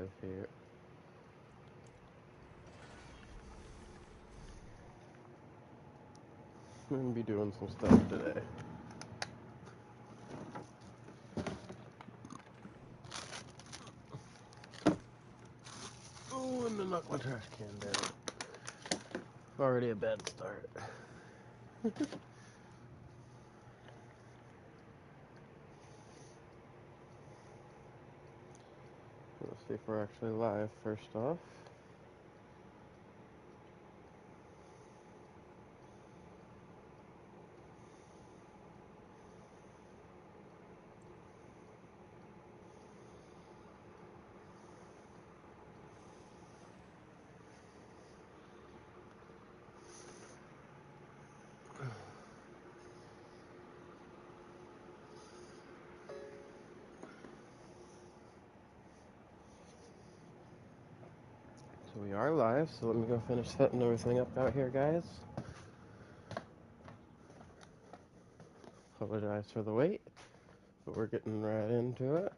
live here. I'm gonna be doing some stuff today. Oh, and to knock my trash can down. Already a bad start. Let's see if we're actually live first off. So we are live, so let me go finish setting everything up out here, guys. Apologize for the wait, but we're getting right into it.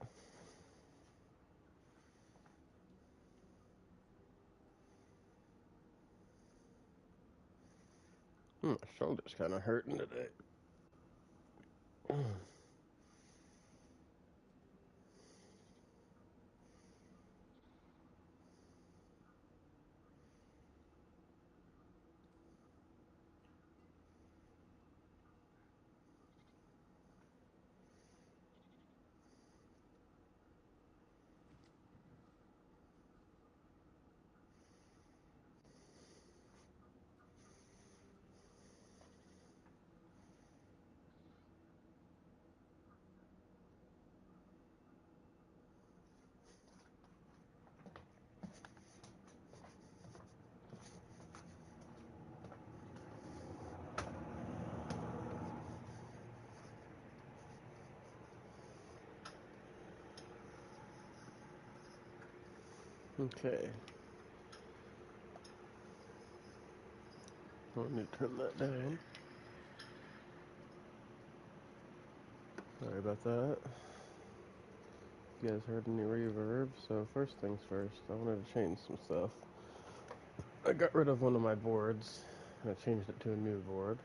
My shoulder's kind of hurting today. Okay. Let me turn that down. Sorry about that. You guys heard any reverb? So first things first, I wanted to change some stuff. I got rid of one of my boards, and I changed it to a new board.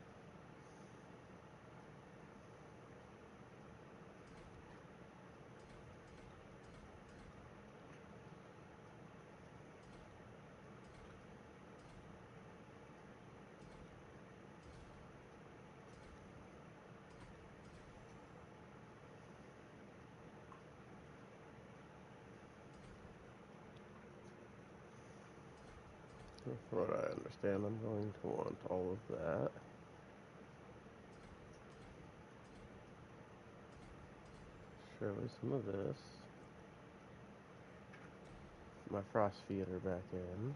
From what I understand, I'm going to want all of that. Surely some of this. My frost feeder back in.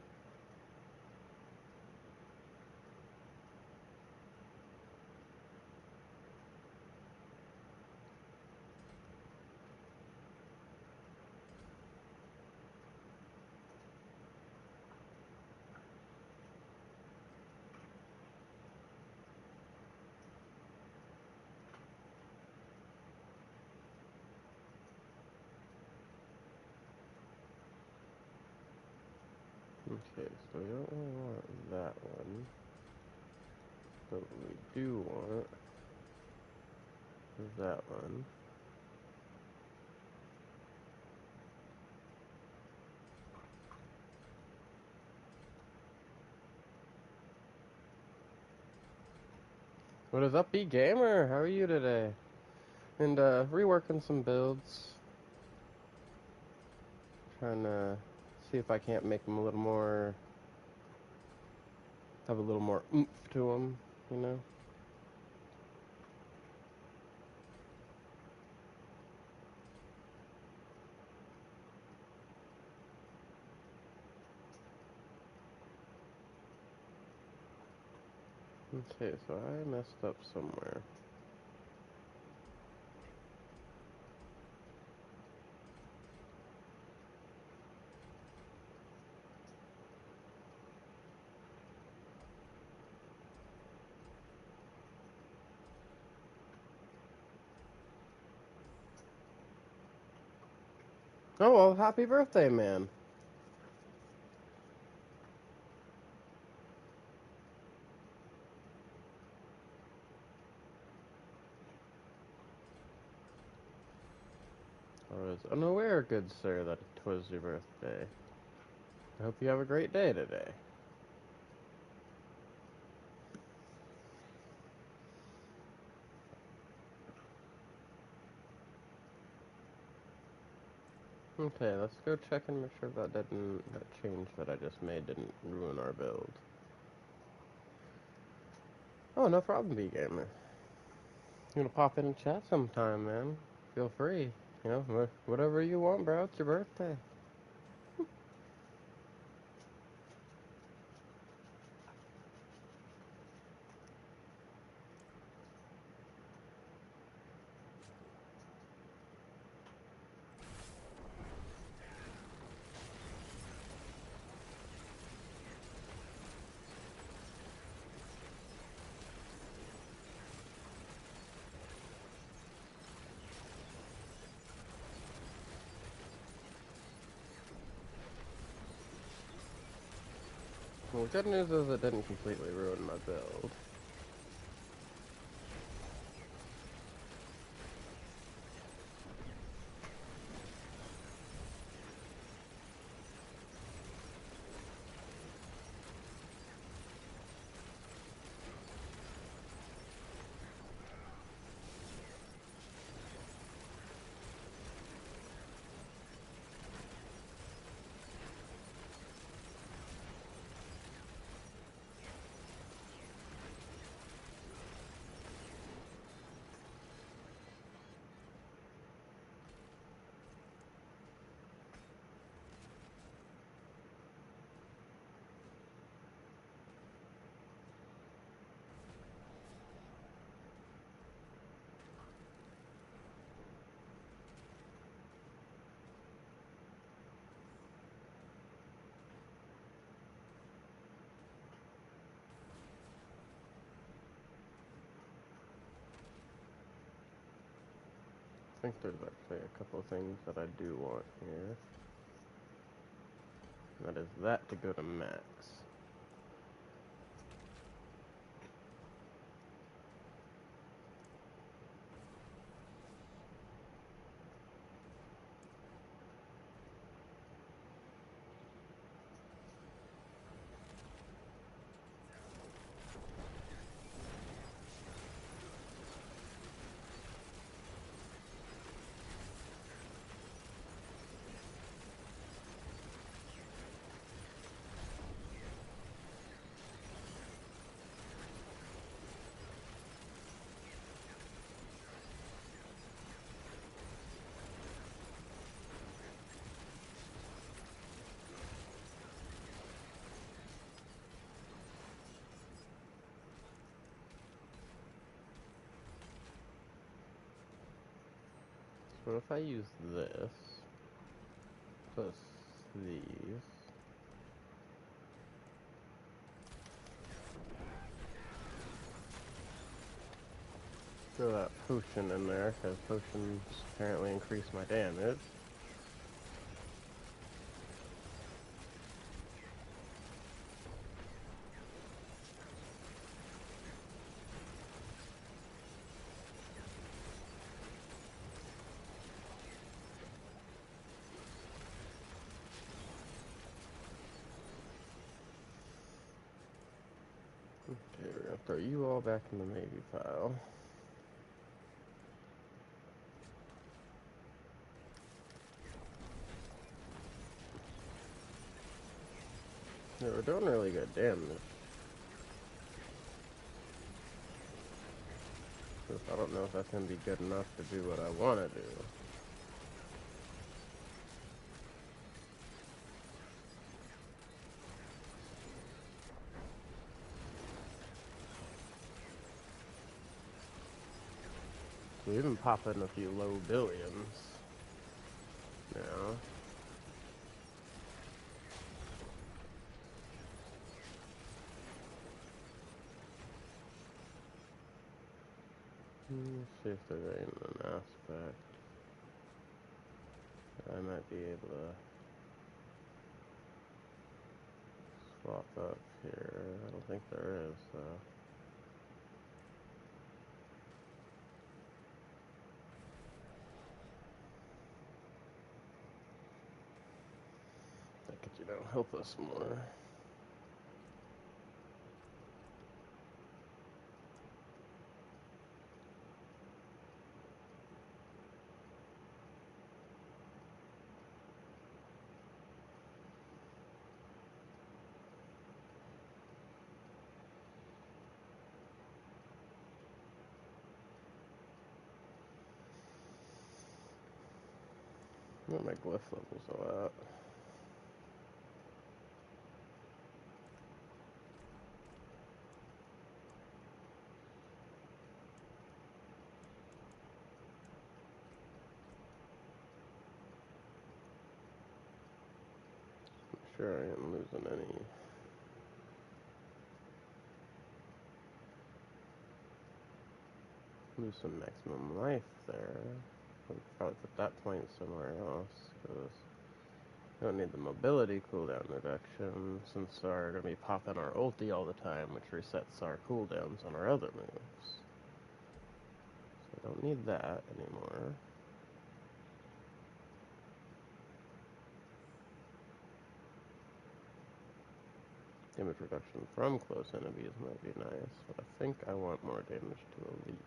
Okay, so we don't really want that one. But what we do want is that one. What is up, B Gamer? How are you today? And reworking some builds. Trying to see if I can't make them a little more, have a little more oomph to them, you know? Okay, so I messed up somewhere. Oh, well, happy birthday, man. I was unaware, good sir, that it was your birthday. I hope you have a great day today. Okay, let's go check and make sure that change that I just made didn't ruin our build. Oh, no problem, B-Gamer. You gonna pop in and chat sometime, man? Feel free. You know, whatever you want, bro. It's your birthday. Well, the good news is it didn't completely ruin my build. I think there's actually a couple of things that I do want here. That is that to go to max. So what if I use this plus these? Throw that potion in there, because potions apparently increase my damage. Okay, we're gonna throw you all back in the maybe pile. Yeah, we're doing really good damage. Just, I don't know if that's gonna be good enough to do what I want to do. We even pop in a few low billions now. Let's see if there's ain't an aspect. I might be able to swap up here. I don't think there is, though. That could, help us more. Where my glyph levels are at. I'm sure I am losing any. Lose some maximum life there. I'll probably put that point somewhere else, because we don't need the mobility cooldown reduction, since we're going to be popping our ulti all the time, which resets our cooldowns on our other moves. So I don't need that anymore. Damage reduction from close enemies might be nice, but I think I want more damage to elites.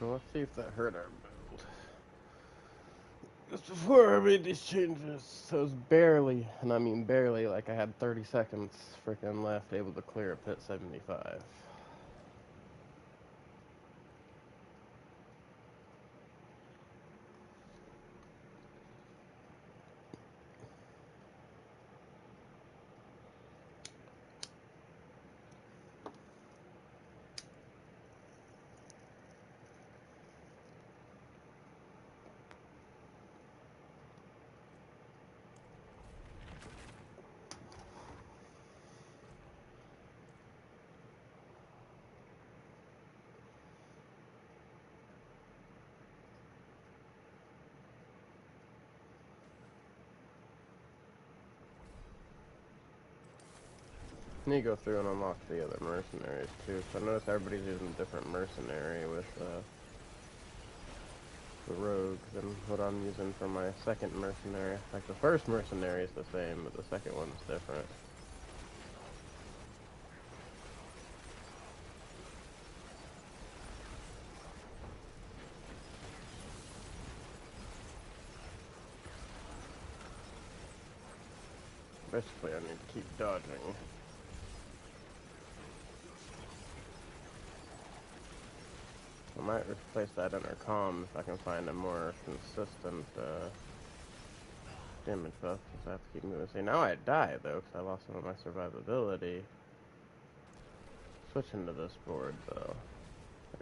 Well, let's see if that hurt our build. Just before I made these changes, I was barely, and I mean barely, like I had 30 seconds freaking left, able to clear a pit 75. I need to go through and unlock the other mercenaries too, so I noticed everybody's using a different mercenary with the rogue than what I'm using for my second mercenary. Like the first mercenary is the same, but the second one's different. Basically, I need to keep dodging. I might replace that intercom if I can find a more consistent damage buff, because I have to keep moving. See, now I die, though, because I lost some of my survivability. Switching to this board, though.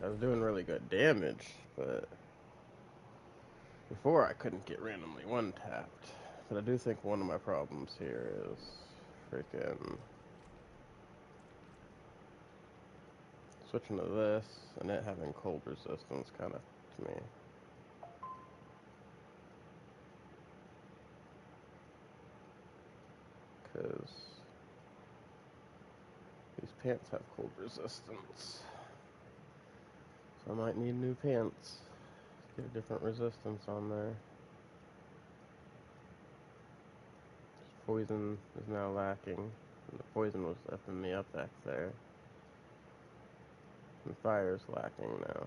I was doing really good damage, but before I couldn't get randomly one-tapped. But I do think one of my problems here is freaking switching to this and it having cold resistance kind of to me. Because these pants have cold resistance. So I might need new pants. Get a different resistance on there. Poison is now lacking. And the poison was effing me up back there. And fire is lacking now.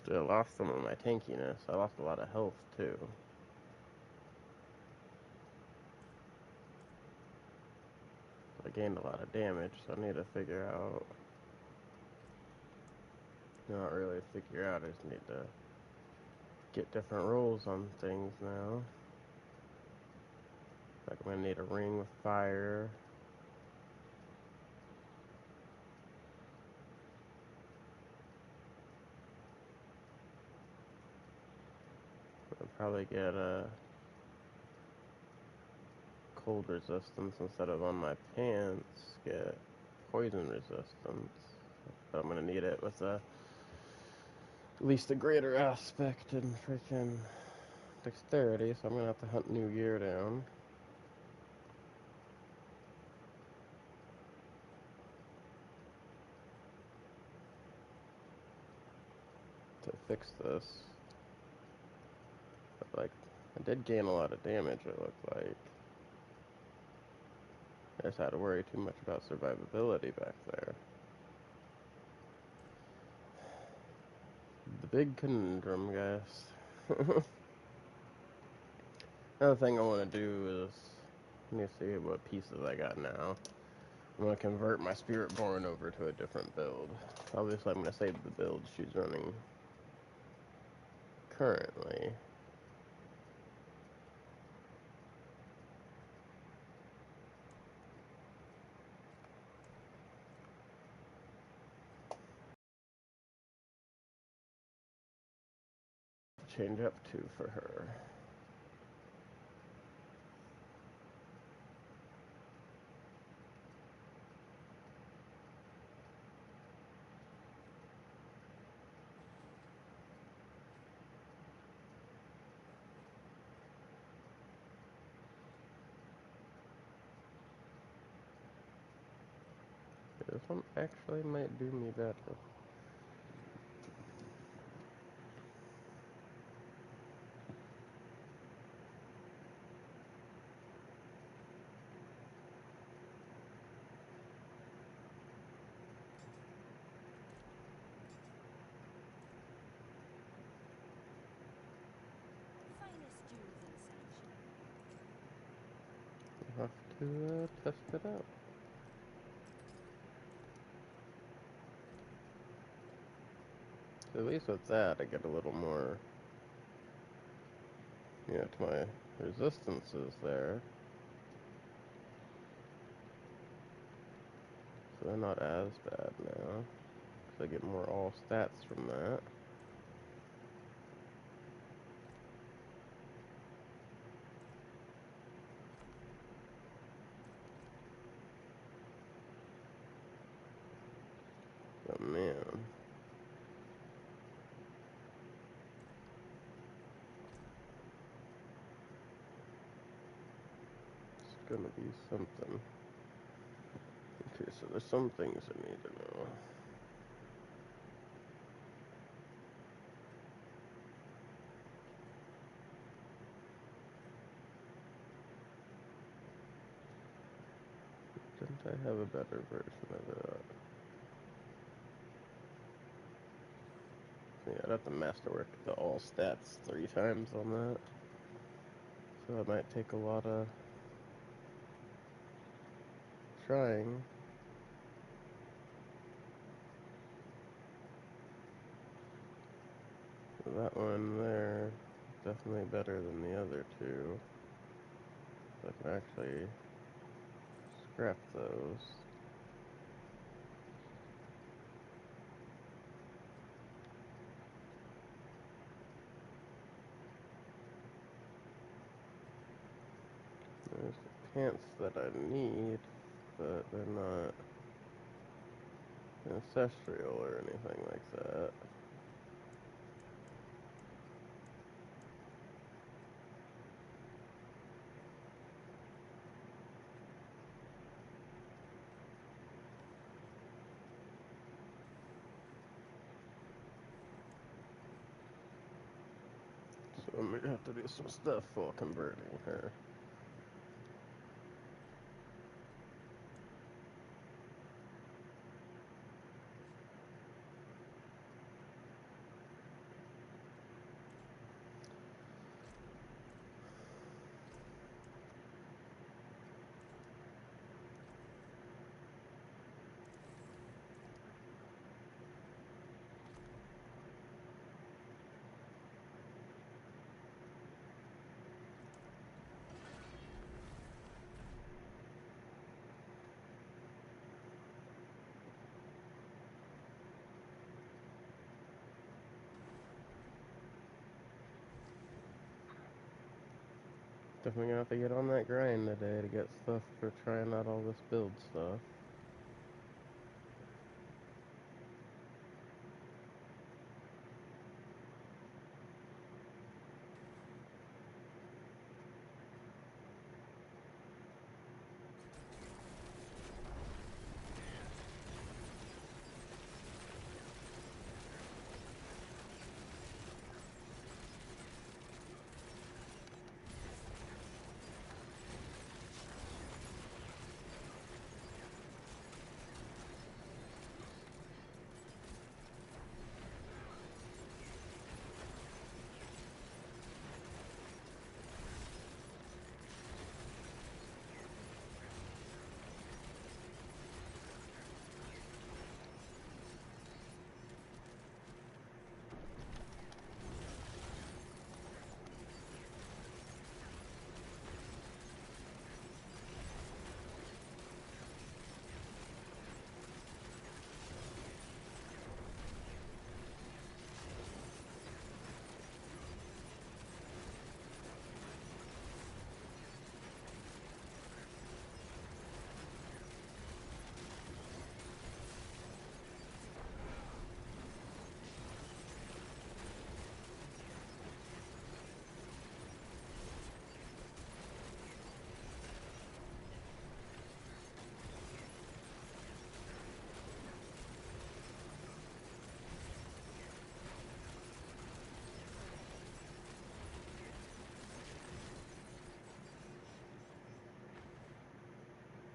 So I lost some of my tankiness. I lost a lot of health too. I gained a lot of damage, so I need to figure out. Not really figure out, I just need to get different rolls on things now. Like I'm gonna need a ring with fire. I'll probably get a cold resistance instead of on my pants, get poison resistance. But I'm gonna need it with at least a greater aspect in freaking dexterity, so I'm gonna have to hunt new gear down to fix this. But like, I did gain a lot of damage, it looked like. I just had to worry too much about survivability back there. The big conundrum, guys. Another thing I want to do is, let me see what pieces I got now. I'm going to convert my Spiritborn over to a different build. Obviously, I'm going to save the build she's running currently. Change up 2 for her. This one actually might do me better. I'll have to test it out. So at least with that, I get a little more, to my resistances there. So they're not as bad now. So I get more all stats from that. But man, it's gonna be something. Okay, so there's some things I need to know. Didn't I have a better version of it? Yeah, I'd have to masterwork the all stats 3 times on that. So that might take a lot of trying. So that one there, definitely better than the other 2. So I can actually scrap those. There's the pants that I need, but they're not ancestral or anything like that. So I'm gonna have to do some stuff while converting her. Definitely gonna have to get on that grind today to get stuff for trying out all this build stuff.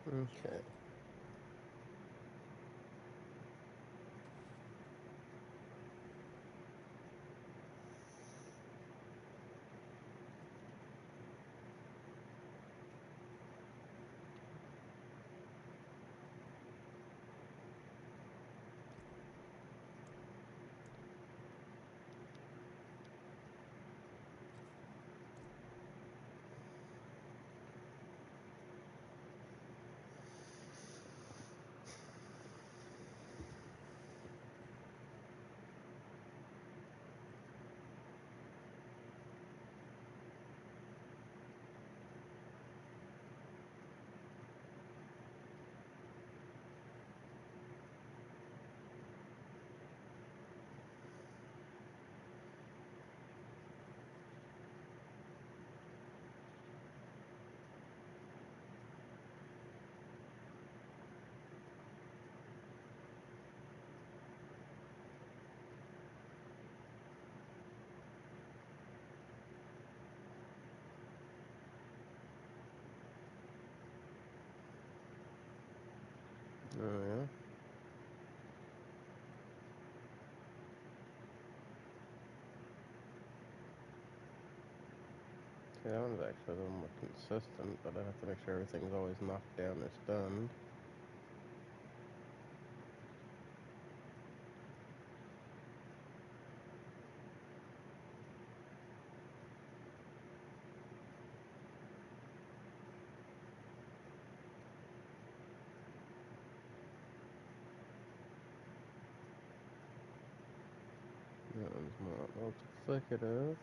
Okay. Oh yeah. See, that one's actually a little more consistent, but I have to make sure everything's always knocked down or stunned. That one's more multiplicative.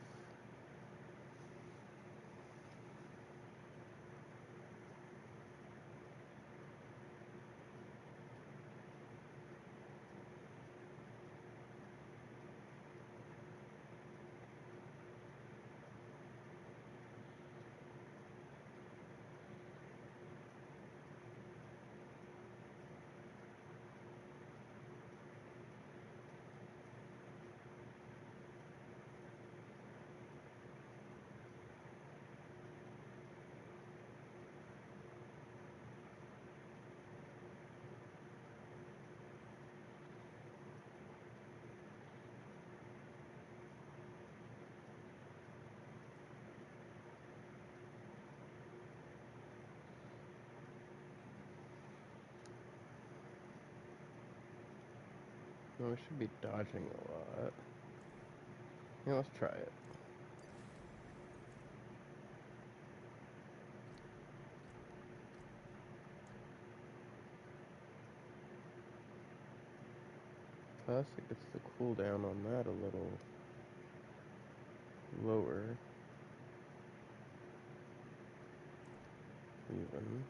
Well, we should be dodging a lot. Yeah, let's try it. Plus, it gets the cooldown on that a little lower. even.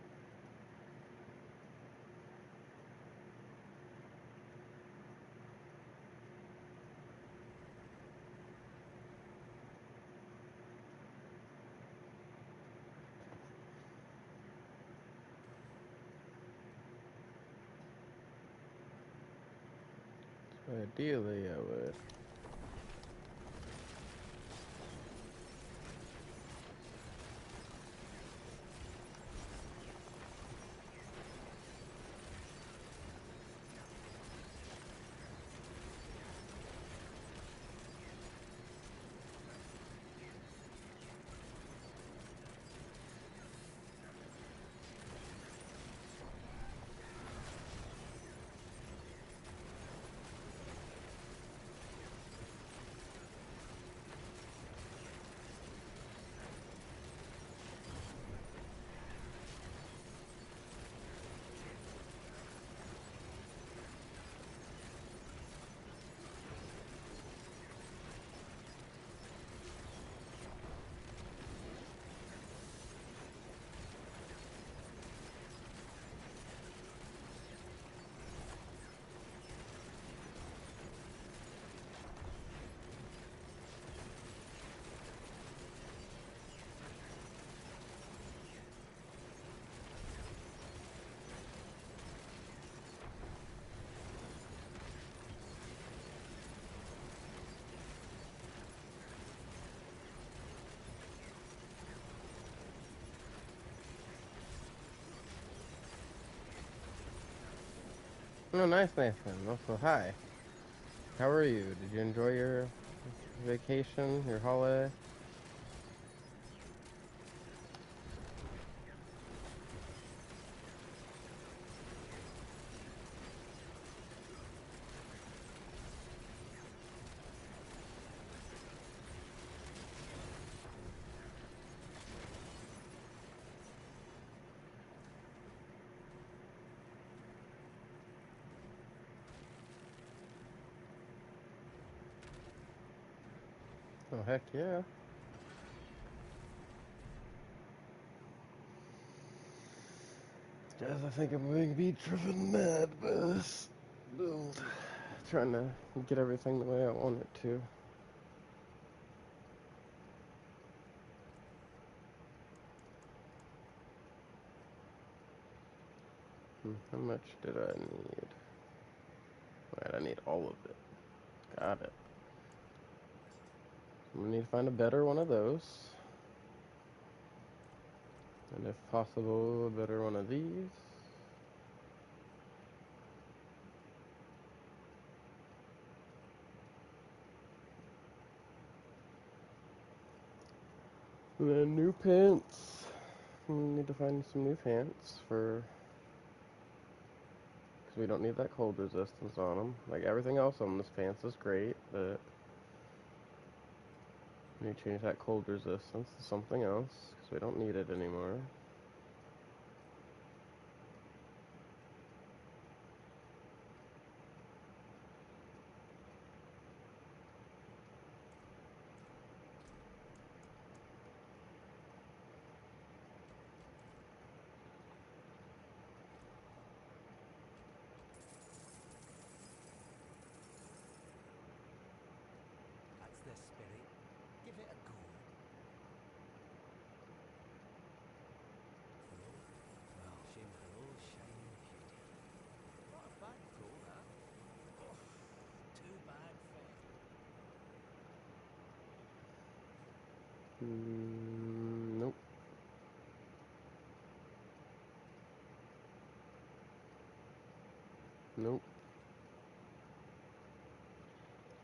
Ideally, I would. Oh, nice, Nathan. Also, hi. How are you? Did you enjoy your vacation, your holiday? Oh, heck yeah. Guys, I think I'm being being driven mad by this build. Trying to get everything the way I want it to. How much did I need? Right, I need all of it. Got it. I'm gonna need to find a better one of those. And if possible, a better one of these. And then new pants. We need to find some new pants for... because we don't need that cold resistance on them. Like, everything else on this pants is great, but... we need to change that cold resistance to something else, because we don't need it anymore. That's the spirit. Give it a go. Full, flashing, full, shining beauty. Not a bad pro, that. Oh, too bad, Fed. Nope. Nope.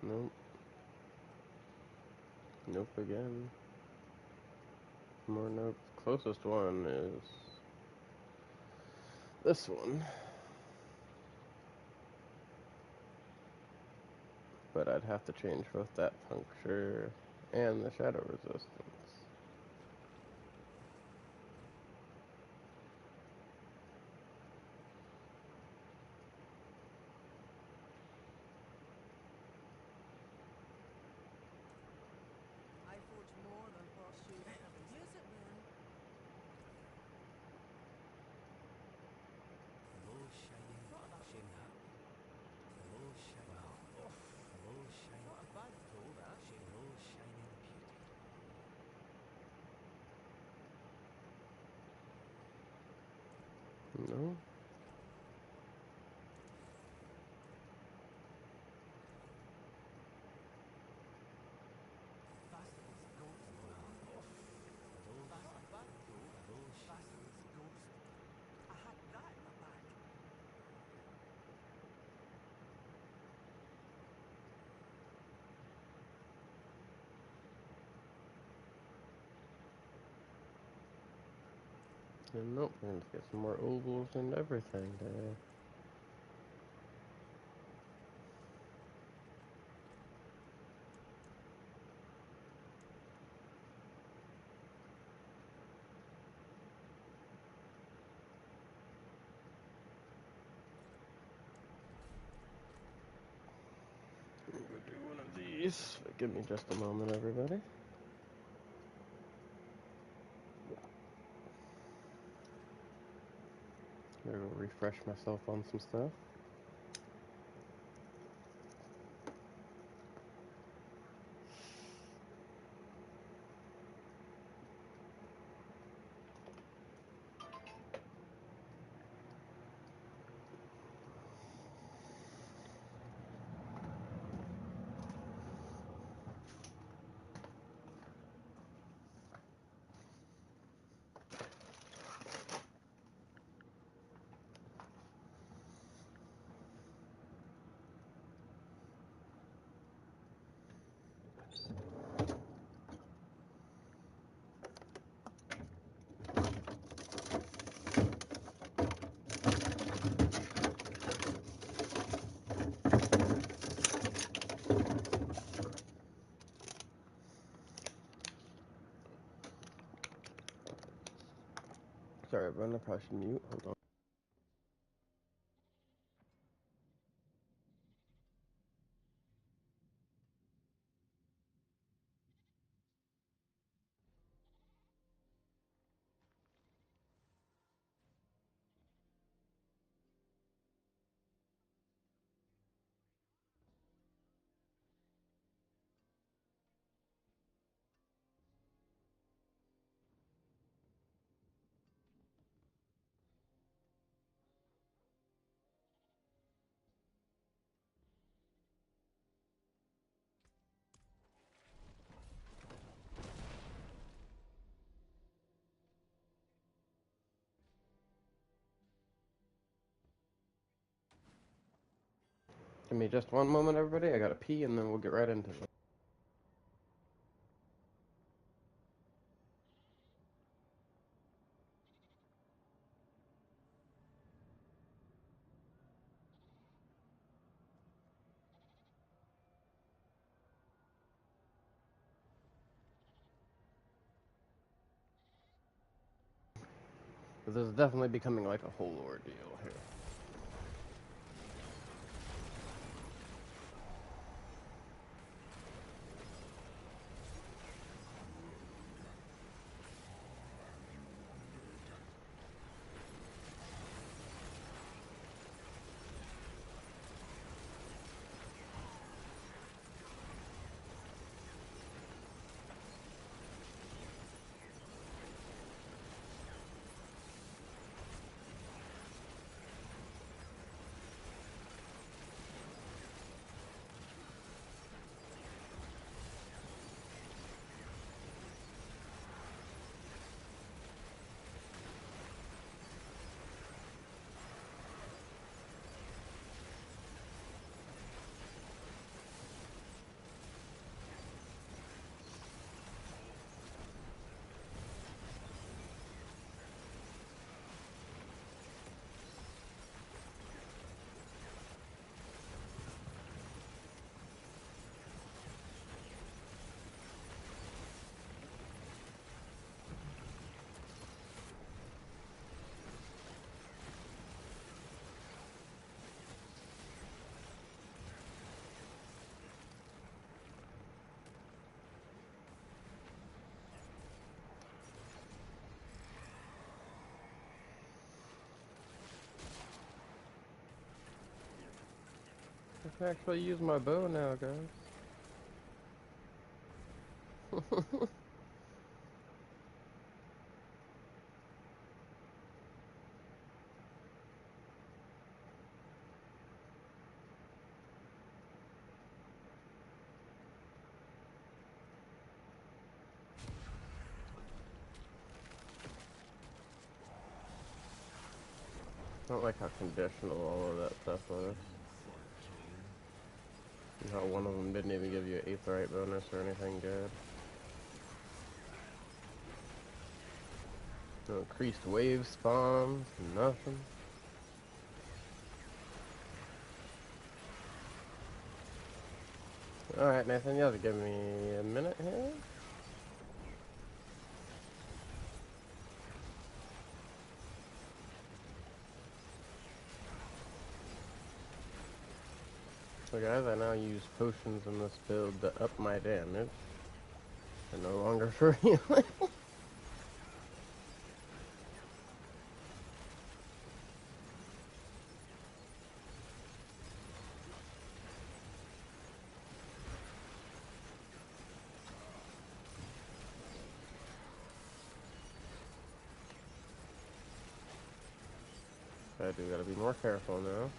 Nope. Nope again. More nope. Closest one is this one. But I'd have to change both that puncture and the shadow resistance. I forge more than horseshoes. Use it then. No. Basilisk ghost. Well, a bad ghost. Basilisk ghost. I had that in my bag. And nope, we're going to get some more ovals and everything today. I'm going to do one of these. Give me just a moment, everybody. I'm going to refresh myself on some stuff. Sorry, everyone, I probably should mute. Hold on. Give me just one moment, everybody. I gotta pee, and then we'll get right into it. But this is definitely becoming like a whole ordeal here. I can actually use my bow now, guys. I don't like how conditional all of that stuff was. And how one of them didn't even give you an Aetheryte bonus or anything good. No increased wave spawns, nothing. Alright, Nathan, you have to give me a minute here. So guys, I now use potions in this build to up my damage. And no longer for healing. I do gotta be more careful now.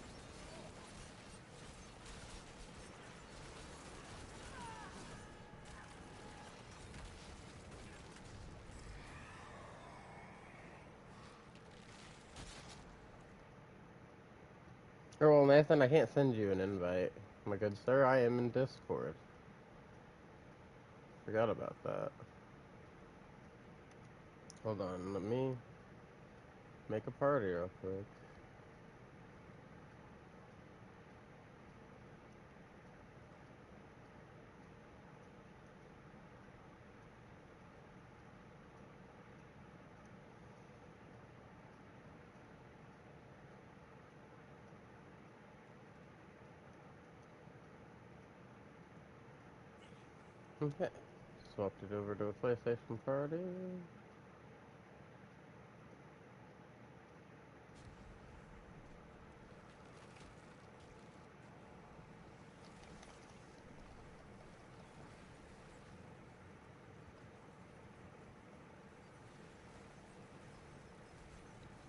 Oh, well, Nathan, I can't send you an invite. My good sir, I am in Discord. Forgot about that. Hold on, let me make a party real quick. Okay. Swapped it over to a PlayStation party.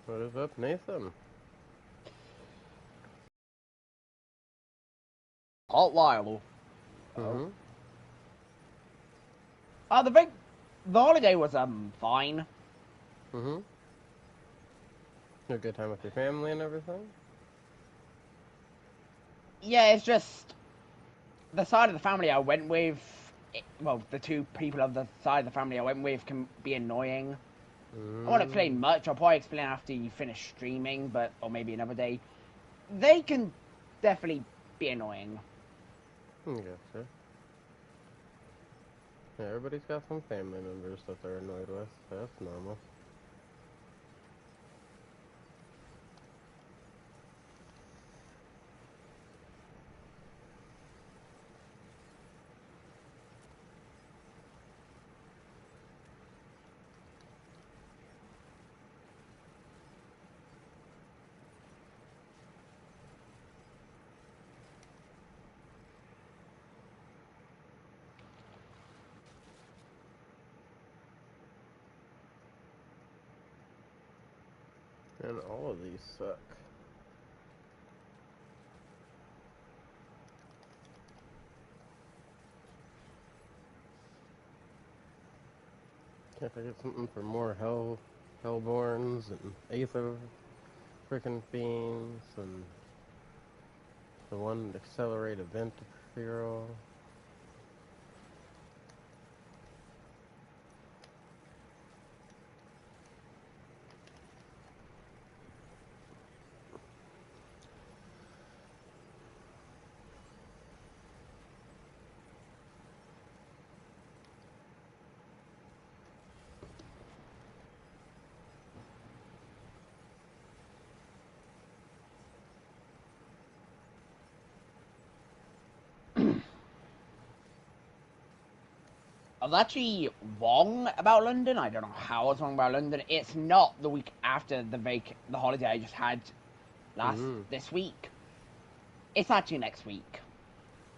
What is up, Nathan? Hot while. Oh. Mm-hmm. The holiday was fine. Mm-hmm. You had a good time with your family and everything? Yeah, it's just the side of the family I went with. Well, the two people of the side of the family I went with can be annoying. I won't explain much. I'll probably explain after you finish streaming, or maybe another day. They can definitely be annoying. Gotcha. Yeah, everybody's got some family members that they're annoyed with. That's normal. And all of these suck. Can't I get something for more Hellborns and Aether freaking Fiends and the one to accelerate event hero? I was actually wrong about London. I don't know how I was wrong about London. It's not the week after the holiday I just had this week. It's actually next week.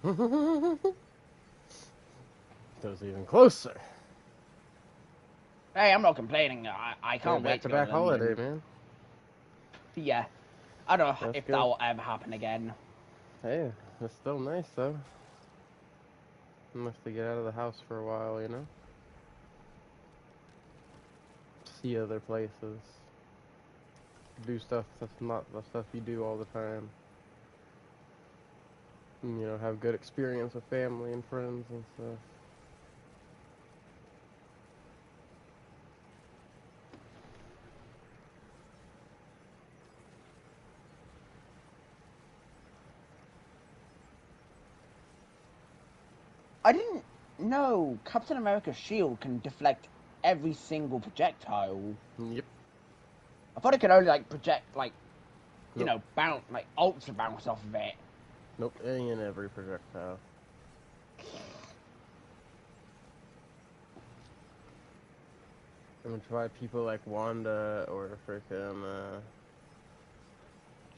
Goes even closer. Hey, I'm not complaining. I can't wait to go back-to-back to London. holiday, man. Yeah, I don't know That's if good. that will ever happen again. Hey, it's still nice though. Nice to get out of the house for a while, you know? See other places. do stuff that's not the stuff you do all the time. And, have good experience with family and friends and stuff. I didn't know Captain America's shield can deflect every single projectile. Yep. I thought it could only like project like, Nope. bounce like ultra bounce off of it. Nope. Any and every projectile. And try people like Wanda or freaking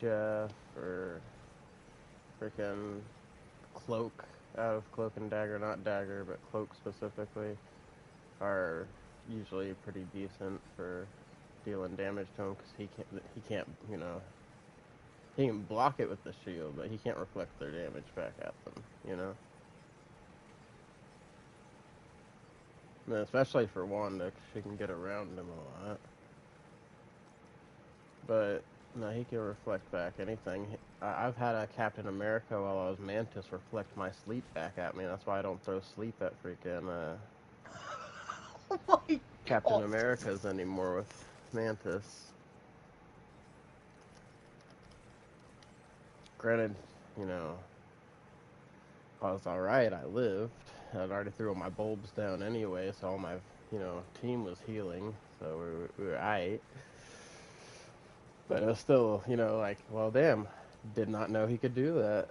Jeff or freaking Cloak out of Cloak and Dagger, not Dagger, but Cloak specifically, are usually pretty decent for dealing damage to him because he can't he can block it with the shield, but he can't reflect their damage back at them. And especially for Wanda, because she can get around him a lot. But no, he can reflect back anything. I've had a Captain America while I was Mantis reflect my sleep back at me. That's why I don't throw sleep at freaking Oh my Captain god. Americas anymore with Mantis. Granted, I was alright. I lived. I'd already threw all my bulbs down anyway, so all my team was healing, so we were alright. But it was still, like, well, damn, did not know he could do that.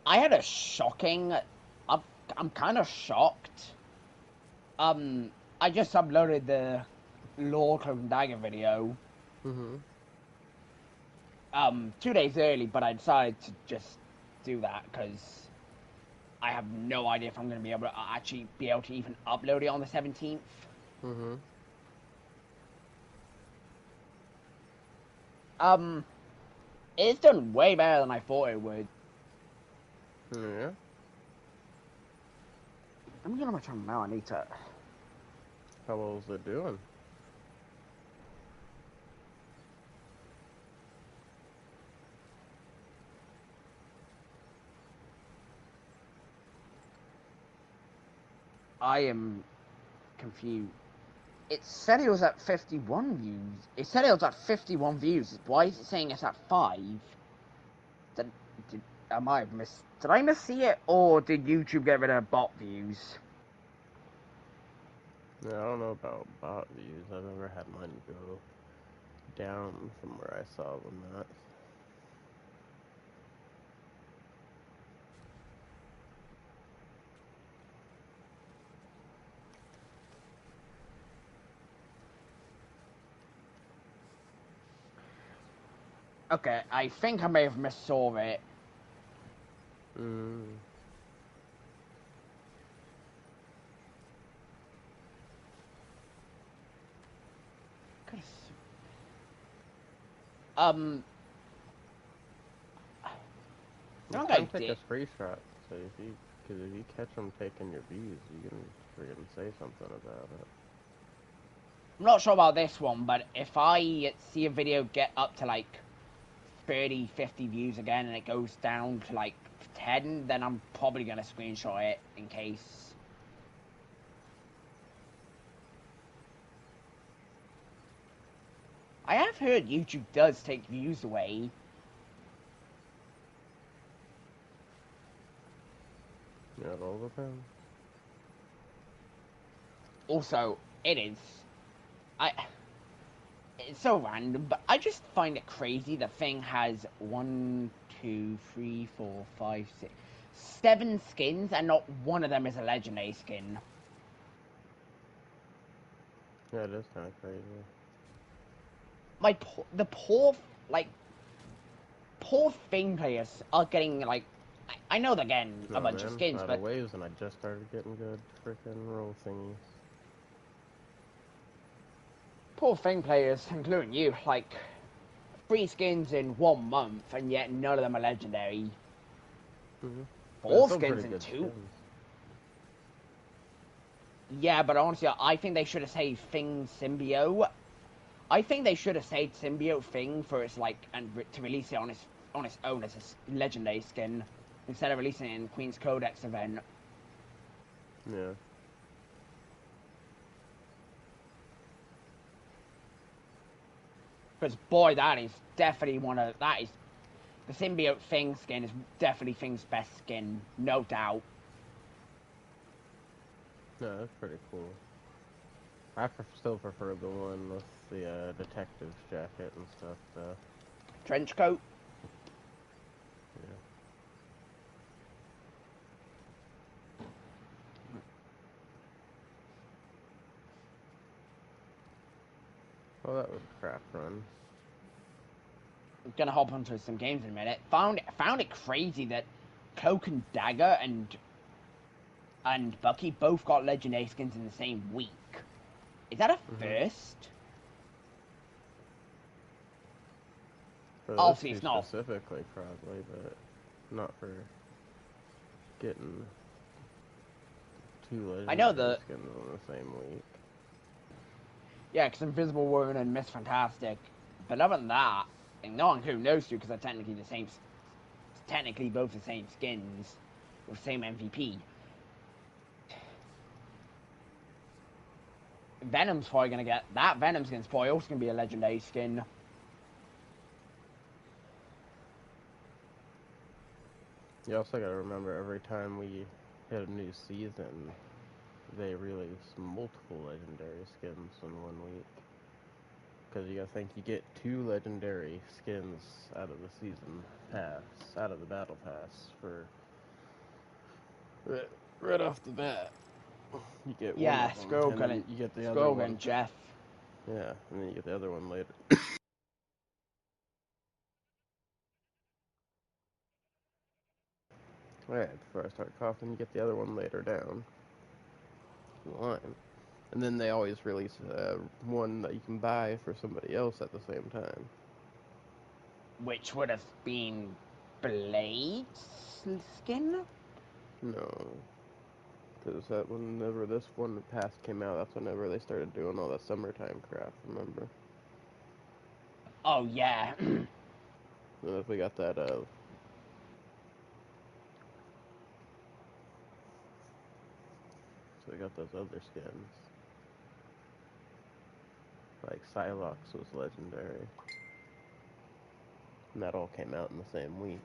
I had a shocking. I'm kind of shocked. I just uploaded the Lore Cloak and Dagger video. Mhm. 2 days early, but I decided to just do that because I have no idea if I'm going to be able to actually be able to even upload it on the 17th. Mhm. It's done way better than I thought it would. Yeah. I'm gonna my channel now. I need to. How well is it doing? I am confused. It said it was at 51 views. It said it was at 51 views. Why is it saying it's at 5? Did I miss-see it, or did YouTube get rid of bot views? Yeah, I don't know about bot views. I've never had mine go down from where I saw them at. Okay, I think I may have missaw it. Mm. I think Try I and take did. a screenshot. So because if you catch them taking your views, you can freaking say something about it. I'm not sure about this one, but if I see a video get up to like 30, 50 views again and it goes down to like 10, then I'm probably going to screenshot it in case. I have heard YouTube does take views away. Yeah, it all depends. Also, it's so random, but I just find it crazy. The thing has 1, 2, 3, 4, 5, 6, 7 skins, and not one of them is a legendary skin. Yeah, it is kind of crazy. The poor poor thing players are getting like. I know they're getting a bunch of skins, Out but of waves, and I just started getting good freaking roll thingies. poor thing players, including you, like 3 skins in 1 month, and yet none of them are legendary. Mhm. But 4 still skins pretty in good 2. skins. Yeah, but honestly, I think they should have saved Thing Symbiote. I think they should have saved Symbiote Thing for its to release it on its own as a legendary skin instead of releasing it in Queen's Codex event. Yeah. Because boy, that is definitely the Symbiote Thing skin is definitely Thing's best skin, no doubt. No, that's pretty cool. I still prefer the one with the detective's jacket and stuff, though. Trench coat. Yeah. Oh, that was a crap run. I'm gonna hop onto some games in a minute. Found it crazy that Cloak and Dagger and Bucky both got legendary skins in the same week. Is that a first? For those Obviously, two it's not. specifically, probably, but not for getting two I know legendary skins on the same week. Yeah, because Invisible Woman and Miss Fantastic. But other than that, and no one who knows you because they're technically both the same skins with the same MVP. Venom's probably gonna get that. Venom skin's probably also gonna be a legendary skin. You also gotta remember every time we hit a new season, they release multiple legendary skins in 1 week. Because you gotta think you get 2 legendary skins out of the season pass, out of the battle pass for right off the bat. You get one Yeah, of them, and Skrull then you get the other Skrull one. and Jeff. Yeah, and then you get the other one later. Right, before I start coughing, you get the other one later down the line. And then they always release one that you can buy for somebody else at the same time. Which would have been Blade's skin? No. Because that whenever this one pass came out, that's whenever they started doing all that summertime crap, remember? Oh, yeah. And if we got that, so we got those other skins. Like Psylocke was legendary. And that all came out in the same week.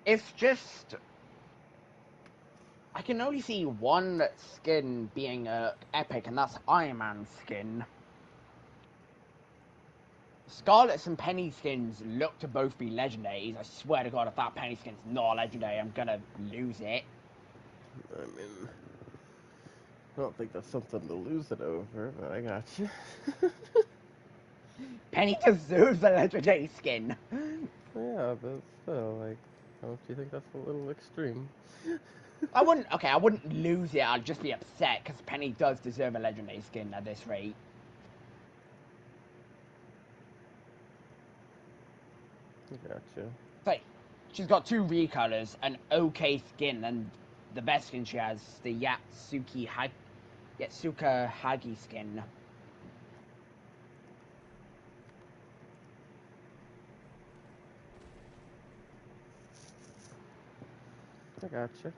It's just I can only see one skin being epic, and that's Iron Man's skin. Scarlet's and Penny skins look to both be legendaries. I swear to God, if that Penny skin's not legendary, I'm gonna lose it. I mean, I don't think that's something to lose it over, but I got you. Penny deserves a legendary skin. Yeah, but still, like, don't you think that's a little extreme? I wouldn't lose it. I'd just be upset because Penny does deserve a legendary skin at this rate. Gotcha. Like, she's got 2 recolors, an okay skin, and the best skin she has, the Yatsuka Hagi skin. I gotcha.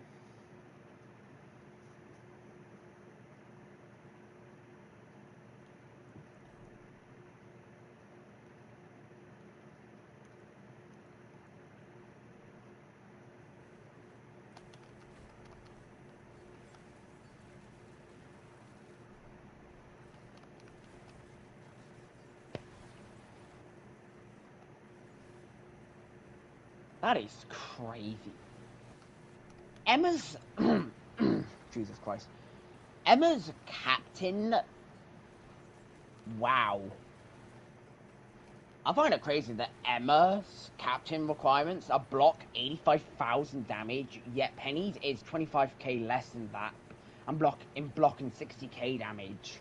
That is crazy. Emma's Jesus Christ. Emma's captain. Wow. I find it crazy that Emma's captain requirements are block 85,000 damage, yet Penny's is 25k less than that, and blocking 60k damage.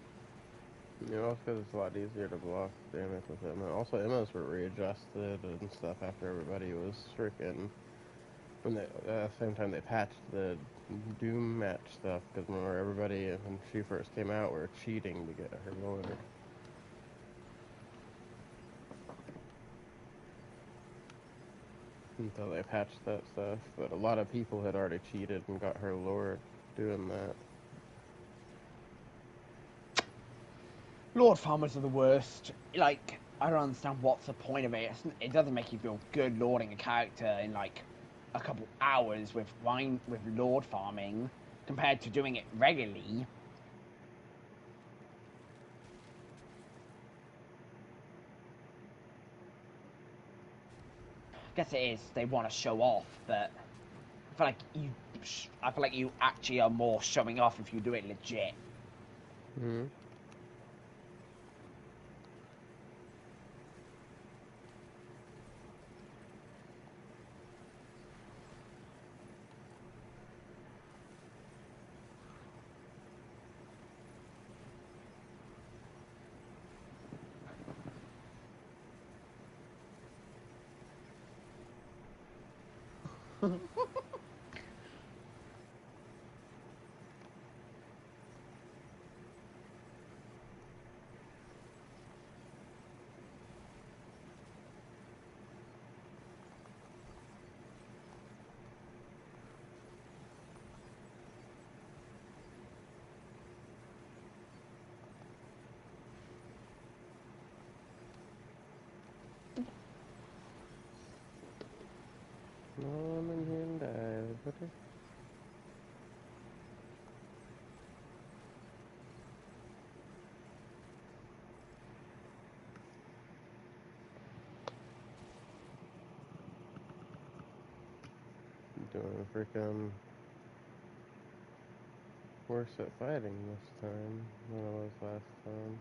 You know, because it's a lot easier to block damage with Emma. Also, Emma's were readjusted and stuff after everybody was freaking And at the same time, they patched the Doom match stuff, because remember, everybody, when she first came out, were cheating to get her lower. Until they patched that stuff. But a lot of people had already cheated and got her lower doing that. Lord farmers are the worst. Like, I don't understand what's the point of it. It doesn't make you feel good lording a character in like a couple hours with lord farming compared to doing it regularly. I guess it is they want to show off, but I feel like you actually are more showing off if you do it legit. Mm-hmm. Mom and him died. Okay. Doing freaking worse at fighting this time than I was last time.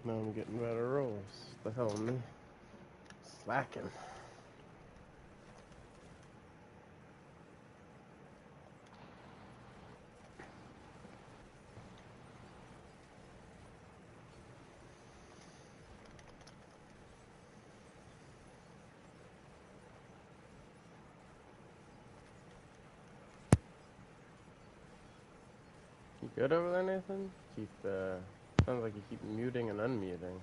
Now I'm getting better rolls. The hell, me. Slacking. You good over there, Nathan? Sounds like you keep muting and unmuting.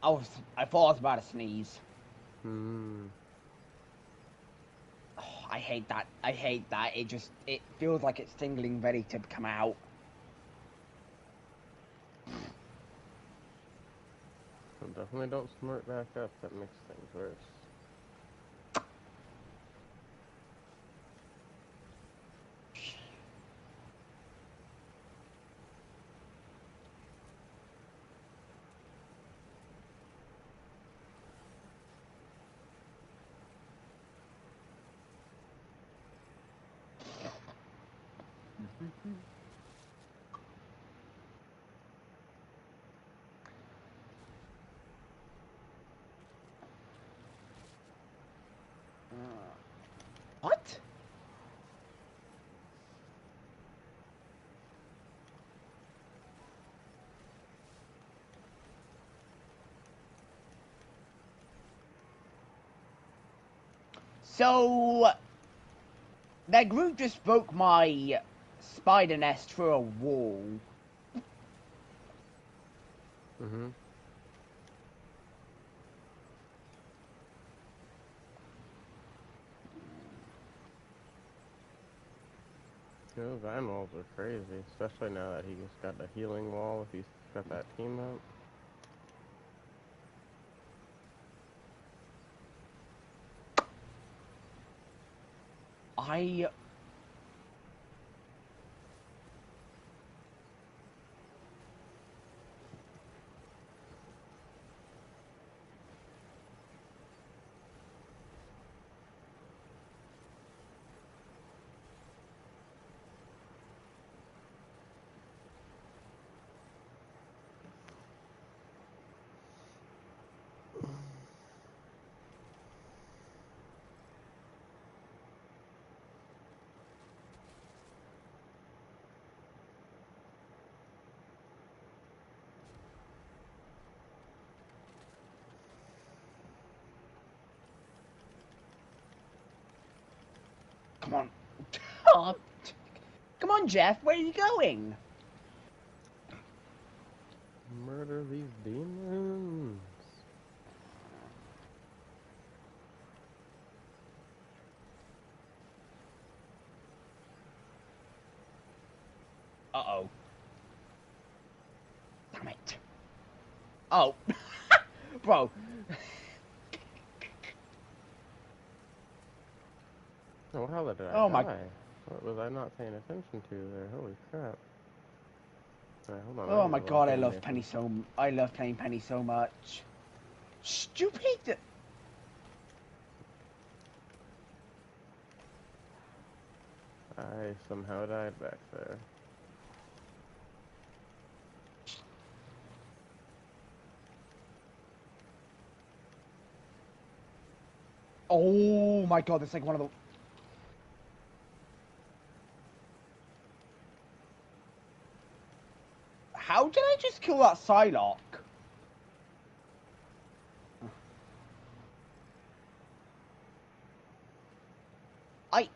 I thought I was about to sneeze. Hmm. Oh, I hate that. I hate that. It feels like it's tingling ready to come out. So definitely don't smirk back up. That makes things worse. What? So that group just broke my spider nest through a wall. Mm-hmm. You know, Vine walls are crazy, especially now that he's got the healing wall if he's got that team up. I come on. Oh, come on, Jeff. Where are you going? Murder these demons. Uh-oh. Damn it. Oh. Bro. Oh, how did I Oh, my... die? What was I not paying attention to there? Holy crap. Alright, hold on, I Oh, need my to lock God. I in love Penny Nathan. so... I love playing Penny so much. Stupid. I somehow died back there. Oh, my God. That's like one of the... How did I just kill that Psylocke? I...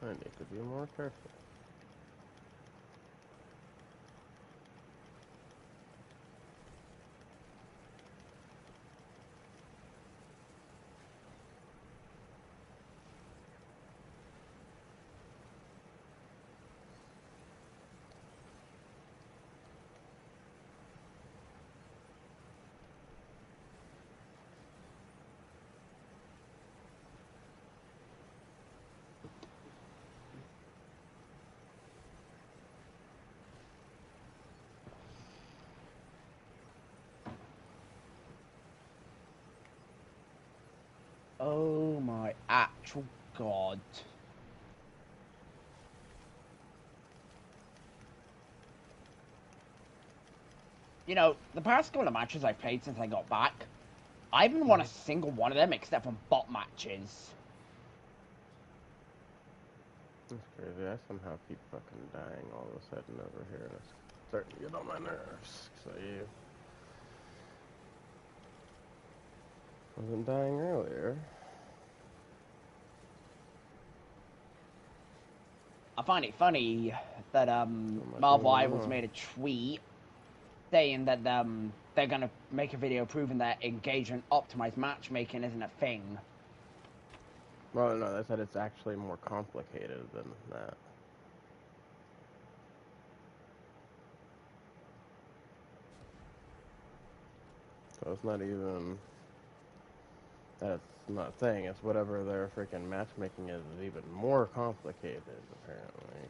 I need to be more careful. Oh, my actual God. You know, the past couple of matches I've played since I got back, I haven't won a single one of them except for bot matches. That's crazy. I somehow keep fucking dying all of a sudden over here, and it's starting to get on my nerves. So you wasn't dying earlier. I find it funny that So much Marvel going Rivals on. made a tweet saying that they're gonna make a video proving that engagement optimized matchmaking isn't a thing. Well, no, they said it's actually more complicated than that. So it's not even that's not a thing. It's whatever their freaking matchmaking is even more complicated, apparently.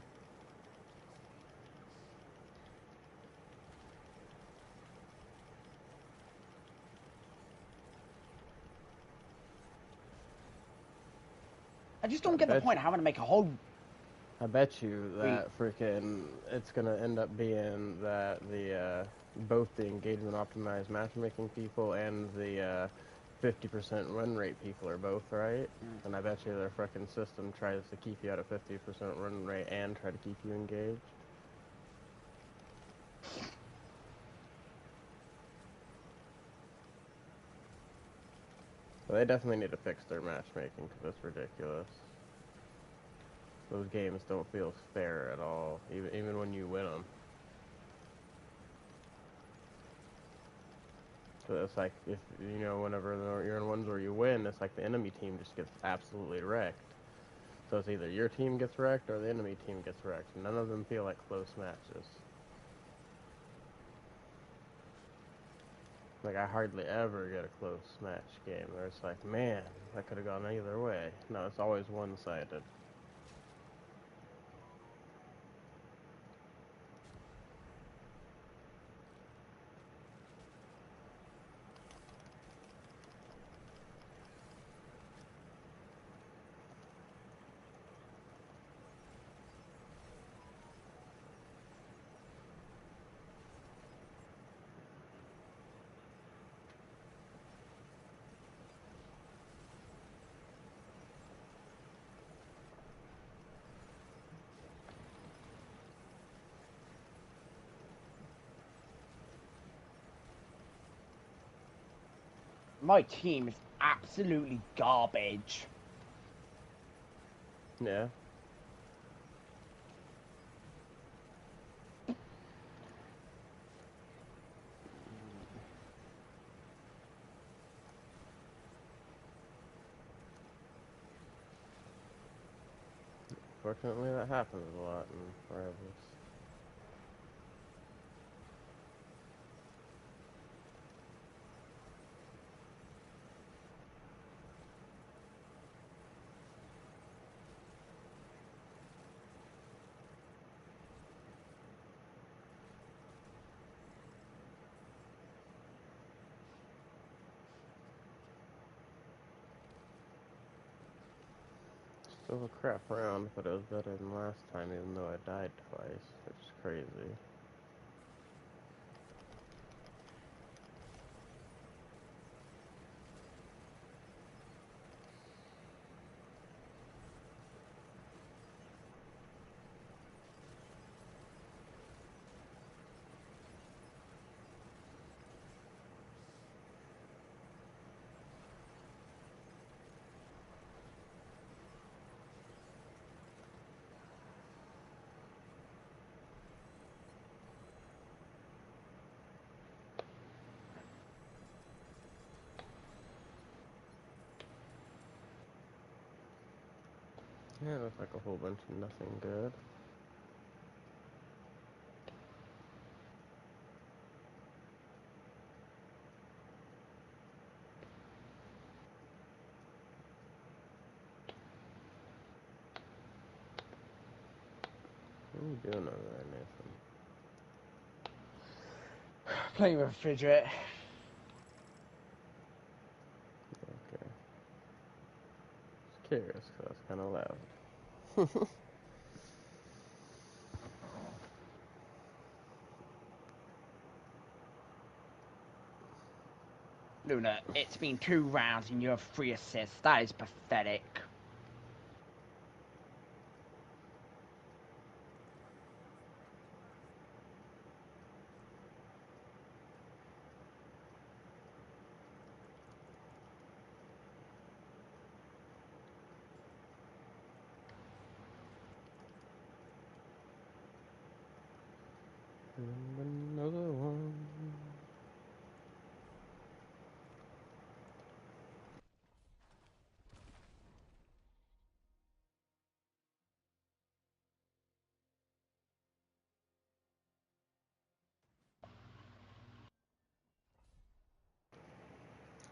I just I don't get the bet point of having to make a whole. I bet you Re- that freaking it's gonna end up being that the both the engagement optimized matchmaking people and the 50% run rate people are both right. And I bet you their freaking system tries to keep you at a 50% run rate and try to keep you engaged. So they definitely need to fix their matchmaking because it's ridiculous. Those games don't feel fair at all, even when you win them. So it's like if you know whenever you're in ones where you win, it's like the enemy team just gets absolutely wrecked. So it's either your team gets wrecked or the enemy team gets wrecked. None of them feel like close matches. Like I hardly ever get a close match game where it's like, man, that could have gone either way. No, it's always one-sided. my team is absolutely garbage. Yeah. Fortunately, that happens a lot in Rivals. Still a crap round, but it was better than last time, even though I died twice, which is crazy. Yeah, it looks like a whole bunch of nothing good. What are you doing over there, Nathan? Playing with a fidget. Okay. Just curious, because that's kind of loud. Luna, it's been 2 rounds and you have 3 assists. That is pathetic. Another one.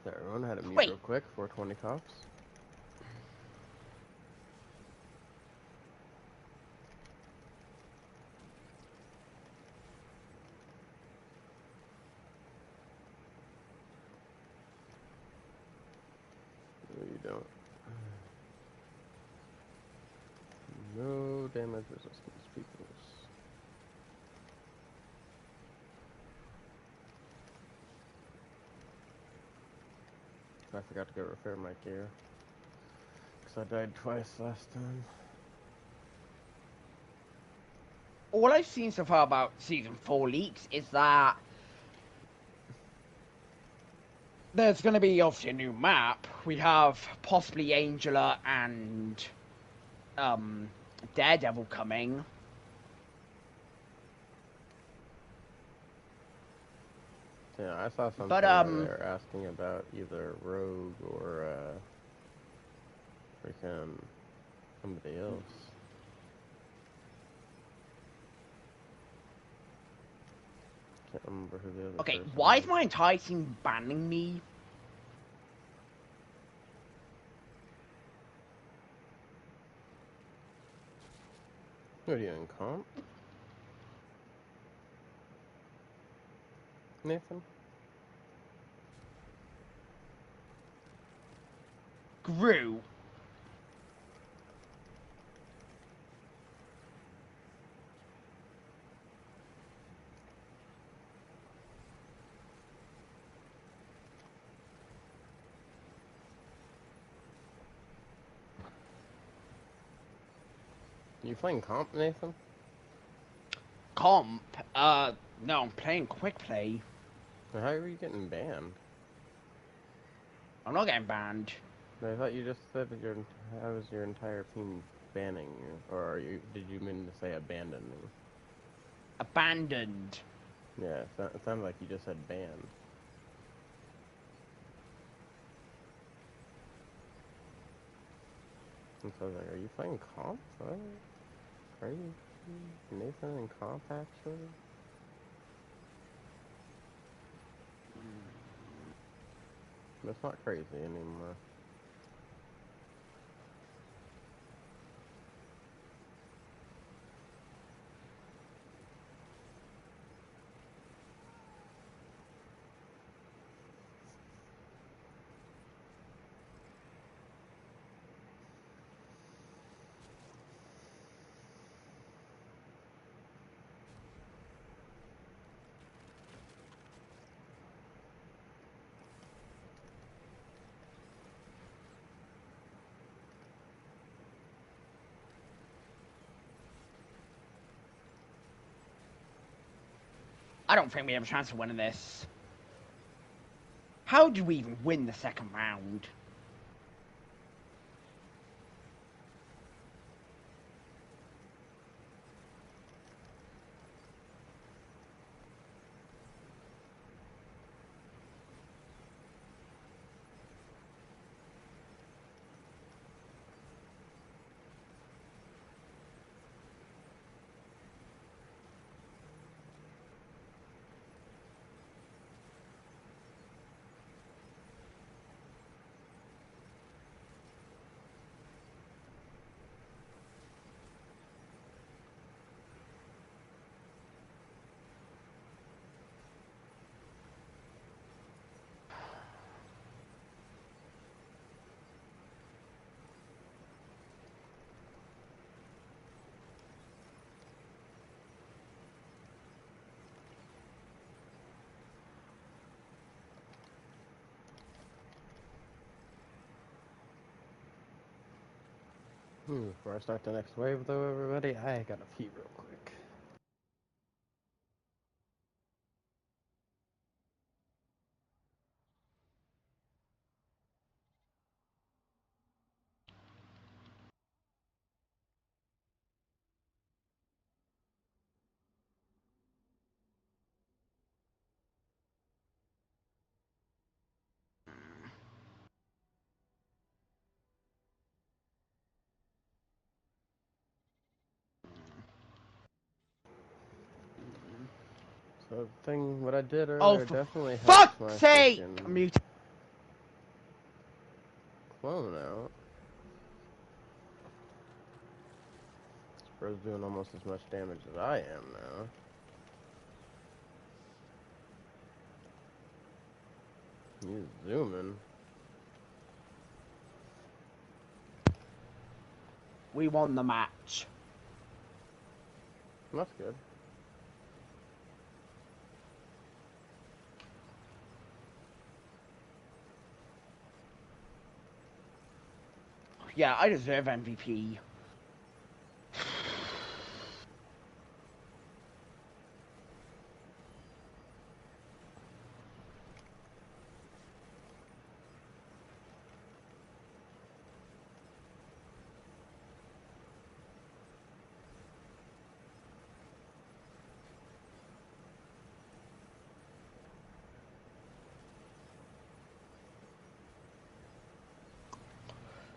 So everyone had a mute Wait, real quick, 420 cops. No, you don't. No damage resistance peoples. I forgot to go repair my gear. Because I died twice last time. all I've seen so far about Season 4 leaks is that there's going to be obviously a new map. We have possibly Angela and Daredevil coming. Yeah, I saw something But where they were asking about either Rogue or freaking somebody else. Can't remember who the other okay, person why was. is my entire team banning me? What are you in comp? Nathan? Gru. You playing comp, Nathan? Comp. No, I'm playing quick play. How are you getting banned? I'm not getting banned. I thought you just said that how is your entire team banning you, or did you mean to say abandoning? Abandoned. Yeah, it sounded like you just said banned. And so I was like, are you playing comp? What? Crazy. Nathan in comp actually? That's not crazy anymore. I don't think we have a chance of winning this. How did we even win the second round? Before I start the next wave, though, everybody, I gotta pee real quick. So the thing, what I did Oh, earlier for definitely helped fuck's my sake! freaking Mute. clone out. This bro's doing almost as much damage as I am now. He's zooming. We won the match. That's good. Yeah, I deserve MVP.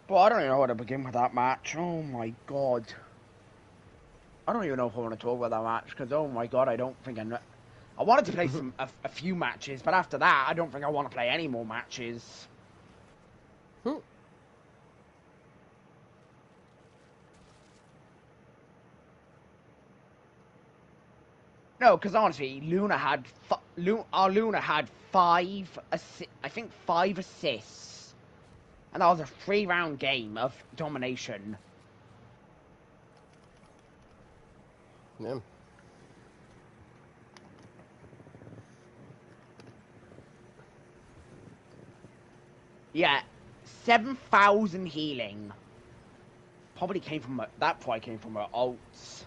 But I don't even know how to begin with that match. Oh my god. I don't even know if I want to talk about that match, because oh my god, I don't think I wanted to play a few matches, but after that, I don't think I want to play any more matches. No, because honestly, Luna had five, I think 5 assists, and that was a 3-round game of domination. Yeah. Yeah, 7,000 healing. Probably came from her ults.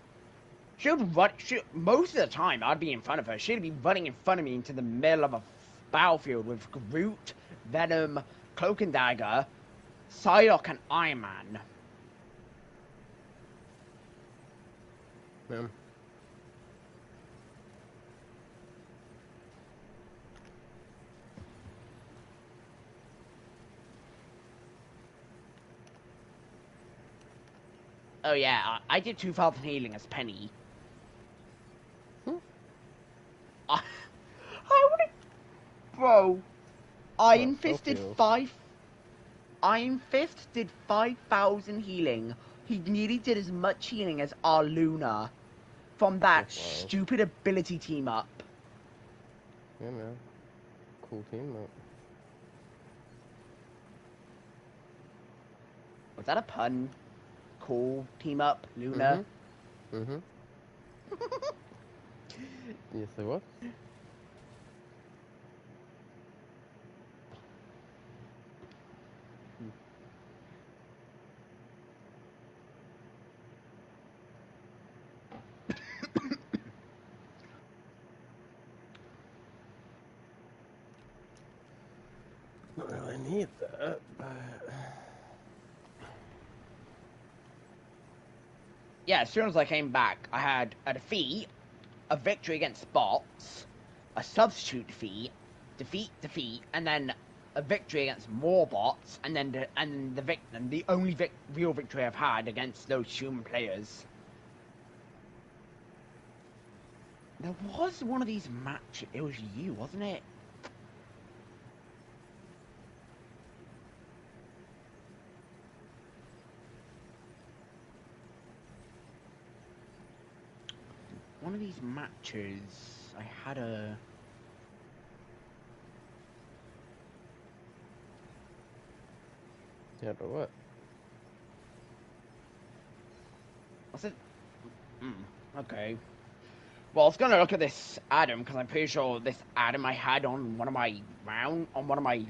She would run. Most of the time, I'd be in front of her. She'd be running in front of me into the middle of a battlefield with Groot, Venom, Cloak and Dagger, Psylocke, and Iron Man. Yeah. Oh yeah, I did 2,000 healing as Penny. I would have... Bro, Oh, Iron Fist did self-heal. 5... Iron Fist did 5,000 healing. He nearly did as much healing as our Luna from that That's wild. stupid ability team up. Yeah, man. Cool team up. Was that a pun? Cool team up, Luna. Mm-hmm. Yes, it was. Don't really need that, but... Yeah, as soon as I came back, I had a defeat, a victory against bots, a substitute defeat, and then a victory against more bots, and then the only real victory I've had against those human players. There was one of these matches. It was you, wasn't it? One of these matches, I had a... Yeah, but what? Was it? Okay. Well, I was gonna look at this Adam because I'm pretty sure this Adam I had on one of my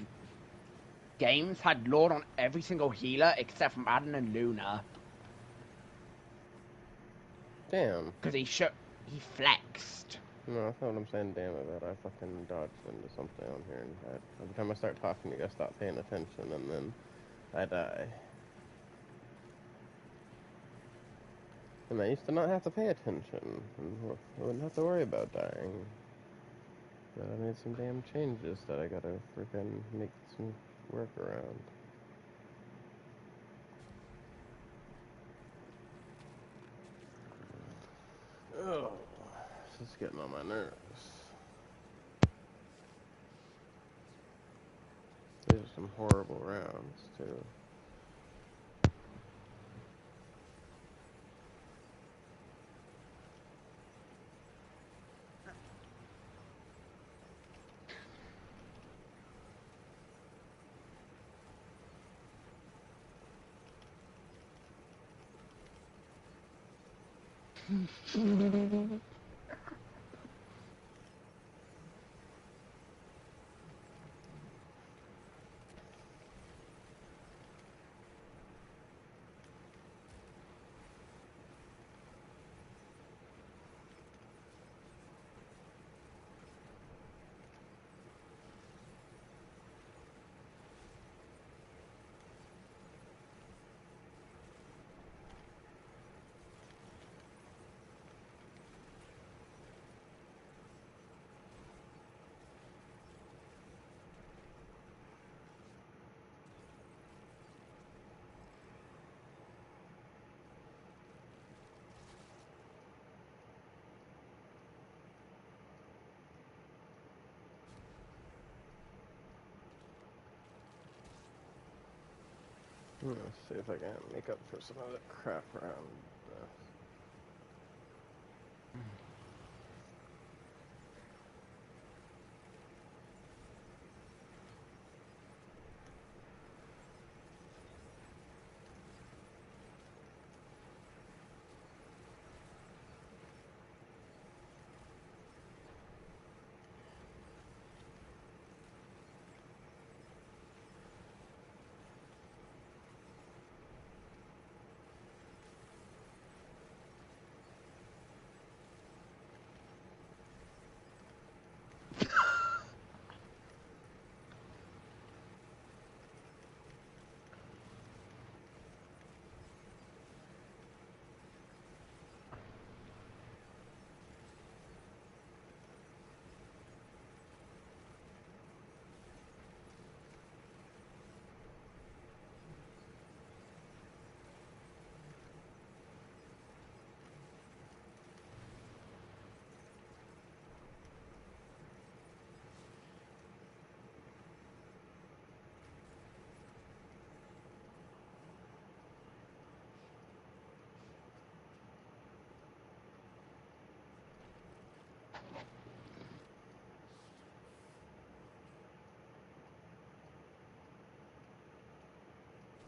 games had Lord on every single healer except from Adam and Luna. Damn. Because he flexed. No, that's not what I'm saying, damn about. I fucking dodged into something on here, and every time I start talking, you guys stop paying attention, and then I die. And I used to not have to pay attention, and I wouldn't have to worry about dying. But I made some damn changes that I gotta freaking make some work around. Oh, this is getting on my nerves. These are some horrible rounds, too. Let's see if I can make up for some of that crap around.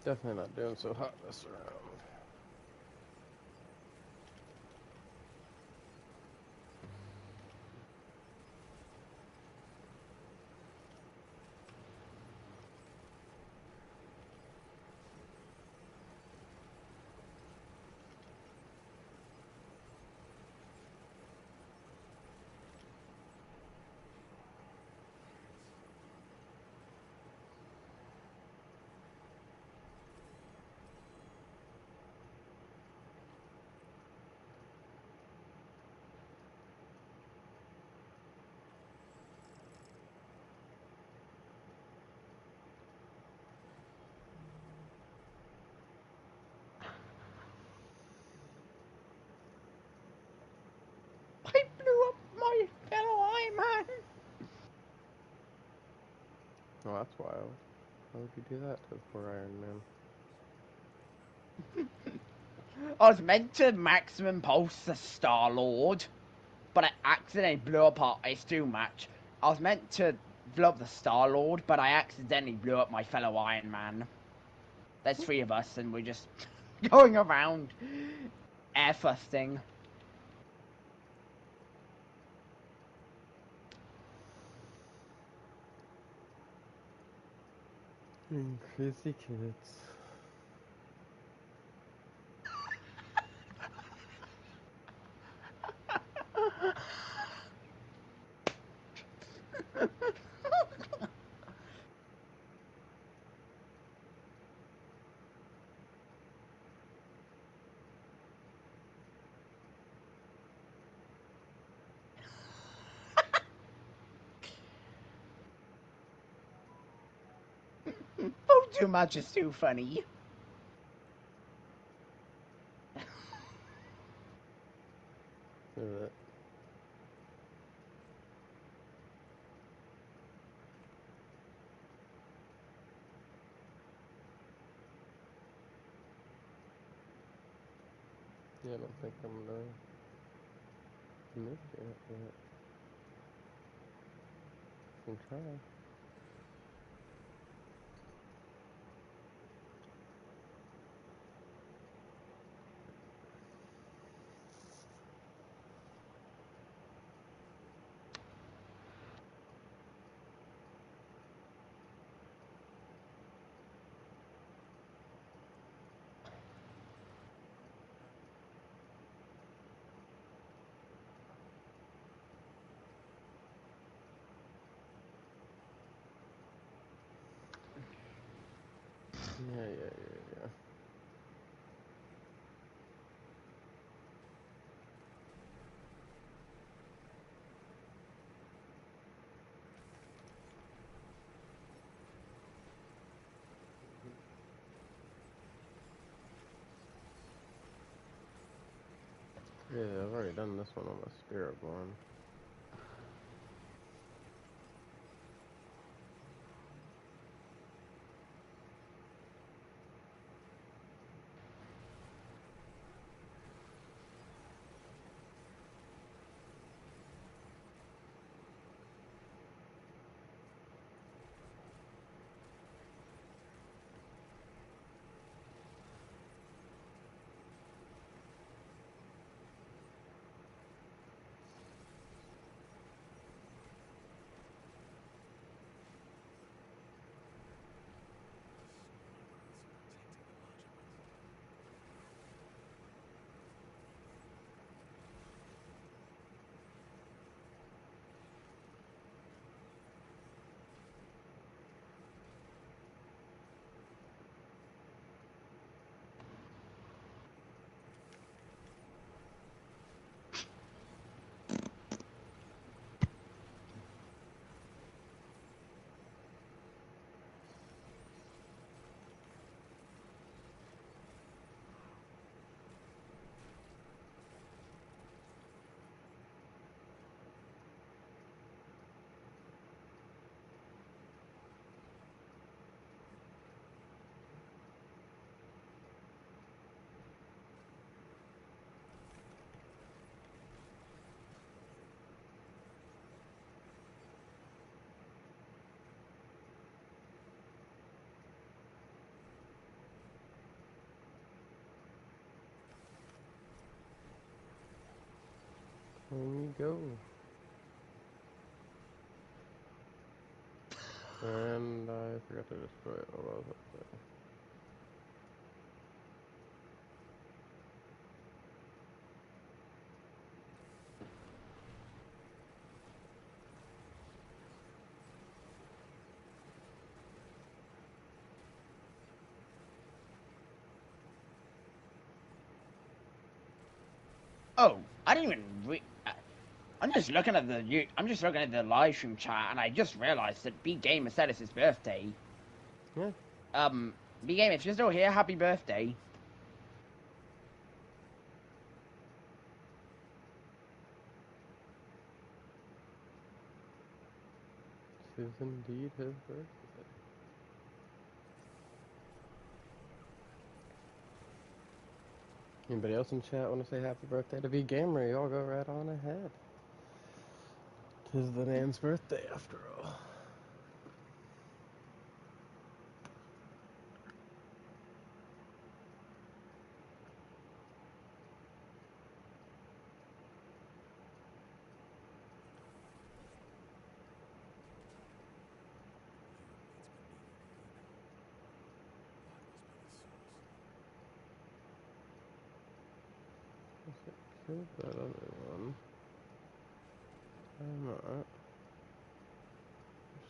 Definitely not doing so hot this round. I blew up my fellow Iron Man. Oh, that's wild. Why would you do that to the poor Iron Man? I was meant to maximum pulse the Star-Lord, but I accidentally blew up our S2 match. I was meant to blow up the Star-Lord, but I accidentally blew up my fellow Iron Man. There's 3 of us, and we're just going around air thrusting. Crazy kids. Oh, too much is too funny. Look at that. Yeah, I don't think I'm gonna make it yet. Can try. Yeah. Yeah, I've already done this one on the Spirit one. you go. And I forgot to destroy it while I was up there. Oh, I didn't even. I'm just looking at the live stream chat, and I just realised that B Gamer said it's his birthday. Yeah. B Gamer, if you're still here, happy birthday. This is indeed his birthday. Anybody else in chat want to say happy birthday to B Gamer? Y'all go right on ahead. 'Tis the man's birthday after all. Killed that other one. I'm not. There's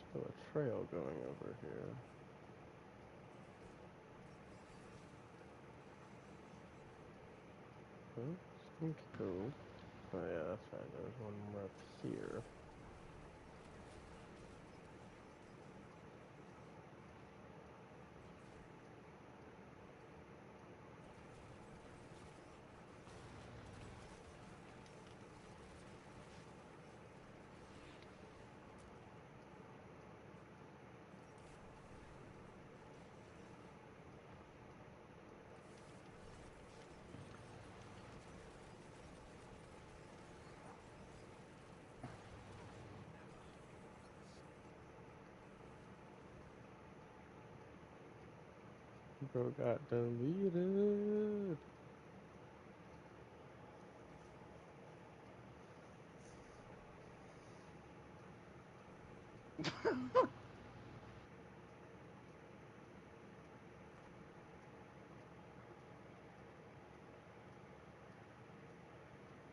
still a trail going over here. Oh, stinky cool. Oh yeah, that's right. There's one more up here. Bro got deleted.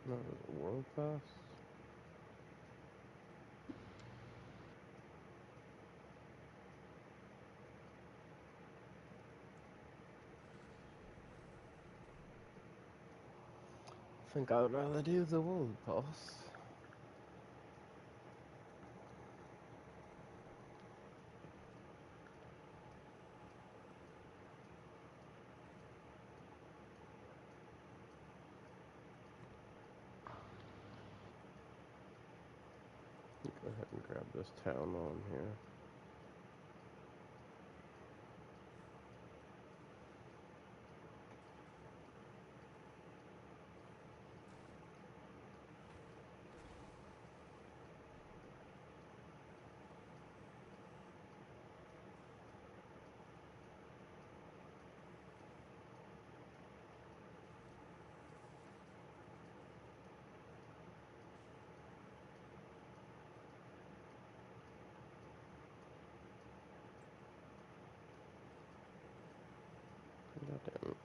No, world pass. I think I would rather do the world pass. Go ahead and grab this town on here. Goddamn.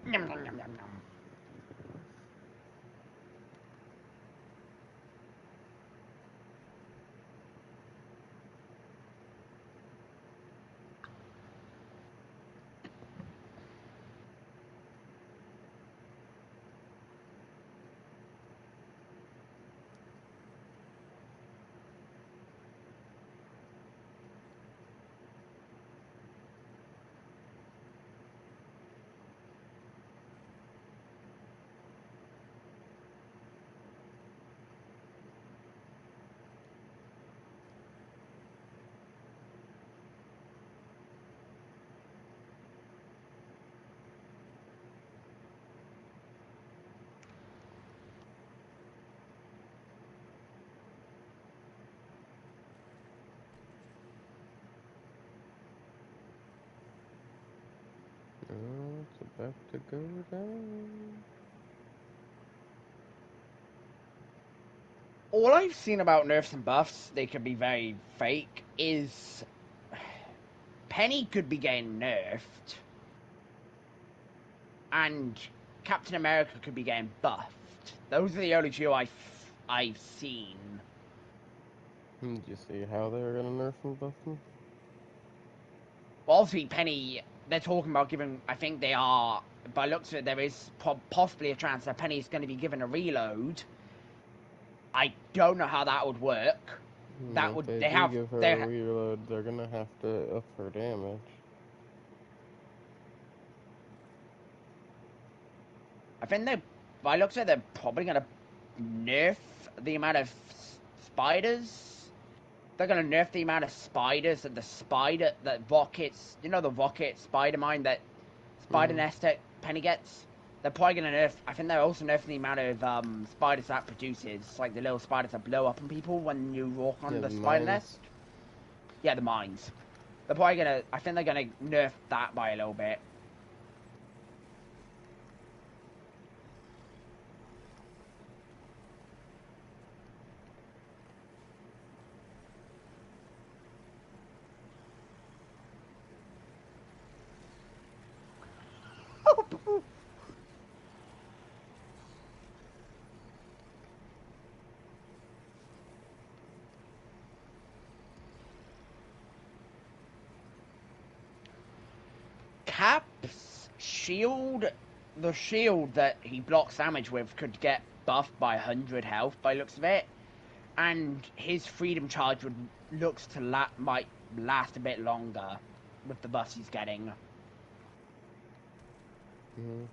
Nom, nom, nom, nom, nom. Oh, it's about to go down. All I've seen about nerfs and buffs, they could be very fake, is Penny could be getting nerfed, and Captain America could be getting buffed. Those are the only two I've seen. Did you see how they were gonna nerf and buff them? Well, obviously, Penny, they're talking about giving, I think they are, by looks of it, there is possibly a chance that Penny's going to be given a reload. I don't know how that would work. That If would, they they do have, give her a they, reload, they're gonna have to up her damage. I think they, by looks of it, they're probably going to nerf the amount of spiders. They're going to nerf the amount of spiders that that rockets, you know, the rocket spider mine, that spider nest that Penny gets. They're probably going to nerf. I think they're also nerfing the amount of spiders that produces, like the little spiders that blow up on people when you walk on Yeah, the the spider mines. nest. Yeah, the mines. They're probably going to. I think they're going to nerf that by a little bit. Cap's shield, the shield that he blocks damage with, could get buffed by 100 health by looks of it, and his freedom charge looks to might last a bit longer with the buffs he's getting. Mm-hmm.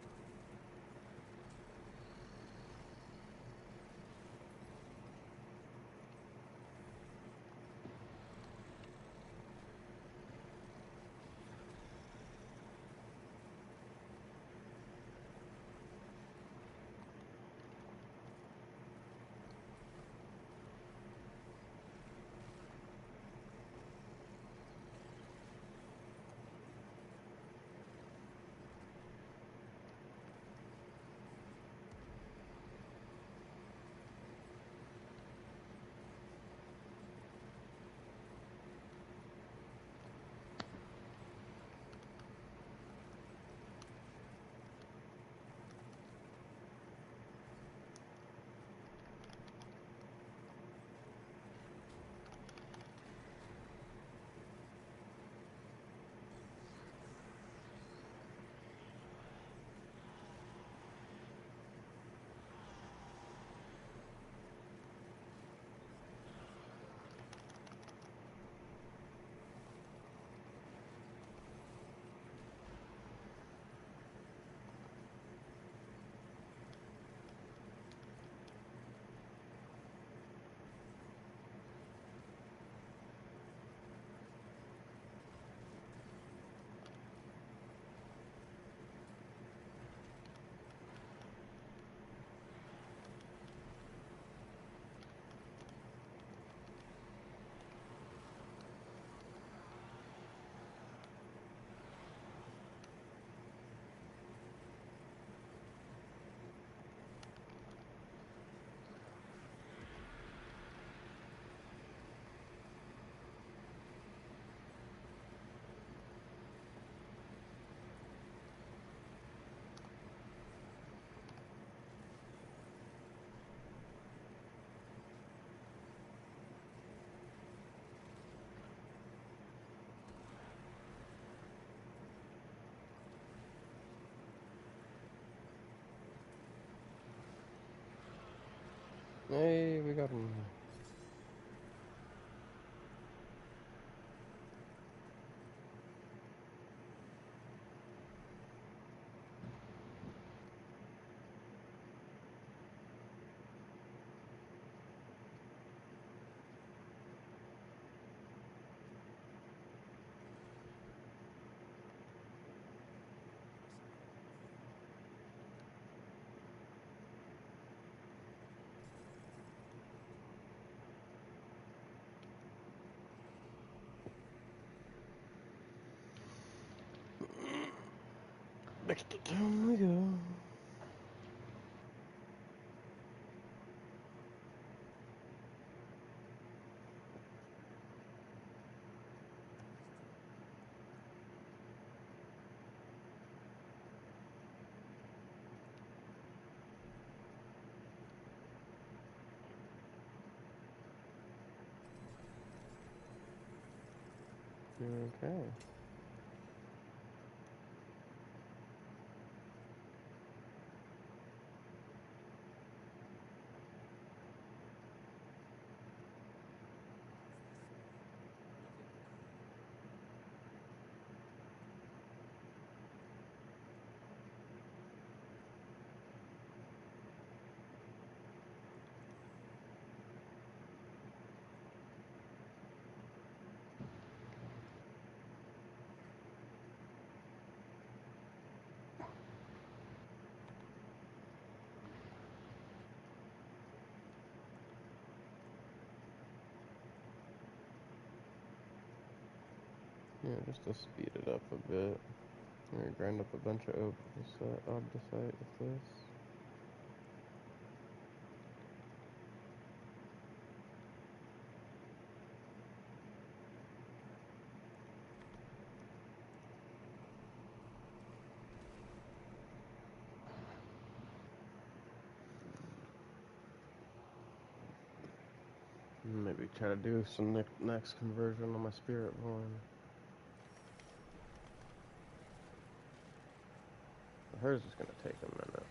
Hey, we got him. Next town we go. Okay. Yeah, just to speed it up a bit. I'm gonna grind up a bunch of oak odd to site with this. Maybe try to do some next conversion on my spirit born. Hers is gonna take a minute.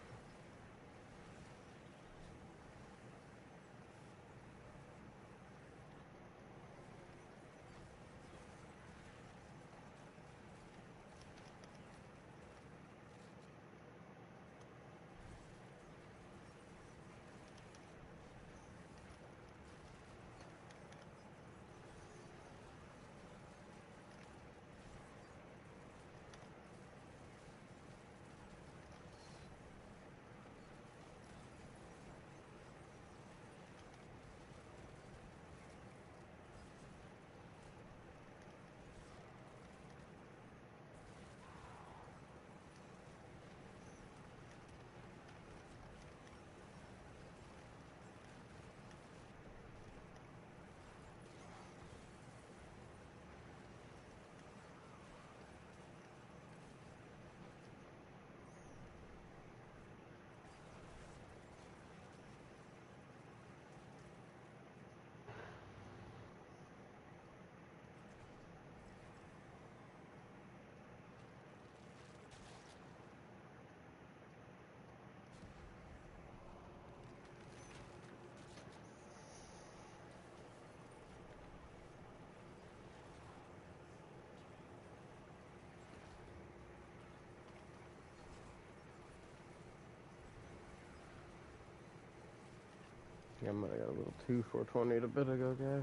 Yeah, I might have got a little too 420 a bit ago, guys.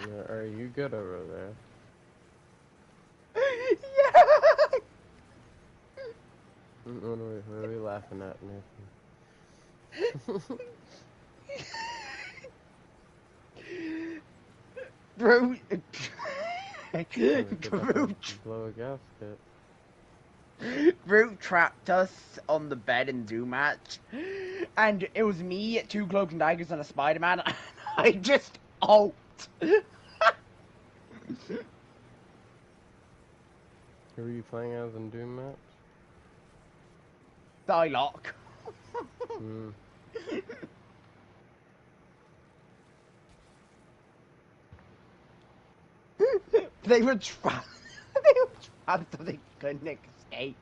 Yeah, are you good over there? Yeah. What are we laughing at, Nathan? Drew, Gonna get up Drew, and blow a gasket. Drew trapped us on the bed in Zoom match, and it was me, two Cloak and Daggers, and a Spider-Man. And I just ult. Who are you playing as in Doom match? Psylocke. Hmm. They were trapped. They were trapped, so they couldn't escape.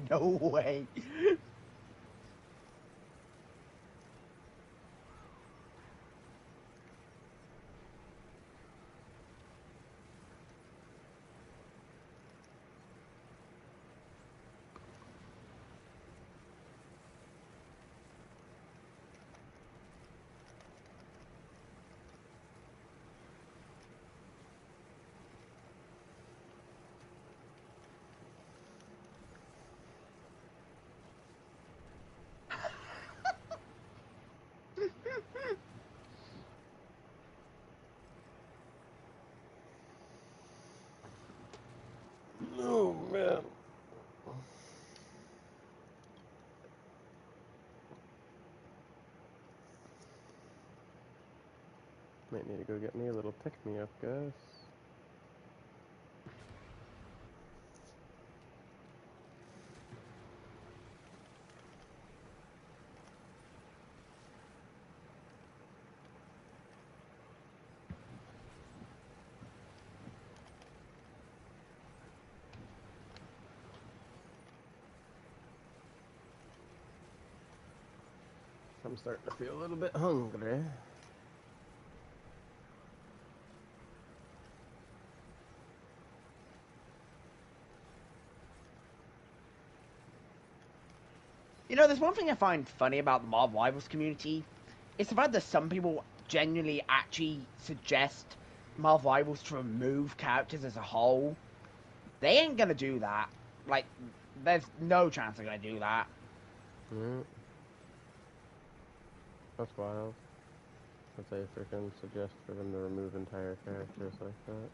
No way. Oh man. Might need to go get me a little pick-me-up, guys. I'm starting to feel a little bit hungry. You know, there's one thing I find funny about the Marvel Rivals community. It's the fact that some people genuinely actually suggest Marvel Rivals to remove characters as a whole. They ain't gonna do that. Like, there's no chance they're gonna do that. Mm. That's wild. That they freaking suggest for them to remove entire characters like that.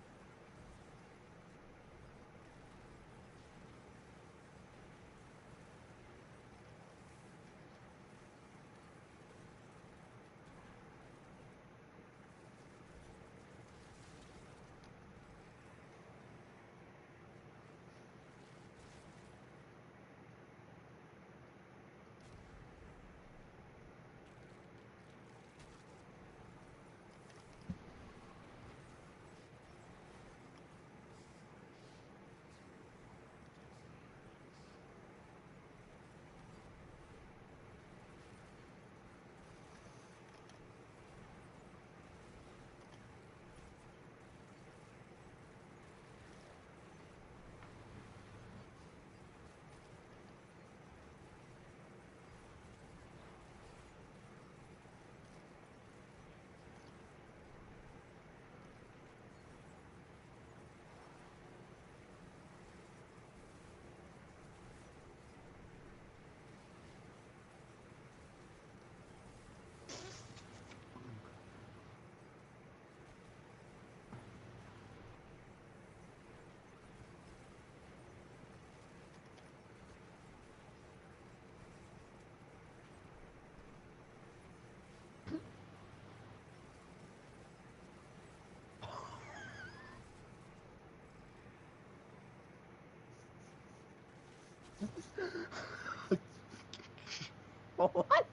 What?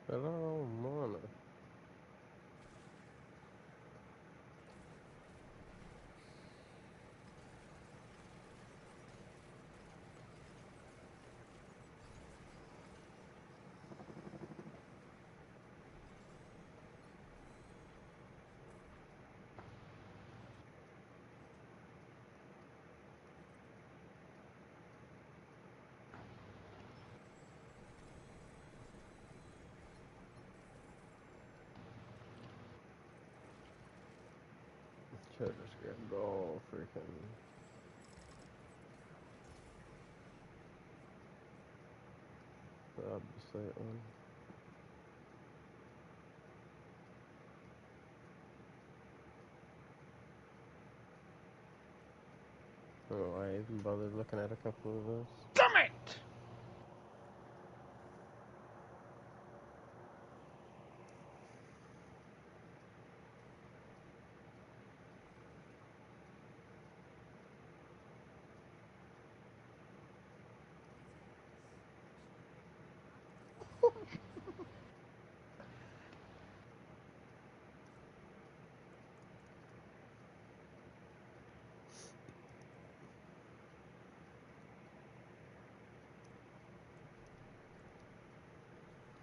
I don't wanna. Should've just grabbed all freaking. The opposite one. Oh, I even bothered looking at a couple of those. Damn it!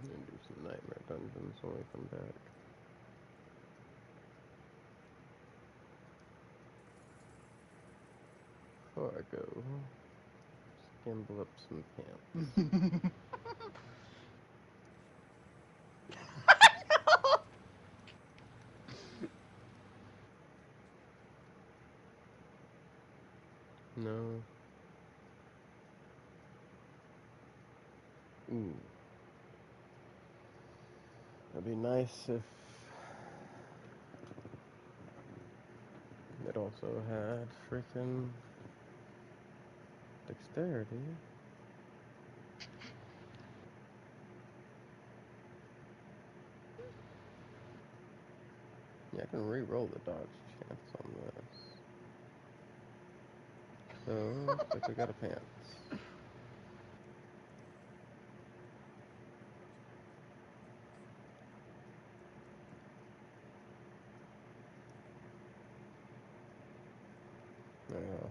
I'm gonna do some nightmare dungeons when we come back. Before I go, scramble up some pants. No. Ooh. It'd be nice if it also had freaking dexterity. Yeah, I can re-roll the dodge chance on this. So, looks like we got a pants.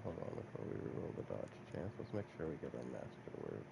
Hold on, before we re-roll the dodge chance, let's make sure we get our master words.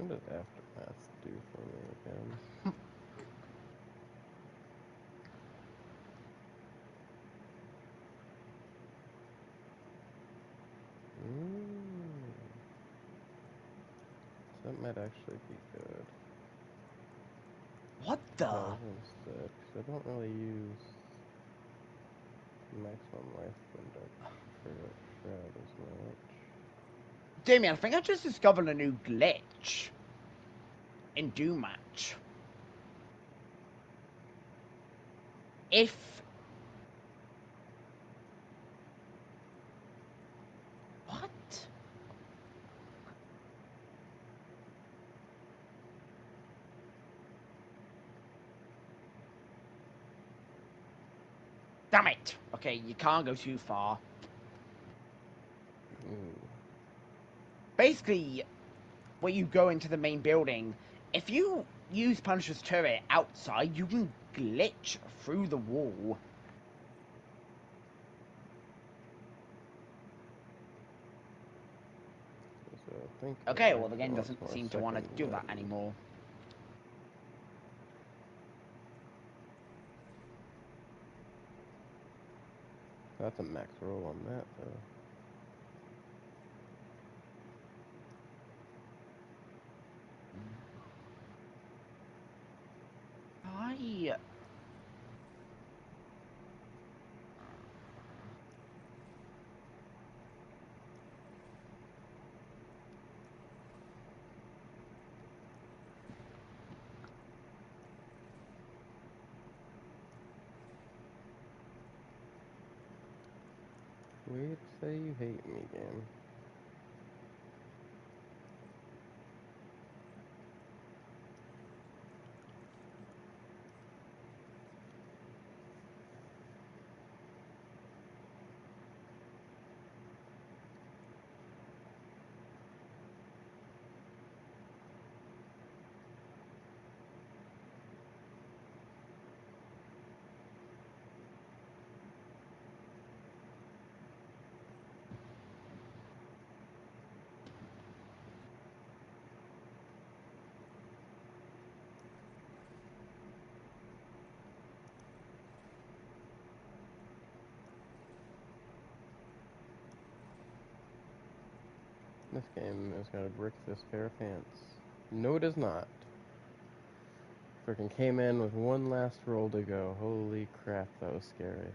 What does Aftermath do for me again? That might actually be good. What the? 1006. I don't really use maximum life window for shroud as much. Damien, I think I just discovered a new glitch in Doom Match. If what? Damn it! Okay, you can't go too far. Ooh. Basically, when you go into the main building, if you use Punisher's turret outside, you can glitch through the wall. So I think Okay, I well the game want doesn't more seem to want to second do that wind. anymore. That's a max roll on that, though. I We'd say you hate me, game. This game is gonna brick this pair of pants. No, it is not. Freaking came in with one last roll to go. Holy crap, that was scary.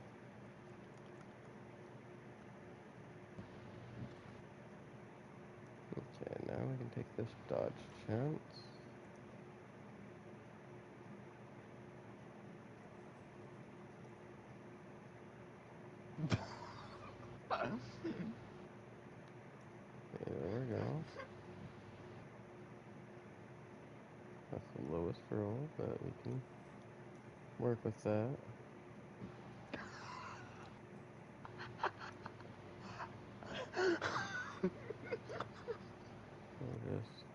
Okay, now we can take this dodge chance. Okay, there we go. That's the lowest roll, but we can work with that. We'll just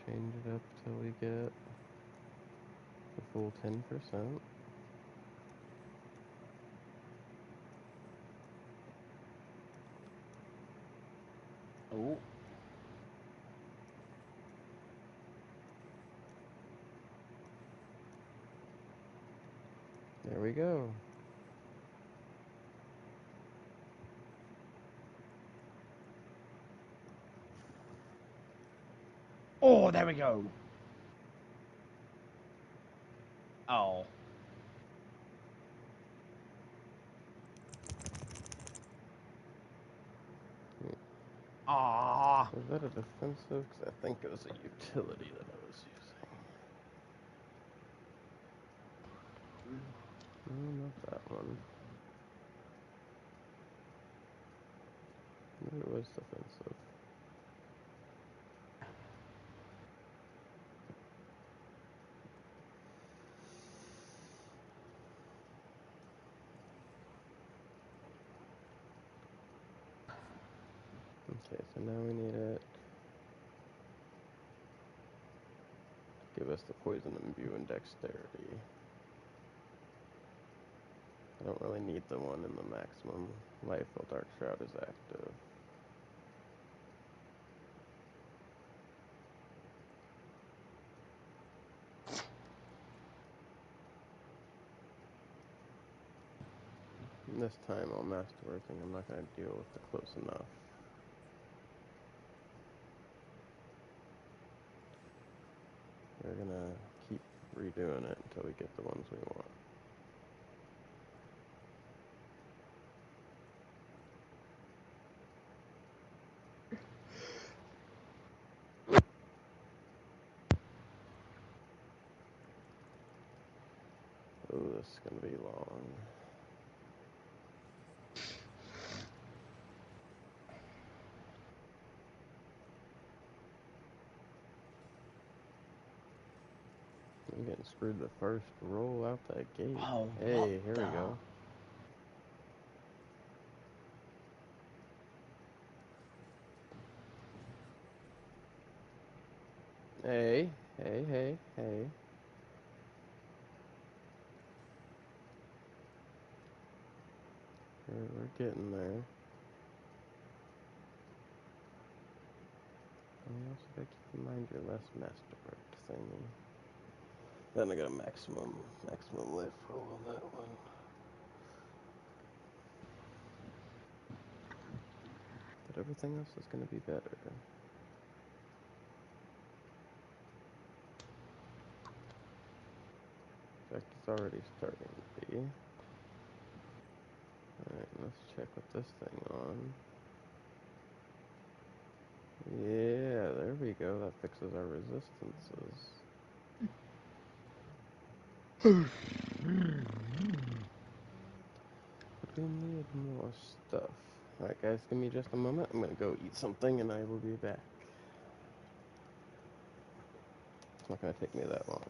change it up till we get the full 10%. oh. There we go. Oh, there we go. Oh. Ah. Was that a defensive? Because I think it was a utility that I was using. No, not that one. Maybe it was defensive. Okay, so now we need it. Give us the poison imbue and dexterity. I don't really need the one in the maximum life while Dark Shroud is active. this time on masterworking, I'm not going to deal with the close enough. We're going to keep redoing it until we get the ones we want. Oh, this is going to be long. I'm getting screwed the first roll out that gate. Oh, hey, here we go. Hey. We're getting there. You also gotta keep in mind your less masterwork thingy. Then I got a maximum lift roll on that one. But everything else is gonna be better. In fact, it's already starting to be. Alright, let's check with this thing on. Yeah, there we go. That fixes our resistances. But we need more stuff. Alright guys, give me just a moment. I'm gonna go eat something and I will be back. It's not gonna take me that long.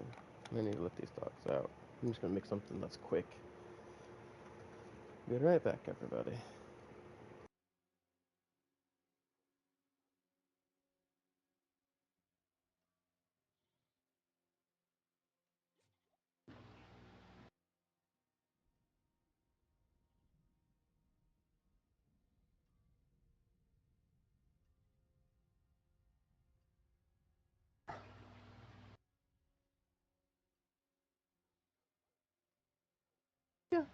I need to let these dogs out. I'm just gonna make something that's quick. Be right back, everybody. Yeah.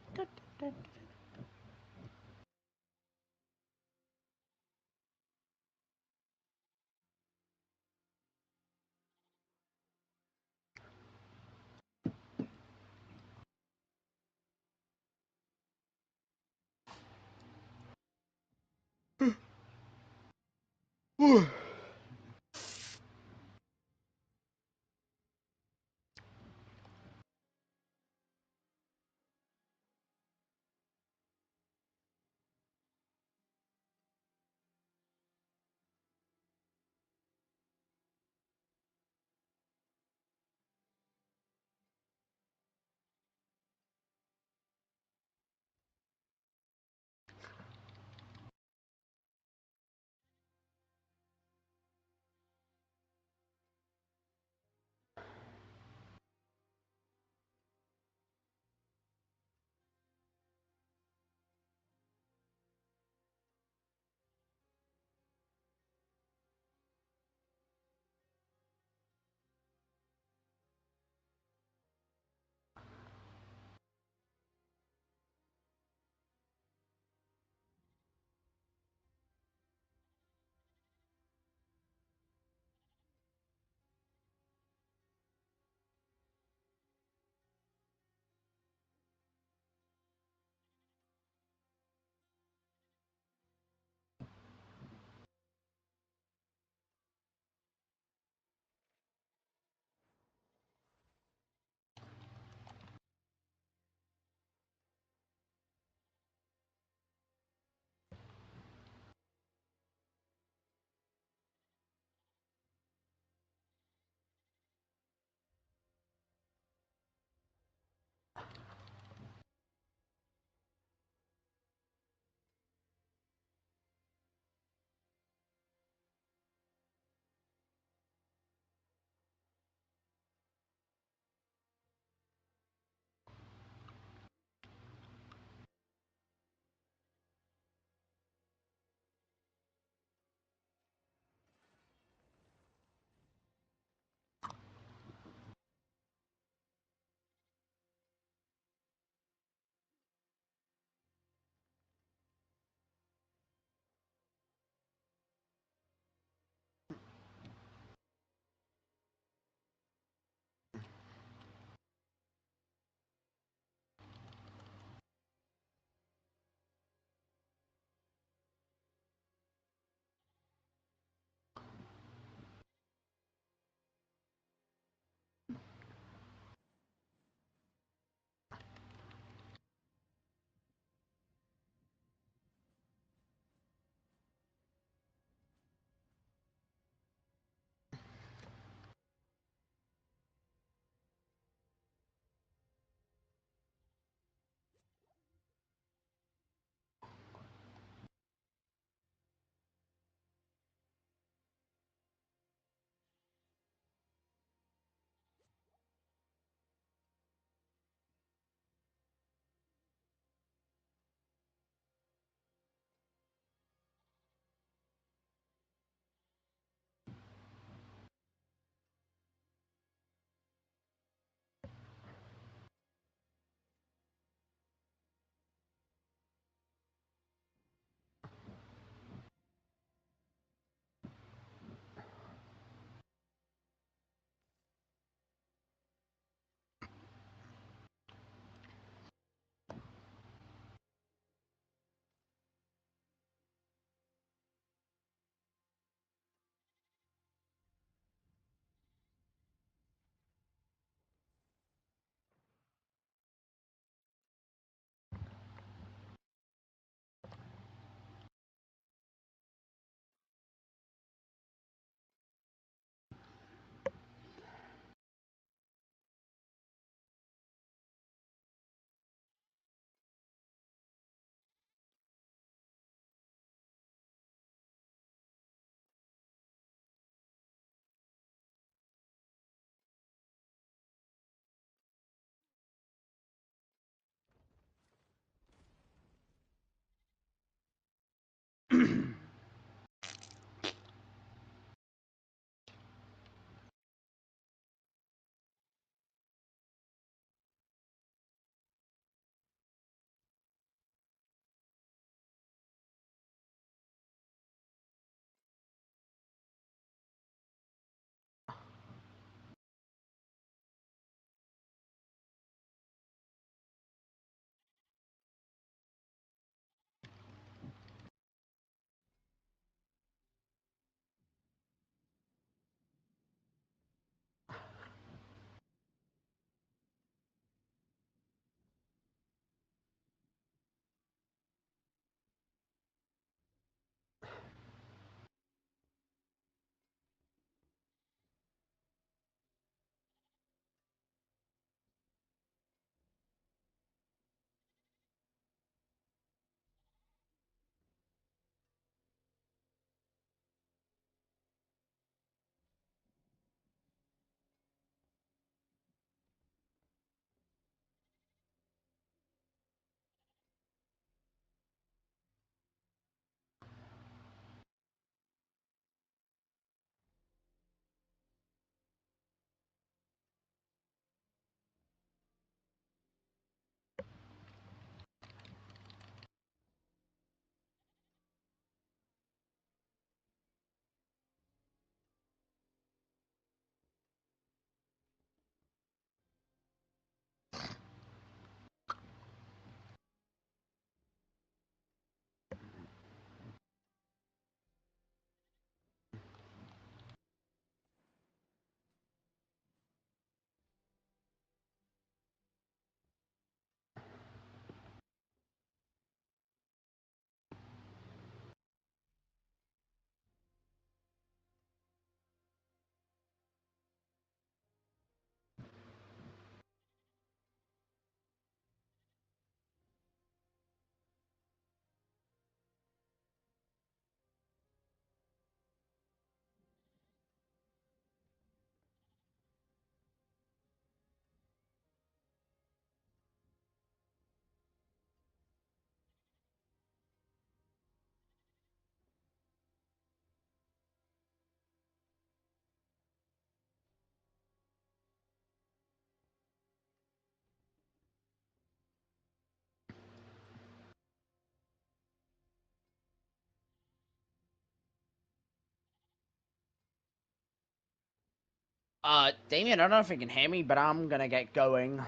Damien, I don't know if you can hear me, but I'm gonna get going.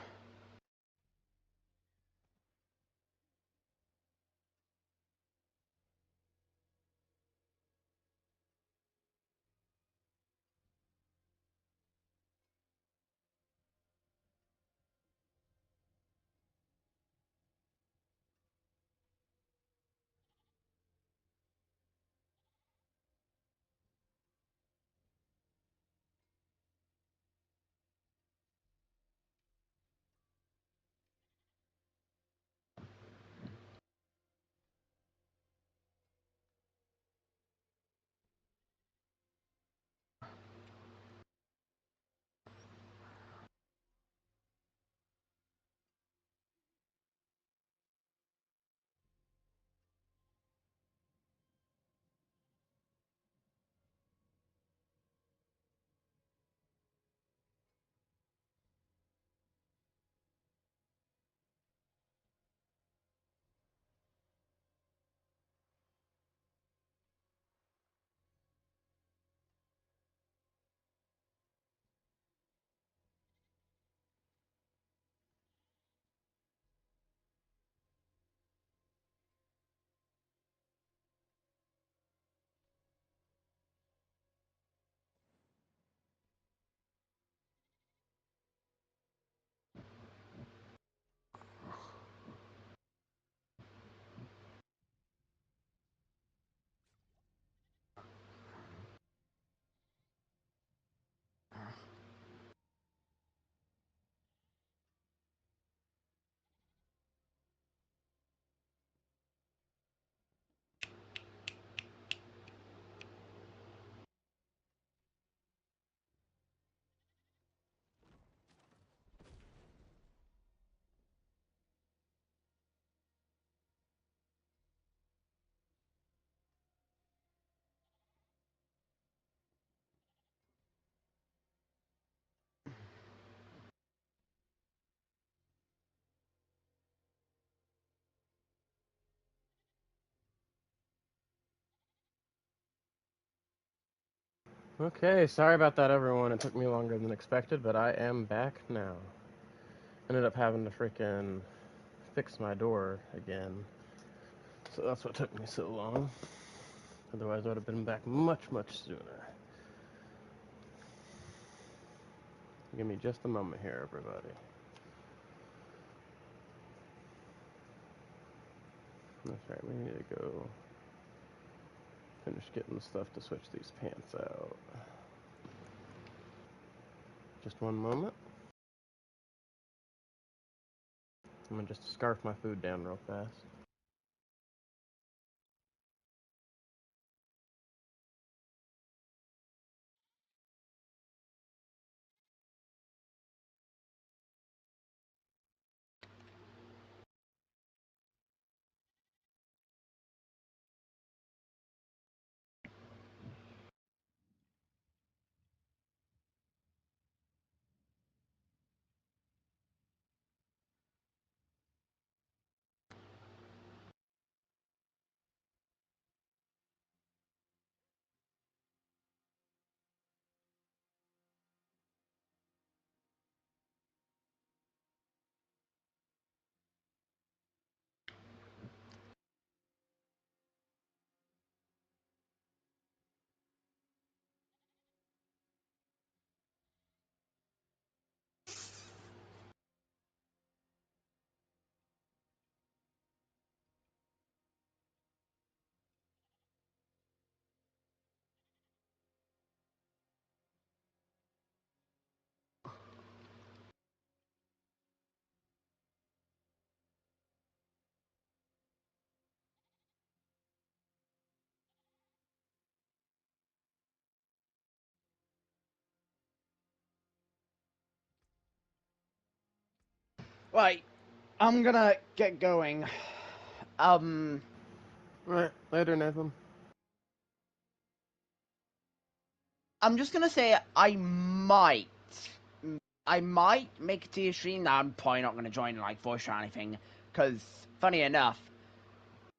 Okay, sorry about that, everyone. It took me longer than expected, but I am back now. Ended up having to freaking fix my door again. So that's what took me so long. Otherwise, I would have been back much, much sooner. Give me just a moment here, everybody. That's right, we need to go finish getting the stuff to switch these pants out. Just one moment. I'm gonna just scarf my food down real fast. Right, I'm gonna get going. Alright, later, Nathan. I'm just gonna say I might make it to your stream. Now I'm probably not gonna join like voice or anything, because funny enough,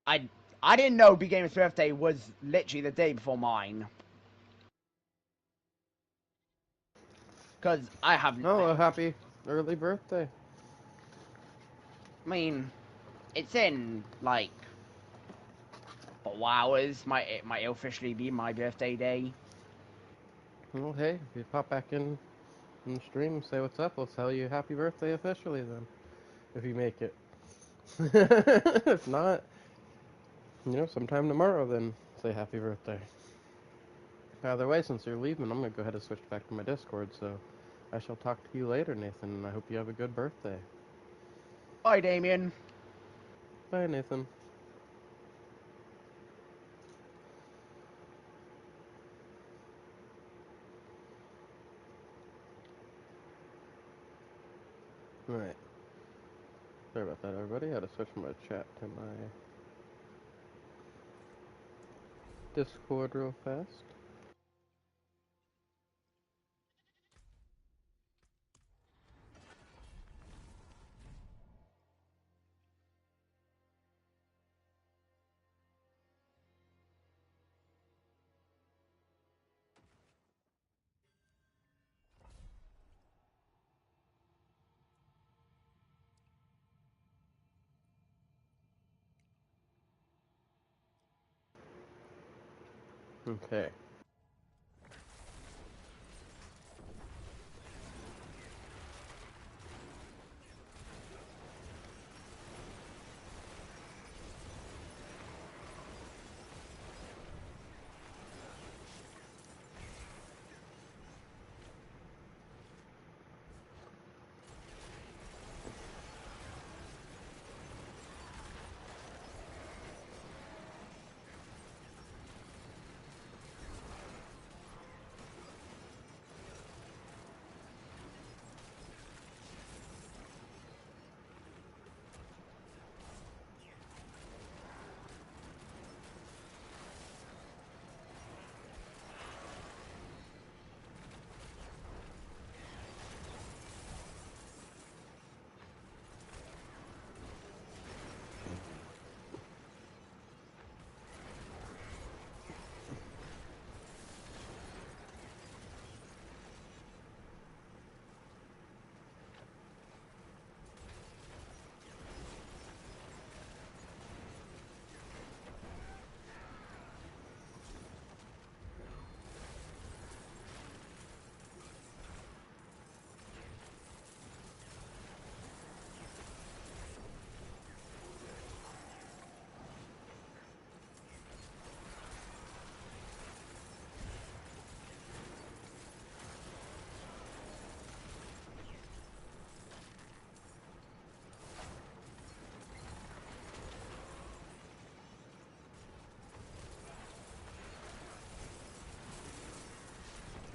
I I didn't know B Gamer's birthday was literally the day before mine. Because I have, Oh, a happy early birthday. I mean, it's in like 4 hours. It might officially be my birthday day. Well, hey, if you pop back in the stream and say what's up, we'll tell you happy birthday officially then. If you make it. If not, sometime tomorrow then say happy birthday. Either way, since you're leaving, I'm gonna go ahead and switch back to my Discord, so I shall talk to you later, Nathan, and I hope you have a good birthday. Bye, Damien. Bye, Nathan. Alright. Sorry about that, everybody. I had to switch from my chat to my Discord real fast. Okay.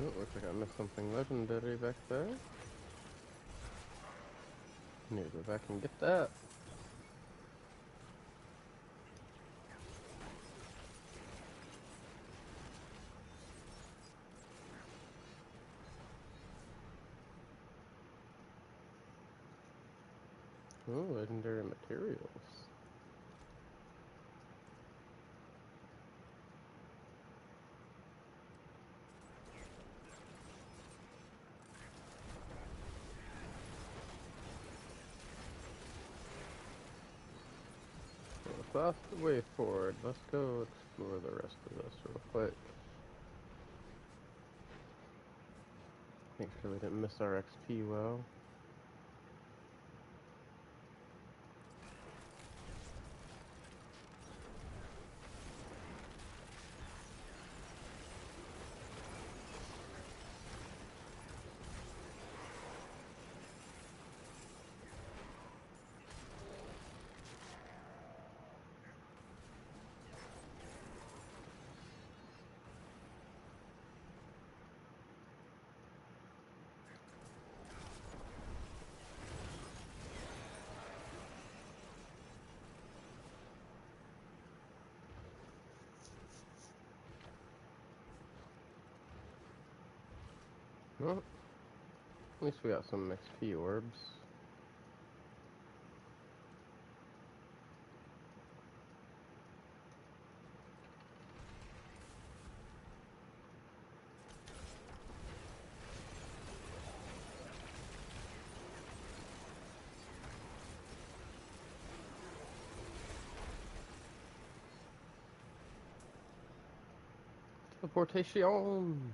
Oh, looks like I missed something legendary back there. Need to go back and get that. Oh, legendary materials. Well, that's the way forward. Let's go explore the rest of this real quick. Make sure we didn't miss our XP well. Well, at least we got some XP orbs. Teleportation!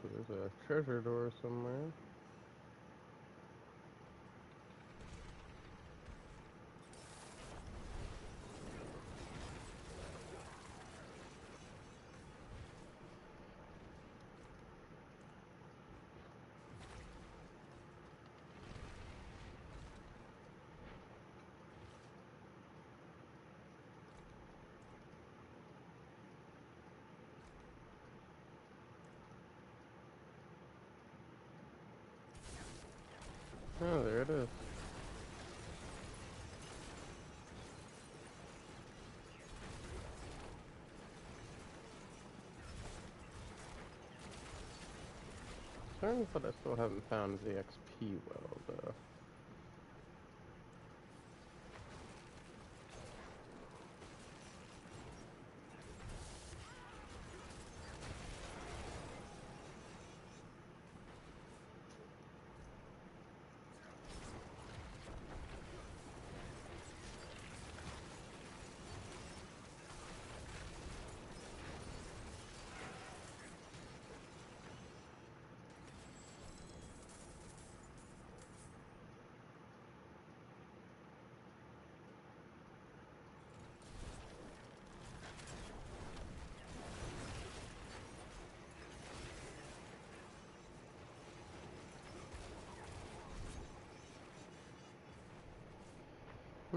So there's a treasure door somewhere. Oh, there it is. concerns, but I still haven't found the XP well, though.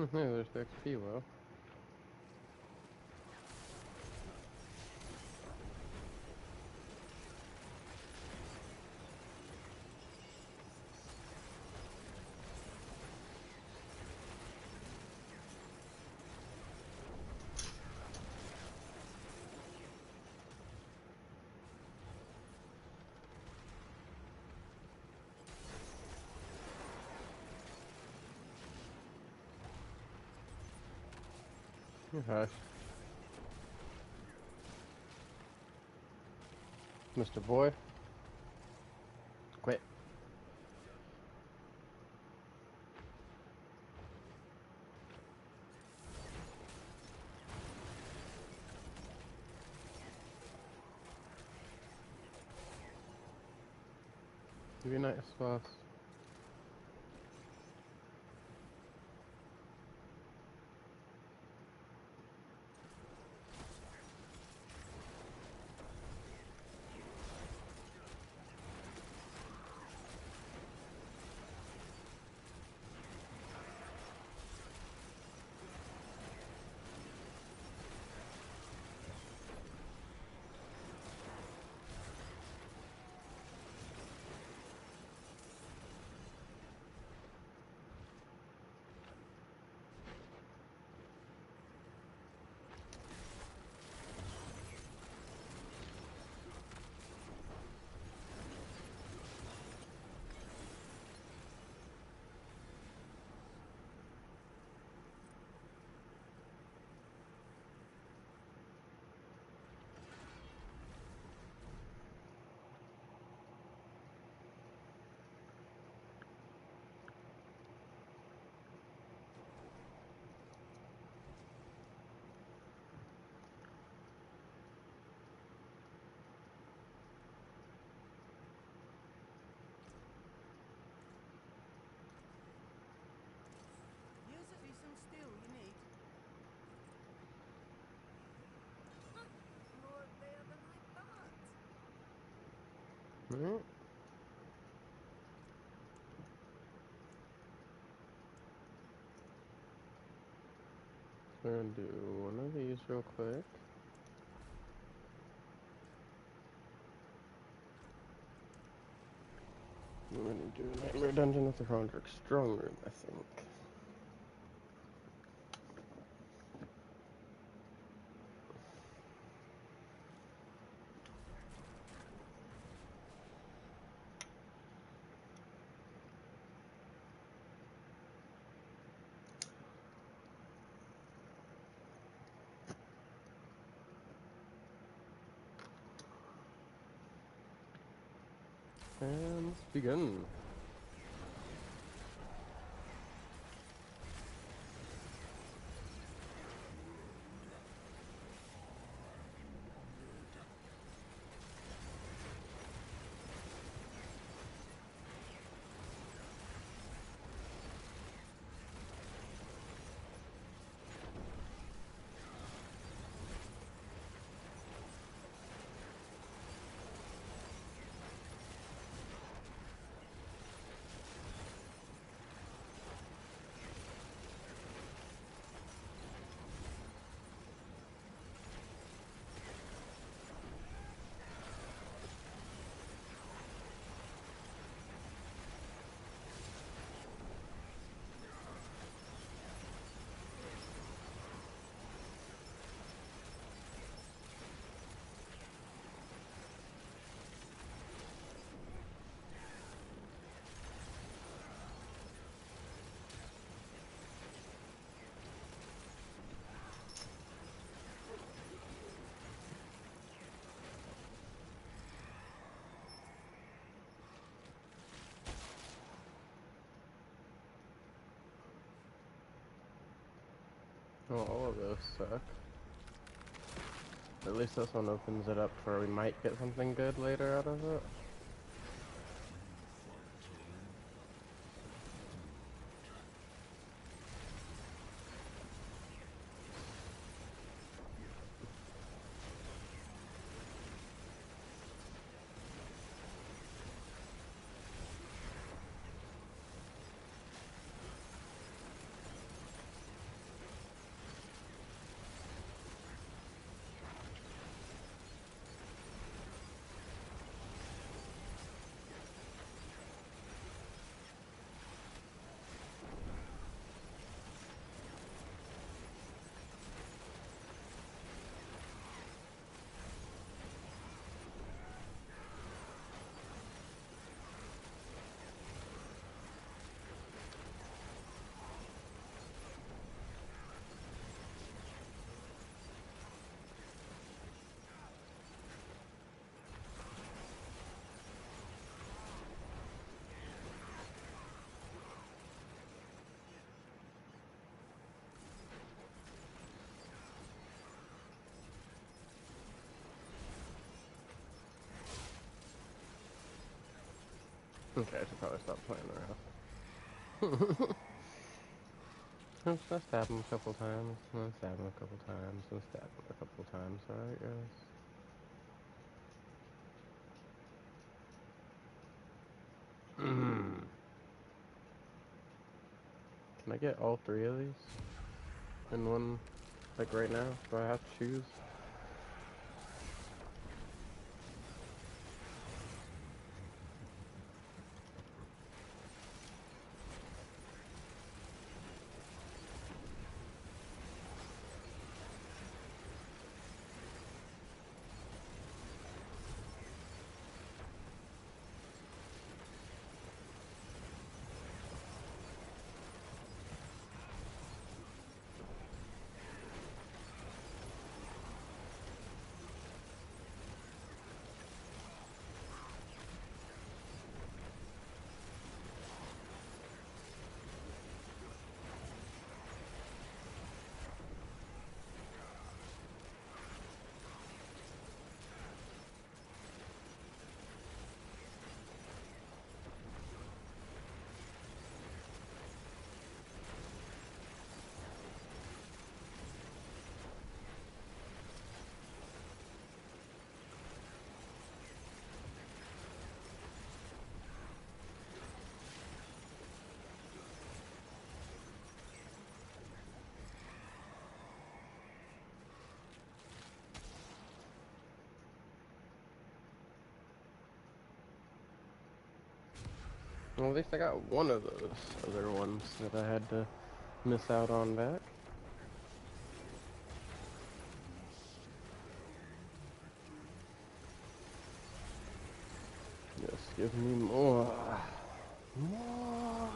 Yeah, there's the XP well. Okay. Mr. Boy, quit. Be nice, boss. Here's a decent steel you need. More there than I thought. Alright. We're gonna do one of these real quick. We're gonna do a Nightmare Dungeon with the Chondric Strong Room, I think. And let's begin. Oh, all of those suck. At least this one opens it up for we might get something good later out of it. Okay, I should probably stop playing around. Let's stab him a couple times, let's stab him a couple times, let's stab him a couple times, alright guys? Can I get all three of these? In one, like right now? Do I have to choose? Well, at least I got one of those other ones that I had to miss out on back. Just give me more. More.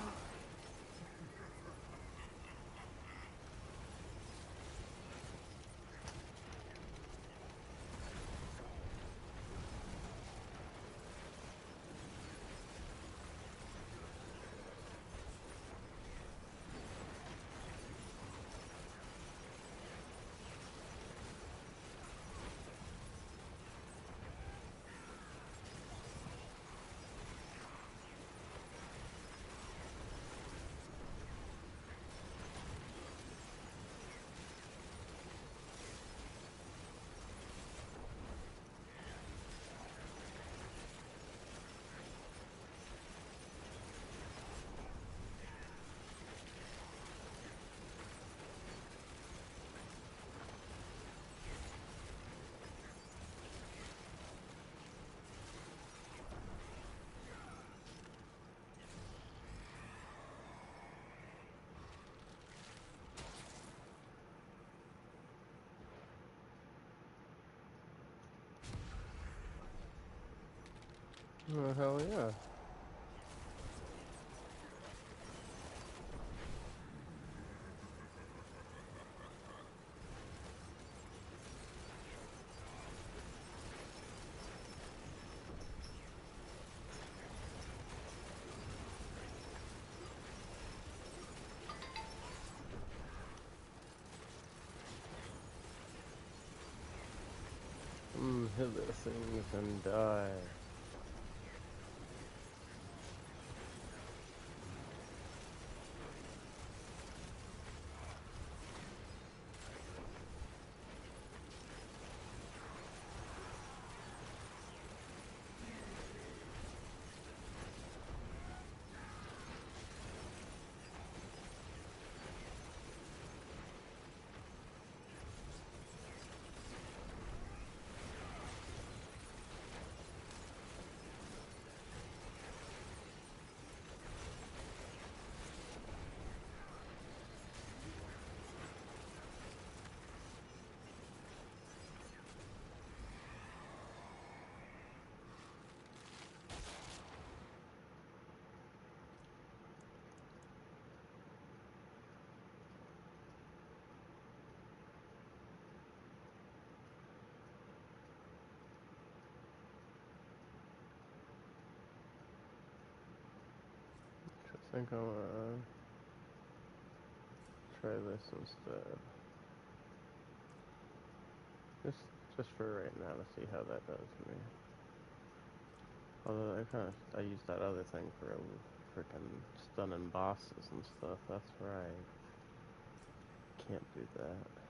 Oh, hell yeah. hither things and die. I think I'm gonna try this instead. Just for right now to see how that does me. Although I used that other thing for freaking stunning bosses and stuff. That's right. Can't do that.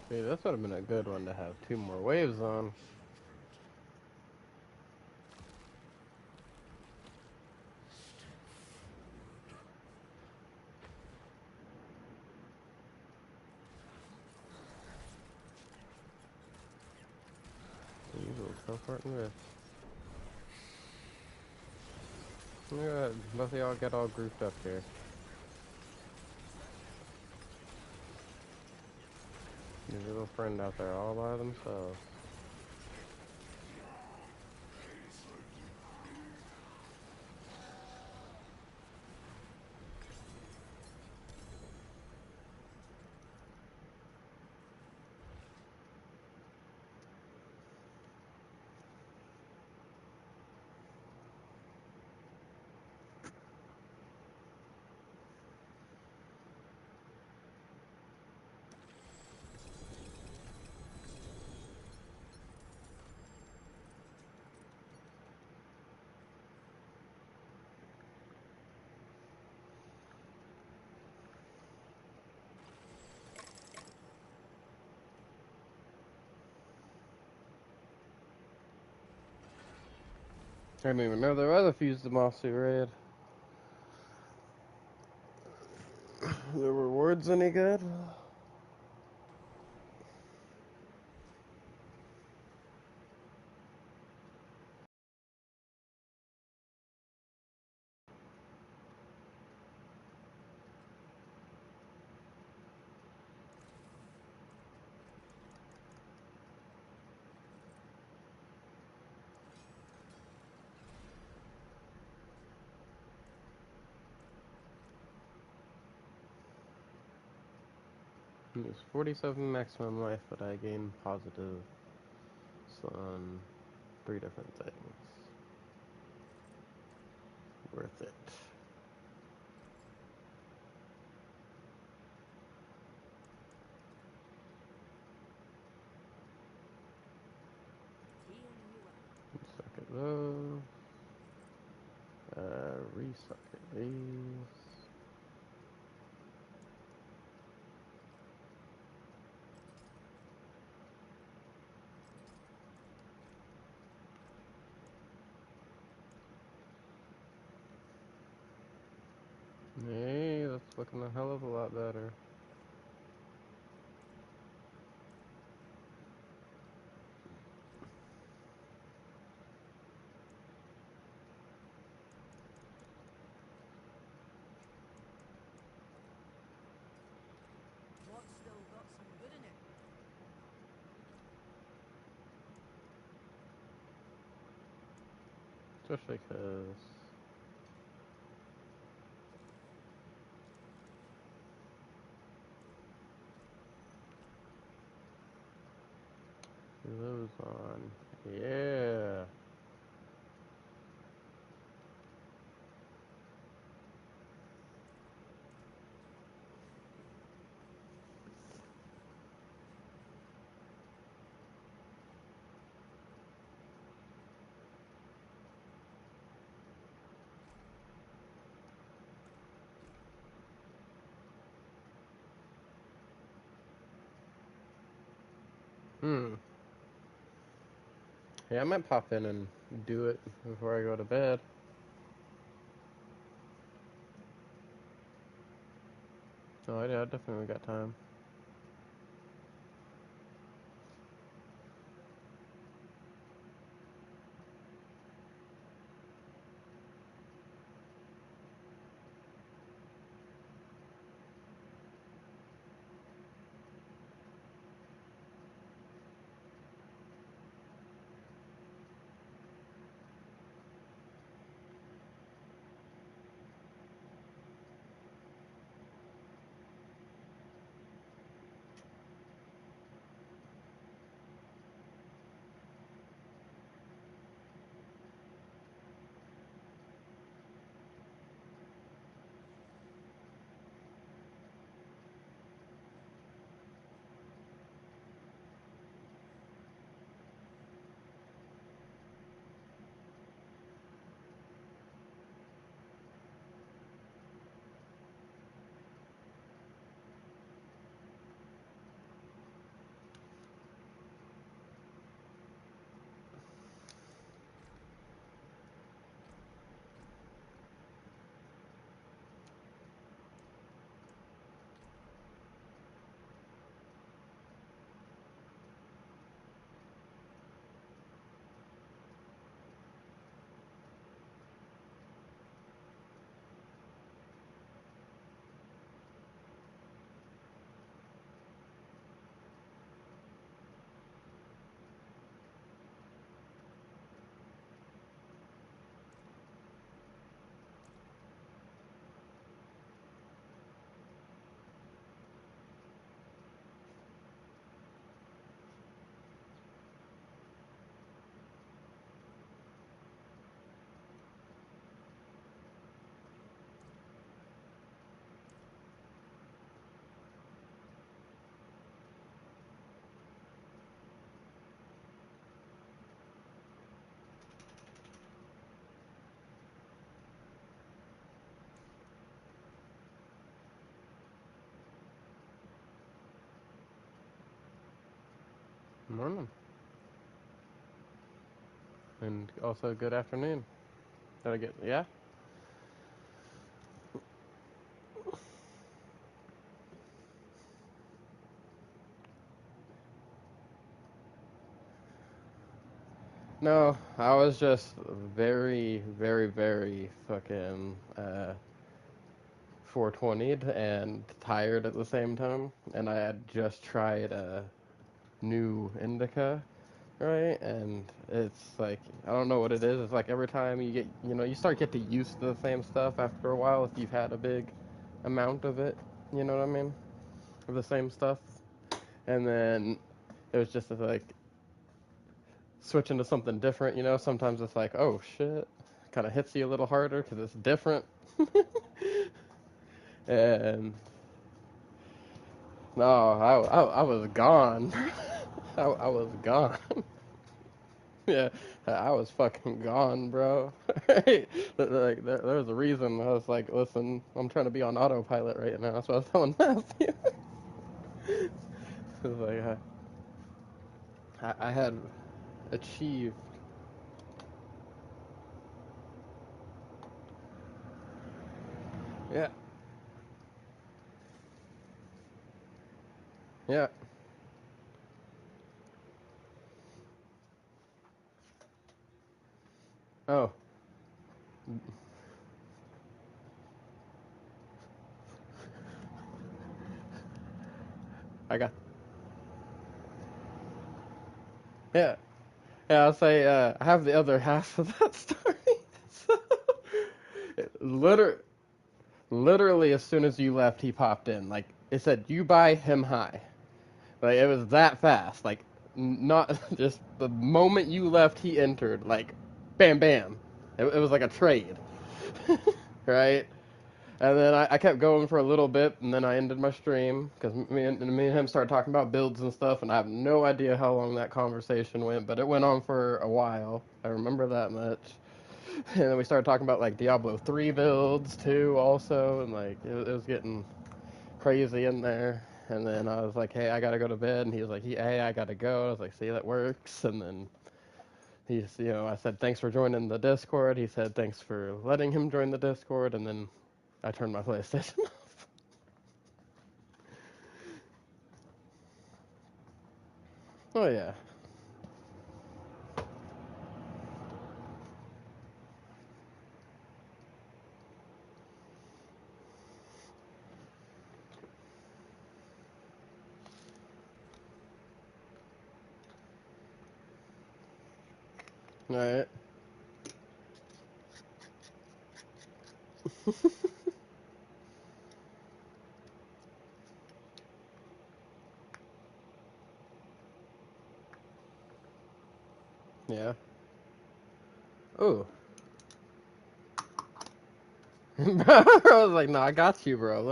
See, this would have been a good one to have 2 more waves on. You will teleport in this. Yeah, both of y'all get all grouped up here. Your little friend out there all by themselves. I didn't even know there was a fuse the Mossy Raid. The rewards any good? It's 47 maximum life, but I gain positive on 3 different things. Worth it. Socket those. Resocket these. Hey, that's looking a hell of a lot better. What's still got some good in it? Especially because those on. Yeah. Yeah, I might pop in and do it before I go to bed. Oh, I definitely got time. Morning. And also good afternoon. Did I get, yeah? No, I was just very, very, very fucking 420'd and tired at the same time. And I had just tried a new indica, right? And it's like, I don't know what it is. It's like every time you get, you start getting used to the same stuff after a while if you've had a big amount of it. You know what I mean? Of the same stuff. And then it was just like switching to something different, sometimes it's like, oh shit, kind of hits you a little harder because it's different. And no, I was gone. I was gone. Yeah, I was fucking gone, bro. Like, there was a reason. I was like, listen, I'm trying to be on autopilot right now. That's what I was telling Matthew. It was like, I had achieved. Yeah, yeah. Oh, I got. Yeah, yeah. I'll say I have the other half of that story. So, liter- literally, as soon as you left, he popped in. Like it said, you buy him high. Like it was that fast. Like not just the moment you left, he entered. Like, bam, bam. It was like a trade, right? And then I kept going for a little bit, and then I ended my stream because me and him started talking about builds and stuff, and I have no idea how long that conversation went, but it went on for a while. I remember that much. And then we started talking about like Diablo 3 builds too, also, and like it was getting crazy in there. And then I was like, hey, I gotta go to bed, and he was like, hey, I gotta go. I was like, see, that works. And then I said, thanks for joining the Discord. He said, thanks for letting him join the Discord, and then I turned my PlayStation off. Oh yeah, all right, yeah. Oh, I was like, no, I got you, bro.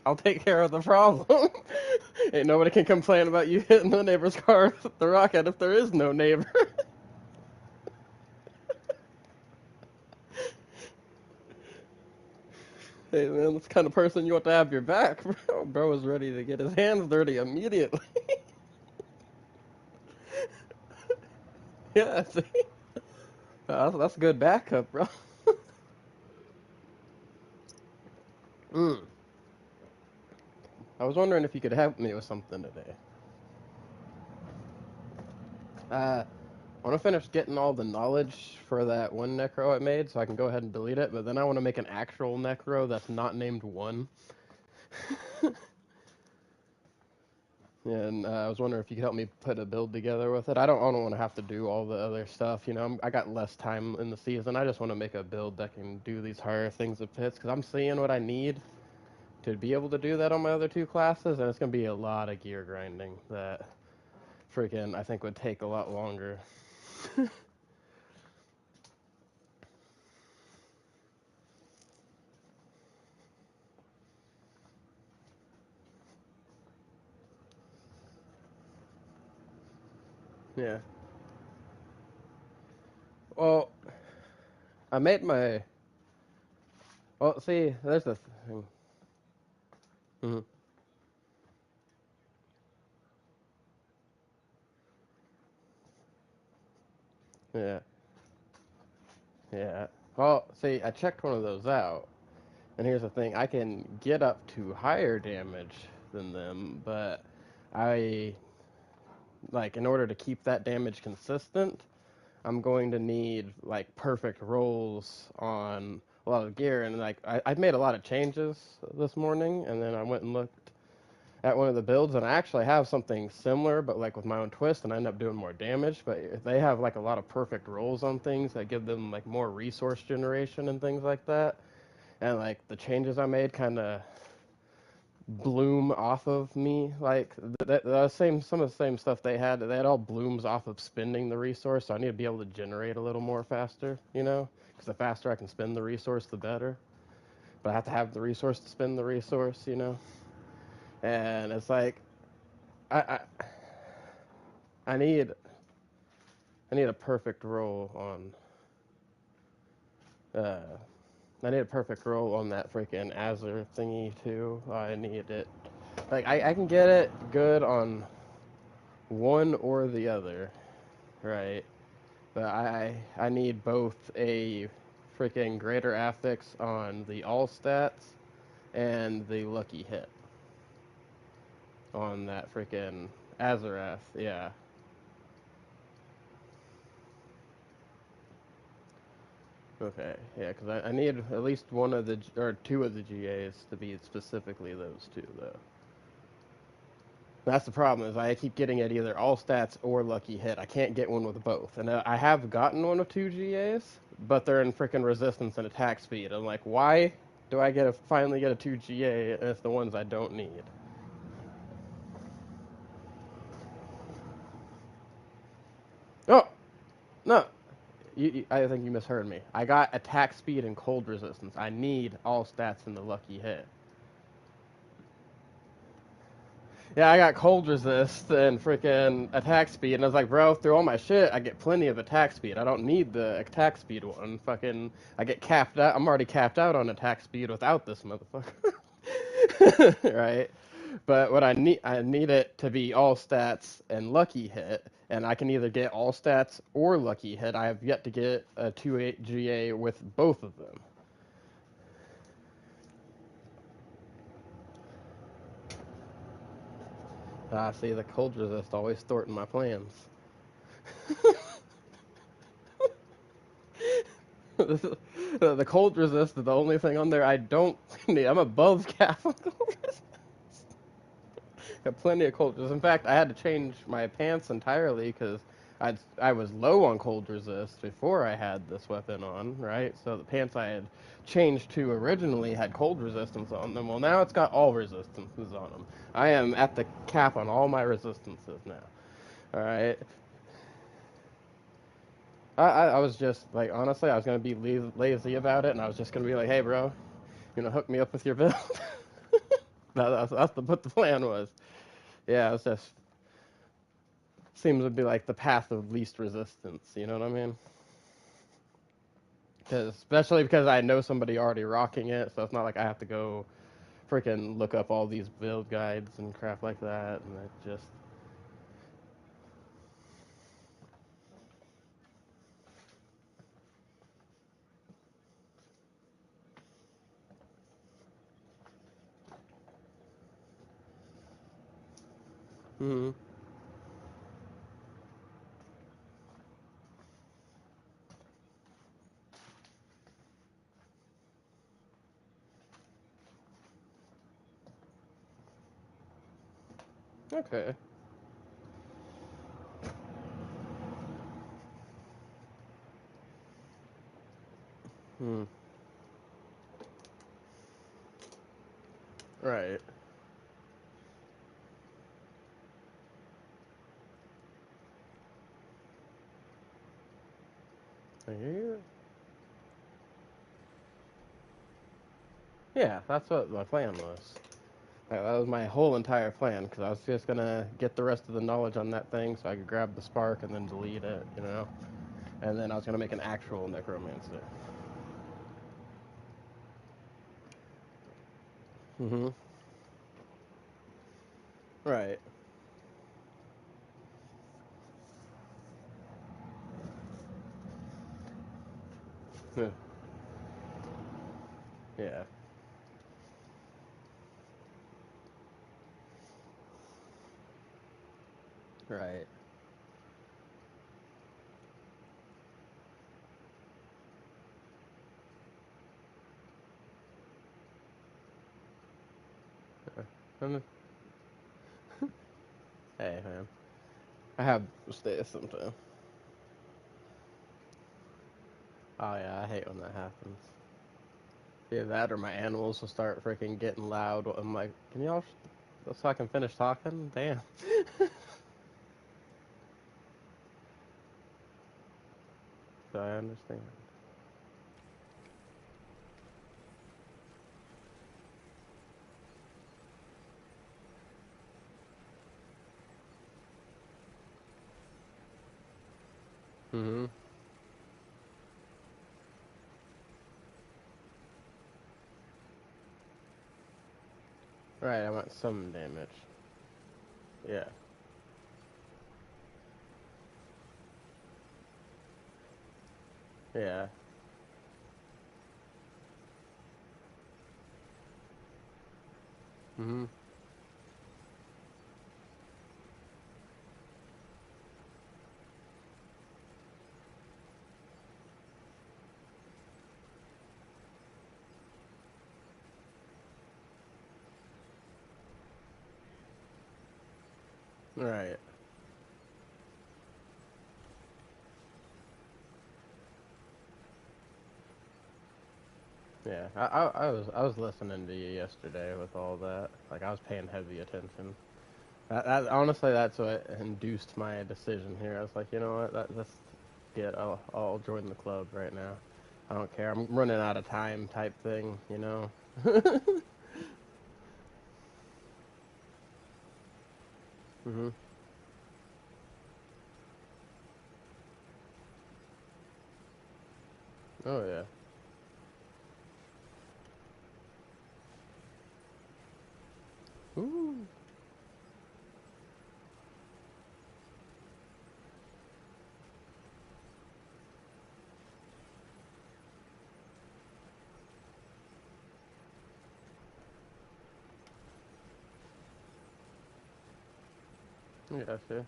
I'll take care of the problem. Ain't nobody can complain about you hitting the neighbor's car with the rocket if there is no neighbor. Hey man, that's the kind of person you want to have your back, bro. Bro was ready to get his hands dirty immediately. Yeah, see, that's good backup, bro. Mm. I was wondering if you could help me with something today. I want to finish getting all the knowledge for that one necro I made, so I can go ahead and delete it. But then I want to make an actual necro that's not named one. And I was wondering if you could help me put a build together with it. I don't want to have to do all the other stuff. I got less time in the season. I just want to make a build that can do these higher things of pits because I'm seeing what I need to be able to do that on my other two classes, and it's gonna be a lot of gear grinding that freaking I think would take a lot longer. Yeah. Well, I made my. Well, see, there's the thing. Mhm. Yeah. Yeah. Well, see, I checked one of those out, and here's the thing: I can get up to higher damage than them, but I like in order to keep that damage consistent, I'm going to need like perfect rolls on a lot of gear, and like I've made a lot of changes this morning, and then I went and looked at one of the builds, and I actually have something similar, but like with my own twist, and I end up doing more damage. But they have like a lot of perfect rolls on things that give them like more resource generation and things like that, and like the changes I made kind of bloom off of me. Like the same, some of the same stuff they had all blooms off of spending the resource. So I need to be able to generate a little more faster, you know, because the faster I can spend the resource, the better. But I have to have the resource to spend the resource, you know. And it's like I I need a perfect roll on uh I need a perfect roll on that freaking Azure thingy too. I need it. Like I can get it good on one or the other, right? But I need both a freaking greater affix on the all stats and the lucky hit on that freaking Azarath. Yeah. Okay. Yeah, because I need at least one of the or two of the GAs to be specifically those two though. That's the problem is I keep getting it either all stats or lucky hit. I can't get one with both. And I have gotten one of two GAs, but they're in freaking resistance and attack speed. I'm like, why do I finally get a 2 GA and it's the ones I don't need? Oh, no. I think you misheard me. I got attack speed and cold resistance. I need all stats in the lucky hit. Yeah, I got cold resist and freaking attack speed, and I was like, bro, through all my shit, I get plenty of attack speed. I don't need the attack speed one. Fucking, I get capped out. I'm already capped out on attack speed without this motherfucker. Right? But what I need it to be all stats and lucky hit, and I can either get all stats or lucky hit. I have yet to get a 2-8 GA with both of them. See, the cold resist always thwarting my plans. The cold resist is the only thing on there I don't need. I'm above cap on cold resist. Got plenty of cold resist. In fact, I had to change my pants entirely because I was low on cold resist before I had this weapon on, right? So the pants I had changed to originally had cold resistance on them. Well, now it's got all resistances on them. I am at the cap on all my resistances now. All right. I was just like honestly, I was gonna be lazy about it, and I was just gonna be like, hey, bro, you know, hook me up with your build. That's what the plan was. Yeah, it's just seems to be like the path of least resistance. You know what I mean? Especially because I know somebody already rocking it, so it's not like I have to go freaking look up all these build guides and crap like that, and it just. Hmm. Okay. Hmm. Right. I hear you. Yeah, that's what my plan was. That was my whole entire plan because I was just gonna get the rest of the knowledge on that thing so I could grab the spark and then delete it, you know. And then I was gonna make an actual necromancer. Mm-hmm. Right. Yeah. Right. And hey, man. I have mistakes sometimes. Oh yeah, I hate when that happens. Either that or my animals will start freaking getting loud. I'm like, can y'all, so I can finish talking? Damn. So I understand. Mm-hmm. Right, I want some damage. Yeah. Yeah. Mm-hmm. Right. Yeah. I was listening to you yesterday with all that. Like I was paying heavy attention. That honestly, that's what induced my decision here. I was like, you know what? Let's get. I'll join the club right now. I don't care. I'm running out of time, type thing. You know. Mhm. Oh yeah. Ooh. Gotcha.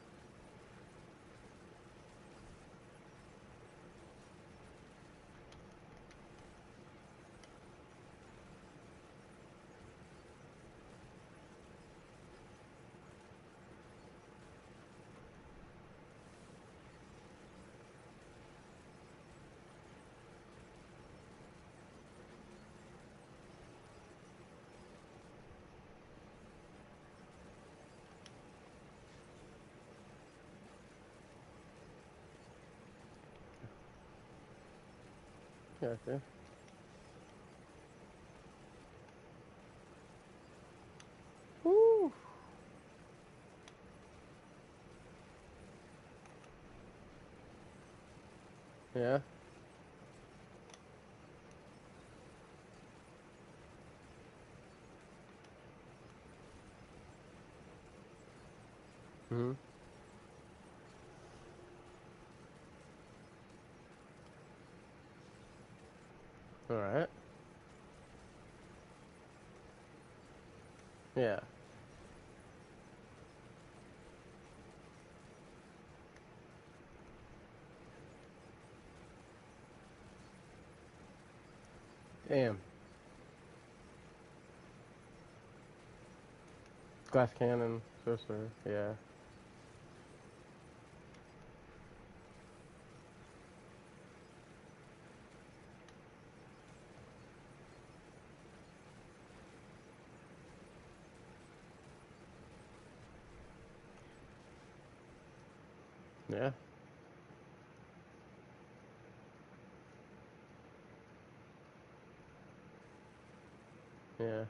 Gotcha. Woo. Yeah. Mhm. All right. Yeah. Damn. Glass cannon, sorcerer. Yeah. Yeah. Yeah.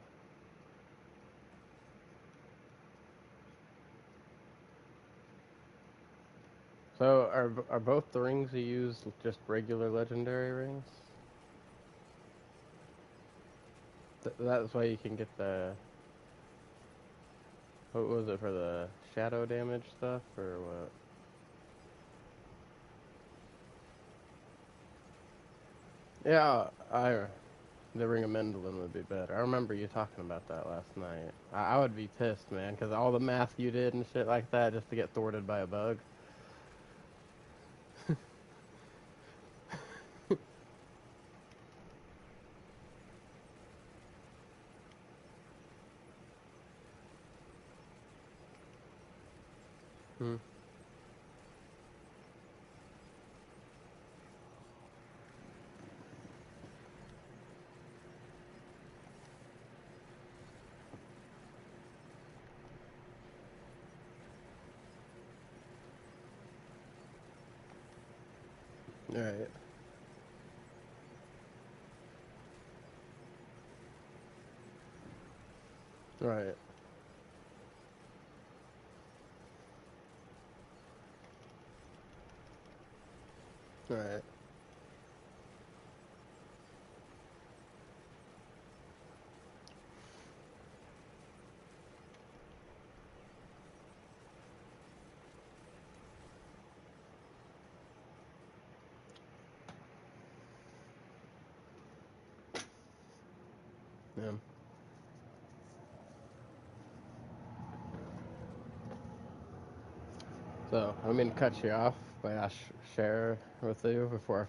So are both the rings you use just regular legendary rings? That's why you can get the, what was it, for the shadow damage stuff or what? Yeah, the Ring of Mendelin would be better. I remember you talking about that last night. I would be pissed, man, because all the math you did and shit like that just to get thwarted by a bug. Hmm. Right. Right. Right. Yeah. So I don't mean to cut you off, but I share with you before I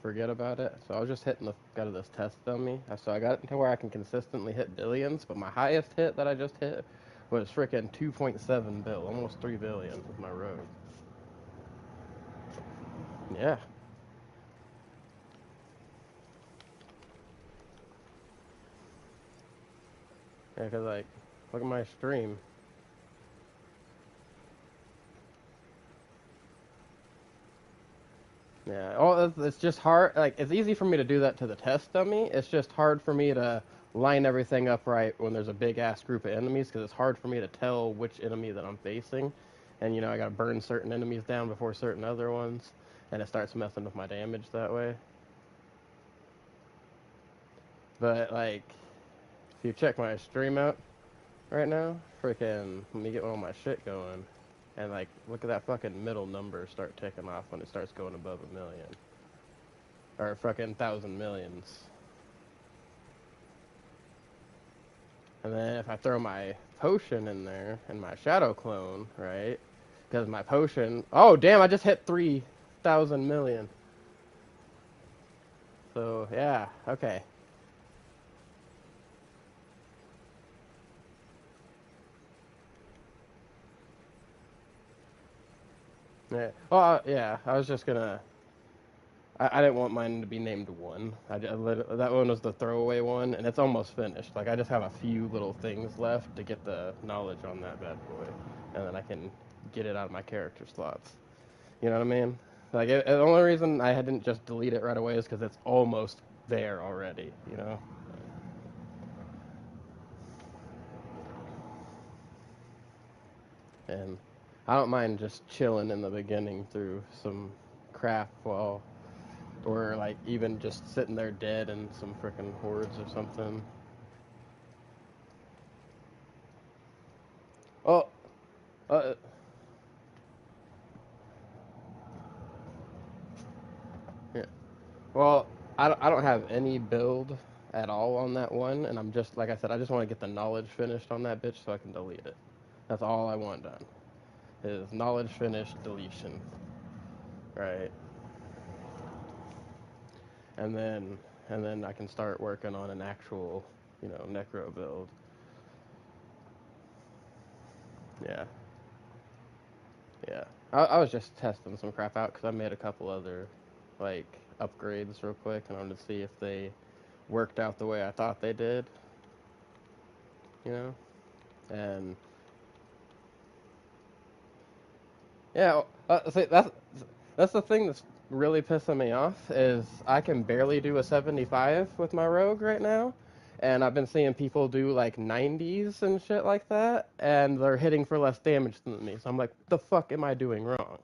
forget about it. So I was just hitting the gut of this test dummy. So I got it to where I can consistently hit billions, but my highest hit that I just hit was freaking 2.7 bill, almost 3 billion with my rogue. Yeah. Yeah, cause like, look at my stream. Yeah. Oh, it's just hard. Like, it's easy for me to do that to the test dummy. It's just hard for me to line everything up right when there's a big ass group of enemies, because it's hard for me to tell which enemy that I'm facing. And I gotta burn certain enemies down before certain other ones, and it starts messing with my damage that way. But like, if you check my stream out right now, freaking, let me get all my shit going, and like, look at that fucking middle number start ticking off when it starts going above 1 million. Or fucking thousand millions. And then if I throw my potion in there and my shadow clone, right? Because my potion. Oh, damn, I just hit 3,000 million. So, yeah, okay. Yeah. Well, yeah, I was just gonna. I didn't want mine to be named one. That one was the throwaway one, and it's almost finished. Like, I just have a few little things left to get the knowledge on that bad boy, and then I can get it out of my character slots. You know what I mean? Like, the only reason I didn't just delete it right away is because it's almost there already, you know? And I don't mind just chilling in the beginning through some crap or like even just sitting there dead in some freaking hordes or something. Oh, uh, yeah. Well, I don't have any build at all on that one, and I'm just, like I said, I just want to get the knowledge finished on that bitch so I can delete it. That's all I want done. Is knowledge finished, deletion. Right. and then and then I can start working on an actual, necro build. Yeah, yeah. I was just testing some crap out because I made a couple other like upgrades real quick, and I wanted to see if they worked out the way I thought they did. You know, and yeah, see, that's the thing that's really pissing me off is I can barely do a 75 with my rogue right now, and I've been seeing people do like 90s and shit like that, and they're hitting for less damage than me. So I'm like, what the fuck am I doing wrong?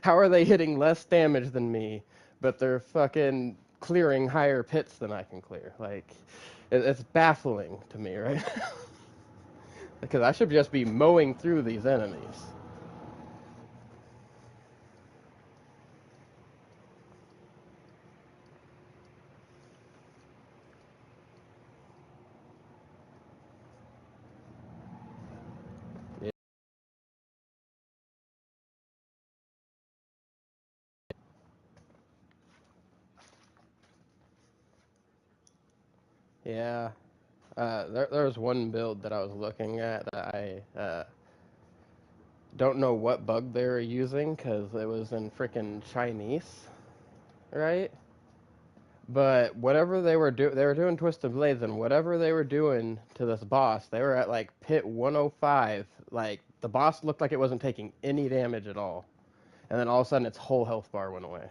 How are they hitting less damage than me, but they're fucking clearing higher pits than I can clear? Like, it's baffling to me, right? Because I should just be mowing through these enemies. Yeah. There was one build that I was looking at that I don't know what bug they were using because it was in freaking Chinese, right? But whatever they were doing Twisted Blades, and whatever they were doing to this boss, they were at like pit 105. Like the boss looked like it wasn't taking any damage at all, and then all of a sudden its whole health bar went away.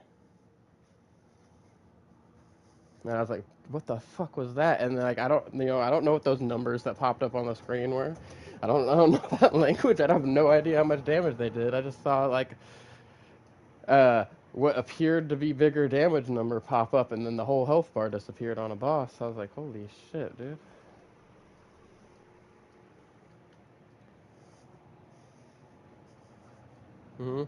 And I was like, "What the fuck was that?" And like I don't know what those numbers that popped up on the screen were. I don't know that language. I have no idea how much damage they did. I just saw like what appeared to be bigger damage number pop up, and then the whole health bar disappeared on a boss. I was like, "Holy shit, dude!" Hmm.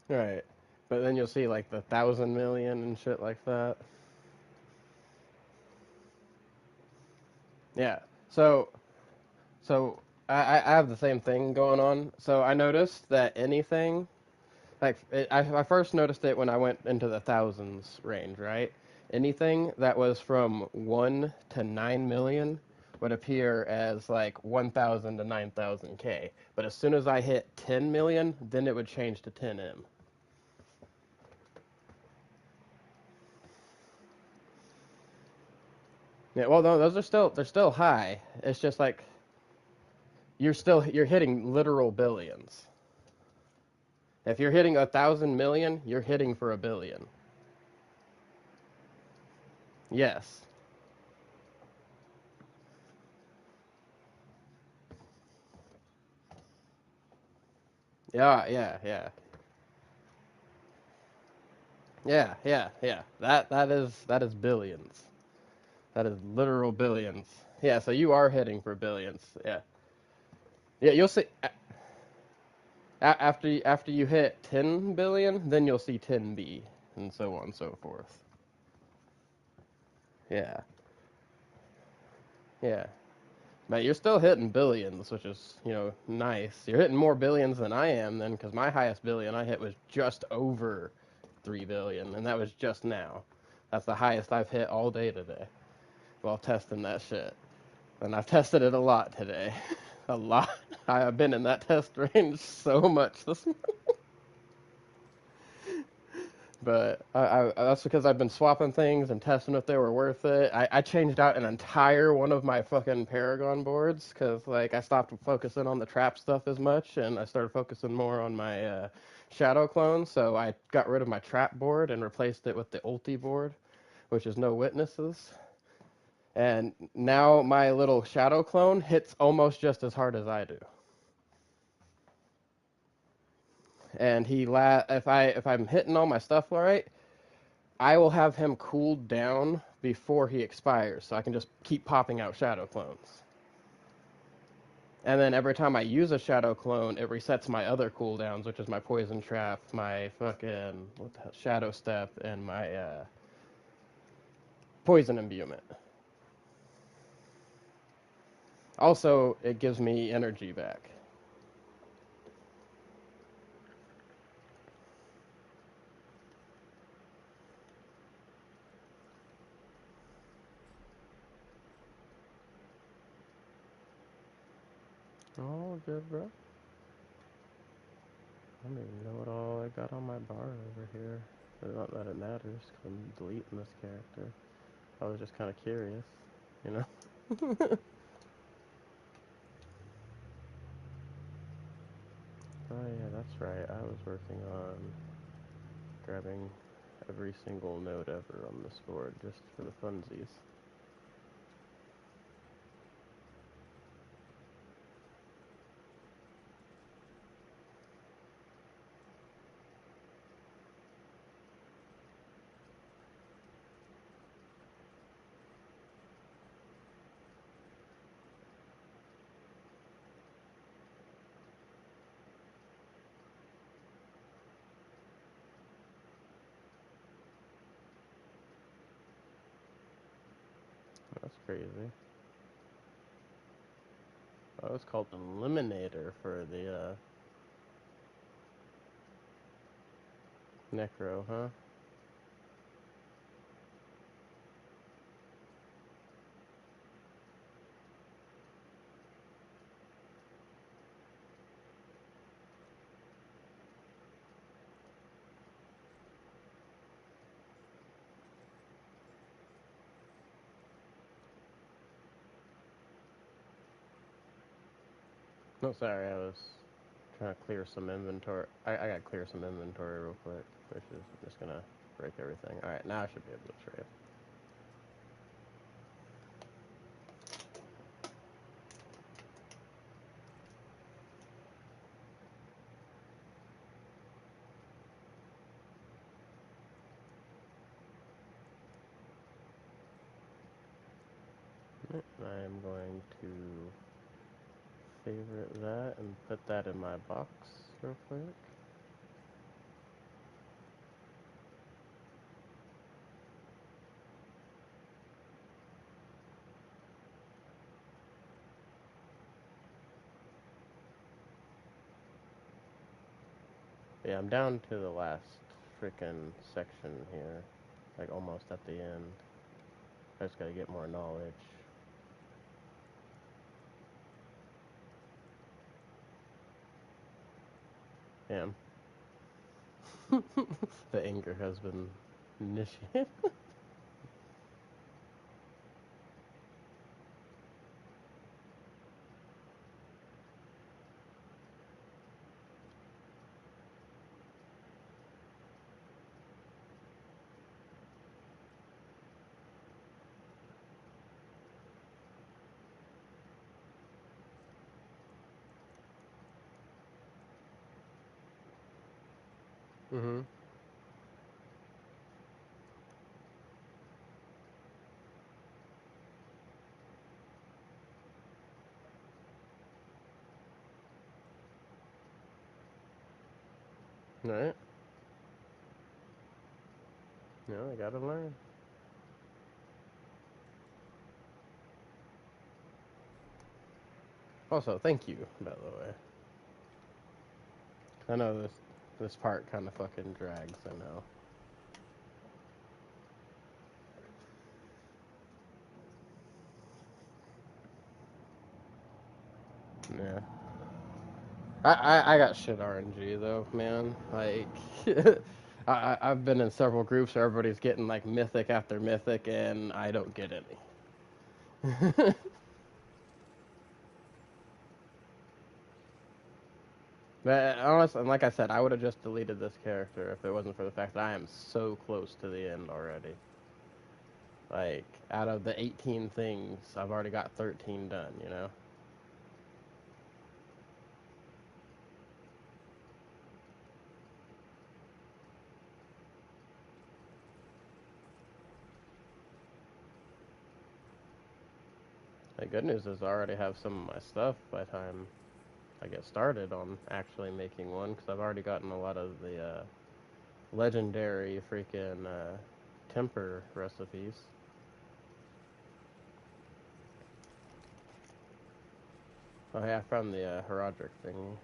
Right. But then you'll see like the 1,000,000,000 and shit like that. Yeah. So I have the same thing going on. So I noticed that anything I first noticed it when I went into the thousands range, right? Anything that was from 1 to 9 million would appear as like 1,000 to 9,000K. But as soon as I hit 10 million, then it would change to 10M. Yeah, well, no, they're still high. It's just like you're hitting literal billions. If you're hitting 1,000 million, you're hitting for a billion. Yes. Yeah, yeah, yeah. Yeah, yeah, yeah. That is billions. That is literal billions. Yeah, so you are hitting for billions. Yeah. Yeah, you'll see after you hit 10 billion, then you'll see 10B and so on and so forth. Yeah. Yeah. But you're still hitting billions, which is, nice. You're hitting more billions than I am then, because my highest billion I hit was just over 3 billion, and that was just now. That's the highest I've hit all day today while testing that shit. And I've tested it a lot today. A lot. I have been in that test range so much this morning. But that's because I've been swapping things and testing if they were worth it. I changed out an entire one of my fucking Paragon boards because like I stopped focusing on the trap stuff as much and I started focusing more on my shadow clone. So I got rid of my trap board and replaced it with the ulti board, which is no witnesses. And now my little shadow clone hits almost just as hard as I do. And if I'm hitting all my stuff right, I will have him cooled down before he expires, so I can just keep popping out shadow clones. And then every time I use a shadow clone, it resets my other cooldowns, which is my poison trap, my fucking what the hell, shadow step, and my poison imbuement. Also, it gives me energy back. Oh, good, bro. I don't even know what all I got on my bar over here. But not that it matters, because I'm deleting this character. I was just kind of curious, you know? Oh, yeah, that's right. I was working on grabbing every single node ever on this board just for the funsies. crazy. Oh, it's called Eliminator for the Necro, huh? No, sorry, I was trying to clear some inventory. I gotta clear some inventory real quick, which is I'm just gonna break everything. Alright, now I should be able to trade. I am going to favorite that and put that in my box real quick. Yeah, I'm down to the last freaking section here. Like almost at the end. I just gotta get more knowledge. Damn. The anger has been initiated. Mm-hmm. Alright. I gotta learn. Also, thank you, by the way. I know this part kind of fucking drags, I know. Yeah. I got shit RNG though, man. Like, I've been in several groups where everybody's getting like mythic after mythic, and I don't get any. But honestly, like I said, I would have just deleted this character if it wasn't for the fact that I am so close to the end already. Like, out of the 18 things, I've already got 13 done, you know? The good news is I already have some of my stuff by the time I get started on actually making one, because I've already gotten a lot of the legendary freaking temper recipes. Oh yeah, from the Herodic thingy.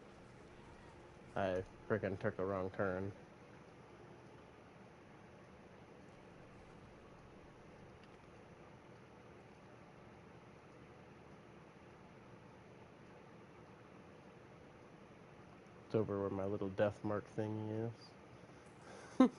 I freaking took a wrong turn. It's over where my little death mark thingy is.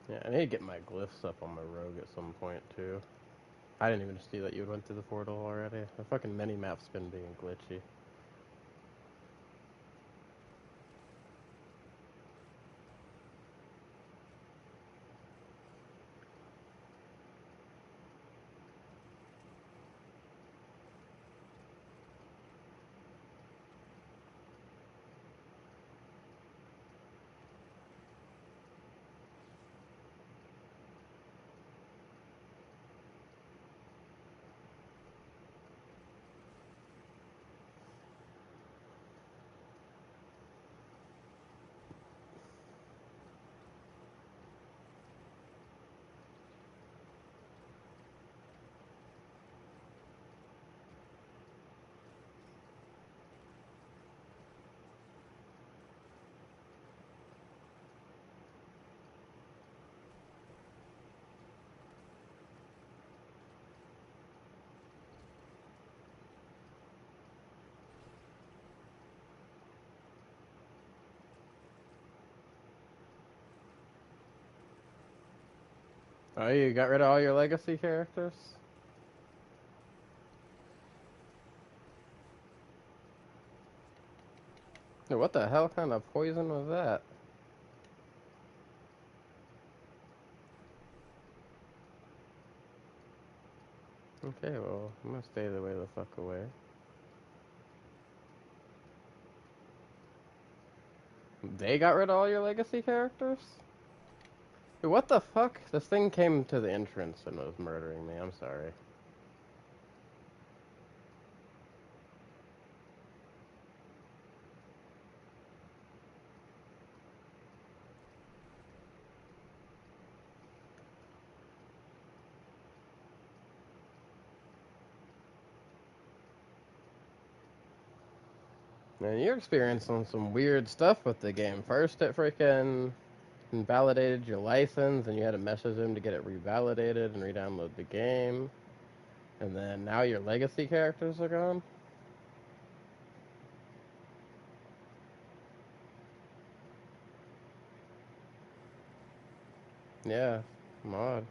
Yeah, I need to get my glyphs up on my rogue at some point too. I didn't even see that you went through the portal already. The fucking mini-map's been being glitchy. Oh, you got rid of all your legacy characters? Hey, what the hell kind of poison was that? Okay, well, I'm gonna stay the way the fuck away. They got rid of all your legacy characters? Hey, what the fuck? This thing came to the entrance and was murdering me. I'm sorry. Man, you're experiencing some weird stuff with the game. First, it freaking invalidated your license, and you had to message them to get it revalidated and re-download the game. And then now your legacy characters are gone? Yeah, mod.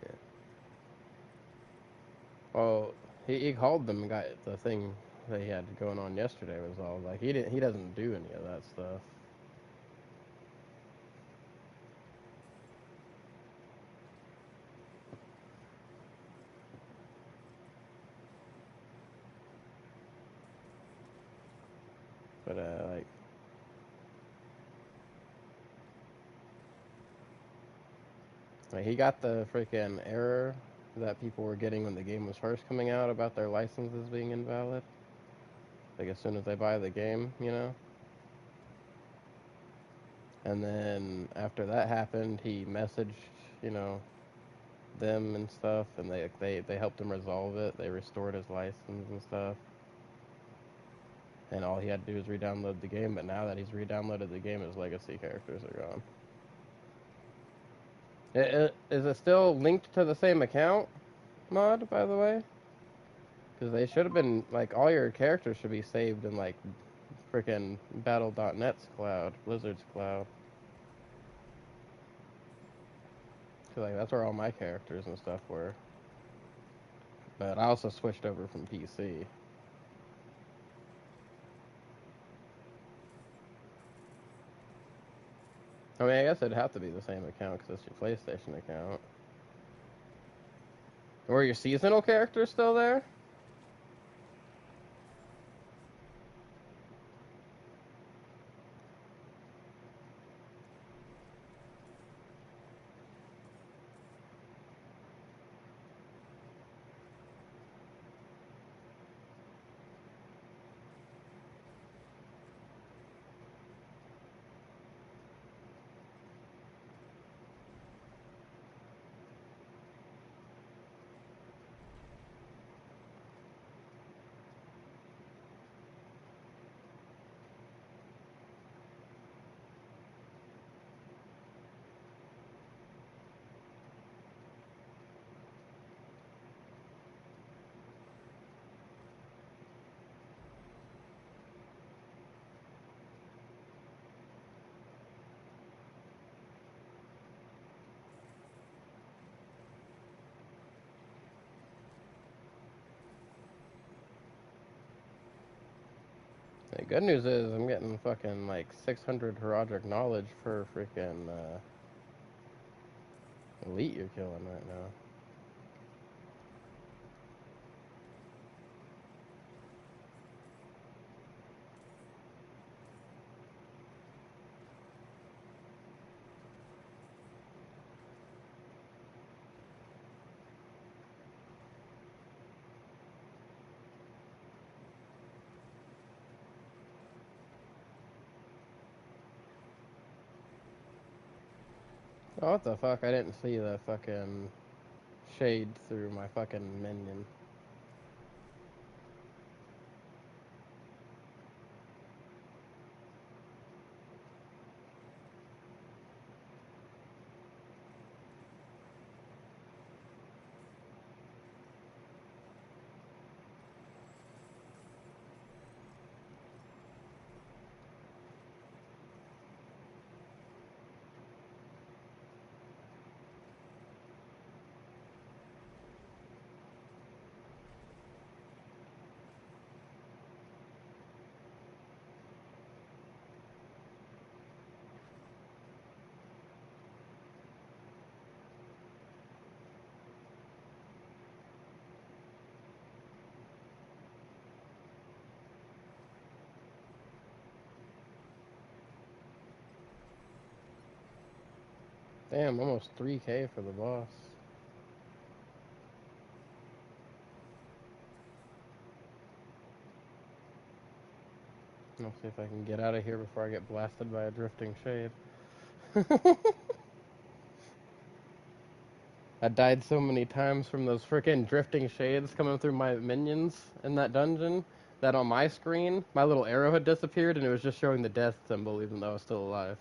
Yeah. Well, he called them and got the thing that he had going on yesterday was all like he doesn't do any of that stuff. But like he got the freaking error that people were getting when the game was first coming out about their licenses being invalid. Like as soon as they buy the game, you know. And then after that happened, he messaged, you know, them and stuff, and they helped him resolve it. They restored his license and stuff. And all he had to do was re-download the game. But now that he's re-downloaded the game, his legacy characters are gone. Is it still linked to the same account mod, by the way? Because they should have been like all your characters should be saved in like freaking Battle.net's cloud, Blizzard's cloud. Cause like that's where all my characters and stuff were. But I also switched over from PC. I mean, I guess it'd have to be the same account because it's your PlayStation account. Were your seasonal characters still there? Good news is I'm getting fucking like 600 heraldic knowledge per freaking elite you're killing right now. Oh, what the fuck? I didn't see the fucking shade through my fucking minion. Damn, almost 3k for the boss. I'll see if I can get out of here before I get blasted by a drifting shade. I died so many times from those freaking drifting shades coming through my minions in that dungeon that on my screen, my little arrow had disappeared and it was just showing the death symbol even though I was still alive.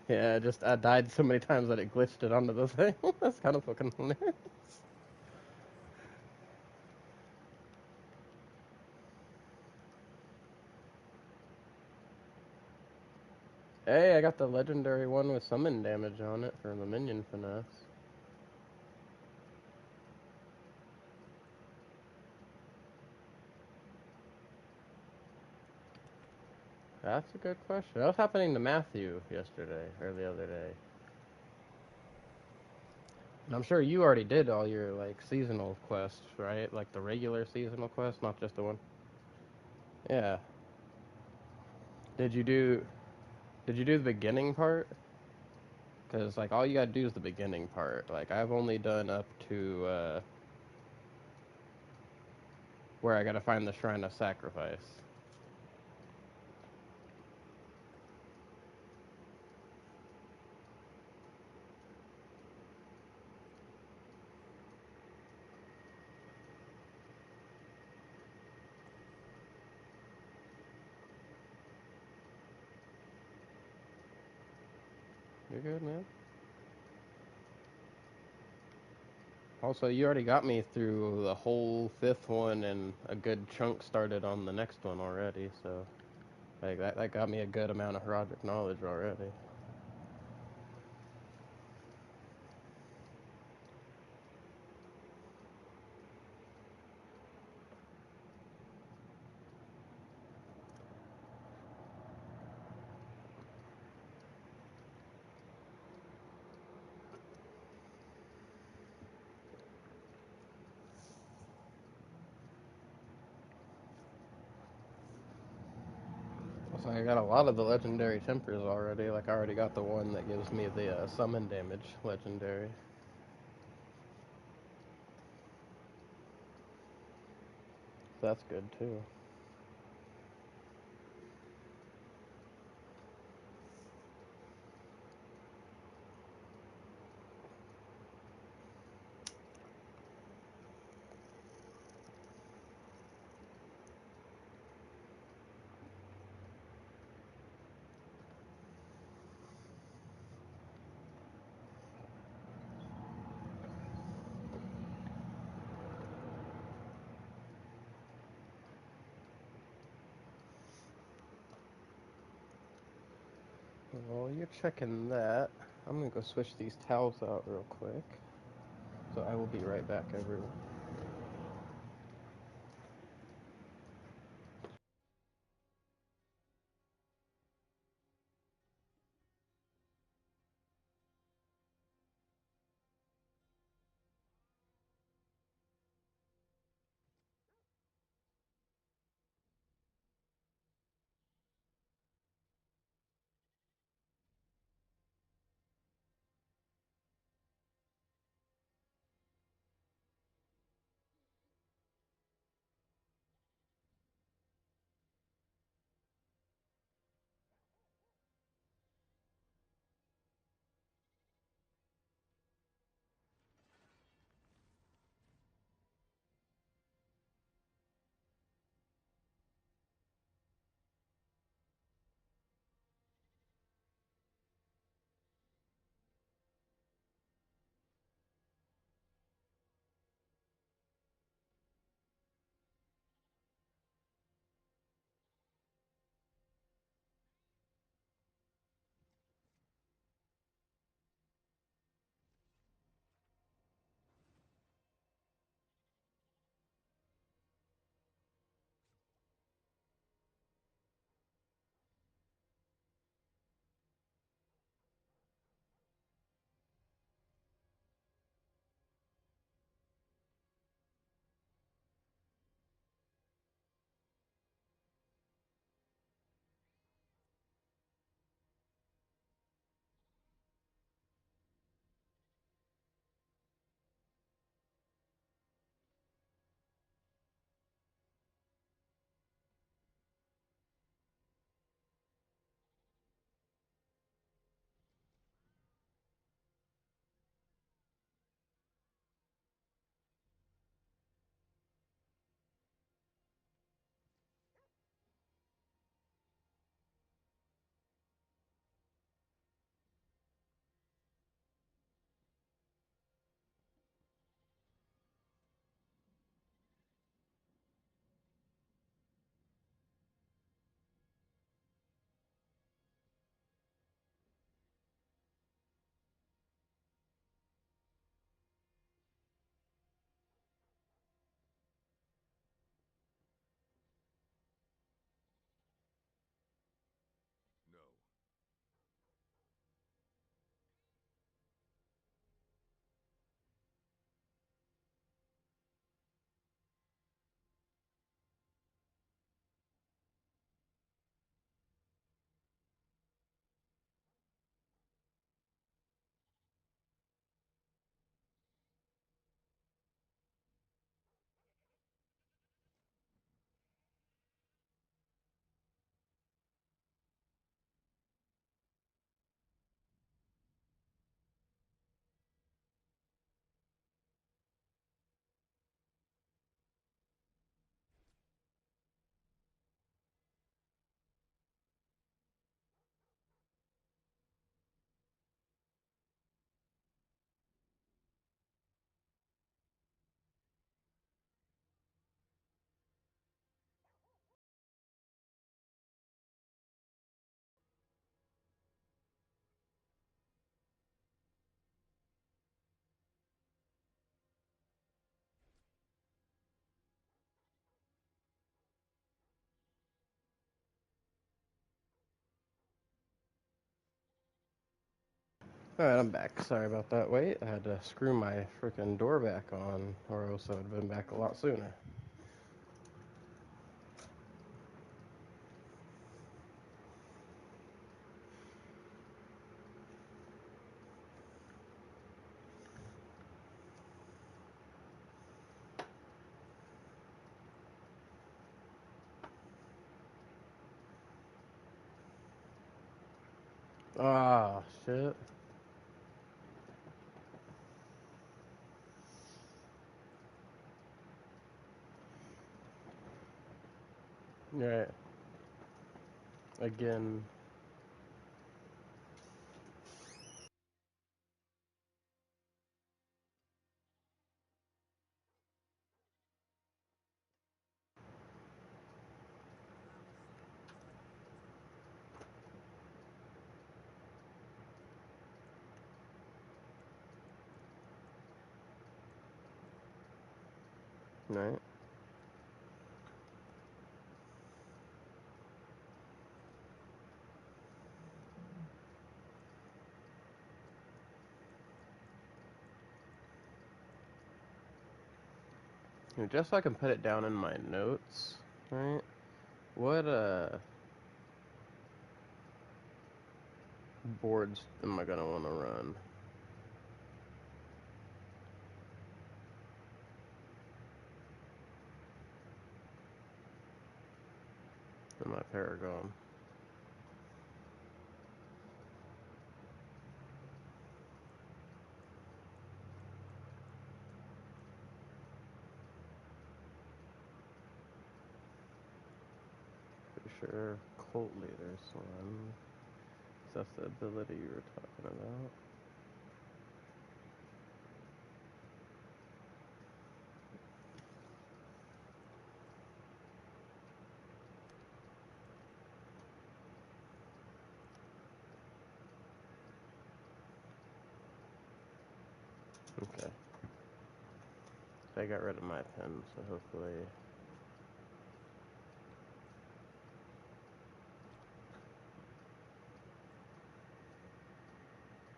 Yeah, just I died so many times that it glitched it onto the thing. That's kind of fucking hilarious. Hey, I got the legendary one with summon damage on it for the minion finesse. That's a good question. That was happening to Matthew yesterday, or the other day. And I'm sure you already did all your, like, seasonal quests, right? Like, the regular seasonal quests, not just the one? Yeah. Did you do, did you do the beginning part? Because, like, all you gotta do is the beginning part. Like, I've only done up to, where I gotta find the Shrine of Sacrifice. You're good, man. Also, you already got me through the whole fifth one, and a good chunk started on the next one already, so like that got me a good amount of heraldic knowledge already. So I got a lot of the legendary tempers already. Like I already got the one that gives me the summon damage legendary. So that's good too. Well, you're checking that. I'm gonna go switch these towels out real quick. So I will be right back, everyone. Alright, I'm back. Sorry about that. Wait, I had to screw my freaking door back on, or else I would have been back a lot sooner. Ah, shit. Right. Again. Right. Just so I can put it down in my notes, right? What boards am I gonna want to run in my Paragon? Pretty sure cult leaders one. That's the ability you were talking about. Okay. I got rid of my pen, so hopefully.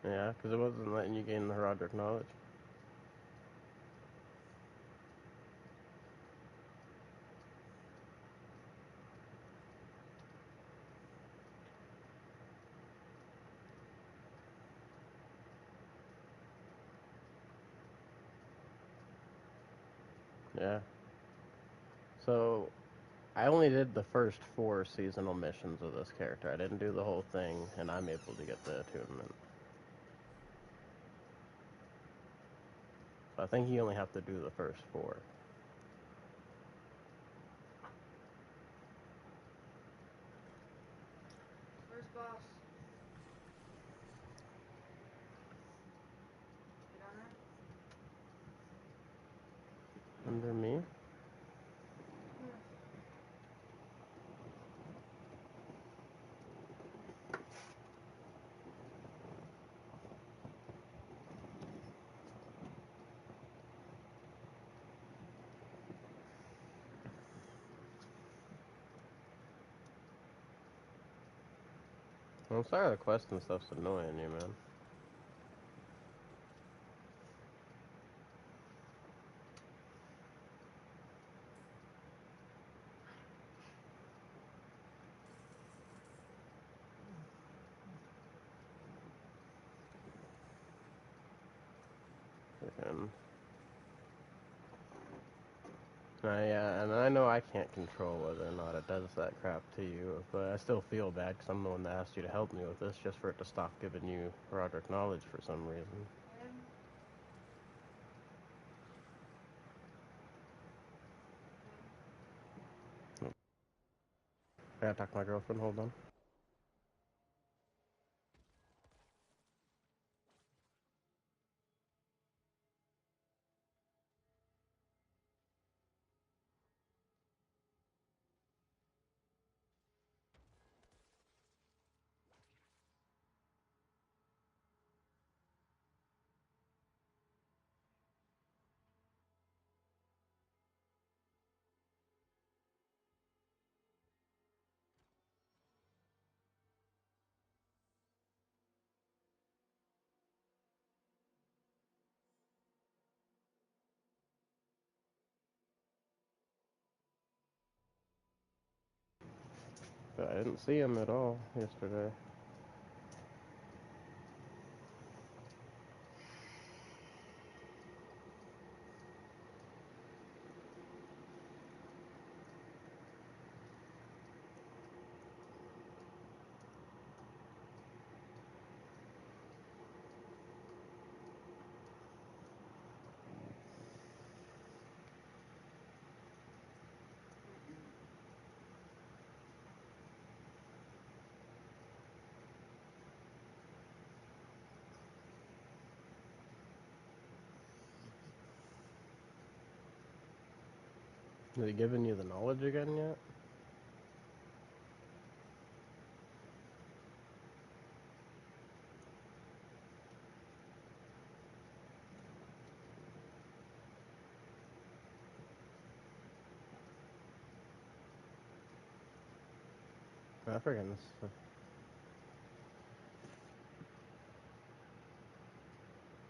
Yeah, because it wasn't letting you gain the Roderick knowledge. Yeah. So I only did the first 4 seasonal missions with this character. I didn't do the whole thing, and I'm able to get the attunement. So I think you only have to do the first 4. Where's boss? You down there? Under me? I'm sorry the quest and stuff's annoying you, man. Freaking. Yeah, and I know I can't control whether or not it does that crap to you, but I still feel bad because I'm the one that asked you to help me with this just for it to stop giving you Roderick knowledge for some reason. I gotta talk to my girlfriend, hold on. But I didn't see him at all yesterday. Has he given you the knowledge again yet? I forget this.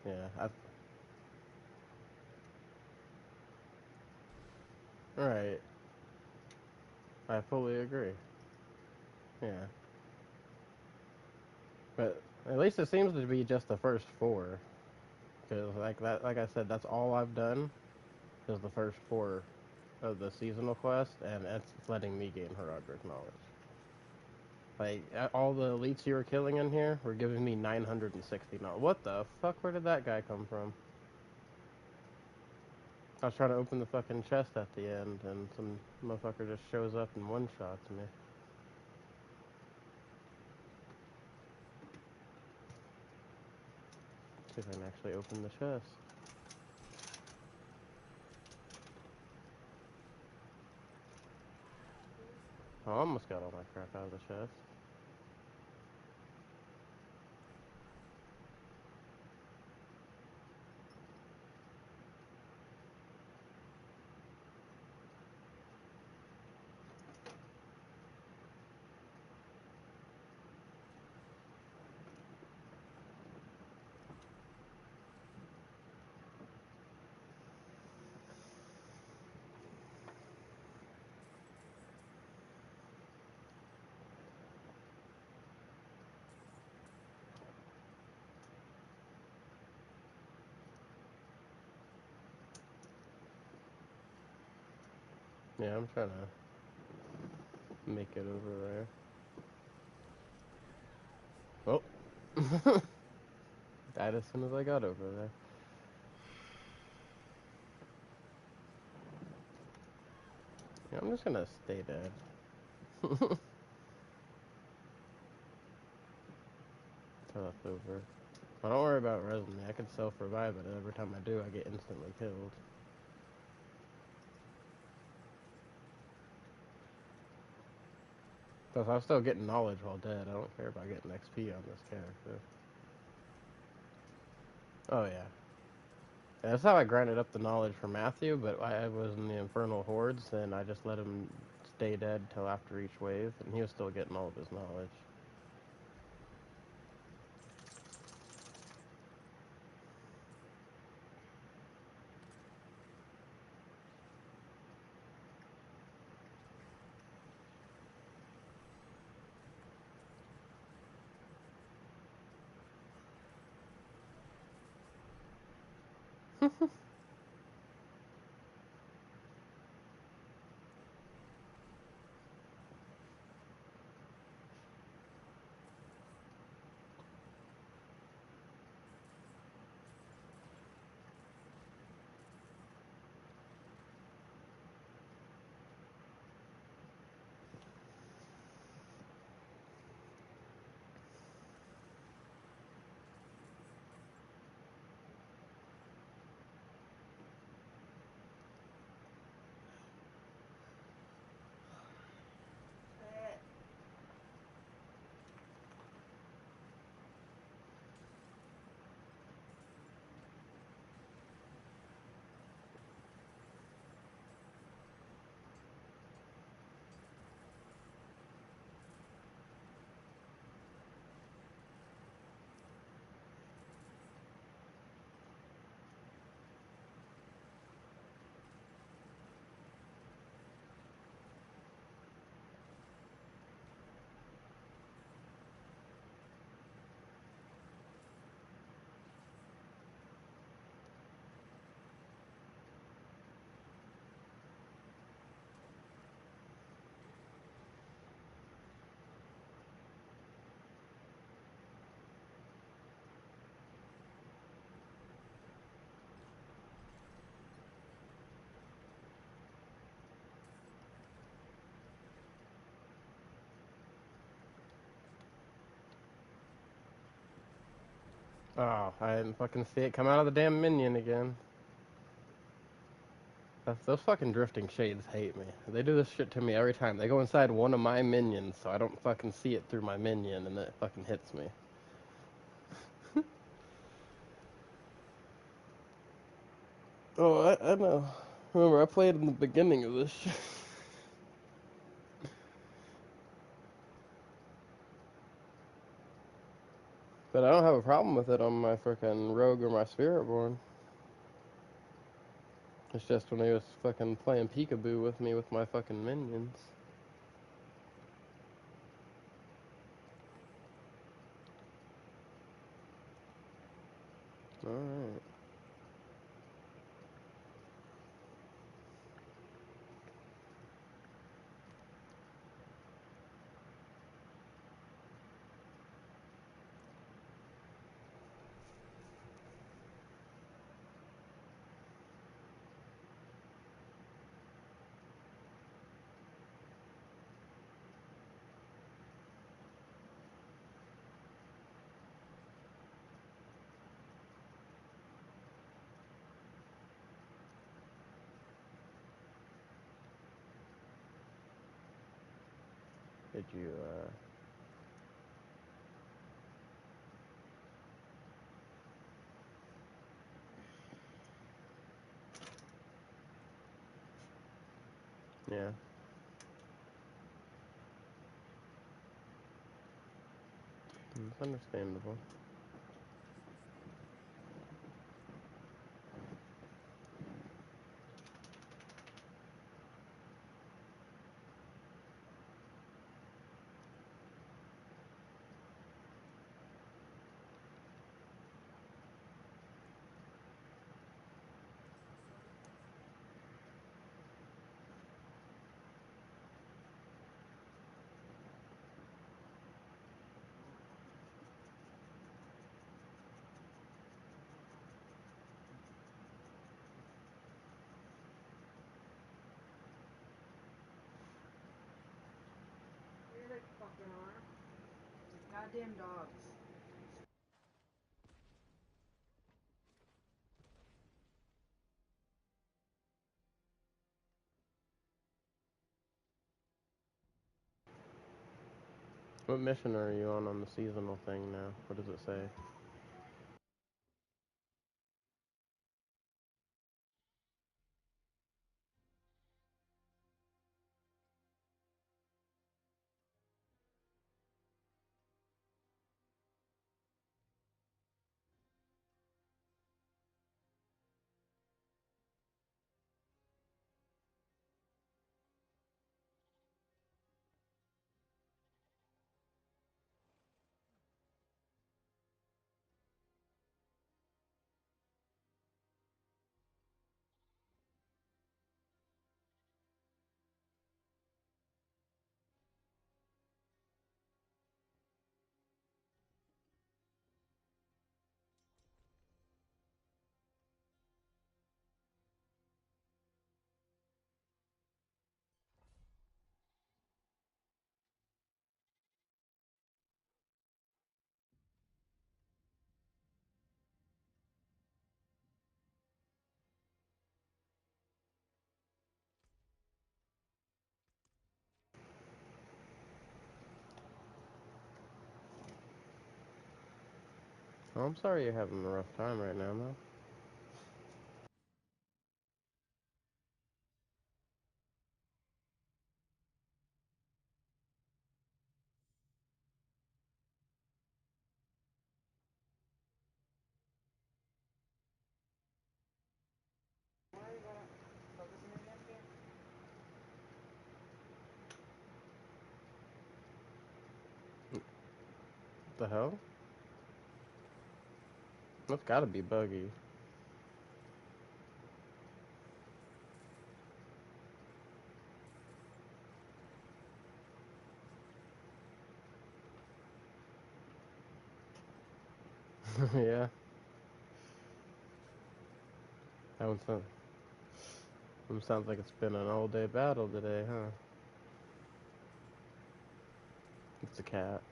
Yeah, right. I fully agree. Yeah. But at least it seems to be just the first four. Because like I said, that's all I've done is the first four of the seasonal quest, and it's letting me gain heroic knowledge. Like all the elites you were killing in here were giving me 960 knowledge. What the fuck? Where did that guy come from? I was trying to open the fucking chest at the end, and some motherfucker just shows up and one shots me. See if I can actually open the chest. I almost got all my crap out of the chest. Yeah, I'm trying to make it over there. Oh. Died as soon as I got over there. Yeah, I'm just gonna stay dead. Until that's over. Well, don't worry about resing me. I can self-revive it. Every time I do, I get instantly killed. Plus, I'm still getting knowledge while dead. I don't care about getting XP on this character. Oh, yeah. That's how I grinded up the knowledge for Matthew, but I was in the Infernal Hordes, and I just let him stay dead till after each wave, and he was still getting all of his knowledge. Oh, I didn't fucking see it come out of the damn minion again. Those fucking drifting shades hate me. They do this shit to me every time. They go inside one of my minions, so I don't fucking see it through my minion, and it fucking hits me. Oh, I know. Remember, I played in the beginning of this shit. But I don't have a problem with it on my frickin' rogue or my spiritborn. It's just when he was fucking playing peekaboo with me with my fucking minions. Alright. Did you, yeah. It's understandable. Where they fucking are? Goddamn dogs. What mission are you on the seasonal thing now? What does it say? Oh, I'm sorry you're having a rough time right now, though. Why are you gonna focusing again here? What the hell? That's gotta be buggy. Yeah. That one sounds like it's been an all day battle today, huh? It's a cat.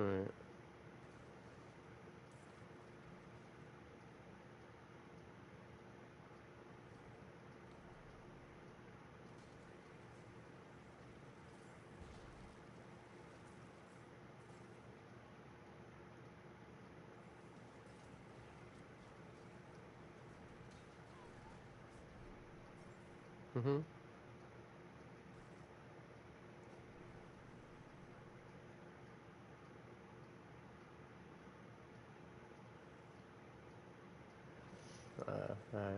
Right. Mm-hmm. I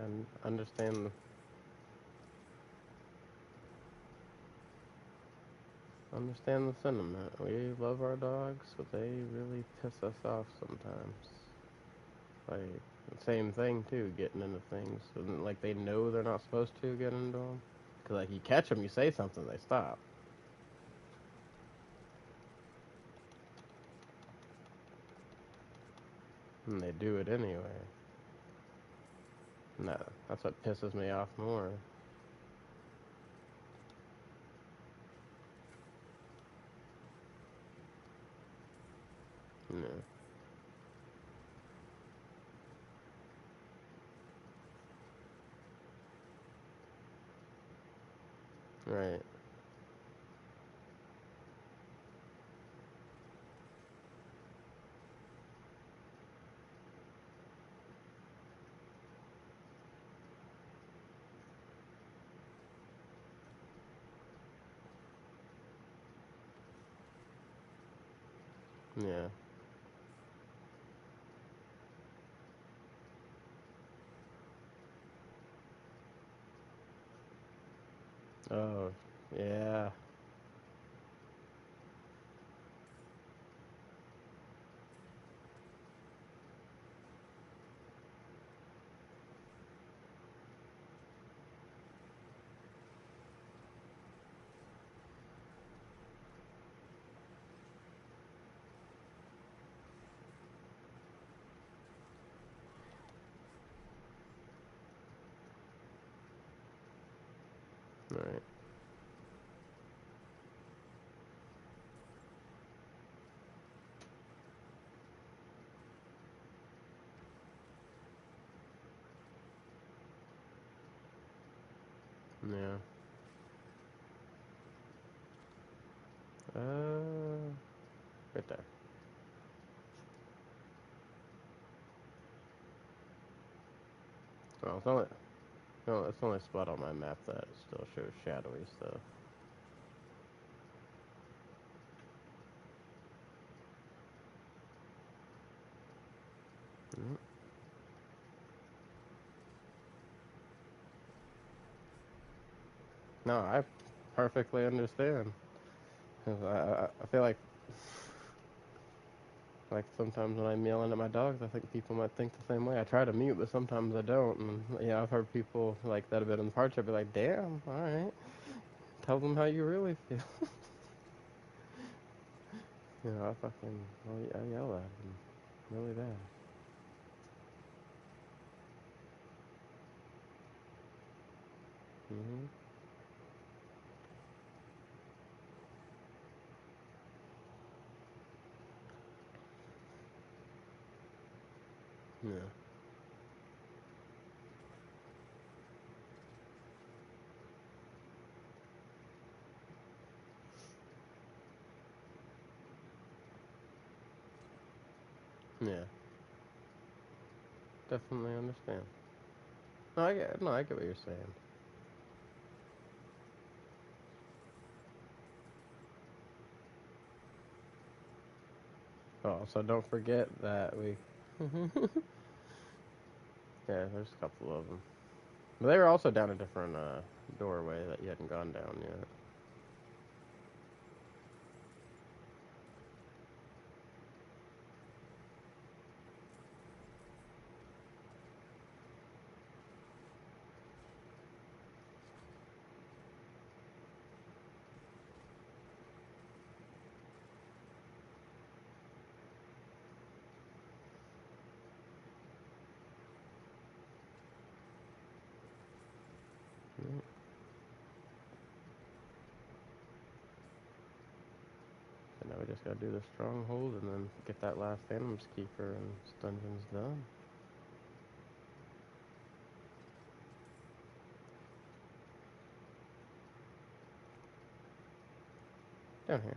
understand the sentiment. We love our dogs, but they really piss us off sometimes. Like, same thing too, getting into things. And, like, they know they're not supposed to get into them. Because, like, you catch them, you say something, they stop. And they do it anyway. No, that's what pisses me off more. No. Right. Yeah. Oh, yeah. Right. Yeah. Right there. Well, it's only a spot on my map that still shows shadowy stuff. Mm. No, I perfectly understand. 'Cause I feel like sometimes when I'm yelling at my dogs, I think people might think the same way. I try to mute, but sometimes I don't. And yeah, I've heard people like that have been in the park chat be like, "Damn, all right, tell them how you really feel." You know, I yell at them really bad. Mhm. Yeah. Yeah. Definitely understand. No, I get what you're saying. Oh, so don't forget that we. Yeah, there's a couple of them. But they were also down a different doorway that you hadn't gone down yet. I just gotta do the stronghold and then get that last Animus Keeper and this dungeon's done. Down here.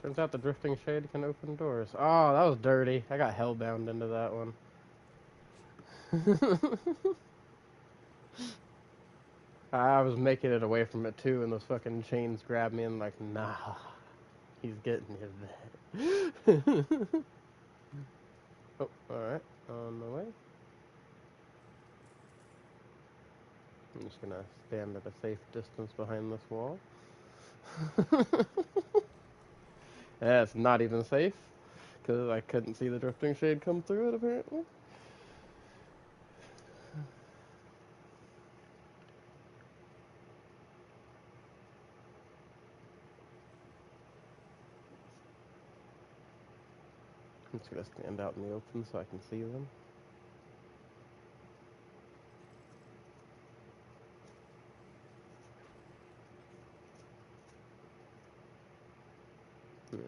Turns out the Drifting Shade can open doors. Oh, that was dirty. I got hellbound into that one. I was making it away from it too, and those fucking chains grabbed me and like, nah, he's getting his bed. Oh, alright, on the way. I'm just gonna stand at a safe distance behind this wall. That's not even safe, because I couldn't see the Drifting Shade come through it apparently. I'm just gonna stand out in the open so I can see them. Yeah.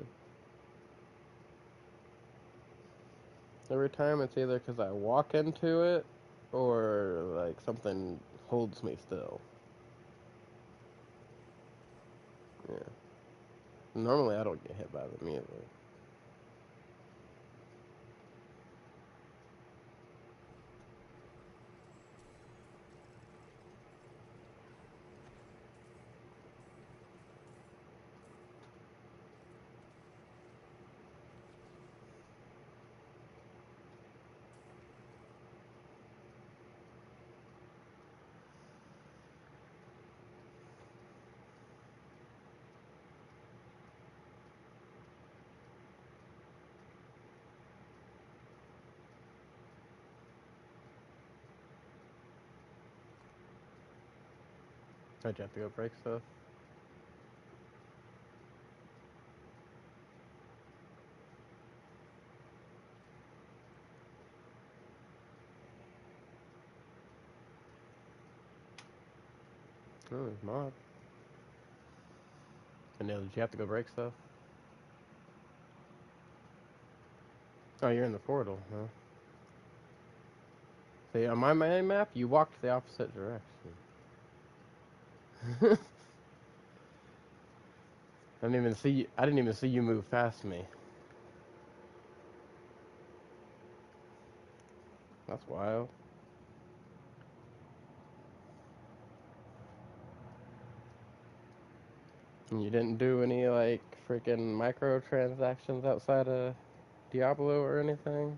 Every time it's either because I walk into it or like something holds me still. Yeah. Normally I don't get hit by them either. I'd have to go break stuff. Oh, there's mod. And did you have to go break stuff? Oh, you're in the portal, huh? See, on my main map, you walked the opposite direction. I didn't even see you move past me. That's wild. And you didn't do any like freaking microtransactions outside of Diablo or anything?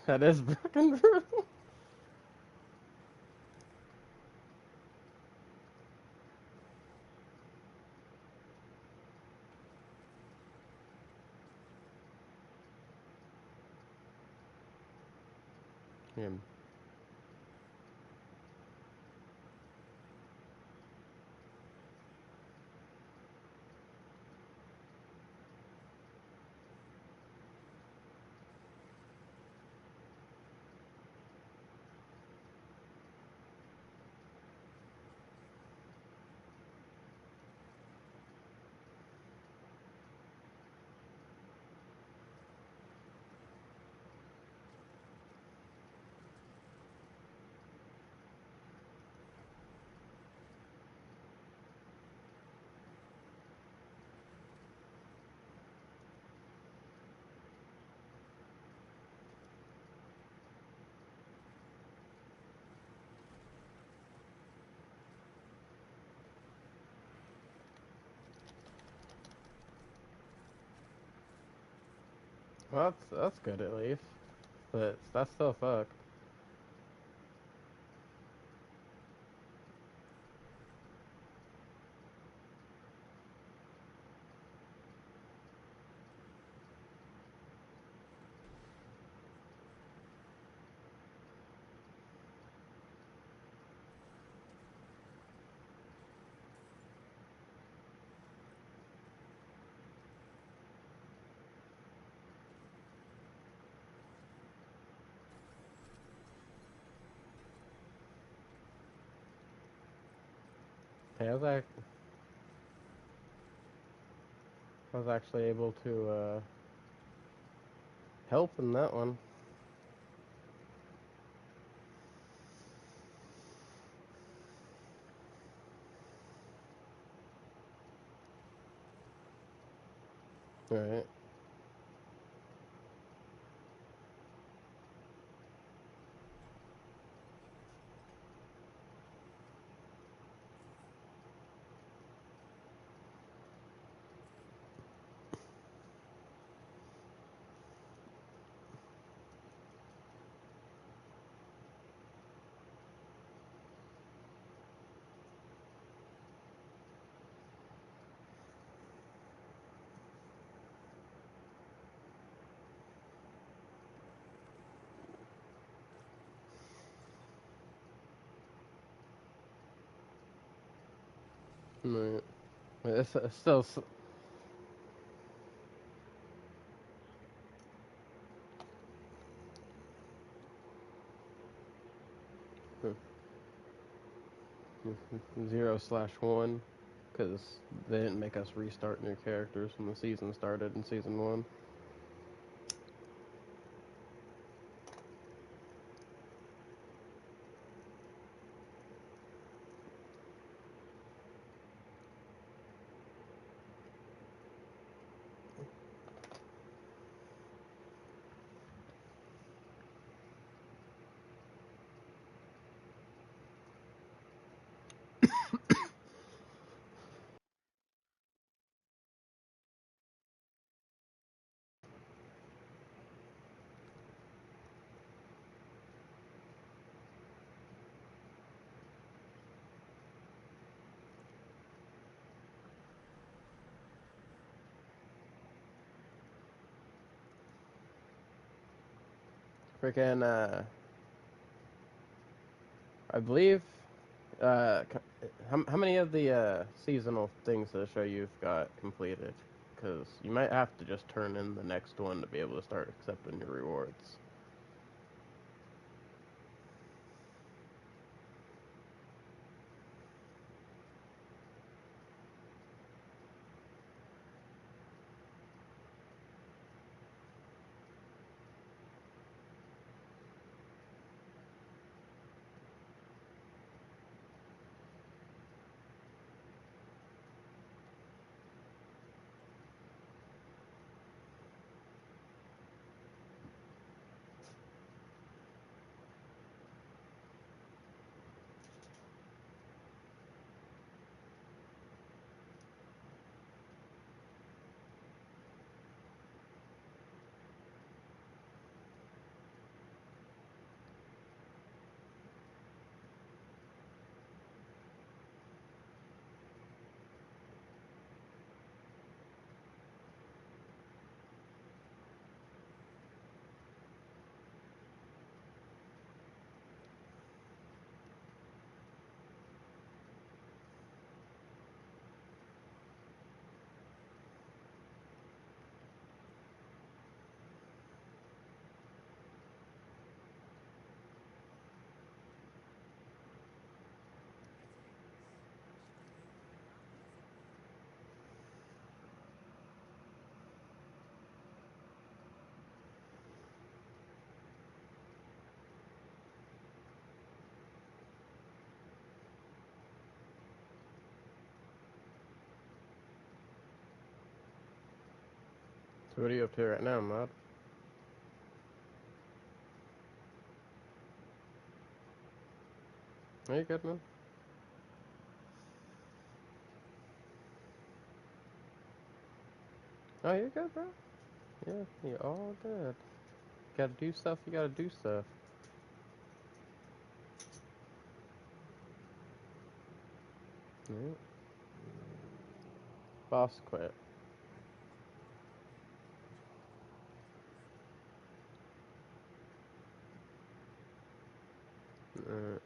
That is fucking brutal. Yeah. Well, that's good at least, but that's still fucked. Hey, I was actually able to help in that one. Right. Right. It's still /0/1 because they didn't make us restart new characters when the season started in season one. Freaking, I believe, uh, how many of the seasonal things of the show you've got completed? Because you might have to just turn in the next one to be able to start accepting your rewards. So what are you up to right now, Mod? Are you good, man? Oh, you're good, bro. Yeah, you're all good. Gotta do stuff, you gotta do stuff. Yeah. Boss quit. Uh,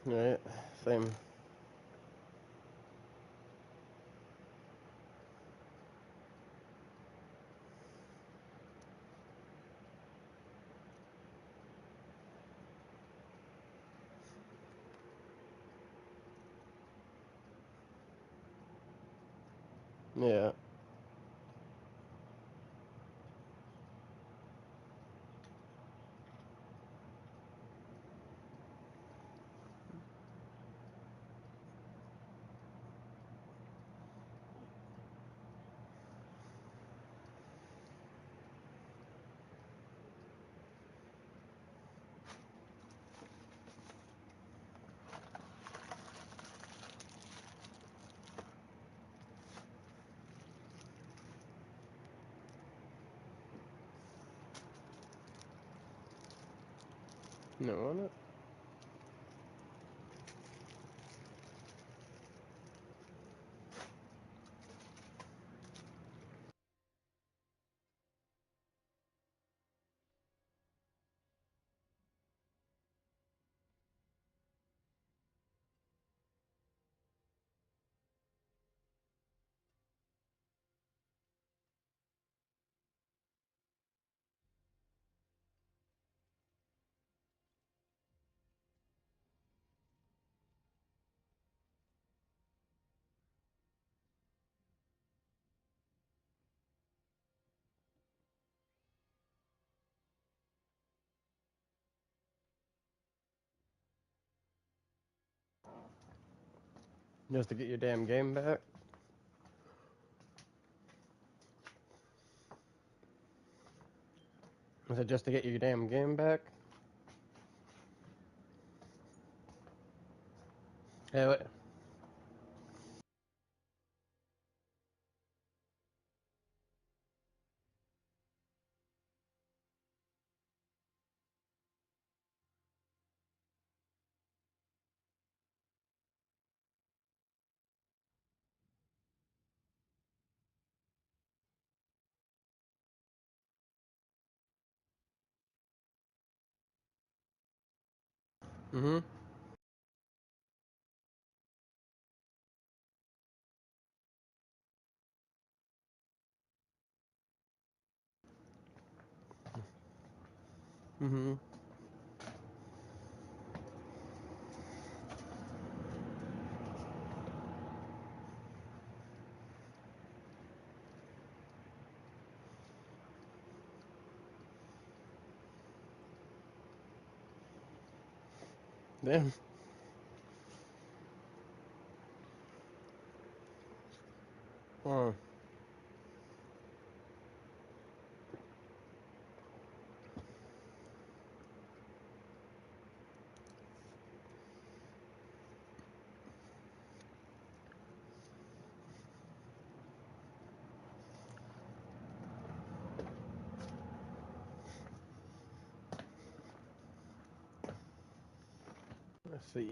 right, same. Yeah. No on it? Just to get your damn game back? Is it just to get your damn game back? Hey, wait. Mm-hmm. Mm-hmm. Damn. Oh, let's see.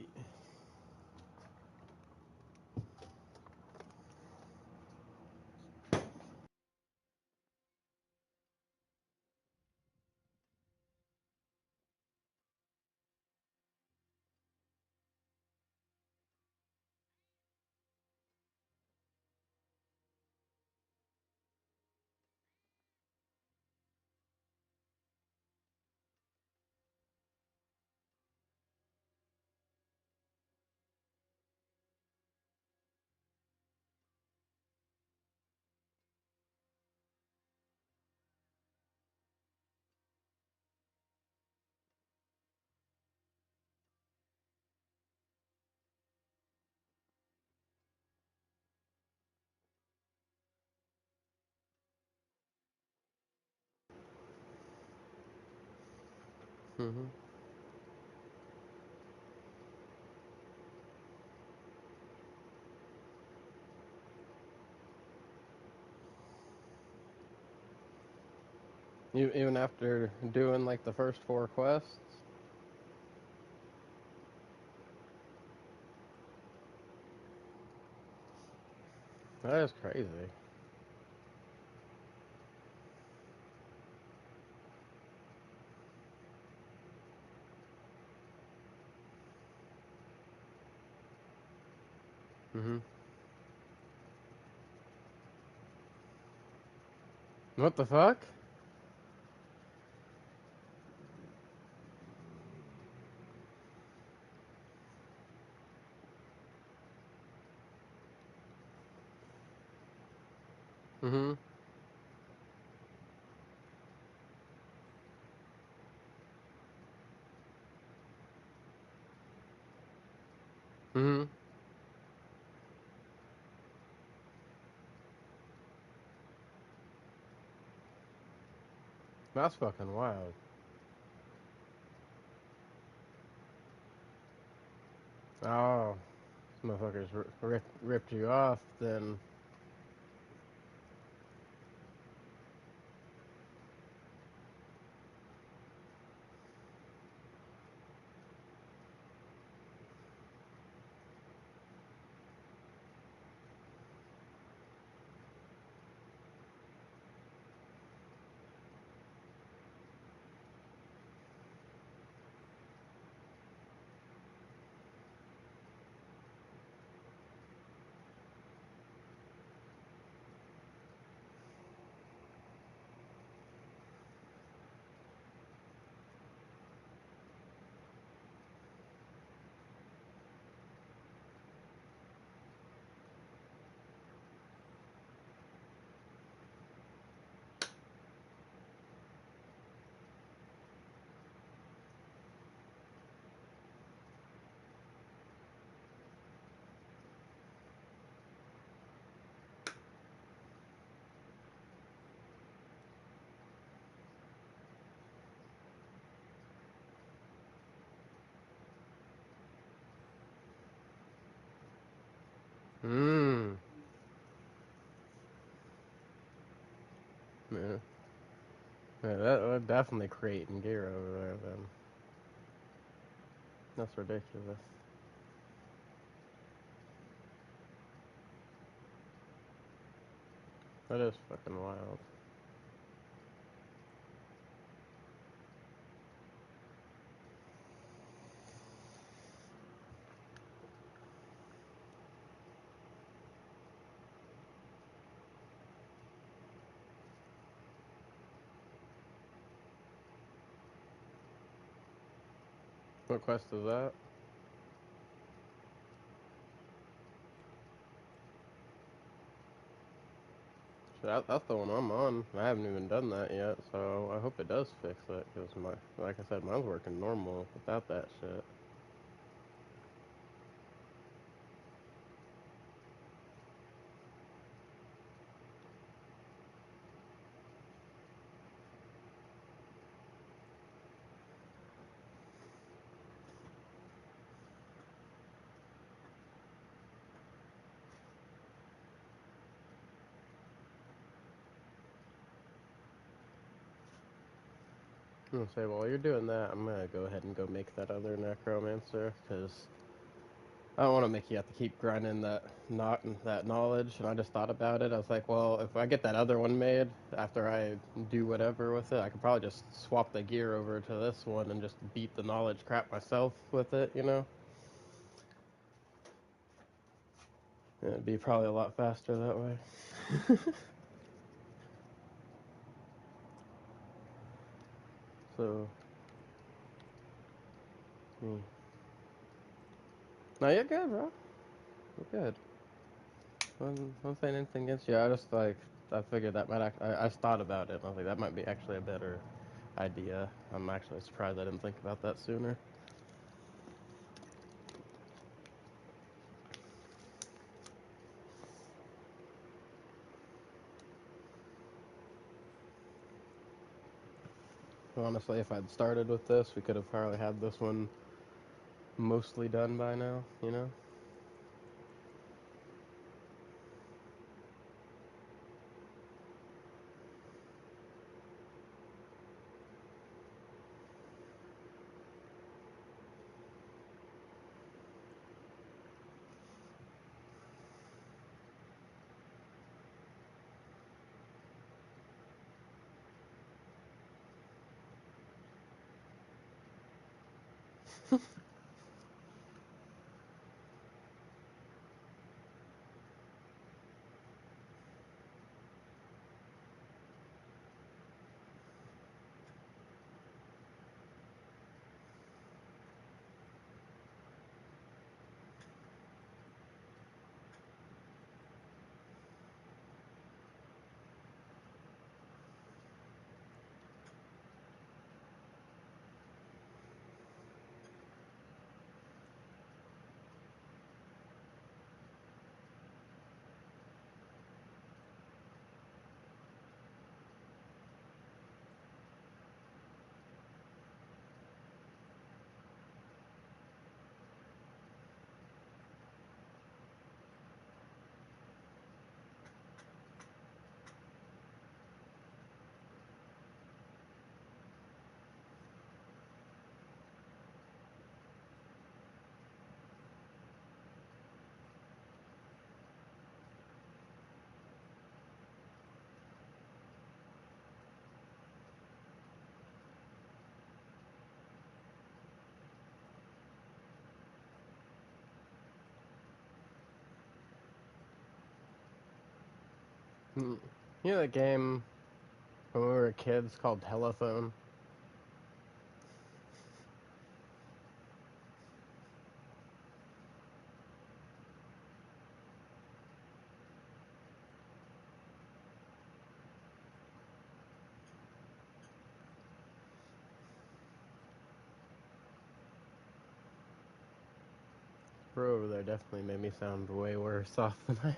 Mhm. Even after doing like the first four quests. That is crazy. Mhm. What the fuck? Mhm. Mhm. That's fucking wild. Oh, these motherfuckers ripped you off then. Mmm. Yeah. Yeah, that would definitely creating gear over there then. That's ridiculous. That is fucking wild. What quest is that? That's the one I'm on. I haven't even done that yet, so I hope it does fix it. Cause like I said, mine's working normal without that shit. I'm gonna say, while you're doing that, I'm gonna go ahead and go make that other necromancer, cause I don't want to make you have to keep grinding that knowledge. And I just thought about it. I was like, well, if I get that other one made after I do whatever with it, I could probably just swap the gear over to this one and just beat the knowledge crap myself with it. It'd be probably a lot faster that way. So, hmm. No, you're good, bro. You're good. I'm saying anything against you. I just I figured that might I just thought about it. And I was like, that might be actually a better idea. I'm actually surprised I didn't think about that sooner. Honestly, if I'd started with this, we could have probably had this one mostly done by now, you know? You know that game when we were kids called Telephone? Bro over there definitely made me sound way worse off than I.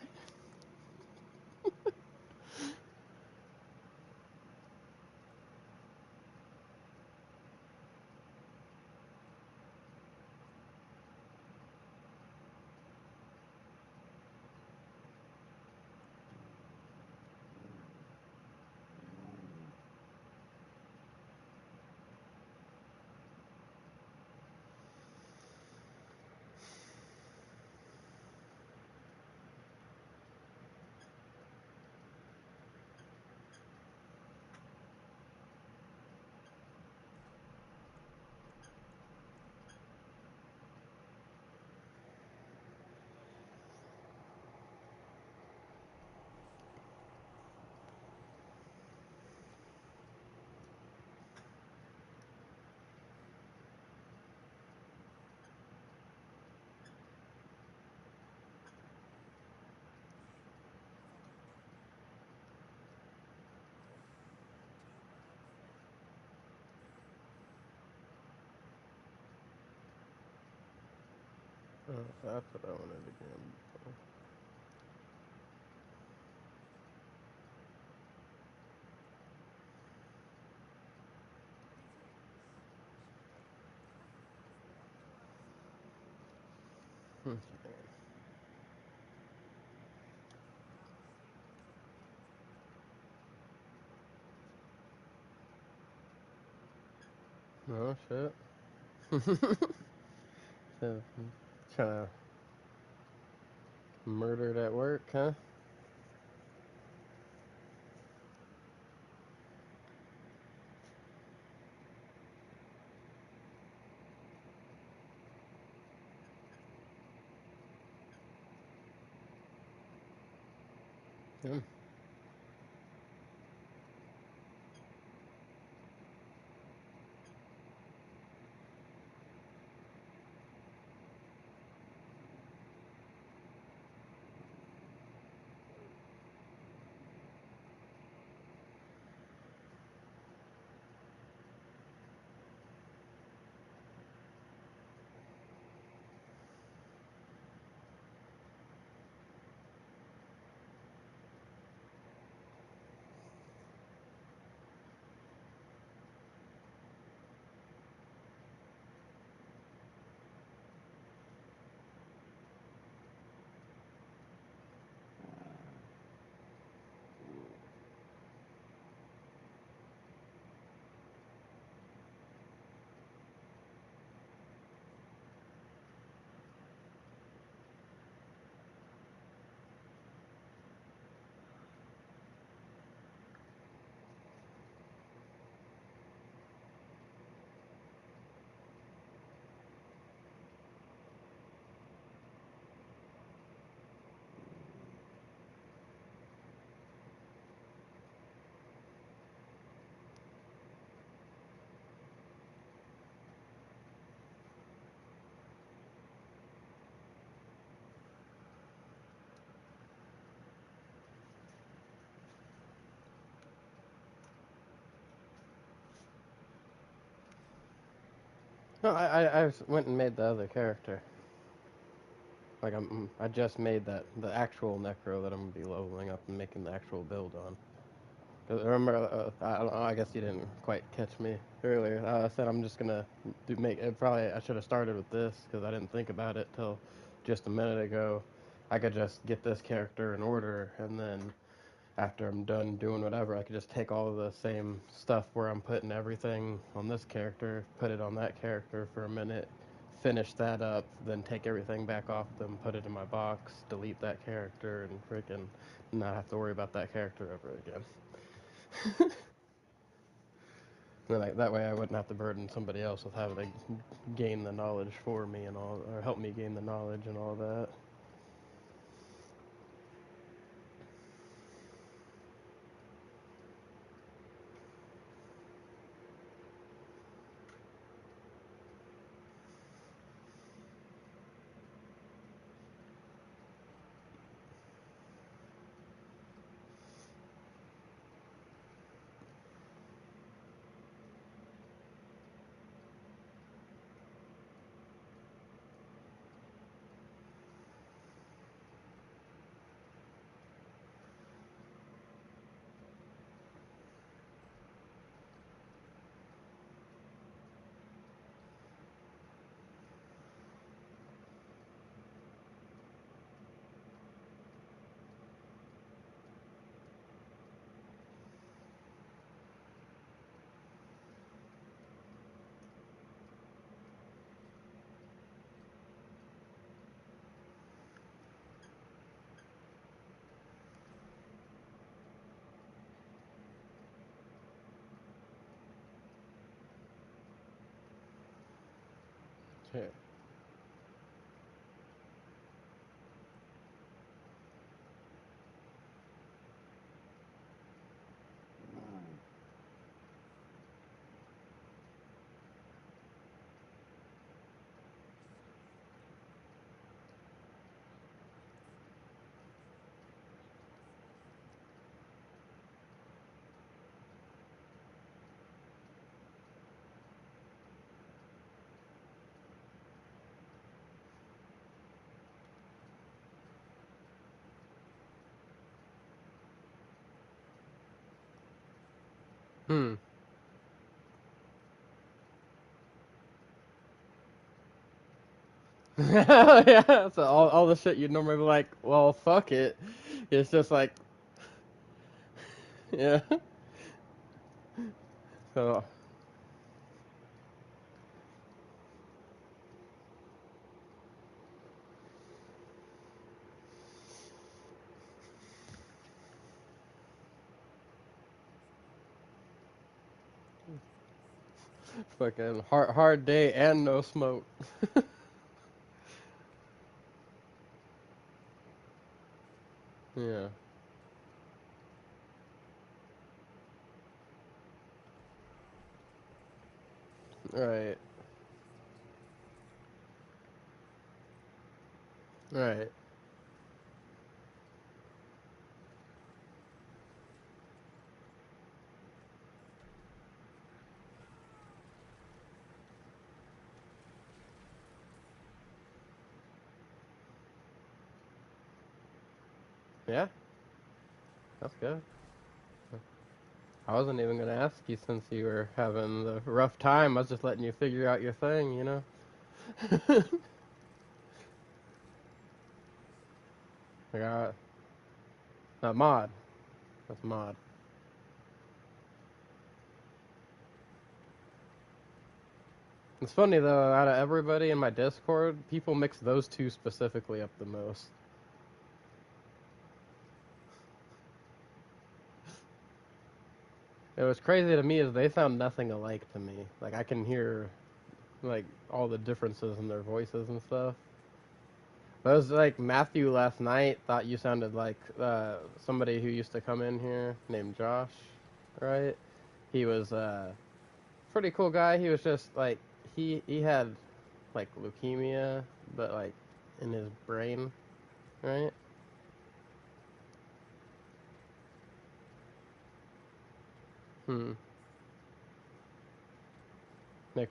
That's what I wanted again. Okay. Oh shit. So, kind of murdered at work, huh? Yeah. No, I went and made the other character. Like I just made the actual necro that I'm gonna be leveling up and making the actual build on. 'Cause remember, I don't know, I guess you didn't quite catch me earlier. I said I'm just gonna make it. Probably I should have started with this because I didn't think about it till just a minute ago. I could just get this character in order, and then after I'm done doing whatever, I could just take all of the same stuff where I'm putting everything on this character, put it on that character for a minute, finish that up, then take everything back off them, put it in my box, delete that character, and freaking not have to worry about that character ever again. Then that way I wouldn't have to burden somebody else with having to gain the knowledge for me and all, or help me gain the knowledge and all that. Okay. Hmm. Yeah, so all the shit you'd normally be like, well, fuck it. It's just like, yeah. So, fucking hard day and no smoke. Yeah. Right. Right. Yeah. That's good. I wasn't even gonna ask you since you were having the rough time. I was just letting you figure out your thing, you know. I got mod. That's mod. It's funny though. Out of everybody in my Discord, people mix those two specifically up the most. It was crazy to me is they sound nothing alike to me. Like I can hear like all the differences in their voices and stuff. But it was like Matthew last night thought you sounded like somebody who used to come in here named Josh, right? He was pretty cool guy. He was just like he had like leukemia, but like in his brain, right? Hmm. Nick.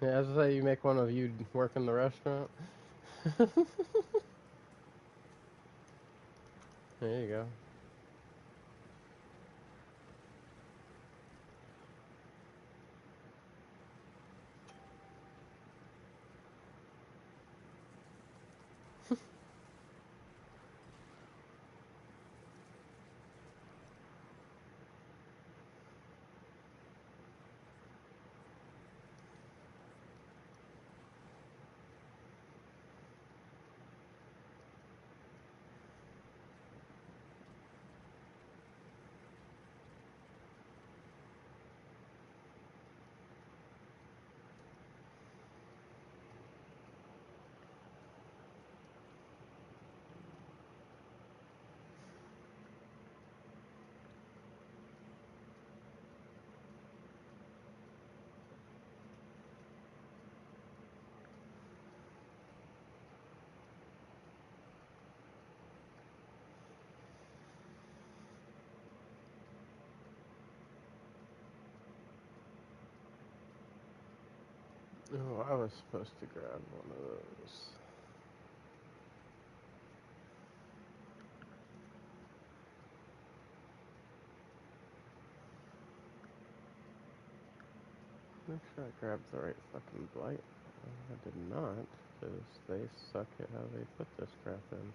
Yeah, as I say, you make one of you work in the restaurant. There you go. Oh, I was supposed to grab one of those. Make sure I grabbed the right fucking blight. I did not, because they suck at how they put this crap in.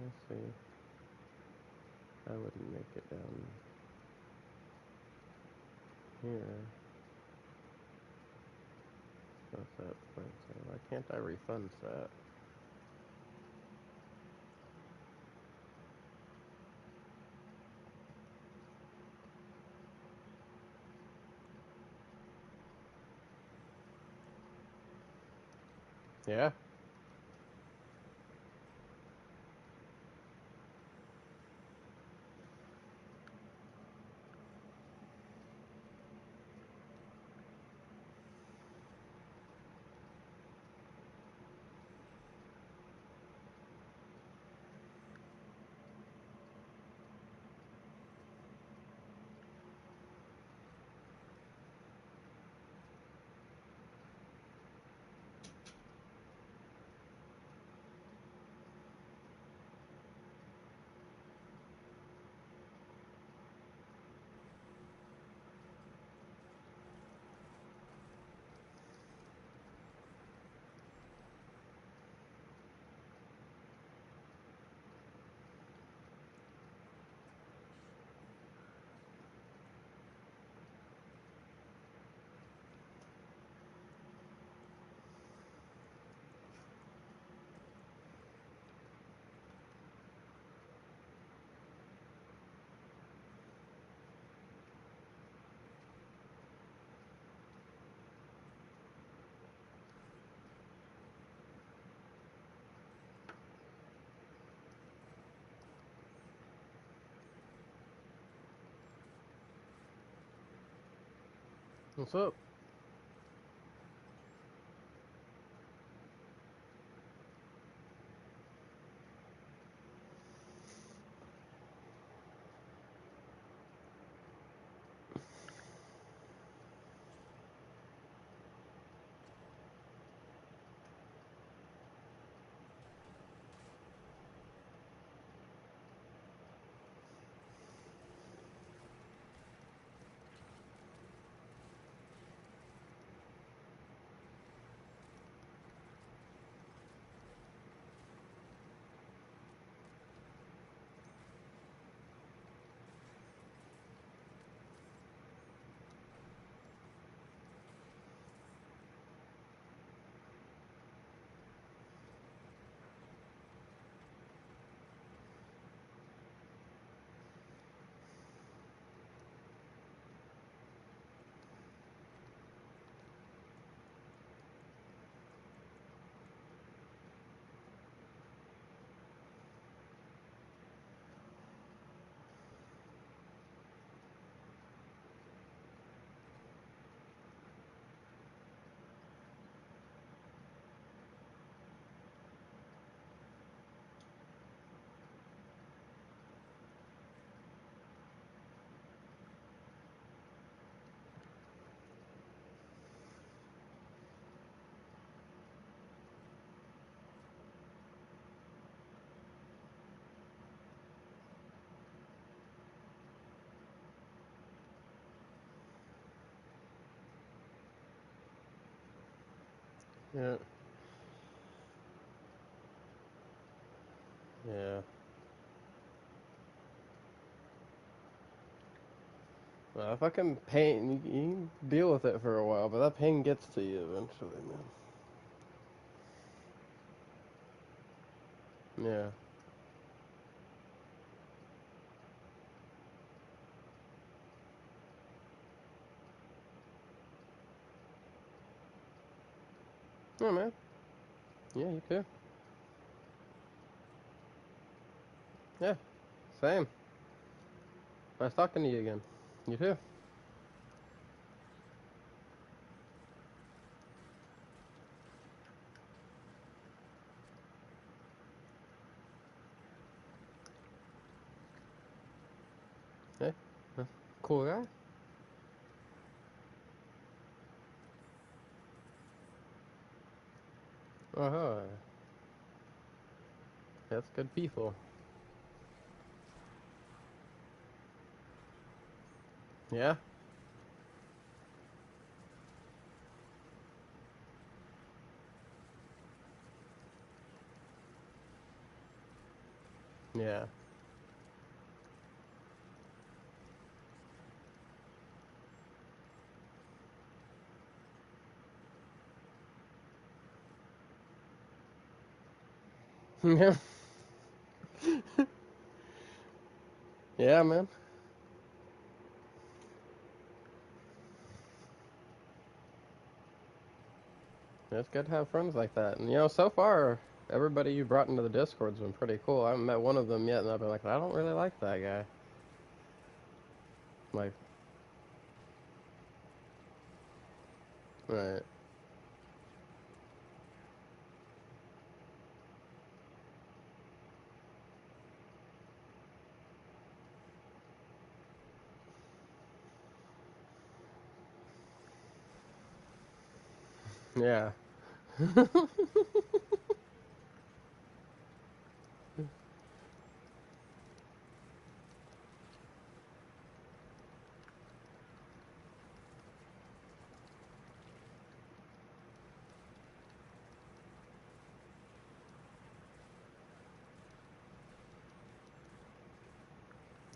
Let's see. I wouldn't make it down here. What's that point? So why can't I refund that? Yeah? What's up? Yeah. Yeah. Well, if I can pain, you can deal with it for a while, but that pain gets to you eventually, man. Yeah. Yeah, man. Yeah, you too. Yeah. Same. Nice talking to you again. You too. Hey. Cool guy. Uh-huh. That's good people. Yeah? Yeah. Yeah. Yeah, man. It's good to have friends like that. And, so far, everybody you brought into the Discord's been pretty cool. I haven't met one of them yet, and I've been like, I don't really like that guy. Like, right. Yeah.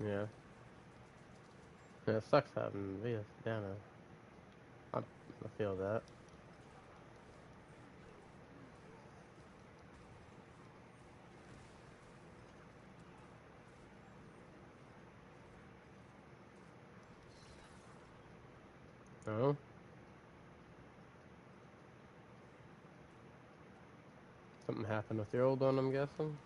Yeah. Yeah, it sucks having Vias down. I feel that. Oh, something happened with your old one, I'm guessing.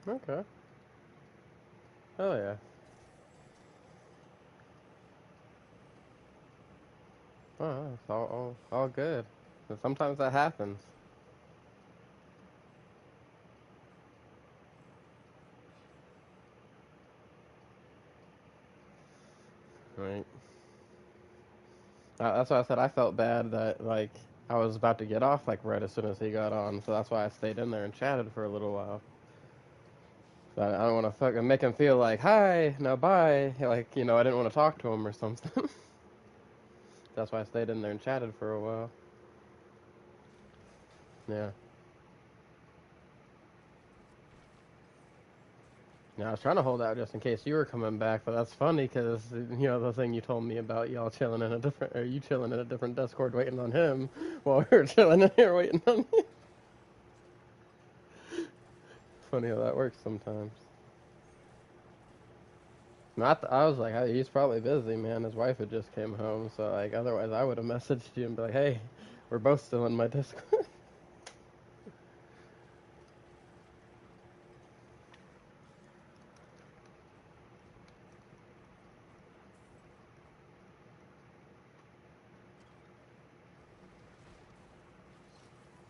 Okay. Oh yeah. Oh, it's all good. And sometimes that happens. Right. That's why I said I felt bad that like I was about to get off like right as soon as he got on, so that's why I stayed in there and chatted for a little while. So I don't want to fucking make him feel like, hi, now bye. Like, I didn't want to talk to him or something. That's why I stayed in there and chatted for a while. Yeah. Yeah, I was trying to hold out just in case you were coming back, but that's funny because the thing you told me about y'all chilling in a different, or you chilling in a different Discord waiting on him, while we were chilling in here waiting on you. Funny how that works sometimes. Not, I was like, hey, he's probably busy, man. His wife had just came home, so like, otherwise I would have messaged you and be like, hey, we're both still in my Discord.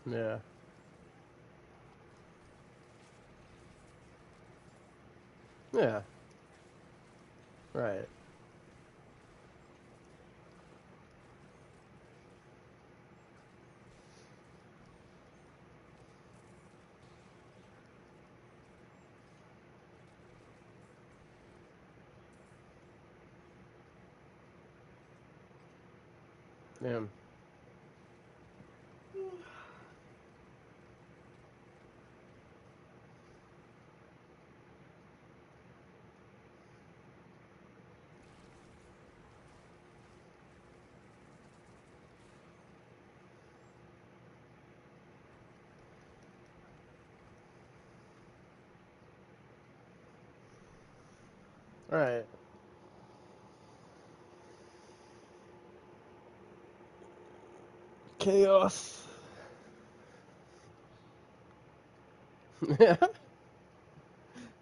Yeah. Yeah. Right. Yeah. Right. Chaos. Yeah.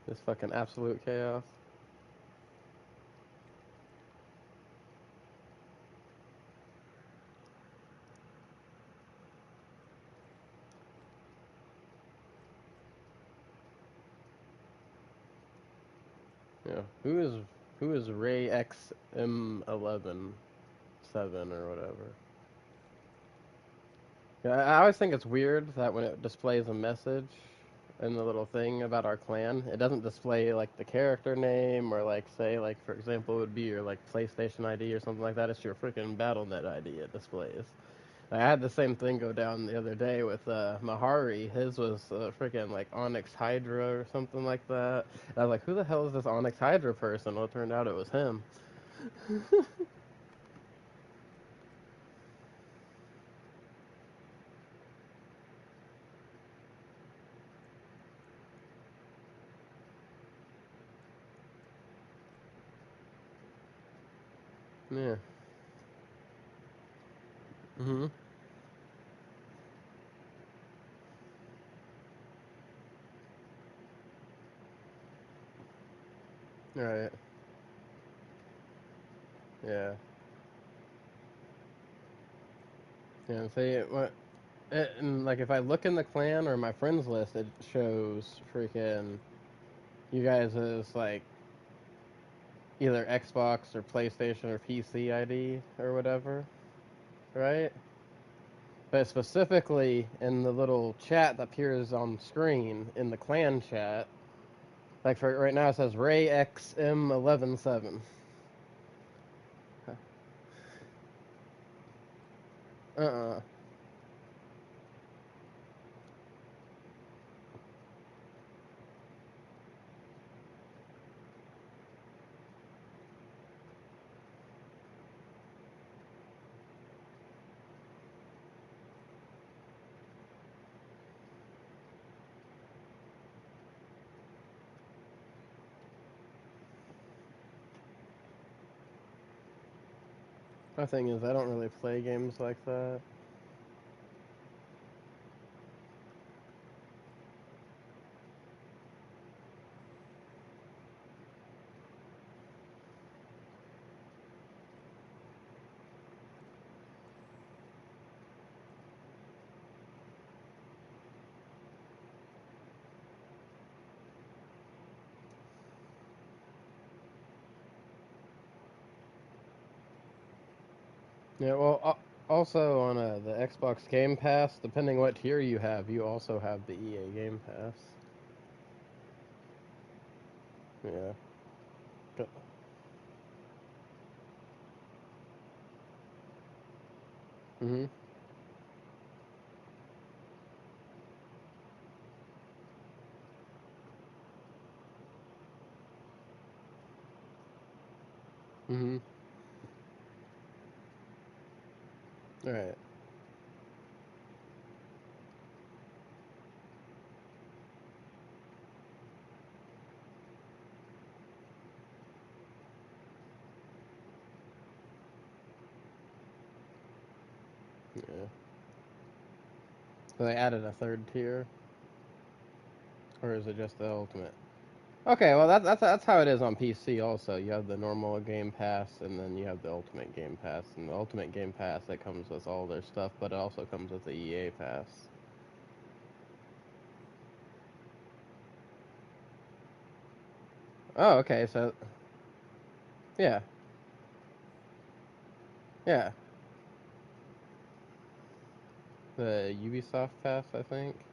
Just fucking absolute chaos. Yeah. Who is Ray XM117 or whatever? Yeah, I always think it's weird that when it displays a message in the little thing about our clan, it doesn't display like the character name or like say like for example it would be your like PlayStation ID or something like that. It's your freaking BattleNet ID it displays. I had the same thing go down the other day with Mahari. His was freaking like Onyx Hydra or something like that. And I was like, who the hell is this Onyx Hydra person? Well, it turned out it was him. Yeah. Mhm. Right. Yeah. Yeah. See, and like if I look in the clan or my friends list, it shows freaking you guys as like either Xbox or PlayStation or PC ID or whatever, right? But specifically in the little chat that appears on screen in the clan chat, like for right now it says Ray XM117. Uh-uh. My thing is I don't really play games like that. Yeah, well, also on the Xbox Game Pass, depending what tier you have, you also have the EA Game Pass. Yeah. Mhm. Mm-hmm. Right. Yeah. So they added a third tier, or is it just the ultimate? Okay, well that's how it is on PC. Also, you have the normal Game Pass, and then you have the Ultimate Game Pass. And the Ultimate Game Pass that comes with all their stuff, but it also comes with the EA Pass. Oh, okay. So yeah, yeah, the Ubisoft Pass, I think.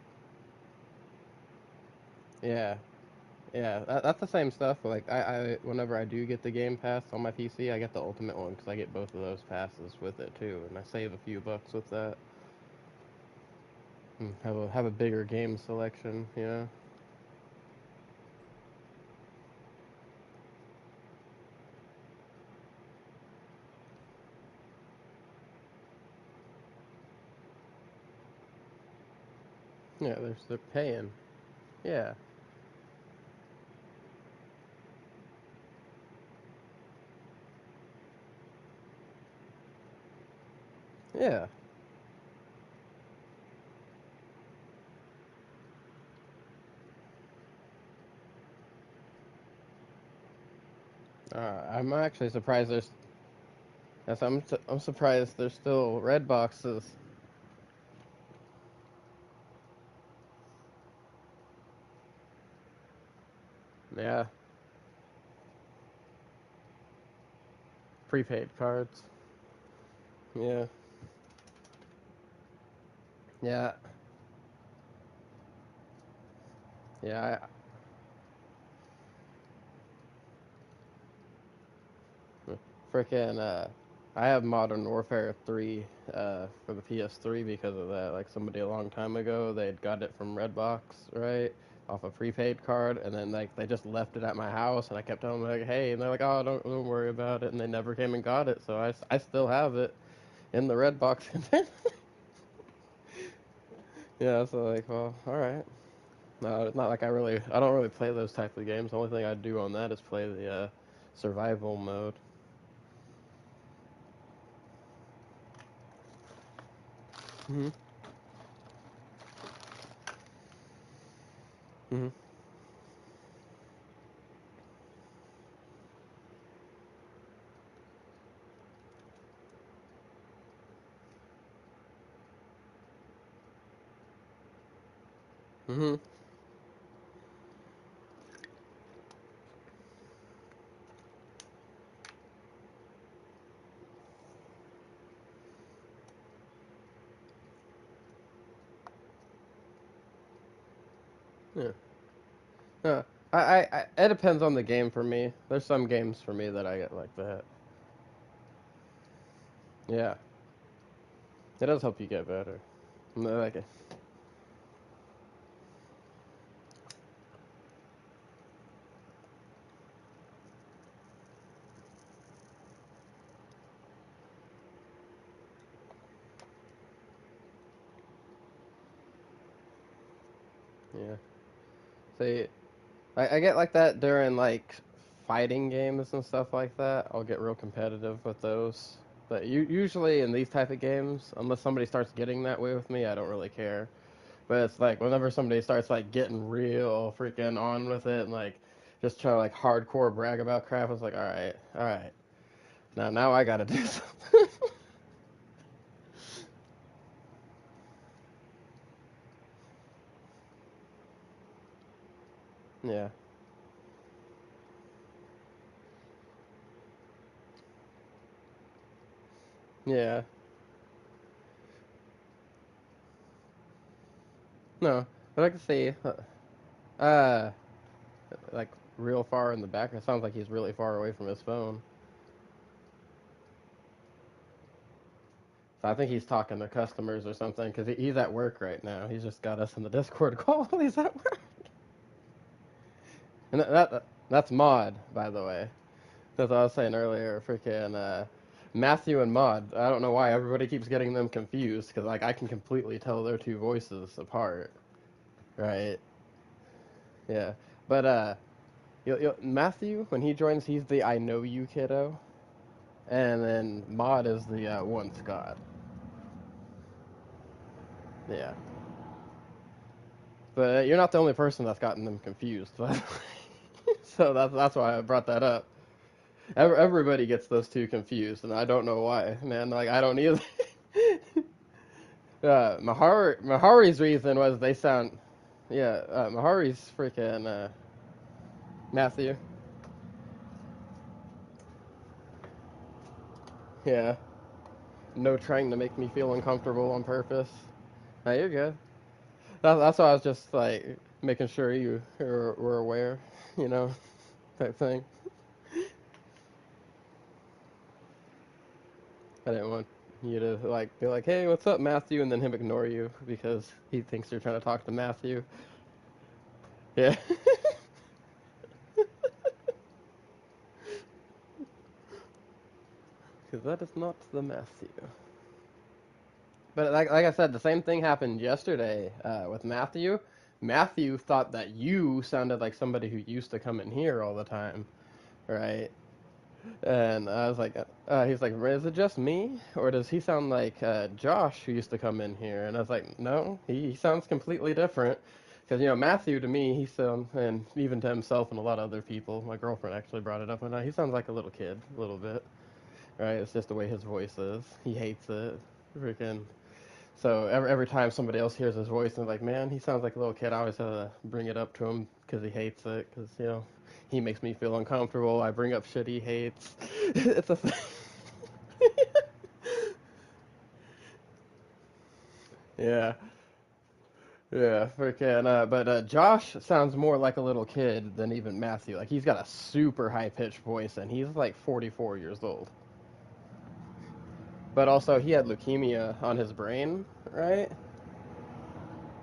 Yeah, yeah, that's the same stuff. Like whenever I do get the Game Pass on my PC, I get the Ultimate one because I get both of those passes with it too, and I save a few bucks with that. And have a bigger game selection. Yeah, yeah, they're paying. Yeah, yeah. I'm actually surprised there's. Yes, I'm surprised there's still red boxes. Yeah, prepaid cards. Yeah, yeah, yeah. Freaking I have Modern Warfare 3 for the PS3 because of that. Like somebody a long time ago, they'd got it from Redbox, right? Off a prepaid card, and then like they just left it at my house, and I kept telling them like, "Hey," and they're like, "Oh, don't worry about it," and they never came and got it, so I still have it in the Redbox. Yeah, so like, well, all right. No, it's not like I don't really play those type of games. The only thing I do on that is play the survival mode. Mhm. Mhm. Mhm. Yeah. Yeah. It depends on the game for me. There's some games for me that I get like that. Yeah. It does help you get better. Like, yeah. See, I get like that during like fighting games and stuff like that. I'll get real competitive with those. But usually in these type of games, unless somebody starts getting that way with me, I don't really care. But it's like whenever somebody starts like getting real freaking on with it and like just try to like hardcore brag about crap, it's like, all right, now I gotta do something. Yeah, yeah, no, but I can see, uh, like real far in the back. It sounds like he's really far away from his phone. So I think he's talking to customers or something because he's at work right now. He's just got us in the Discord call while he's at work. And that's mod, by the way. That's what I was saying earlier. Freaking Matthew and Maud. I don't know why everybody keeps getting them confused because like I can completely tell their two voices apart. Right? Yeah. But Matthew, when he joins, he's the I know you kiddo, and then Maud is the one Scott. Yeah. But you're not the only person that's gotten them confused. But so that's why I brought that up. Everybody gets those two confused, and I don't know why, man. Like I don't either. Mahari's reason was they sound, yeah. Mahari's freaking Matthew. Yeah. No trying to make me feel uncomfortable on purpose. No, you're good. That's why I was just like making sure you were aware, you know, type thing. I didn't want you to like be like, "Hey, what's up, Matthew?" and then him ignore you because he thinks you're trying to talk to Matthew. Yeah. Because that is not the Matthew. But like I said, the same thing happened yesterday with Matthew. Matthew thought that you sounded like somebody who used to come in here all the time, right? And I was like, he's like, is it just me, or does he sound like Josh who used to come in here? And I was like, no, he sounds completely different. Because Matthew to me, he sounds, and even to himself and a lot of other people. My girlfriend actually brought it up, and he sounds like a little kid, a little bit, right? It's just the way his voice is. He hates it, freaking. So every time somebody else hears his voice and like, man, he sounds like a little kid, I always have to bring it up to him because he hates it. Because he makes me feel uncomfortable. I bring up shit he hates. It's a thing. Yeah, yeah, freaking. But Josh sounds more like a little kid than even Matthew. Like he's got a super high pitched voice, and he's like 44 years old. But also, he had leukemia on his brain, right?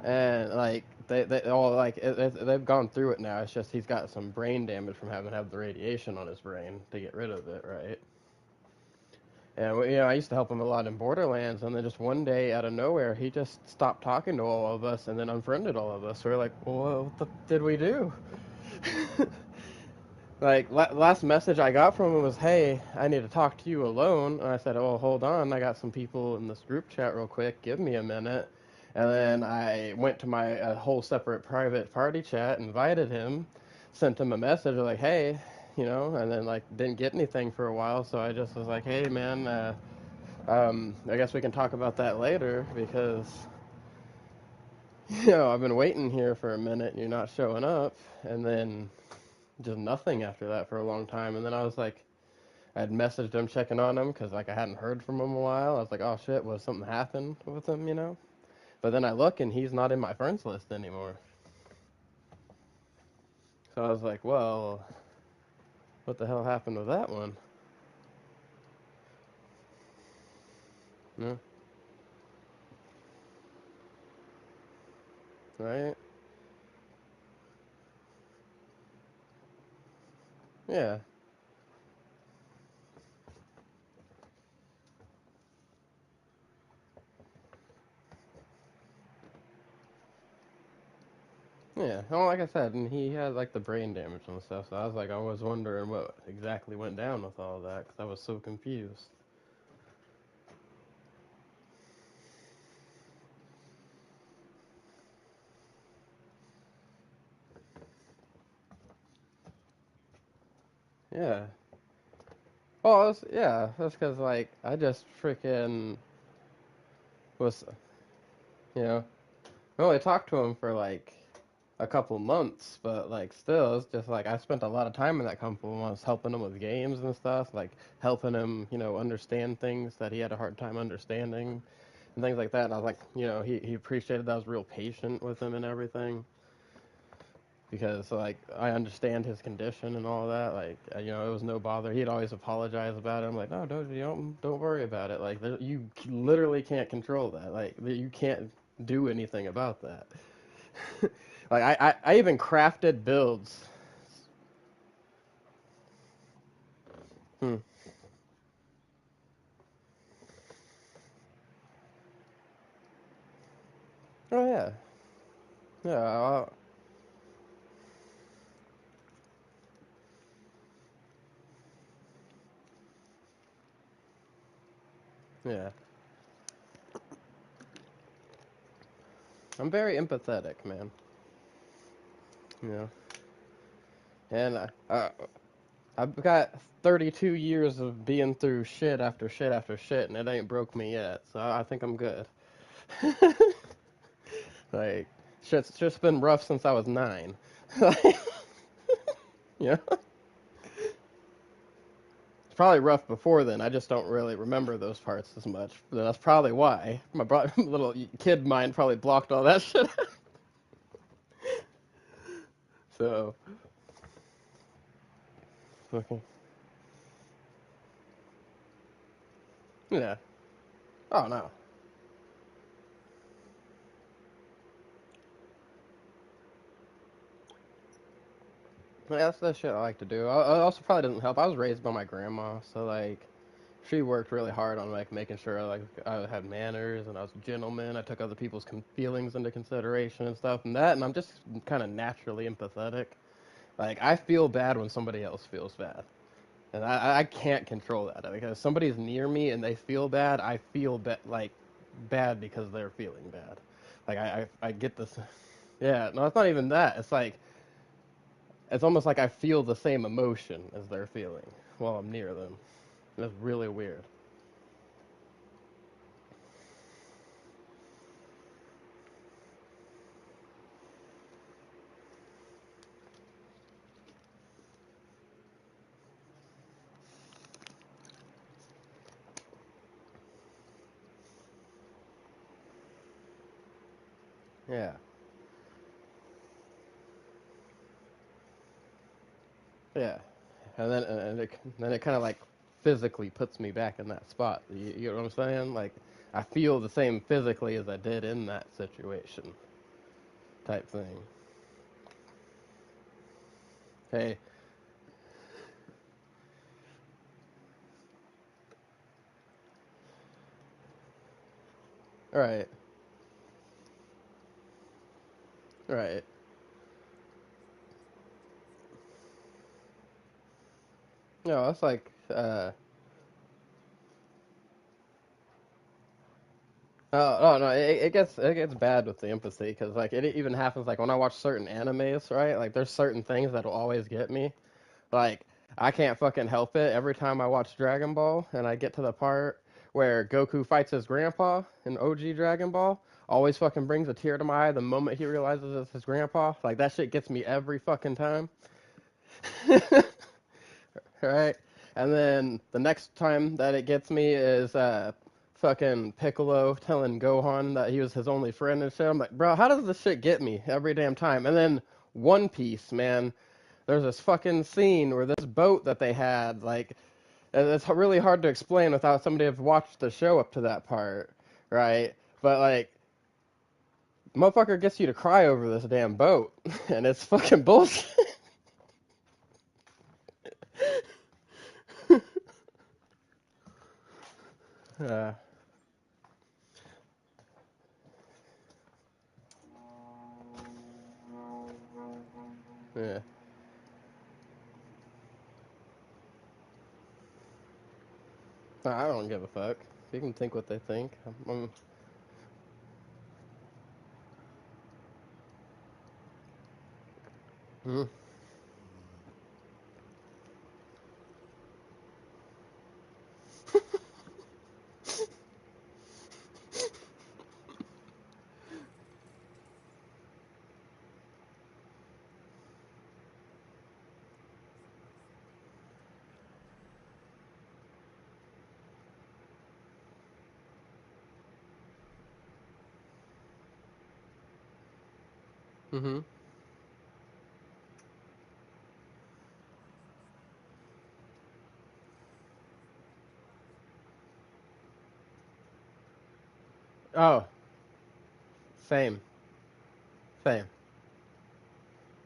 And like they all like they've gone through it now. It's just he's got some brain damage from having had the radiation on his brain to get rid of it, right? And I used to help him a lot in Borderlands, and then just one day out of nowhere, he just stopped talking to all of us and then unfriended all of us. We're like, well, what the did we do? Like last message I got from him was, "Hey, I need to talk to you alone." And I said, "Oh, hold on, I got some people in this group chat real quick. Give me a minute." And then I went to my whole separate private party chat, invited him, sent him a message like, "Hey, and then like didn't get anything for a while. So I just was like, "Hey, man, I guess we can talk about that later because I've been waiting here for a minute and you're not showing up." And then just nothing after that for a long time. And then I was like, I had messaged him checking on him because like I hadn't heard from him a while. I was like, oh shit, was something happened with him? But then I look and he's not in my friends list anymore. So I was like, well, what the hell happened with that one? No, right? Yeah, yeah. Well, like I said, and he had like the brain damage and stuff. So I was like, I was wondering what exactly went down with all that because I was so confused. Yeah. Well, yeah, that's because like I just freaking was, you know, I only talked to him for like a couple months, but like still, it's just like I spent a lot of time in that couple months helping him with games and stuff, like helping him, understand things that he had a hard time understanding and things like that. And I was like, he appreciated that I was real patient with him and everything because like I understand his condition and all that. Like, it was no bother. He'd always apologize about it. I'm like, no, don't worry about it. Like, you literally can't control that. Like, you can't do anything about that. Like I even crafted builds. Hmm. Oh yeah. Yeah. Yeah. I'm very empathetic, man. You know, and I've got 32 years of being through shit after shit after shit, and it ain't broke me yet. So I think I'm good. Like, shit's just been rough since I was 9. Yeah. It's probably rough before then. I just don't really remember those parts as much. But that's probably why my little kid mind probably blocked all that shit. So, okay. Yeah. Oh no. Yeah, that's the shit I like to do. I also probably didn't help. I was raised by my grandma, so like she worked really hard on like making sure like I had manners and I was a gentleman. I took other people's feelings into consideration and stuff and that, and I'm just kind of naturally empathetic. Like I feel bad when somebody else feels bad, and I can't control that. Like if somebody's near me and they feel bad, I feel like bad because they're feeling bad. Like I get this. Yeah, no, it's not even that. It's like it's almost like I feel the same emotion as they're feeling while I'm near them. That's really weird. Yeah, yeah. And then it kind of like physically puts me back in that spot. You know what I'm saying? Like I feel the same physically as I did in that situation, type thing. Hey, all right, right. No, it's like oh no, it gets bad with the empathy because like it even happens like when I watch certain animes, right? Like there's certain things that'll always get me. Like I can't fucking help it. Every time I watch Dragon Ball and I get to the part where Goku fights his grandpa in OG Dragon Ball, always fucking brings a tear to my eye the moment he realizes it's his grandpa. Like that shit gets me every fucking time. Right? And then the next time that it gets me is fucking Piccolo telling Gohan that he was his only friend and shit. I'm like, bro, how does this shit get me every damn time? And then One Piece, man, there's this fucking scene where this boat that they had, like, it's really hard to explain without somebody have watched the show up to that part, right? But like, motherfucker gets you to cry over this damn boat, and it's fucking bullshit. uh, yeah. I don't give a fuck. You can think what they think. Mm, mm-hmm. Oh, same, same.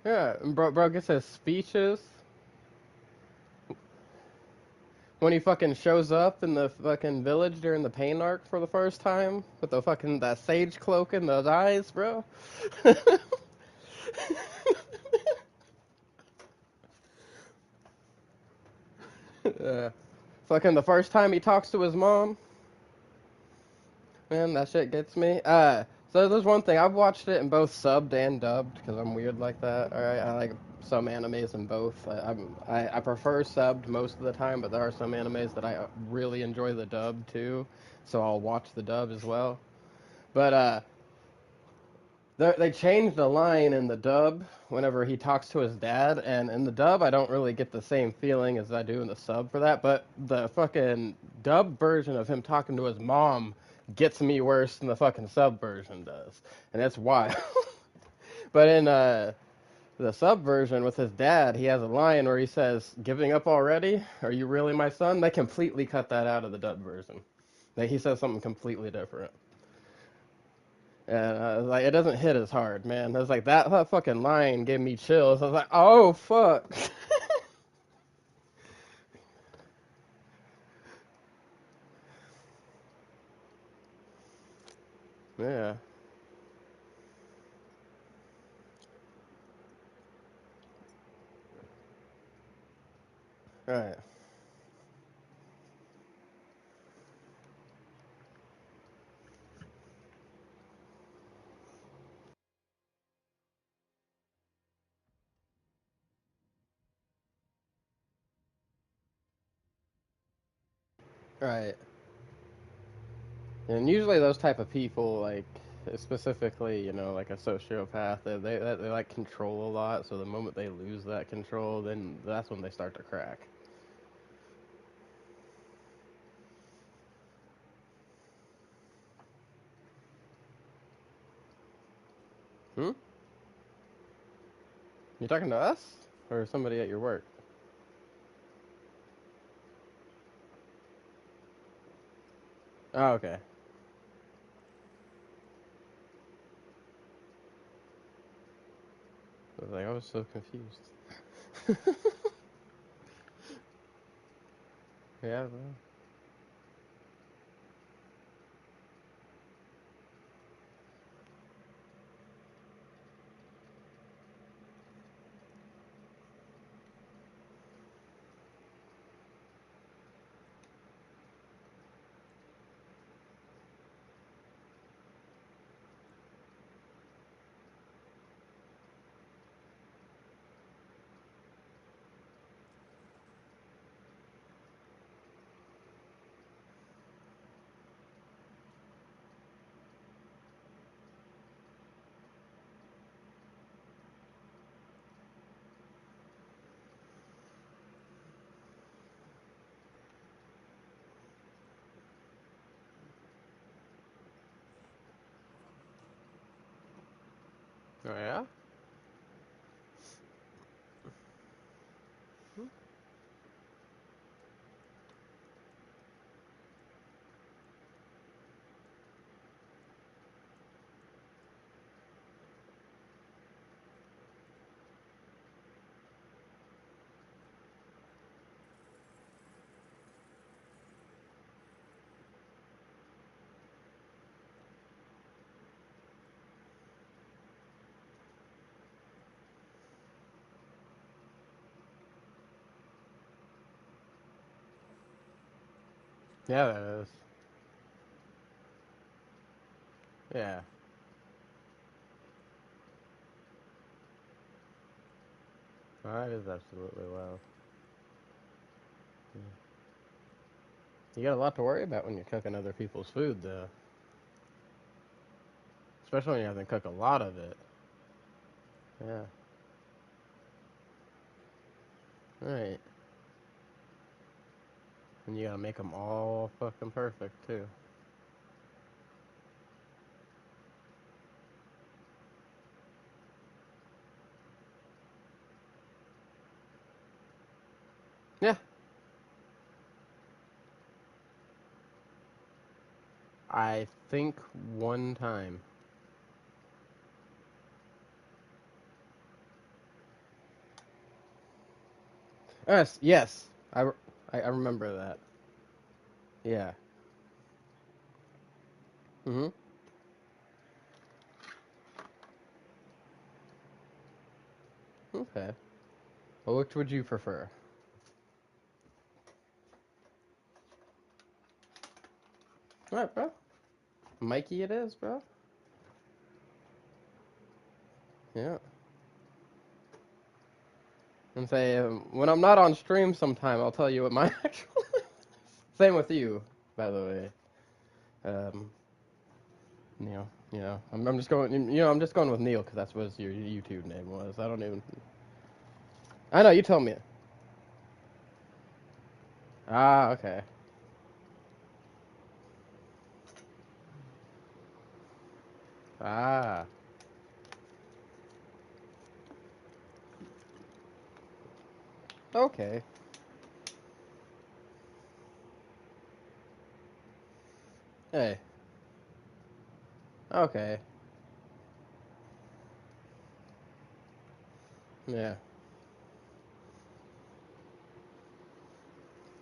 Yeah, bro gets his speeches. When he fucking shows up in the fucking village during the pain arc for the first time with the fucking that sage cloak and those eyes, bro. uh, fucking the first time he talks to his mom, man, that shit gets me. So there's one thing I've watched it in both subbed and dubbed because I'm weird like that. All right, I like some animes in both. I prefer subbed most of the time, but there are some animes that I really enjoy the dub too, so I'll watch the dub as well. But they changed the line in the dub whenever he talks to his dad, and in the dub, I don't really get the same feeling as I do in the sub for that. But the fucking dub version of him talking to his mom gets me worse than the fucking sub version does, and that's wild. But in the sub version with his dad, he has a line where he says, "Giving up already? Are you really my son?" They completely cut that out of the dub version. He says something completely different. And like, it doesn't hit as hard, man. It was like that fucking line gave me chills. I was like, oh fuck. Yeah. Right. Right. And usually those type of people, like specifically, like a sociopath, they like control a lot. So the moment they lose that control, then that's when they start to crack. Hmm. You talking to us or somebody at your work? Oh, okay. I was so confused. Yeah, bro. Oh yeah. Yeah, that is. Yeah. Oh, that is absolutely wild. You got a lot to worry about when you're cooking other people's food, though. Especially when you have to cook a lot of it. Yeah. Right. And you gotta make them all fucking perfect, too. Yeah. I think one time. Yes. Yes. I remember that. Yeah. Mhm. Okay. Well, which would you prefer? All right, bro. Mikey, it is, bro. Yeah. And say when I'm not on stream, sometime I'll tell you what my actual. Same with you, by the way. Neil. I'm just going. I'm just going with Neil because that's what your YouTube name was. I don't even. I know you told me. Ah, okay. Ah, okay. Hey, okay. Yeah.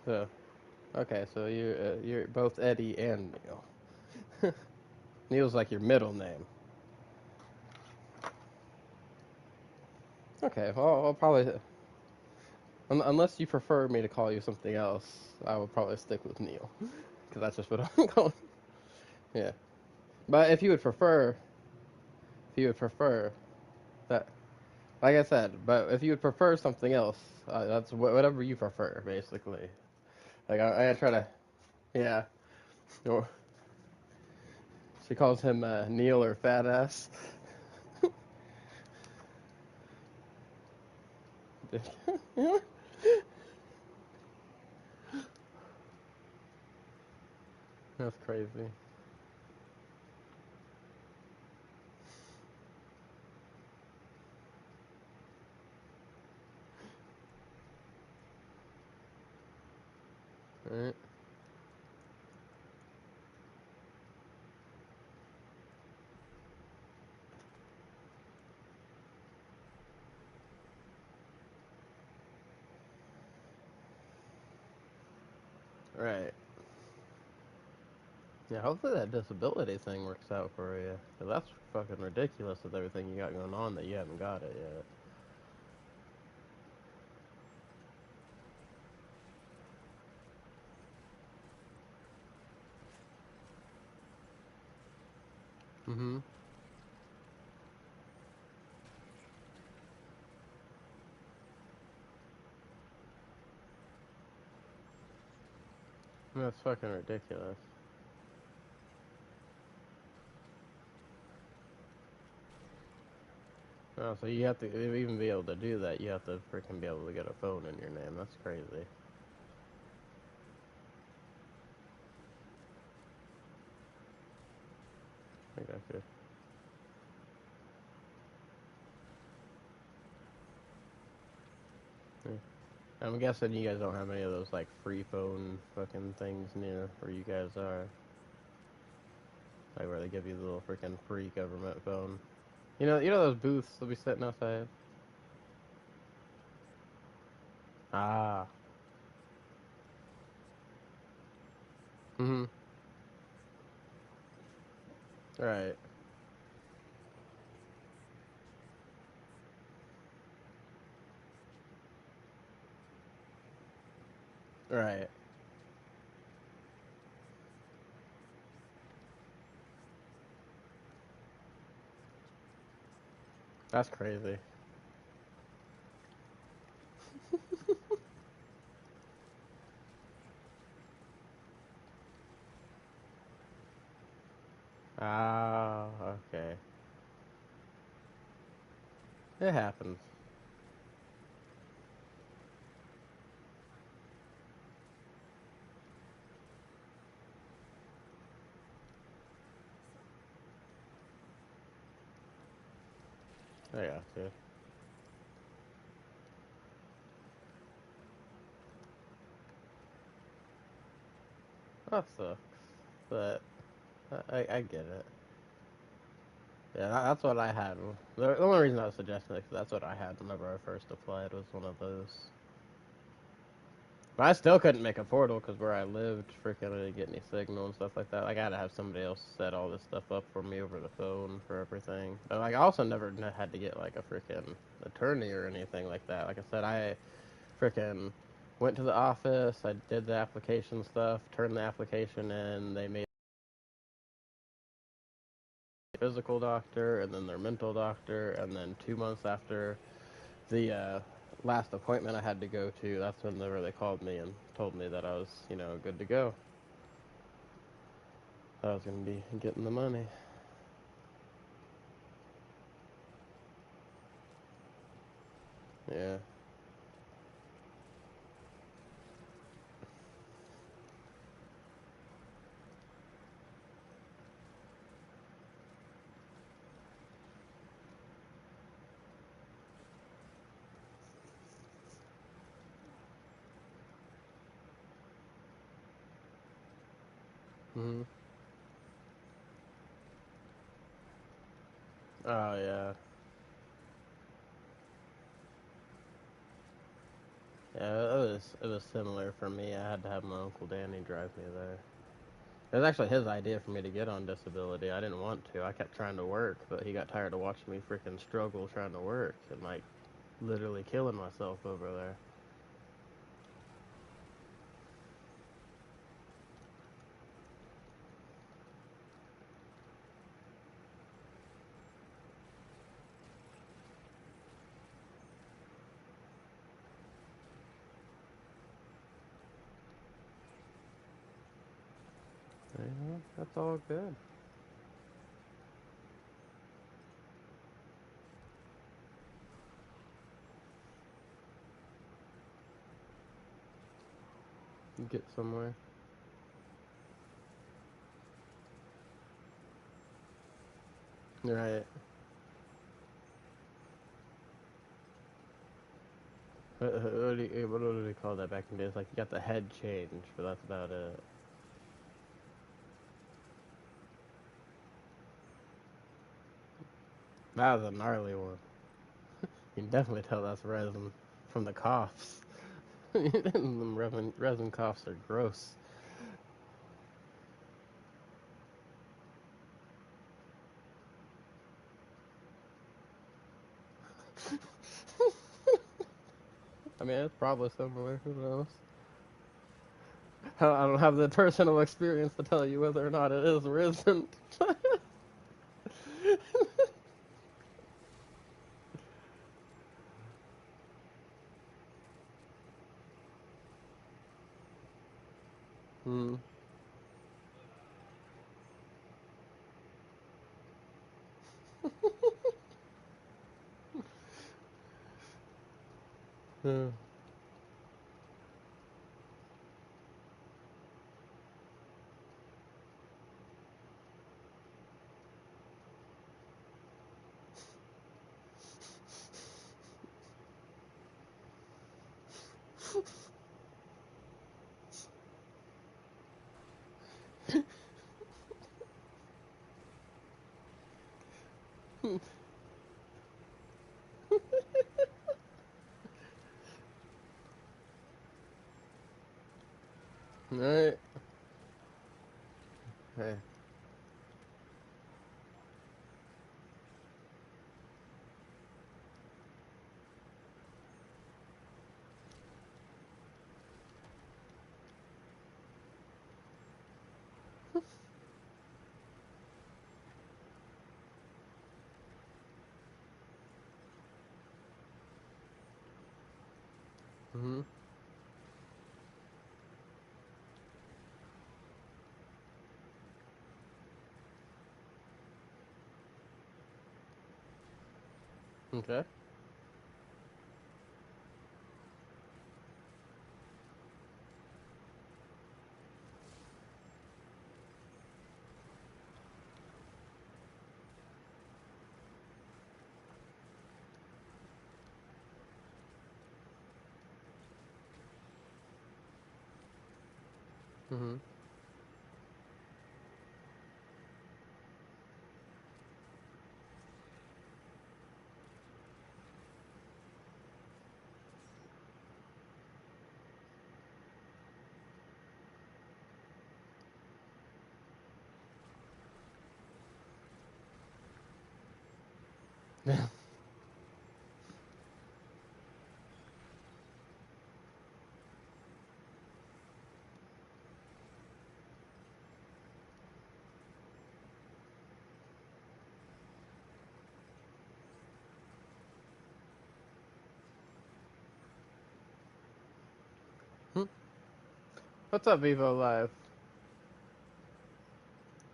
So, okay. So you're both Eddie and Neil. Neil's like your middle name. Okay. Well, I'll probably unless you prefer me to call you something else, I will probably stick with Neil because that's just what I'm going. Yeah. But if you would prefer that, like I said, but if you would prefer something else, that's whatever you prefer, basically. Like I try to, yeah. Or she calls him Neil or fat ass. That's crazy. Right. Right. Yeah. Hopefully that disability thing works out for you. 'Cause that's fucking ridiculous with everything you got going on that you haven't got it yet. Mm-hmm. That's fucking ridiculous. Oh, so you have to even be able to do that. You have to freaking be able to get a phone in your name. That's crazy. I got you. Yeah. I'm guessing you guys don't have any of those like free phone fucking things near where you guys are, like where they give you the little freaking free government phone. You know those booths that be sitting outside. Ah. Mhm. Right. Right. That's crazy. Ah. Okay. It happens. I got you. That sucks, but I get it. Yeah, that's what I had. The only reason I was suggesting it, 'cause that's what I had whenever I first applied, was one of those. But I still couldn't make a portal because where I lived, freaking, I didn't get any signal and stuff like that. Like, I had to have somebody else set all this stuff up for me over the phone for everything. But, like, I also never had to get, like, a freaking attorney or anything like that. Like I said, I freaking went to the office, I did the application stuff, turned the application in, they made a physical doctor, and then their mental doctor, and then 2 months after the last appointment I had to go to, that's when they called me and told me that I was, good to go. I was going to be getting the money. Yeah. Hmm. Oh, yeah. Yeah, it was similar for me. I had to have my Uncle Danny drive me there. It was actually his idea for me to get on disability. I didn't want to. I kept trying to work, but he got tired of watching me freaking struggle trying to work and, like, literally killing myself over there. Yeah, that's all good. Get somewhere. Right. What do they call that back in the days? Like, you got the head change, but that's about it. That was a gnarly one. You can definitely tell that's resin from the coughs. Them resin coughs are gross. I mean, it's probably similar. Who knows? I don't have the personal experience to tell you whether or not it is resin. Hmm. Yeah. Right. Hey. Hmm. Okay. Hmm. What's up, Vivo Live?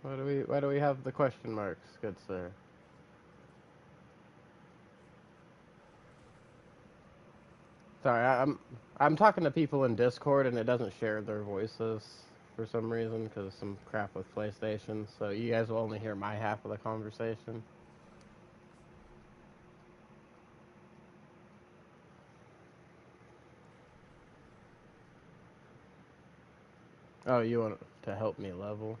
Why do we have the question marks, good sir? Sorry, I'm talking to people in Discord and it doesn't share their voices for some reason because of some crap with PlayStation. So you guys will only hear my half of the conversation. Oh, you want to help me level?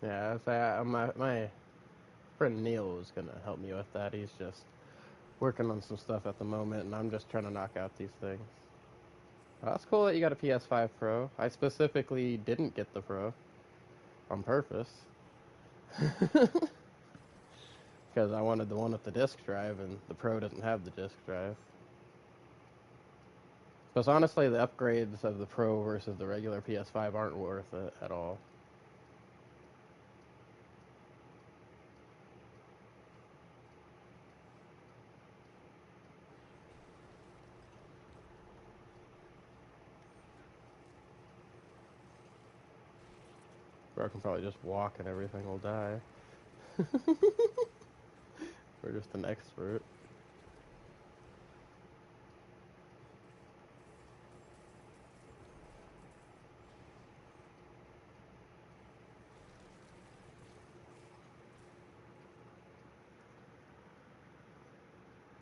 Yeah, my friend Neil was gonna help me with that. He's just working on some stuff at the moment, and I'm just trying to knock out these things. Well, that's cool that you got a PS5 Pro. I specifically didn't get the Pro on purpose because I wanted the one with the disc drive, and the Pro doesn't have the disc drive. Because honestly, the upgrades of the Pro versus the regular PS5 aren't worth it at all. Bro, I can probably just walk and everything will die. We're just an expert.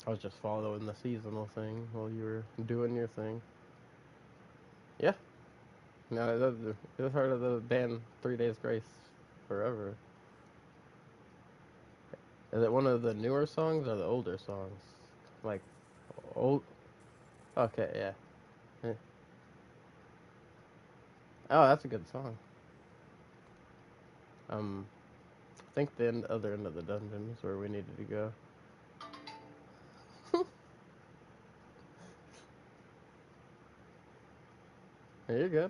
I was just following the seasonal thing while you were doing your thing. Yeah. No, it was part of the band 3 Days Grace forever. Is it one of the newer songs or the older songs? Like, old? Okay, yeah. Yeah. Oh, that's a good song. I think the other end of the dungeon is where we needed to go. Yeah, you're good.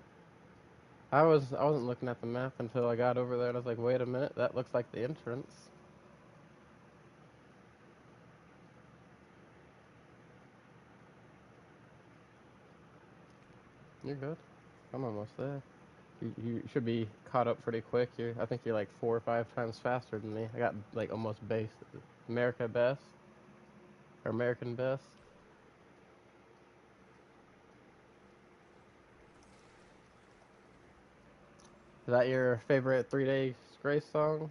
I wasn't looking at the map until I got over there and I was like, wait a minute, that looks like the entrance. You're good. I'm almost there. You should be caught up pretty quick. I think you're like 4 or 5 times faster than me. I got like almost base America best or American best. Is that your favorite 3 Days Grace song?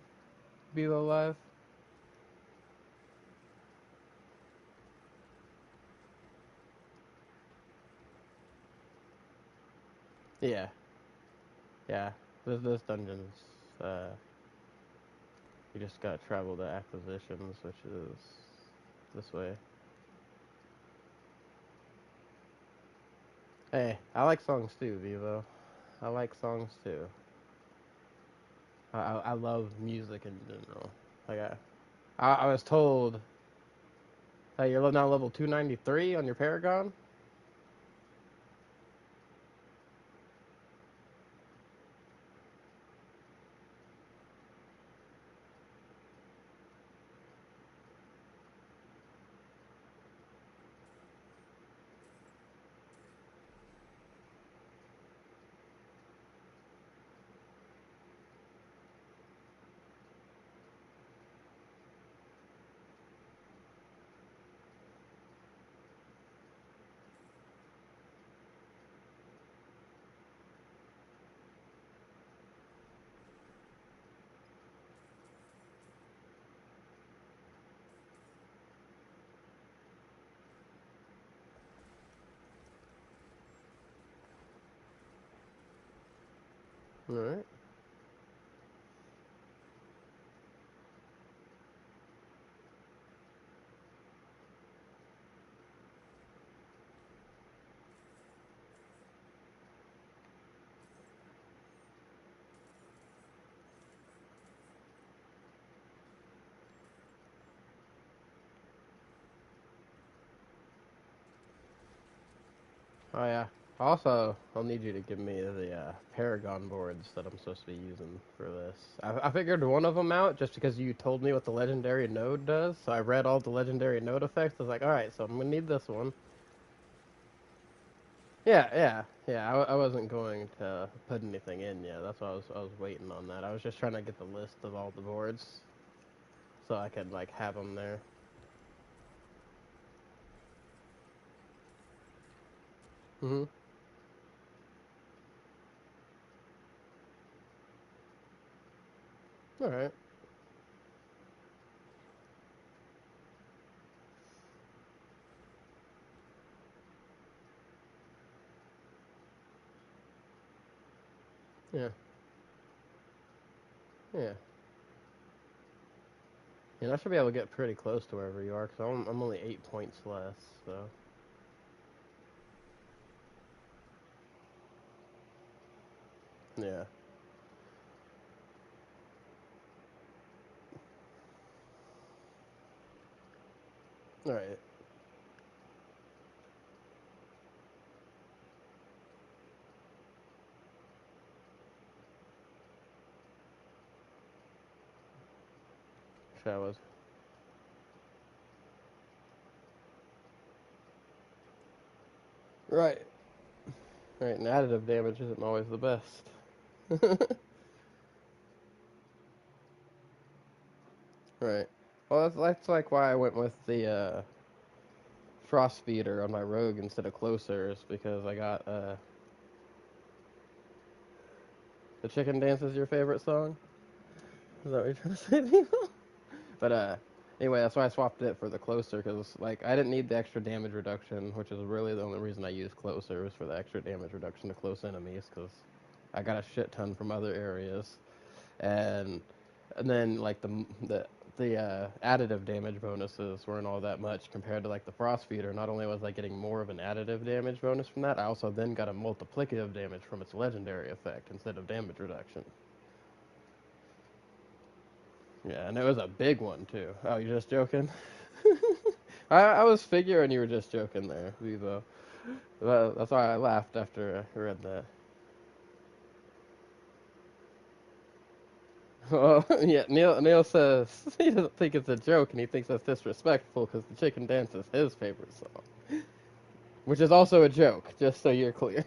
Below Live? Yeah, yeah. This dungeon's you just gotta travel to acquisitions, which is this way. Hey, I like songs too, Vivo. I like songs too. I love music in general. Like I was told that you're now level 293 on your Paragon. All right. Oh yeah. Also, I'll need you to give me the Paragon boards that I'm supposed to be using for this. I figured one of them out just because you told me what the legendary node does. So I read all the legendary node effects. I was like, all right, so I'm gonna need this one. Yeah. I wasn't going to put anything in yet. That's why I was waiting on that. I was just trying to get the list of all the boards so I could like have them there. Mhm. All right. Yeah. Yeah. And I should be able to get pretty close to wherever you are because I'm only 8 points less. So yeah. All right. That was right. Right. And additive damage isn't always the best. Right. Well, that's like why I went with the frost speeder on my rogue instead of closer, is because I got the chicken dance is your favorite song. Is that what you're trying to say, people? But anyway, that's why I swapped it for the closer because like I didn't need the extra damage reduction, which is really the only reason I used closer was for the extra damage reduction to close enemies because I got a shit ton from other areas, and then like the additive damage bonuses weren't all that much compared to like the frost feeder. Not only was I getting more of an additive damage bonus from that, I also then got a multiplicative damage from its legendary effect instead of damage reduction. Yeah, and it was a big one too. Oh, you're just joking? I was figuring you were just joking there, Vivo. That's why I laughed after I read that. Well, yeah, Neil says he doesn't think it's a joke and he thinks that's disrespectful because the chicken dance is his favorite song, which is also a joke, just so you're clear.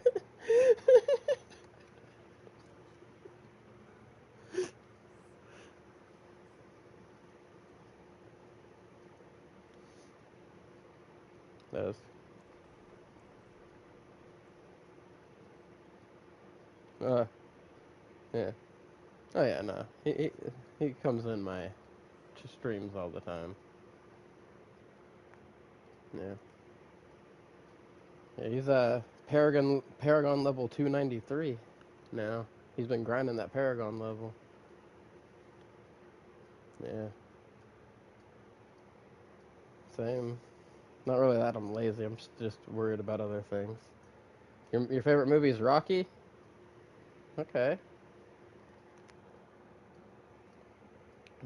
That's, uh, yeah. Oh yeah, no. He comes in my streams all the time. Yeah. Yeah, he's a Paragon level 293 now. He's been grinding that Paragon level. Yeah. Same. Not really that I'm lazy. I'm just worried about other things. Your favorite movie is Rocky? Okay.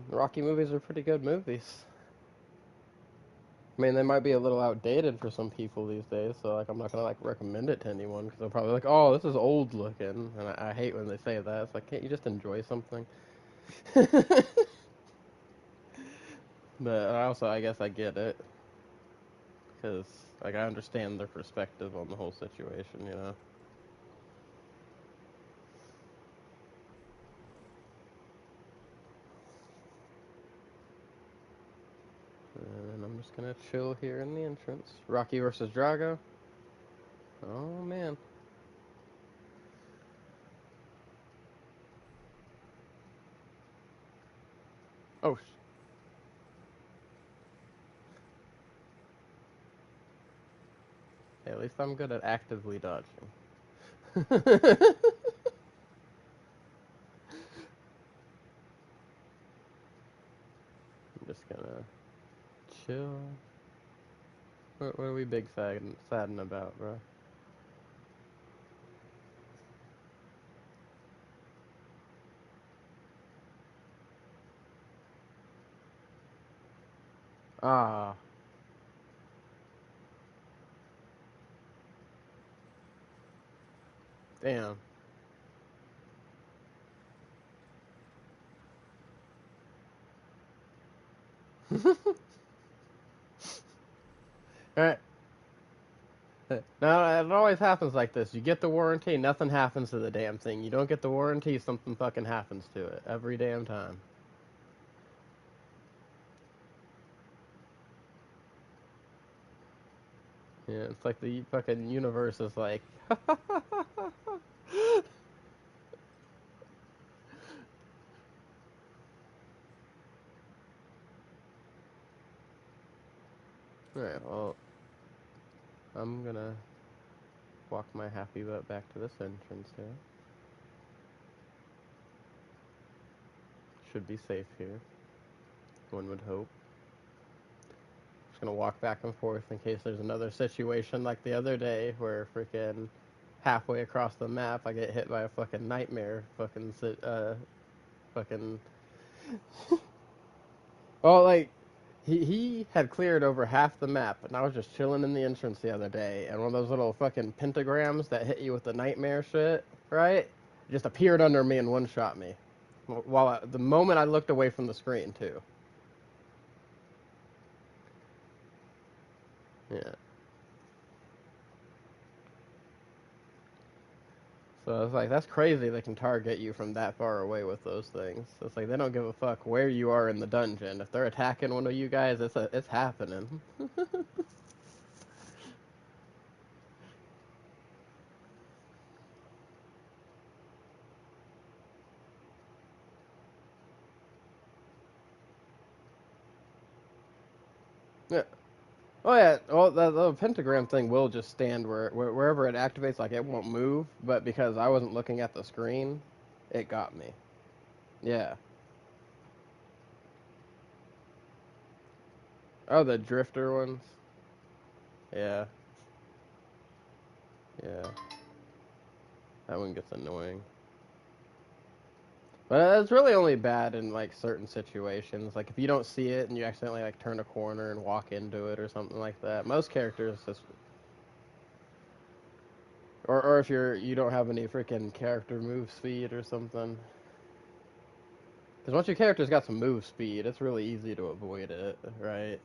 Rocky movies are pretty good movies. I mean, they might be a little outdated for some people these days, so like I'm not gonna like recommend it to anyone because they'll probably like, oh, this is old looking, and I hate when they say that. It's like, can't you just enjoy something? But I guess I get it because like I understand their perspective on the whole situation, you know. And I'm just gonna chill here in the entrance. Rocky versus Drago. Oh man. Oh, hey, at least I'm good at actively dodging. I'm just gonna chill. What are we big sadden about, bro? Ah, Damn. Alright. Now, it always happens like this. You get the warranty, nothing happens to the damn thing. You don't get the warranty, something fucking happens to it. Every damn time. Yeah, it's like the fucking universe is like. Alright, well, I'm gonna walk my happy butt back to this entrance here. Should be safe here. One would hope. Just gonna walk back and forth in case there's another situation like the other day where freaking halfway across the map I get hit by a fucking nightmare fucking well, like he had cleared over half the map, and I was just chilling in the entrance the other day, and one of those little fucking pentagrams that hit you with the nightmare shit, right? Just appeared under me and one shot me. The moment I looked away from the screen too. Yeah. So it's like that's crazy. They can target you from that far away with those things. It's like they don't give a fuck where you are in the dungeon. If they're attacking one of you guys, it's happening. Yeah. Oh yeah. Well, the pentagram thing will just stand wherever it activates. Like it won't move, but because I wasn't looking at the screen, it got me. Yeah. Oh, the drifter ones. Yeah. Yeah. That one gets annoying. But it's really only bad in like certain situations. Like if you don't see it and you accidentally like turn a corner and walk into it or something like that. Most characters just or if you don't have any freaking character move speed or something. Because once your character's got some move speed, it's really easy to avoid it, right?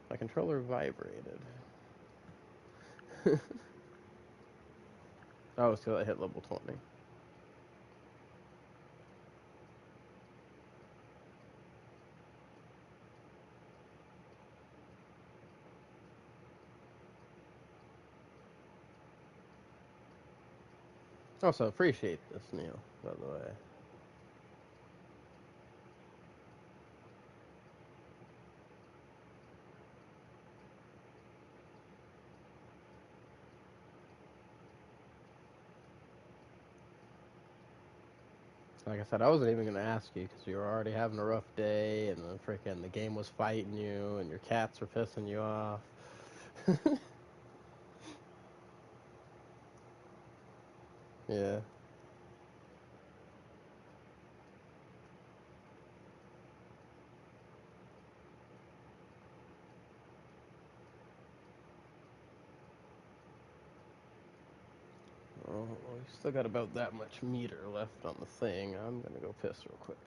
My controller vibrated. Oh, it's because I hit level 20. Also, appreciate this, Neil, by the way. Like I said, I wasn't even gonna ask you because you were already having a rough day, and the game was fighting you, and your cats were pissing you off. Yeah. Well, we still got about that much meter left on the thing. I'm gonna go piss real quick.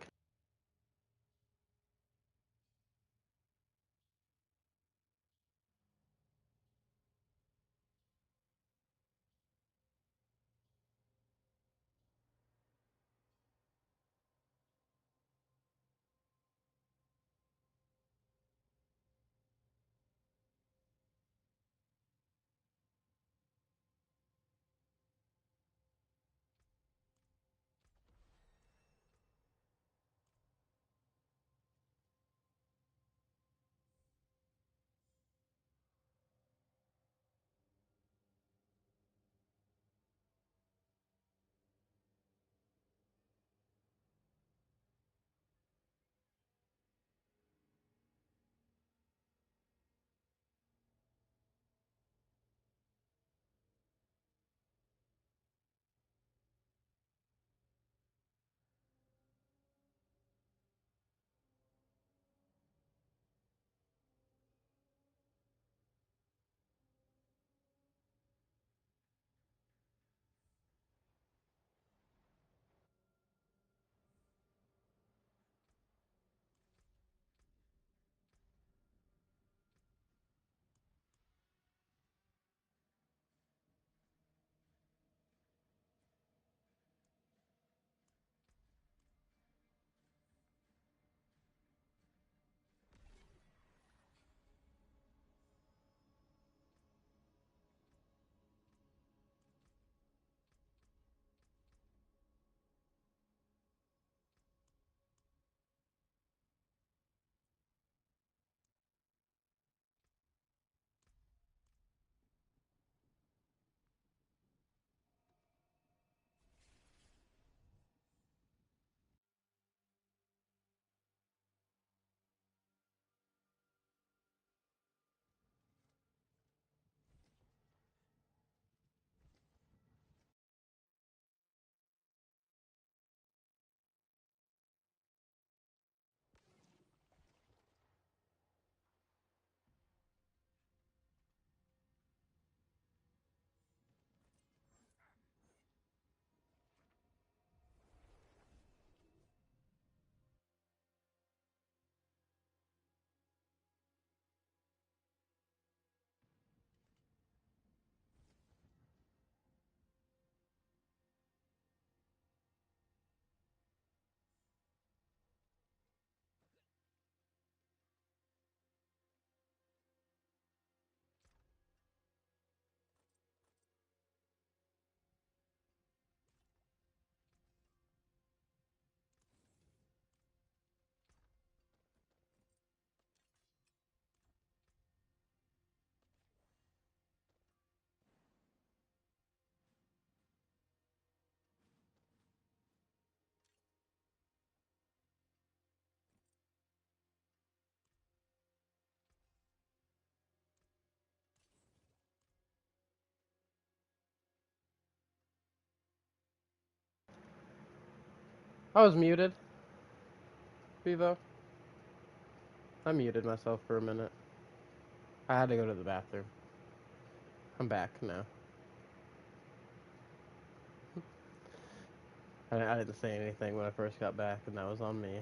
I was muted. Vivo. I muted myself for a minute. I had to go to the bathroom. I'm back now. I didn't say anything when I first got back, and that was on me.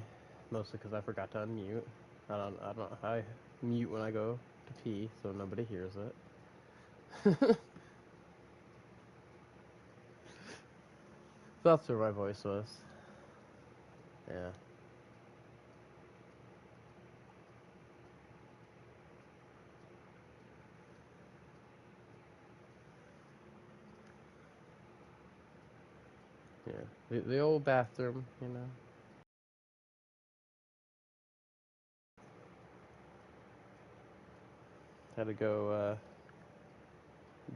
Mostly because I forgot to unmute. I mute when I go to pee, so nobody hears it. That's where my voice was. Yeah. Yeah. The old bathroom, you know. Had to go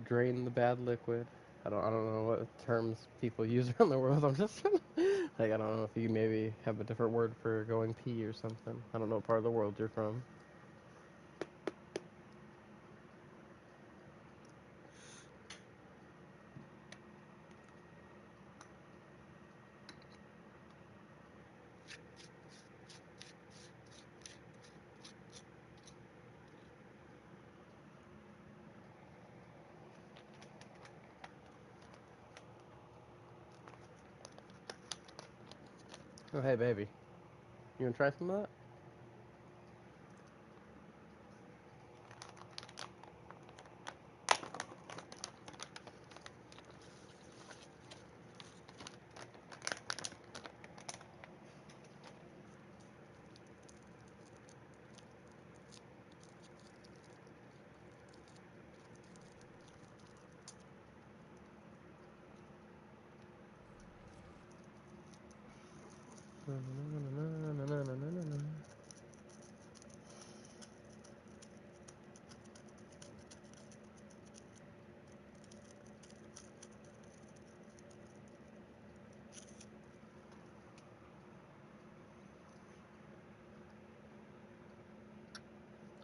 drain the bad liquid. I don't know what terms people use around the world. I'm just like I don't know if you maybe have a different word for going pee or something. I don't know what part of the world you're from. Oh hey baby, you wanna try some of that?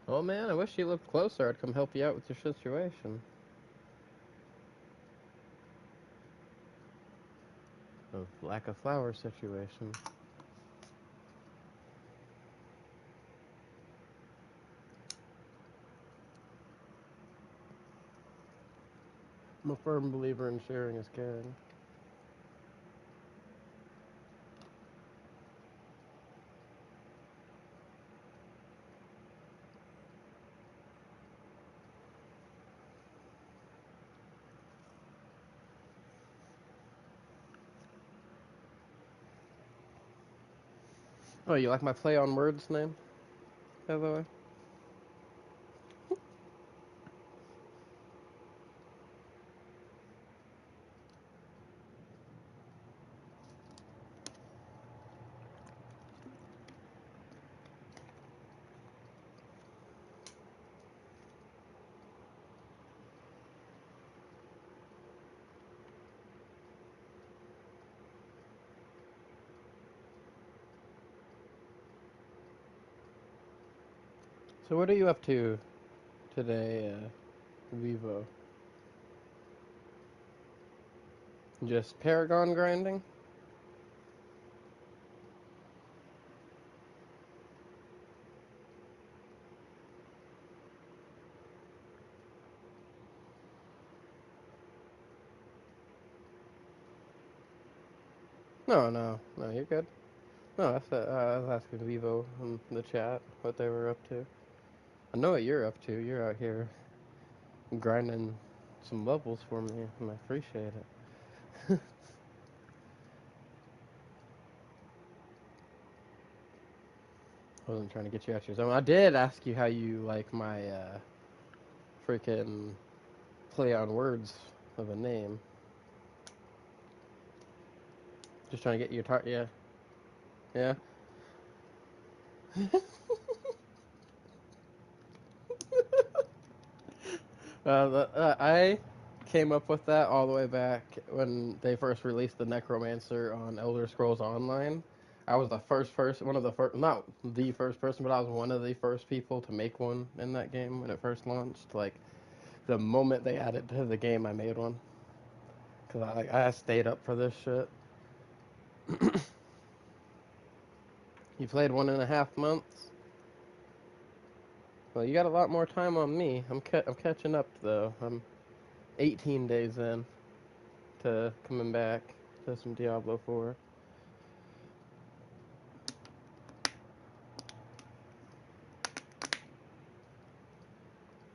Oh man, I wish you lived closer. I'd come help you out with your situation. The lack of flower situation. I'm a firm believer in sharing is caring. Oh, you like my play on words name, by the way? So what are you up to today, Vivo? Just Paragon grinding? No, you're good. No, I was asking Vivo in the chat what they were up to. I know what you're up to. You're out here grinding some levels for me, and I appreciate it. I wasn't trying to get you out your zone. I did ask you how you like my freaking play on words of a name. Just trying to get your yeah, yeah. I came up with that all the way back when they first released the Necromancer on Elder Scrolls Online. I was the first person, one of the first, not the first person, but I was one of the first people to make one in that game when it first launched. Like, the moment they added to the game, I made one. Because I stayed up for this shit. You played 1.5 months? Well, you got a lot more time on me. I'm catching up, though. I'm 18 days in to coming back to some Diablo 4.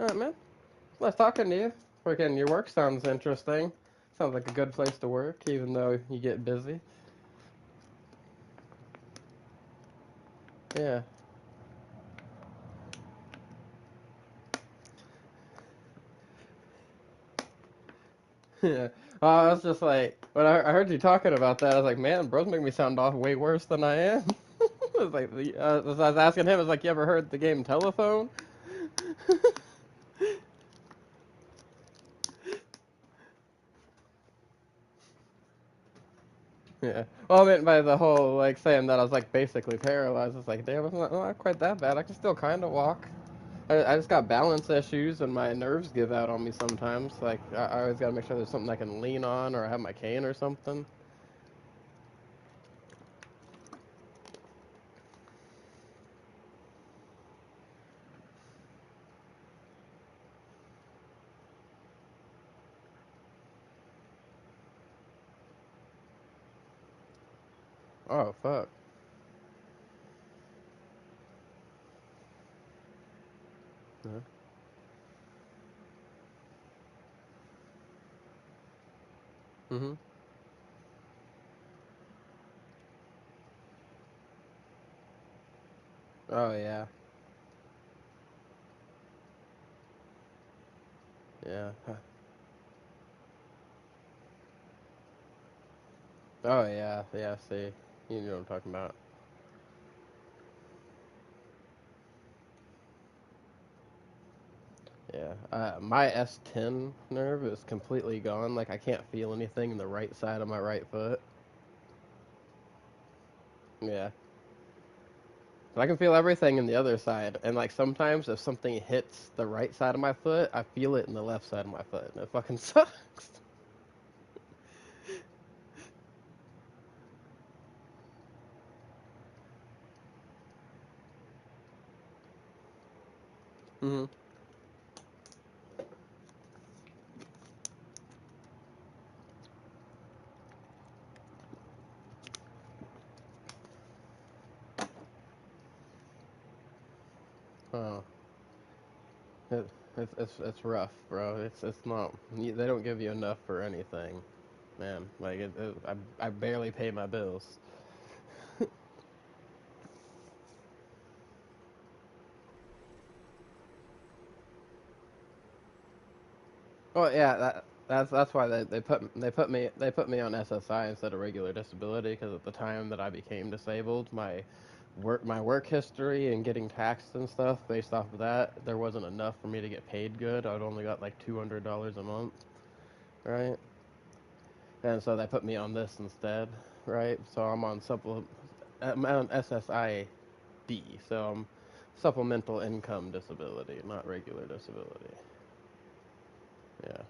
Alright, man. Nice talking to you. Freaking, your work sounds interesting. Sounds like a good place to work, even though you get busy. Yeah. Yeah. I was just like, when I heard you talking about that, I was like, man, bros make me sound off way worse than I am. I was like, I was asking him, I was like, you ever heard the game Telephone? Yeah. Well, I meant by the whole, like, saying that I was, like, basically paralyzed. It's like, damn, it's not quite that bad. I can still kind of walk. I just got balance issues, and my nerves give out on me sometimes. Like, I always got to make sure there's something I can lean on, or I have my cane or something. Oh, fuck. Yeah. Mm-hmm. Oh, yeah. Yeah. Oh, yeah. Yeah, see. You know what I'm talking about. Yeah. My S10 nerve is completely gone. Like, I can't feel anything in the right side of my right foot. Yeah. But I can feel everything in the other side. And, like, sometimes if something hits the right side of my foot, I feel it in the left side of my foot. And it fucking sucks. Mm-hmm. Oh. It, it's rough, bro. It's not. They don't give you enough for anything, man. Like I barely pay my bills. Well, yeah, that's why they put me on SSI instead of regular disability because at the time that I became disabled, my work history and getting taxed and stuff based off of that, there wasn't enough for me to get paid good. I'd only got like $200 a month, right? And so they put me on this instead, right? So I'm on SSI D, so I'm supplemental income disability, not regular disability. Yeah,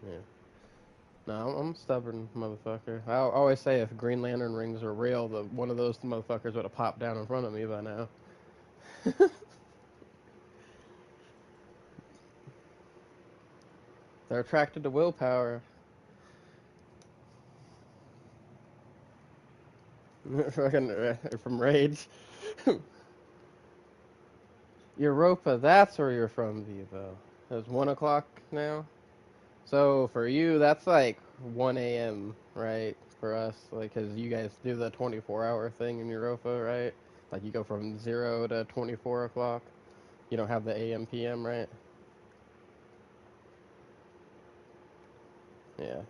yeah. No, I'm a stubborn motherfucker. I always say if Green Lantern rings are real, one of those motherfuckers would have popped down in front of me by now. They're attracted to willpower. Fucking from Rage. Europa, that's where you're from, Vivo. It's 1 o'clock now. So for you, that's like 1 a.m., right? For us, like, cause you guys do the 24-hour thing in Europa, right? Like you go from 0 to 24 o'clock. You don't have the AM PM, right? Yeah.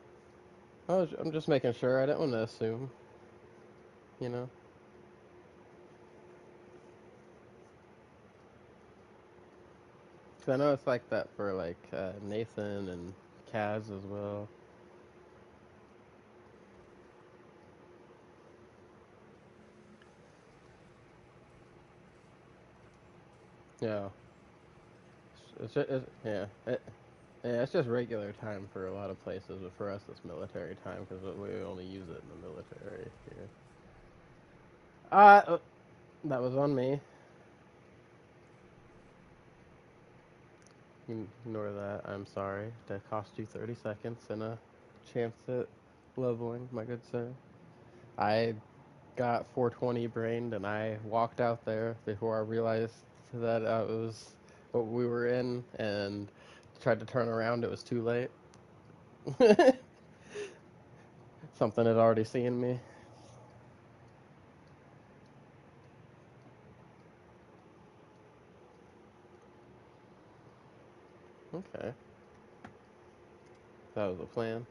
I'm just making sure. I didn't want to assume, you know. 'Cause I know it's like that for like Nathan and Kaz as well. Yeah. Yeah. Yeah, it's just regular time for a lot of places, but for us it's military time because we only use it in the military here. Uh, that was on me. Ignore that. I'm sorry. That cost you 30 seconds and a chance at leveling, my good sir. I got 420 brained and I walked out there before I realized that it was what we were in and tried to turn around. It was too late. Something had already seen me. Okay. That was a plan.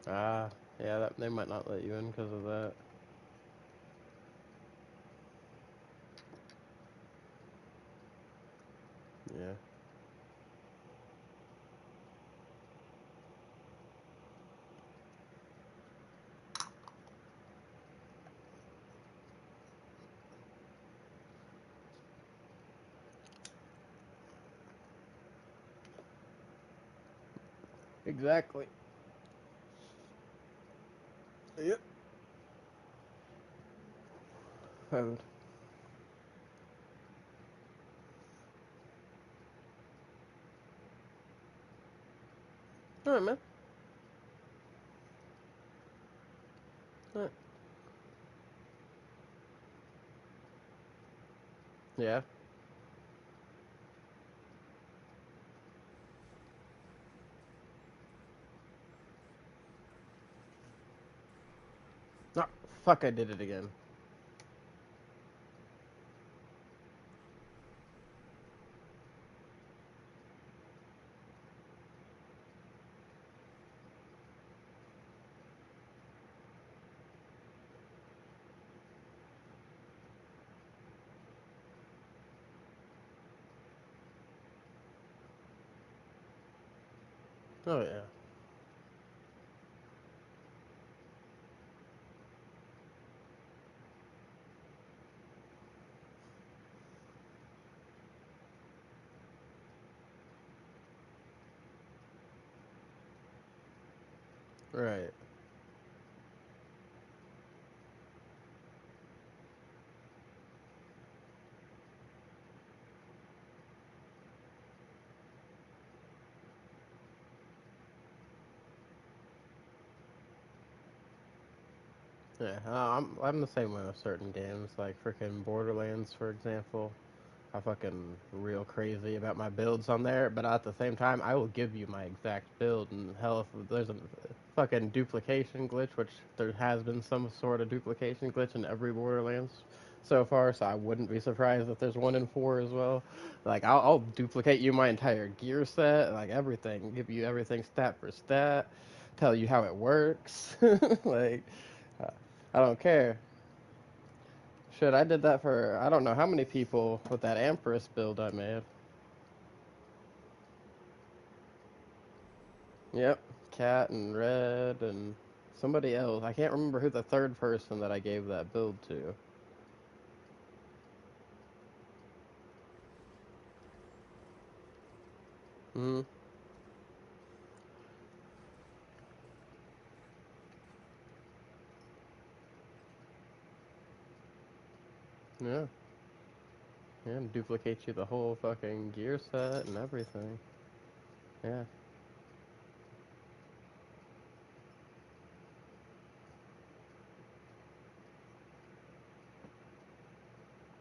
Ah, yeah, they might not let you in because of that. Yeah. Exactly. Yep. And, all right, man. All right. Yeah. Oh, fuck! I did it again. Oh yeah. Right. Yeah. I'm the same way with certain games, like freaking Borderlands, for example. I'm fucking real crazy about my builds on there, but at the same time, I will give you my exact build. And hell, if there's a fucking duplication glitch, which there has been some sort of duplication glitch in every Borderlands so far, so I wouldn't be surprised if there's one in 4 as well. Like, I'll duplicate you my entire gear set, like everything, give you everything stat for stat, tell you how it works. Like, uh, I don't care. Shit, I did that for I don't know how many people with that Empress build I made. Yep, Cat and Red and somebody else. I can't remember who the third person that I gave that build to. Hmm. Yeah. Yeah, and duplicate you the whole fucking gear set and everything. Yeah.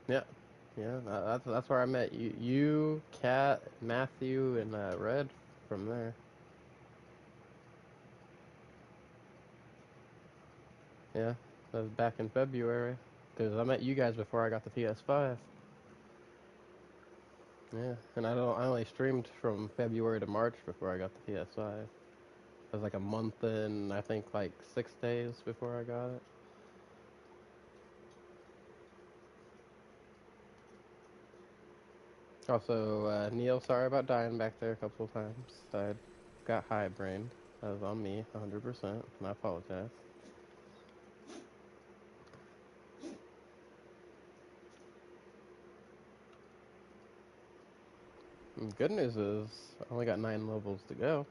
Yeah. Yeah. That's where I met you, Cat, Matthew, and Red from there. Yeah. That was back in February. Because I met you guys before I got the PS5. Yeah, and I only streamed from February to March before I got the PS5. It was like a month and I think like 6 days before I got it. Also, Neil, sorry about dying back there a couple of times. I got high brained. That was on me, 100%, and I apologize. And good news is, I only got 9 levels to go.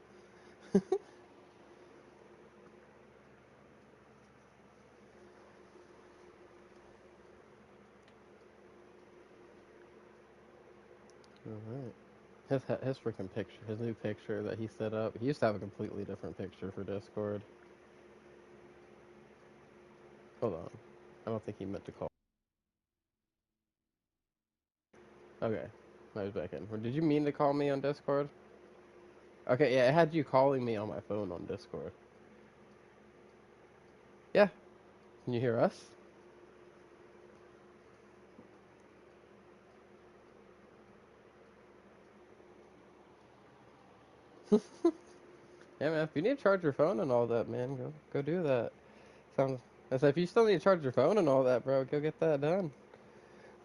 Alright. His freaking picture, his new picture that he set up, he used to have a completely different picture for Discord. Hold on. I don't think he meant to call. Okay. Now he's back in. Or did you mean to call me on Discord? Okay, yeah, it had you calling me on my phone on Discord. Yeah. Can you hear us? Yeah, man, if you need to charge your phone and all that, man, go do that. Sounds. I said, if you still need to charge your phone and all that, bro, go get that done.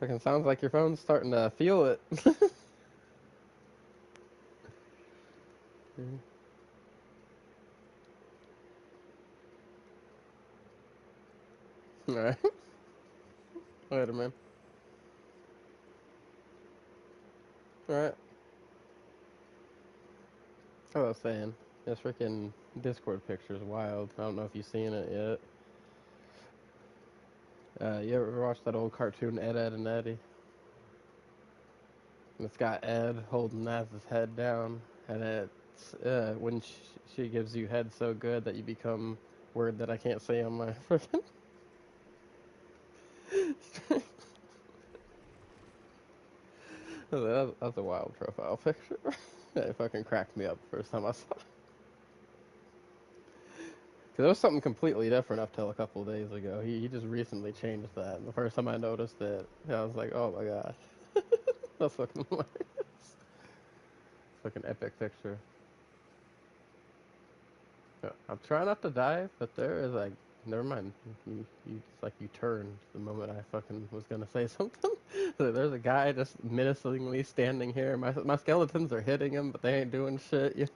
Fucking sounds like your phone's starting to feel it. Alright. Later, man. Alright. As I was saying, this freaking Discord picture is wild. I don't know if you've seen it yet. You ever watched that old cartoon Ed, Ed, and Eddie? And it's got Ed holding Naz's head down, and it's when she gives you head so good that you become word that I can't say on my freaking. That's a wild profile picture. It fucking cracked me up the first time I saw it. Because it was something completely different up till a couple days ago. He just recently changed that. And the first time I noticed it, I was like, oh my gosh. That's fucking hilarious. Fucking epic picture. Yeah, I'm trying not to die, but there is like, never mind. It's like you turned the moment I fucking was gonna say something. So there's a guy just menacingly standing here. My skeletons are hitting him, but they ain't doing shit. You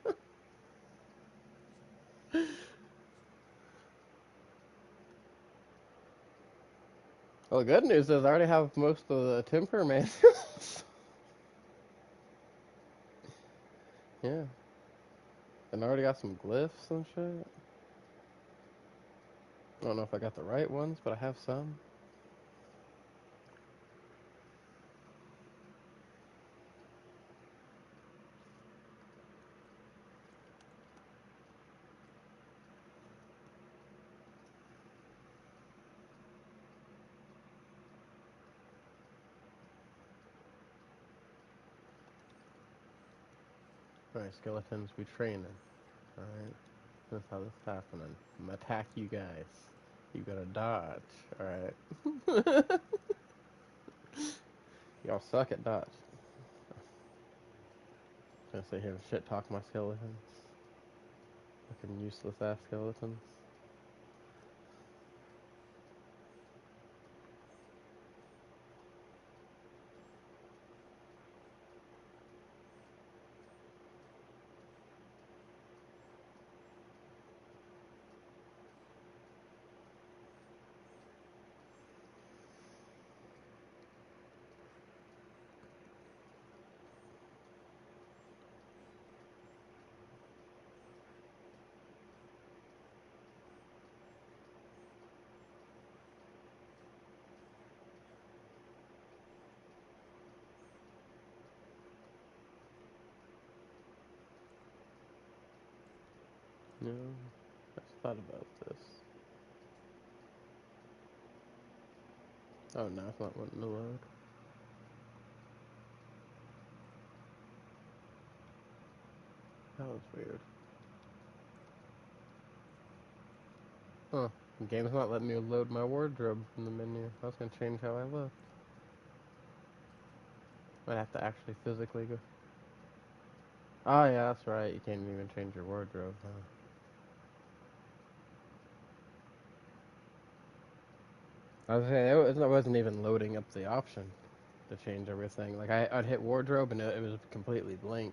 Well, the good news is I already have most of the timber manuals. Yeah, and I already got some glyphs and shit. I don't know if I got the right ones, but I have some. Alright, skeletons, we training. Alright, that's how this is happening. I'm gonna attack you guys. You gotta dodge. Alright. Y'all suck at dodge. Gonna sit here and shit talk my skeletons. Fucking useless ass skeletons. No, I just thought about this. Oh no, it's not wanting to load. That was weird. Huh. The game's not letting me load my wardrobe from the menu. I was gonna change how I look. I'd have to actually physically go. Oh yeah, that's right. You can't even change your wardrobe. Huh? I was saying it wasn't even loading up the option to change everything. Like I'd hit wardrobe and it was completely blank.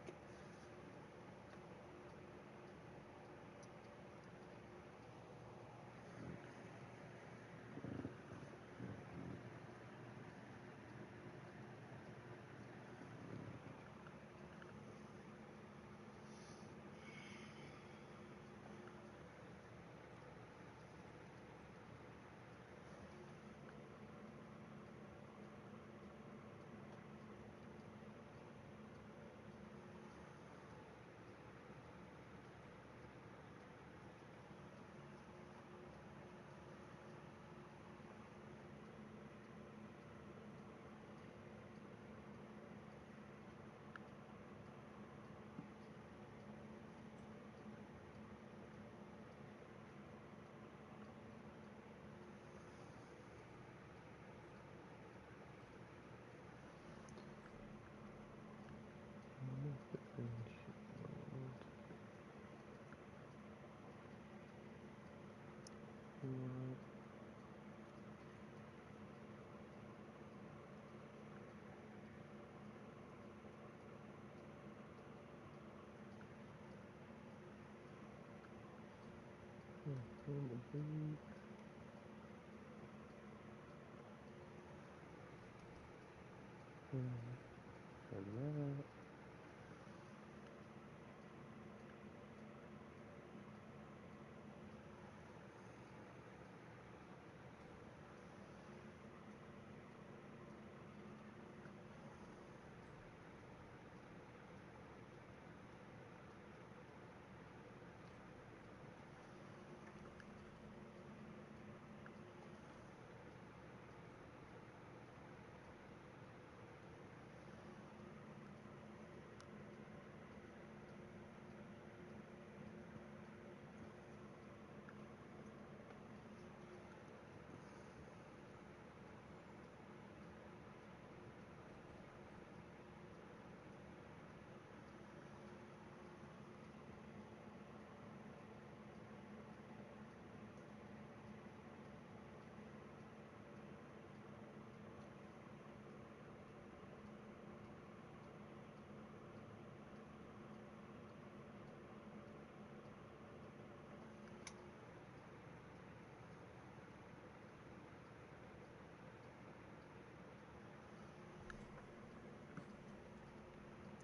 On the beach. Turn that.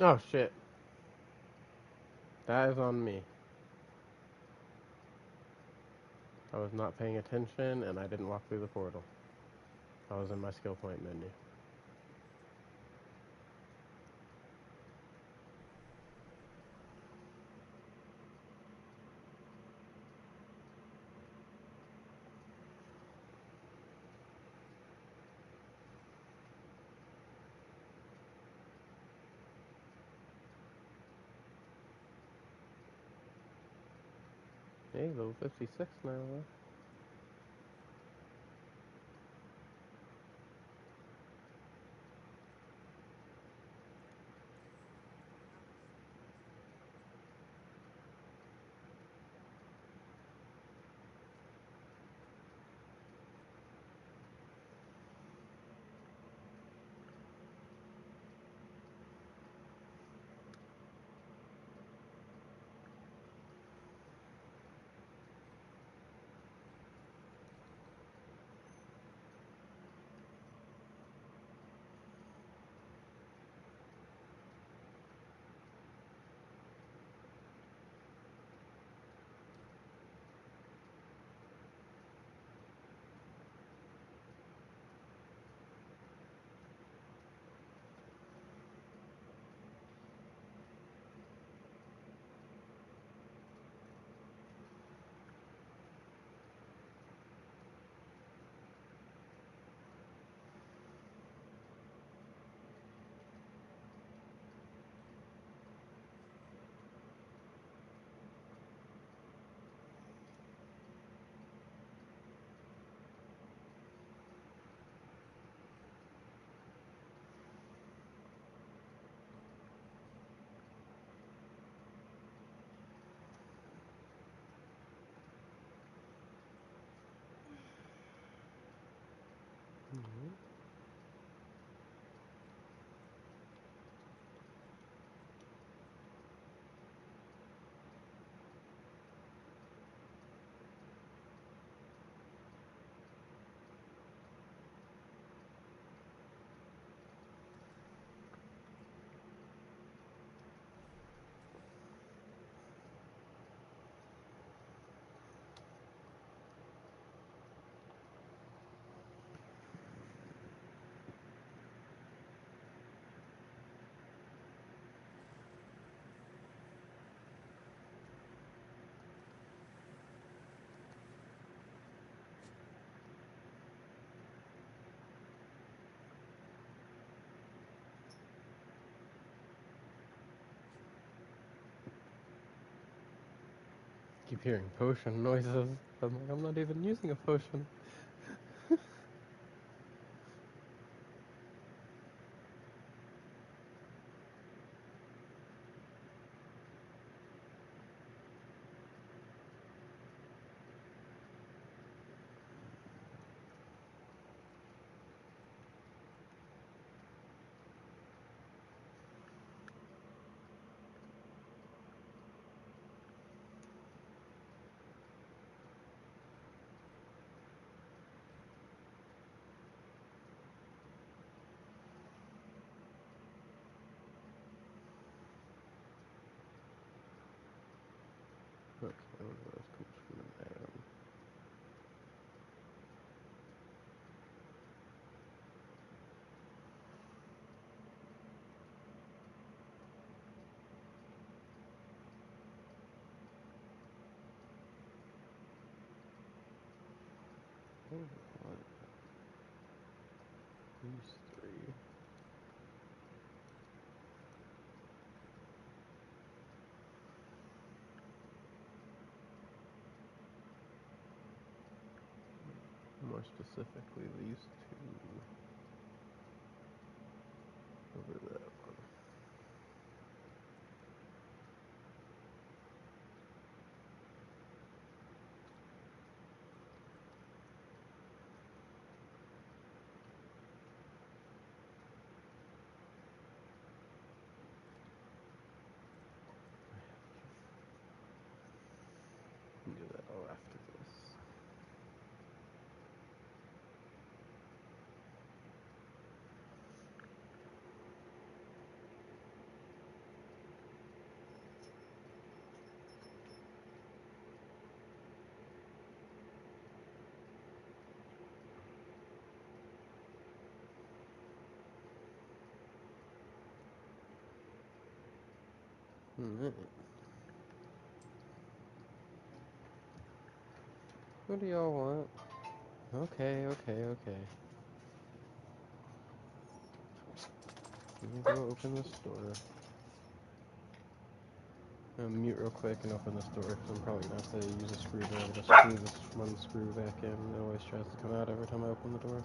Oh shit. That is on me. I was not paying attention and I didn't walk through the portal. I was in my skill point menu. Hey, level 56 now, though. Keep hearing potion noises. I'm like, I'm not even using a potion. I don't know what else comes from there. Oh, what? These three. More specifically, these two over that one. We can do that all after this. Alright. What do y'all want? Okay, okay, okay. Let me go open this door. I'll mute real quick and open this door because I'm probably going to have to use a screwdriver to screw this one screw back in. It always tries to come out every time I open the door.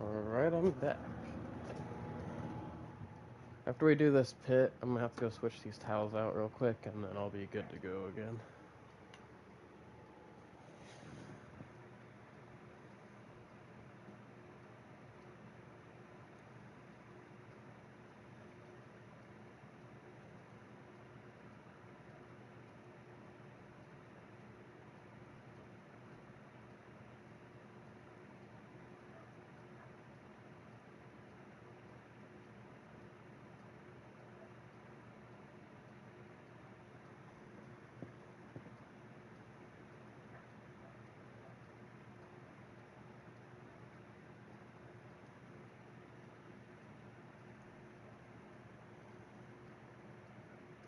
Alright, I'm back. After we do this pit, I'm going to have to go switch these tiles out real quick and then I'll be good to go again.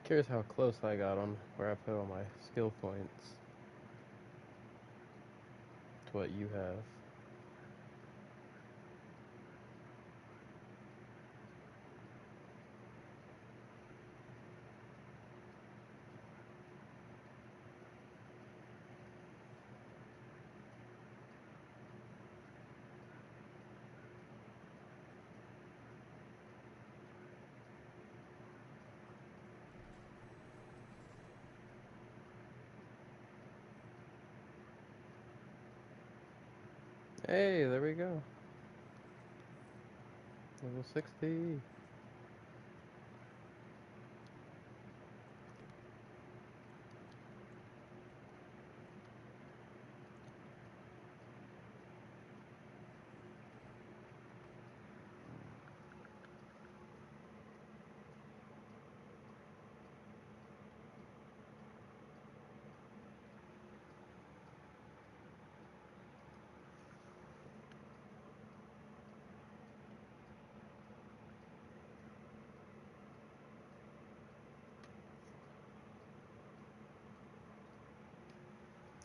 Curious how close I got on where I put all my skill points to what you have. Hey, there we go. Level 60.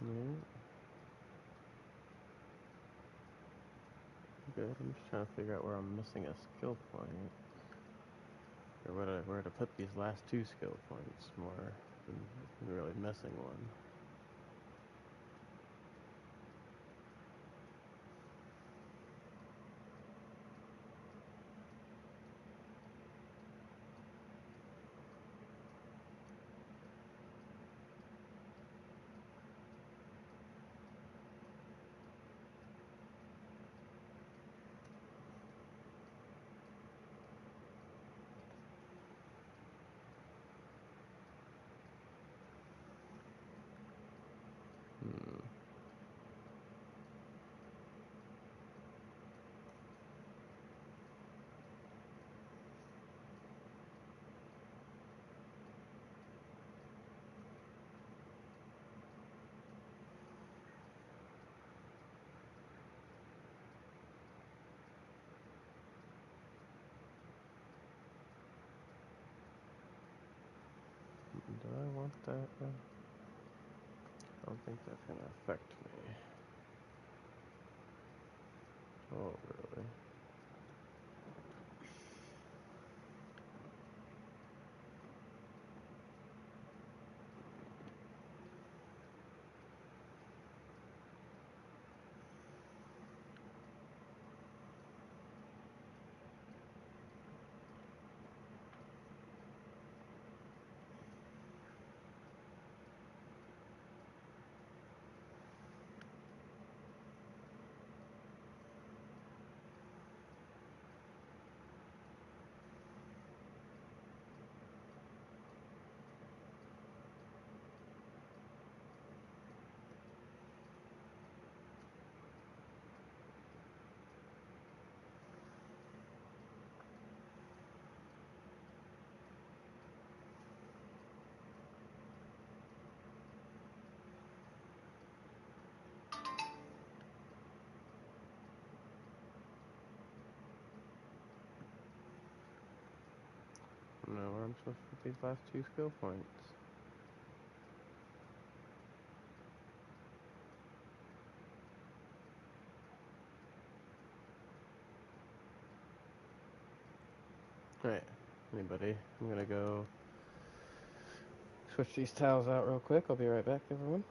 Yeah. good. I'm just trying to figure out where I'm missing a skill point. Or where to put these last two skill points more than really missing one. Hmm. Do I want that? I don't think that's gonna affect me. Oh, really? I don't know where I'm supposed to put these last two skill points. Alright, anybody? I'm gonna go switch these tiles out real quick. I'll be right back, everyone.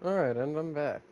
Alright, and I'm back.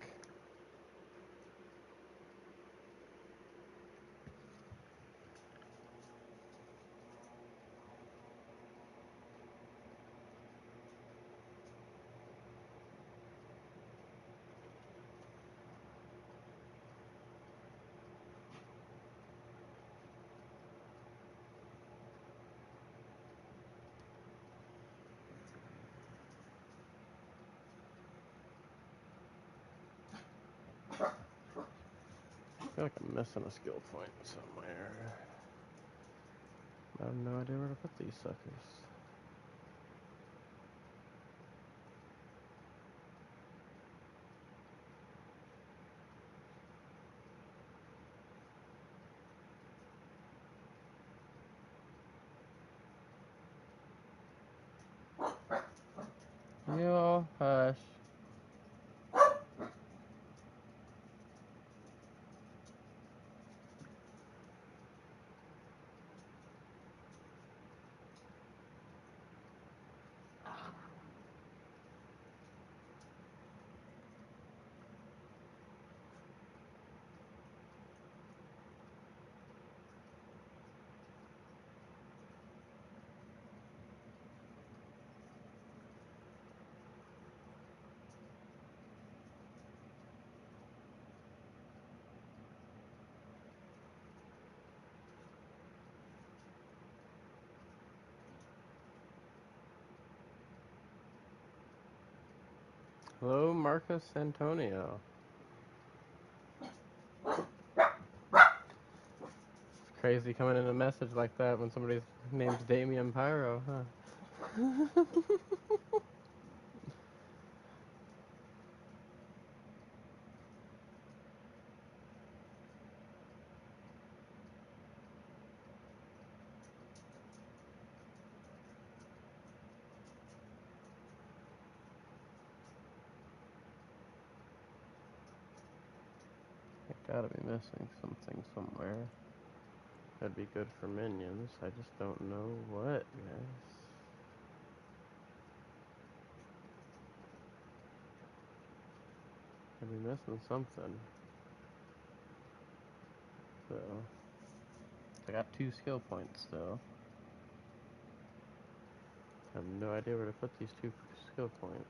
I feel like I'm missing a skill point somewhere. I have no idea where to put these suckers. Yo, hush. Hello, Marcus Antonio. Crazy coming in a message like that when somebody's name's Damien Pyro, huh? I gotta be missing something somewhere. That'd be good for minions. I just don't know what, guys. I'd be missing something. So, I got 2 skill points though. I have no idea where to put these 2 skill points.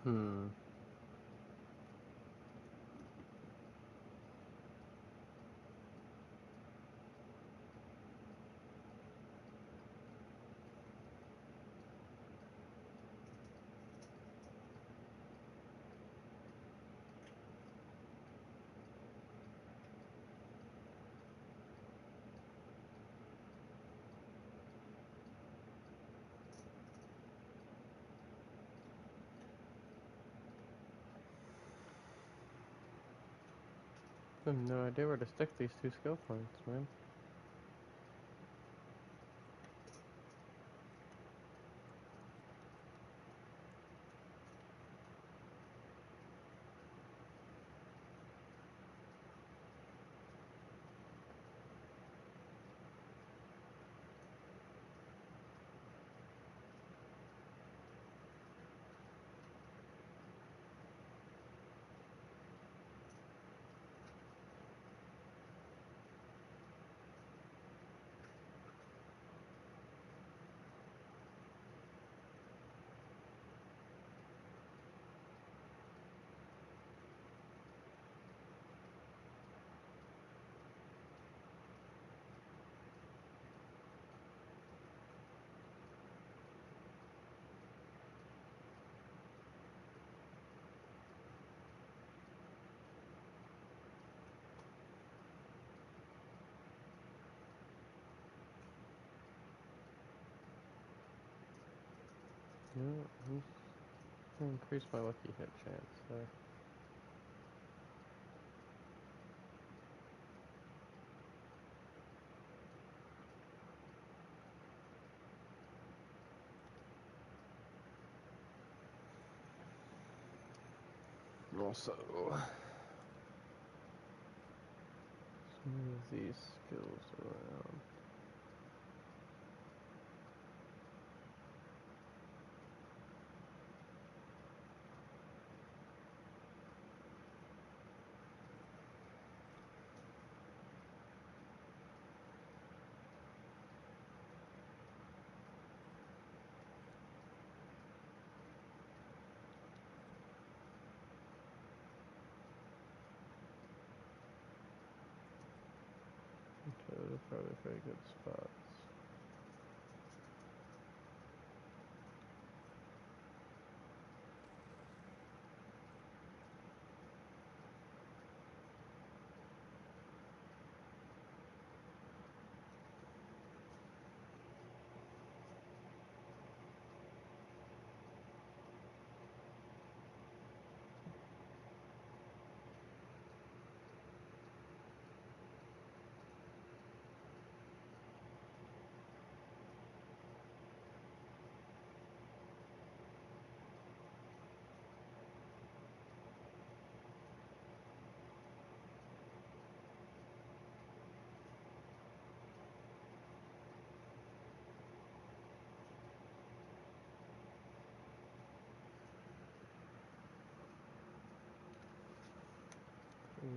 Hmm. I have no idea where to stick these 2 skill points, man. Increase my lucky hit chance there. Also, move these skills around. Okay, those are probably very good spots.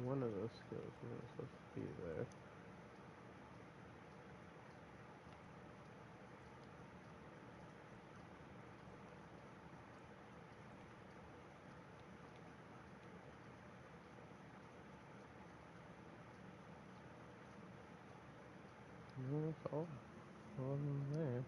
One of those skills isn't supposed to be there. No, it's all of them there.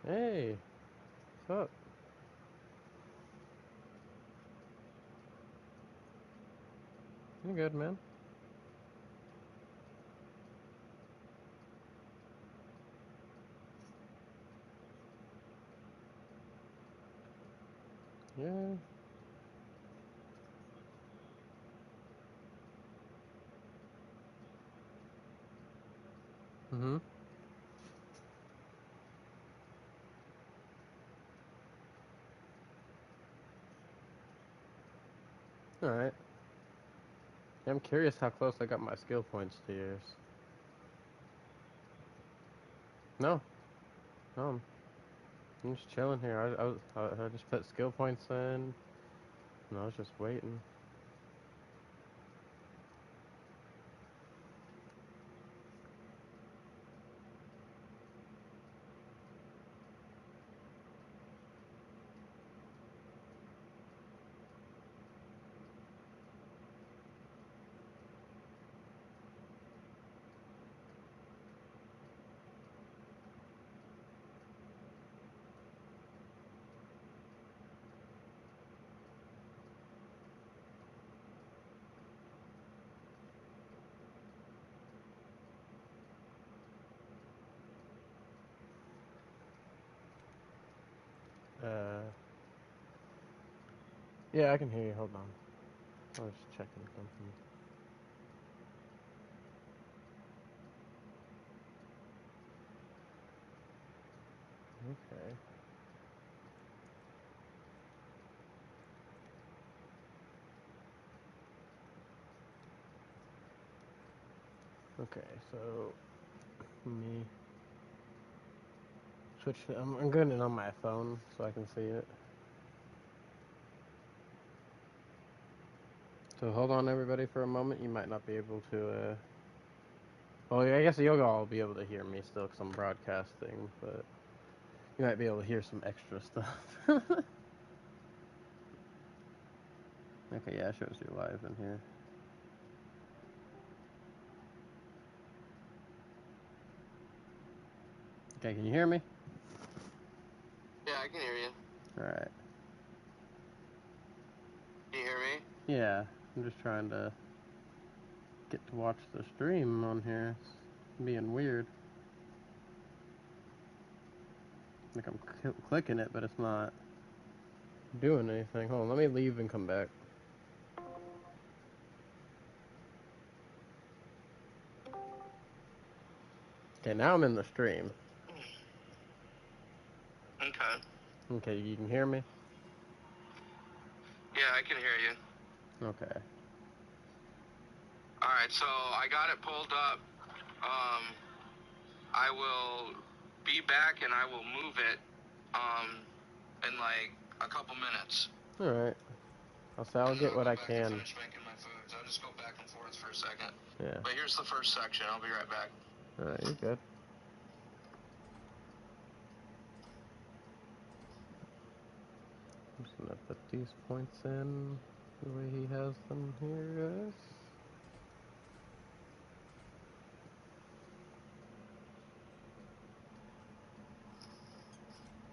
Hey, what's up? You good, man? Yeah. Mm-hmm. Alright. I'm curious how close I got my skill points to yours. No, no, I'm just chilling here. I just put skill points in, and I was just waiting. Yeah, I can hear you. Hold on. I was just checking something. Okay. Okay, so let me switch. I'm getting it on my phone so I can see it. So hold on, everybody, for a moment. You might not be able to. Well, I guess you'll all be able to hear me still because I'm broadcasting, but you might be able to hear some extra stuff. Okay, yeah, it shows you live in here. Okay, can you hear me? Yeah, I can hear you. All right. Can you hear me? Yeah, I'm just trying to get to watch the stream on here. It's being weird. Like I'm clicking it, but it's not doing anything. Hold on, let me leave and come back. Okay, now I'm in the stream. Okay. Okay, you can hear me? Yeah, I can hear you. Okay. All right, so I got it pulled up. I will be back and I will move it in like a couple minutes. All right. I'll And then get I'll what go I back and can. finish making my food. So I'll just go back and forth for a second. Yeah. But here's the first section. I'll be right back. All right, you're good. I'm just gonna put these points in the way he has them here, guys.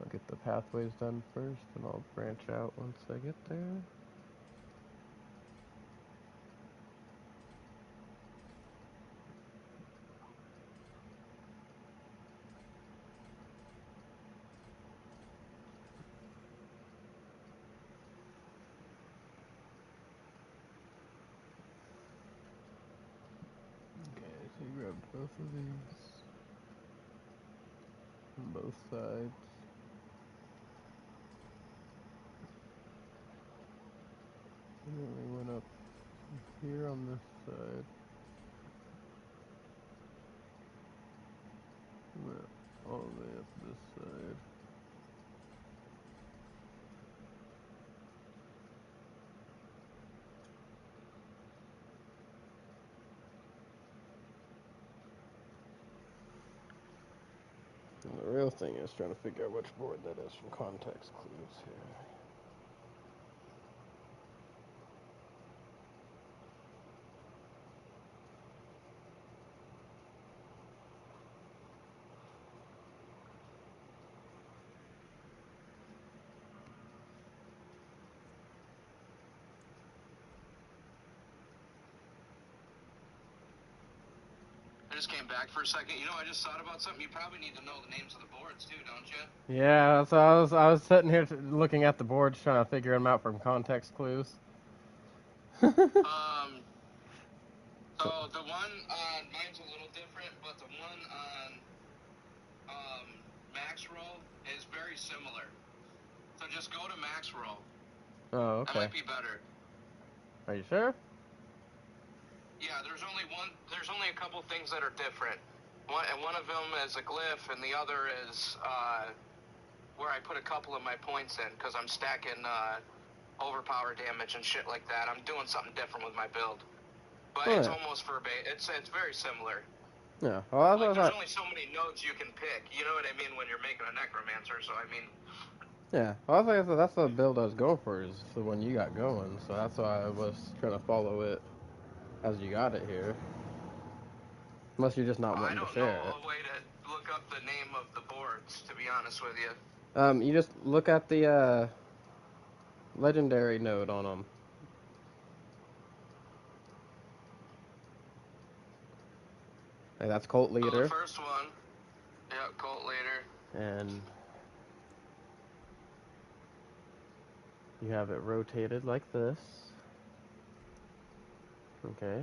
I'll get the pathways done first, and I'll branch out once I get there. Okay, so you grabbed both of these on both sides. And then we went up here on this side. Went all the way up this side. And the real thing is trying to figure out which board that is from context clues here. I just came back for a second. You know, I just thought about something. You probably need to know the names of the boards too, don't you? Yeah, so I was sitting here looking at the boards trying to figure them out from context clues. So the one on mine's a little different, but the one on max roll is very similar. So just go to max roll. Oh, That okay. might be better. Are you sure? Yeah, there's only a couple things that are different. One of them is a glyph, and the other is where I put a couple of my points in because I'm stacking overpower damage and shit like that. I'm doing something different with my build, but Oh, it's yeah. almost verbatim. It's very similar. Yeah. Well, Like there's only so many nodes you can pick. You know what I mean when you're making a necromancer. So I mean. Yeah. Well, that's the build I was going for, is the one you got going. So that's why I was trying to follow it as you got it here. Unless you're just not I wanting to don't know share it. a way to look up the name of the boards, to be honest with you. You just look at the legendary node on them. Like, that's cult So the leader, first one, yeah, cult leader. and You have it rotated like this. Okay.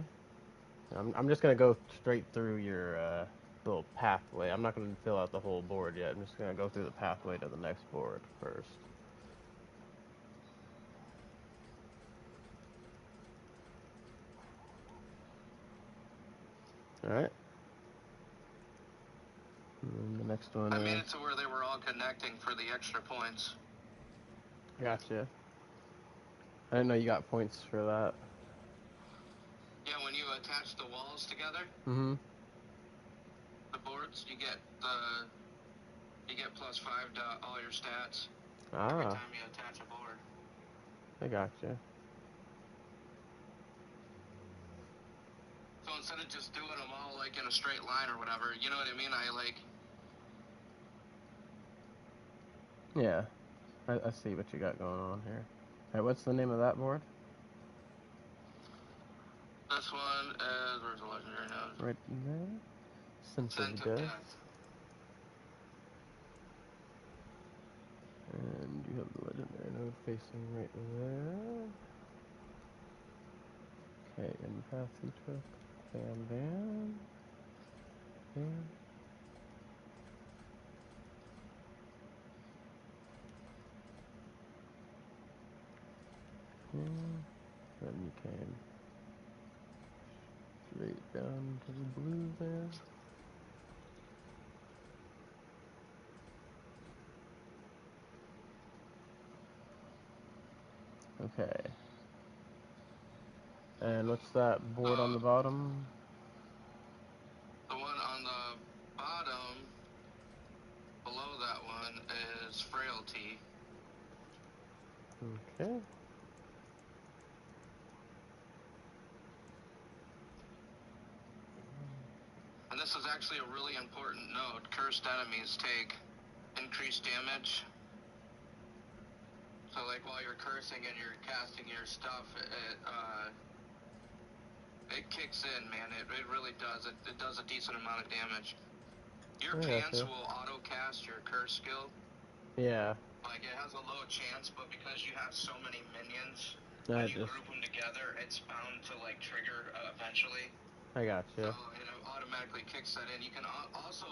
I'm just gonna go straight through your little pathway. I'm not gonna fill out the whole board yet. I'm just gonna go through the pathway to the next board first. Alright. And the next one I made is... it to where they were all connecting for the extra points. Gotcha. I didn't know you got points for that. Yeah, when you attach the walls together, Mm-hmm. the boards, you get +5 to all your stats every Ah, time you attach a board. I gotcha. So instead of just doing them all like in a straight line or whatever, you know what I mean? Yeah. I see what you got going on here. Alright, what's the name of that board? This one is, where's the legendary node? Right there. Sense Scent of of Death. Death. And you have the legendary node facing right there. Okay, empath you took. Bam, bam. Bam. Bam. Then you came straight down to the blue there. Okay. And what's that board on the bottom? The one on the bottom, below that one, is Frailty. Okay. And this is actually a really important node. Cursed enemies take increased damage. So like while you're cursing and you're casting your stuff, it kicks in, man. It really does. It does a decent amount of damage. Your I pants gotcha. will auto cast your curse skill. Yeah. Like it has a low chance, but because you have so many minions, I when you just... group them together, it's bound to like trigger eventually. I So gotcha. it automatically kicks that in. You can also,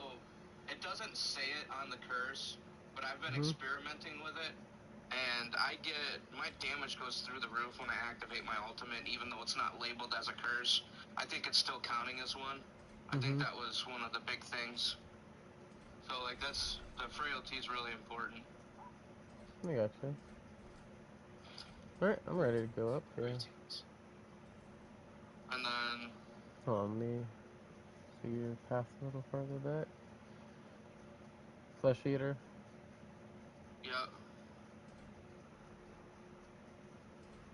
it doesn't say it on the curse, but I've been experimenting with it, and my damage goes through the roof when I activate my ultimate, even though it's not labeled as a curse. I think it's still counting as one. I think that was one of the big things. So like the frailty is really important. I gotcha. Alright, I'm ready to go up here. And then Hold on, let me see your path a little further back. Flesh Eater. yeah,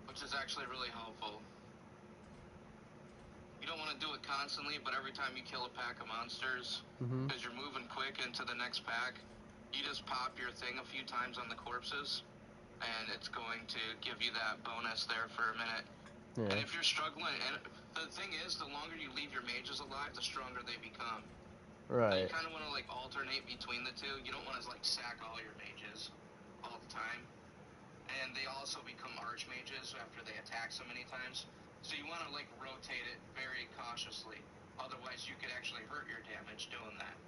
which is actually really helpful. You don't want to do it constantly, but every time you kill a pack of monsters, because you're moving quick into the next pack, you just pop your thing a few times on the corpses, and it's going to give you that bonus there for a minute. Yeah. And if you're struggling, and the thing is, the longer you leave your mages alive, the stronger they become. Right. So you kind of want to like alternate between the two. You don't want to like sack all your mages all the time. And they also become archmages after they attack so many times. So you want to like rotate it very cautiously. Otherwise, you could actually hurt your damage doing that.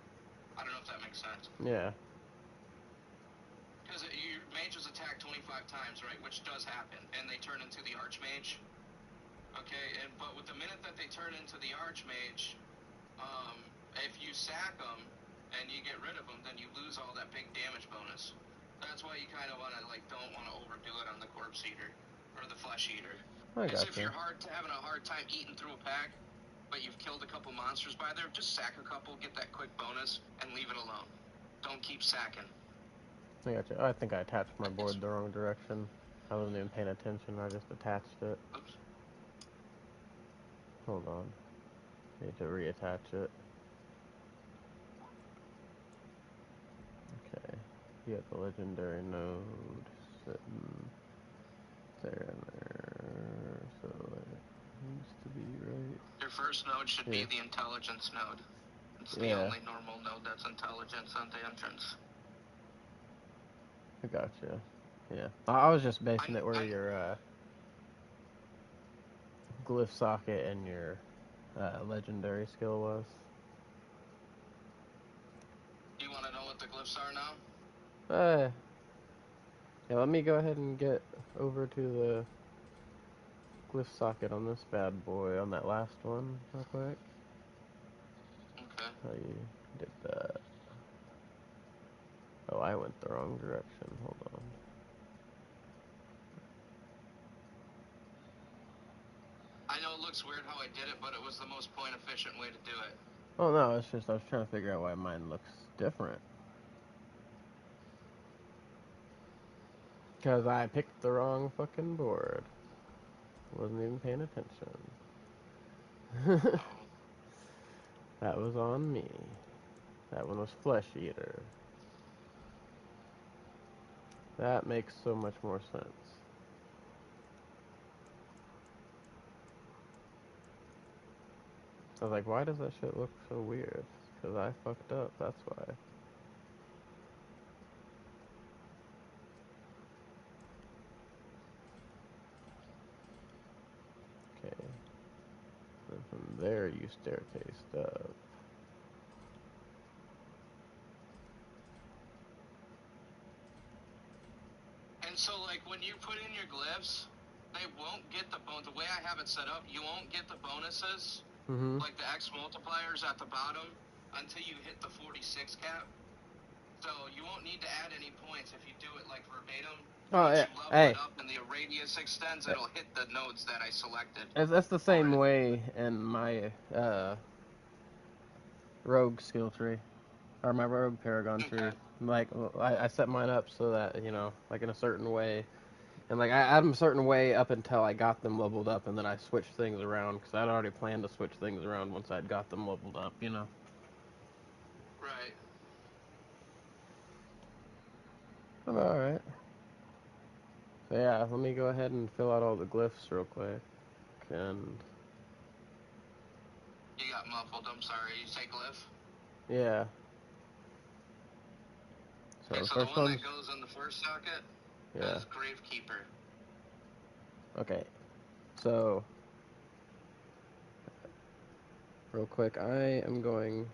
I don't know if that makes sense. Yeah. Because your mages attack 25 times, right? Which does happen, and they turn into the archmage. Okay, but with the minute that they turn into the archmage, if you sack them and you get rid of them, then you lose all that big damage bonus. That's why you kind of want to don't want to overdo it on the corpse eater or the flesh eater. Because if you're having a hard time eating through a pack, but you've killed a couple monsters by there, just sack a couple, get that quick bonus, and leave it alone. Don't keep sacking. I gotcha. I think I attached my board the wrong direction. I wasn't even paying attention. I just attached it. Oops. Hold on. Need to reattach it. Okay. You have the legendary node sitting there and there. So it needs to be right. Your first node should be the intelligence node. It's the only normal node that's intelligence on the entrance. I gotcha. Yeah, I was just basing it where your glyph socket and your legendary skill was. Do you want to know what the glyphs are now? Yeah, let me go ahead and get over to the glyph socket on this bad boy, on that last one, real quick. Okay. How you did that. Oh, I went the wrong direction. Hold on. I know it looks weird how I did it, but it was the most point efficient way to do it. Oh no, it's just I was trying to figure out why mine looks different. Because I picked the wrong fucking board. Wasn't even paying attention. That was on me. That one was Flesh Eater. That makes so much more sense. I was like, why does that shit look so weird? Because I fucked up, that's why. Okay. Then from there you staircased up. And so, like, when you put in your glyphs, they won't get the the way I have it set up, you won't get the bonuses, like the X multipliers at the bottom, until you hit the 46 cap. So you won't need to add any points if you do it like verbatim. Oh, Once yeah. you level Hey. it up and the radius extends, it'll hit the nodes that I selected. That's the same way in my rogue skill tree. Or my rogue paragon tree. Like, I set mine up so that, you know, like in a certain way. And, like, I had them a certain way up until I got them leveled up, and then I switched things around, because I'd already planned to switch things around once I'd got them leveled up, you know? Right. Alright. So, yeah, let me go ahead and fill out all the glyphs real quick. And, You got muffled, I'm sorry. You say glyph? yeah. So, Okay, the so the first one one's... that goes in the first socket Yeah. is Gravekeeper. Okay. So, real quick, I am going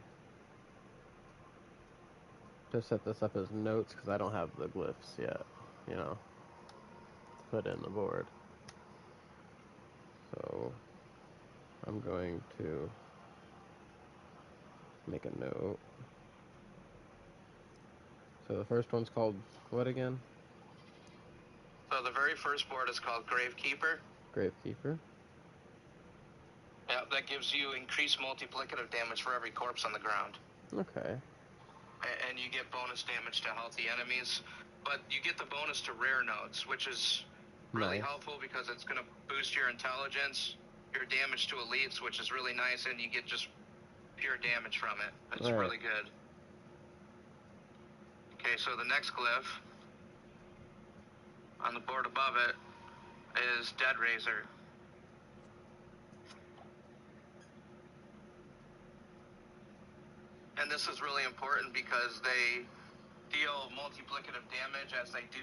to set this up as notes, because I don't have the glyphs yet, you know, to put in the board. So, I'm going to make a note. So the first one's called what again? So the very first board is called Gravekeeper. Gravekeeper. Yeah, that gives you increased multiplicative damage for every corpse on the ground. Okay. And you get bonus damage to healthy enemies. But you get the bonus to rare nodes, which is really helpful because it's going to boost your intelligence, your damage to elites, which is really nice, and you get just pure damage from it. It's really good. Okay, so the next glyph on the board above it is Dead Razor. And this is really important because they deal multiplicative damage as they do.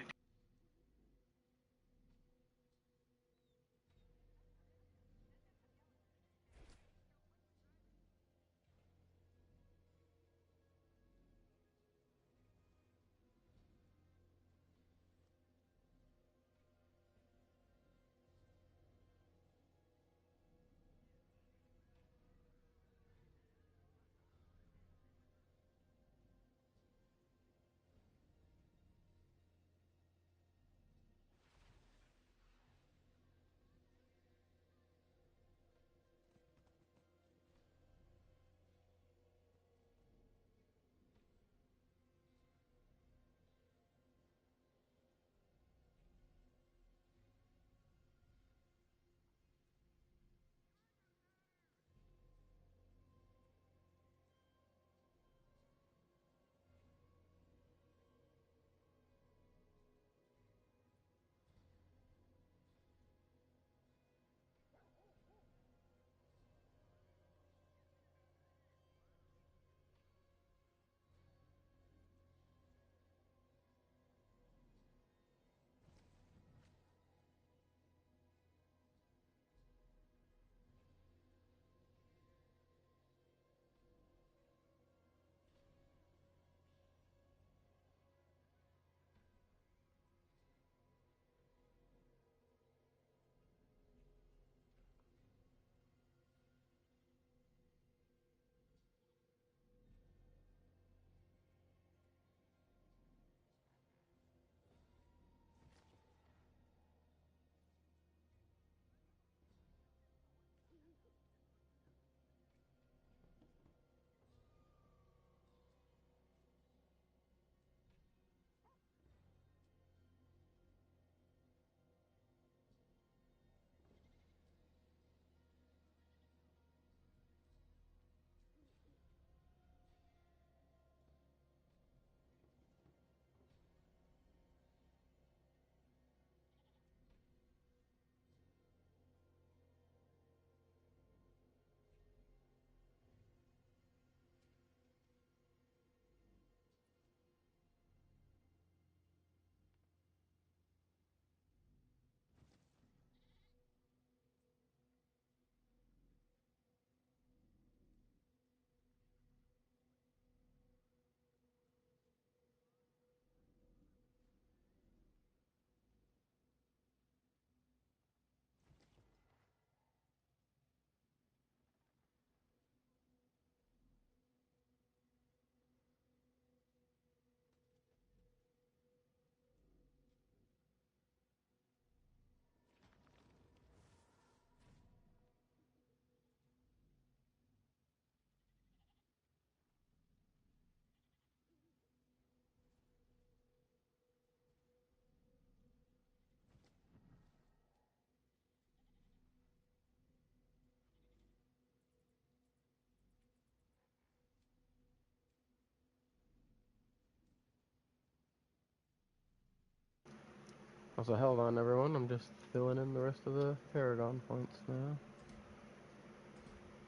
Also, hold on, everyone. I'm just filling in the rest of the Paragon points now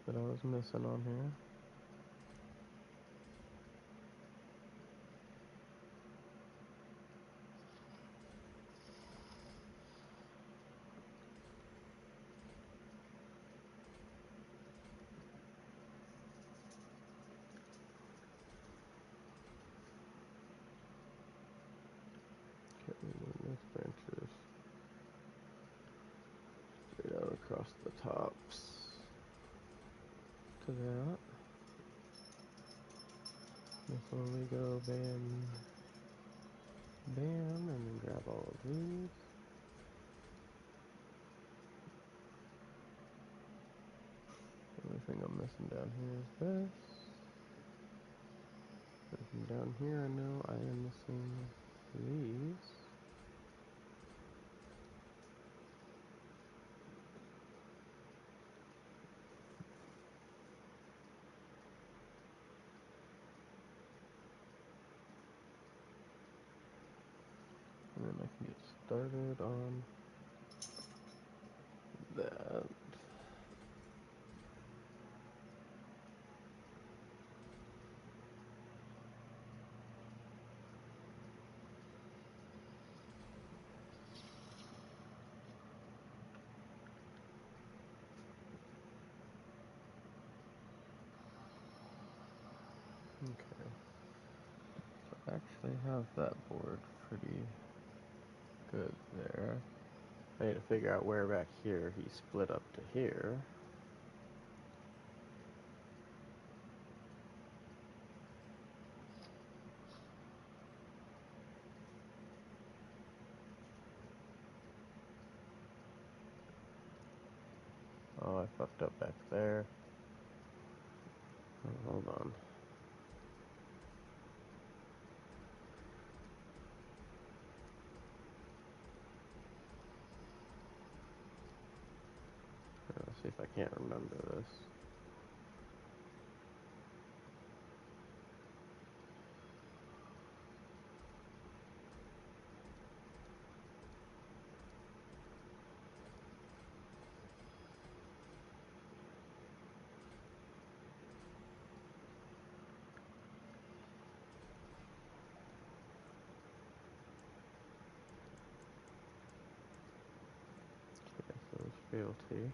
that I was missing on here. Okay, and this branches straight out across the tops to that. This one we go bam, bam, and then grab all of these. The only thing I'm missing down here is this. And from down here, I know I am missing these. And then I can get started on that. Okay, so I actually have that board pretty good there. I need to figure out where back here he split up to here. Oh, I fucked up back there. Oh, hold on. Let's see if I can't remember this. Okay, so it's fealty.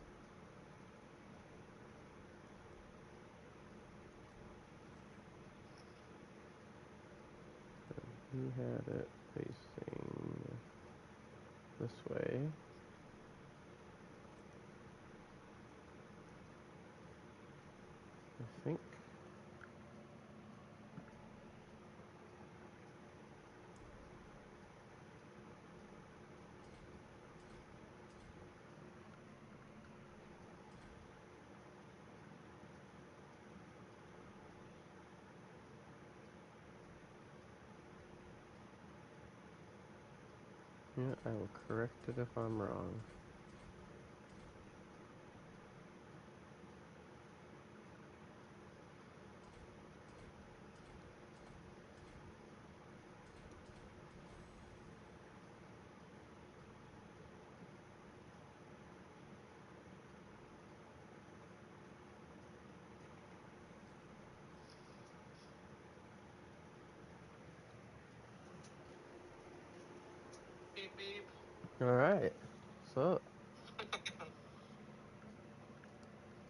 He had it facing this way. I think. Yeah, I will correct it if I'm wrong. Beep beep. Alright, so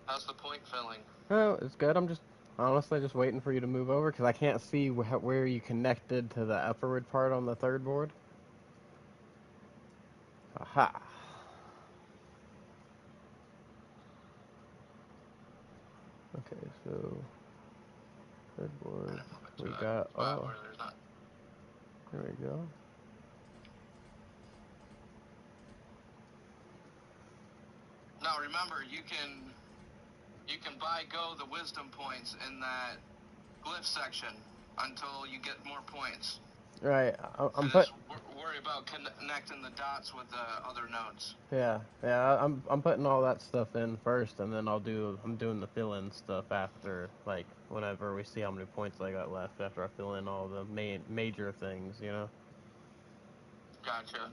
How's the point filling? oh, it's good. I'm just honestly just waiting for you to move over because I can't see where you connected to the upward part on the third board. Aha. Okay, so third board. Move it to We that got, spot oh, where there's not. there we go. Now remember, you can buy the wisdom points in that glyph section until you get more points. Right, So I'm just worry about connecting the dots with the other nodes. yeah, I'm putting all that stuff in first, and then I'm doing the fill-in stuff after, like, whenever we see how many points I got left after I fill in all the major things, you know? Gotcha.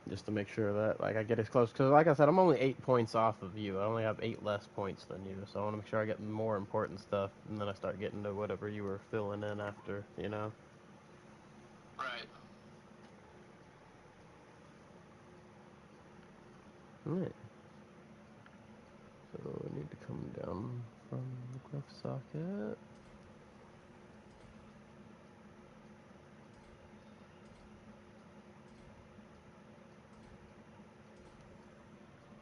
just to make sure that like I get as close. Because like I said, I'm only 8 points off of you. I only have 8 less points than you, so I want to make sure I get more important stuff, and then I start getting to whatever you were filling in after. You know. Right. Alright. So I need to come down from the glyph socket.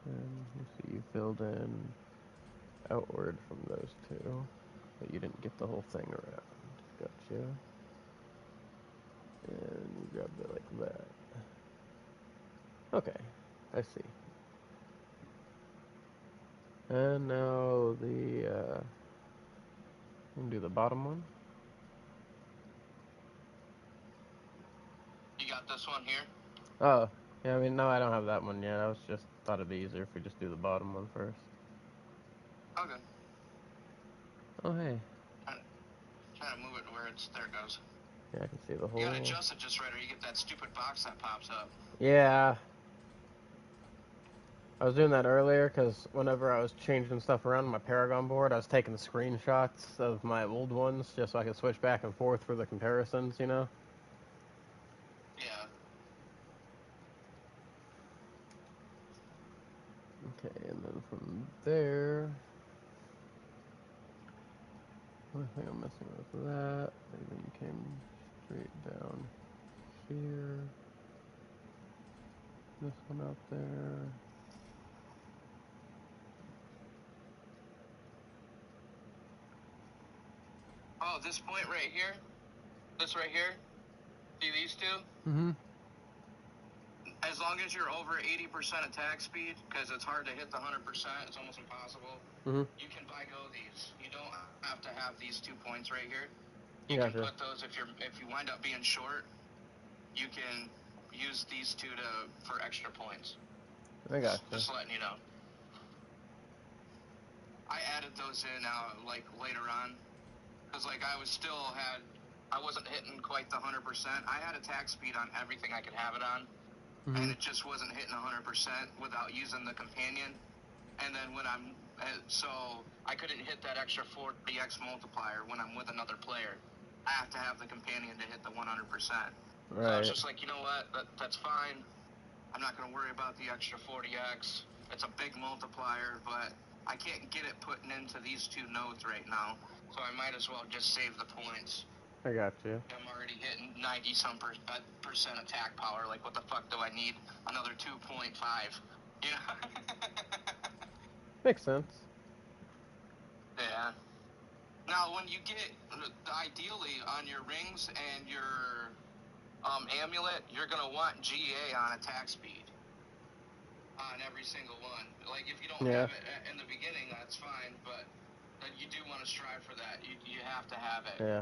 And you see you filled in outward from those two, but you didn't get the whole thing around. Gotcha. And you grabbed it like that. Okay, I see. And now the, we can do the bottom one. You got this one here? Oh, yeah, I mean, no, I don't have that one yet. I was just, thought it'd be easier if we just do the bottom one first. Okay. Oh, hey. Trying to move it to where it's, there it goes. Yeah, I can see the whole... You gotta adjust it just right or you get that stupid box that pops up. Yeah. I was doing that earlier because whenever I was changing stuff around on my Paragon board, I was taking screenshots of my old ones just so I could switch back and forth for the comparisons, you know? Yeah. Okay, and then from there... Only thing I'm messing with that, maybe you came straight down here. This one out there. Oh, this point right here? This right here? See these two? Mm-hmm. As long as you're over 80% attack speed, because it's hard to hit the 100%, it's almost impossible, you can buy-go these. You don't have to have these 2 points right here. You can put those, if you wind up being short, you can use these two for extra points. I gotcha. Just letting you know. I added those in like later on, because like I wasn't hitting quite the 100%. I had attack speed on everything I could have it on. And it just wasn't hitting 100% without using the companion. And then so I couldn't hit that extra 40x multiplier when I'm with another player. I have to have the companion to hit the 100%. Right. So I was just like, you know what, that's fine. I'm not going to worry about the extra 40x. It's a big multiplier, but I can't get it putting into these two nodes right now. So I might as well just save the points. I got you. I'm already hitting 90-some percent attack power. Like, what the fuck do I need another 2.5? You know? Makes sense. Yeah. Now, when you get, ideally, on your rings and your amulet, you're going to want GA on attack speed. On every single one. Like, if you don't have it in the beginning, that's fine, but you do want to strive for that. You have to have it. Yeah.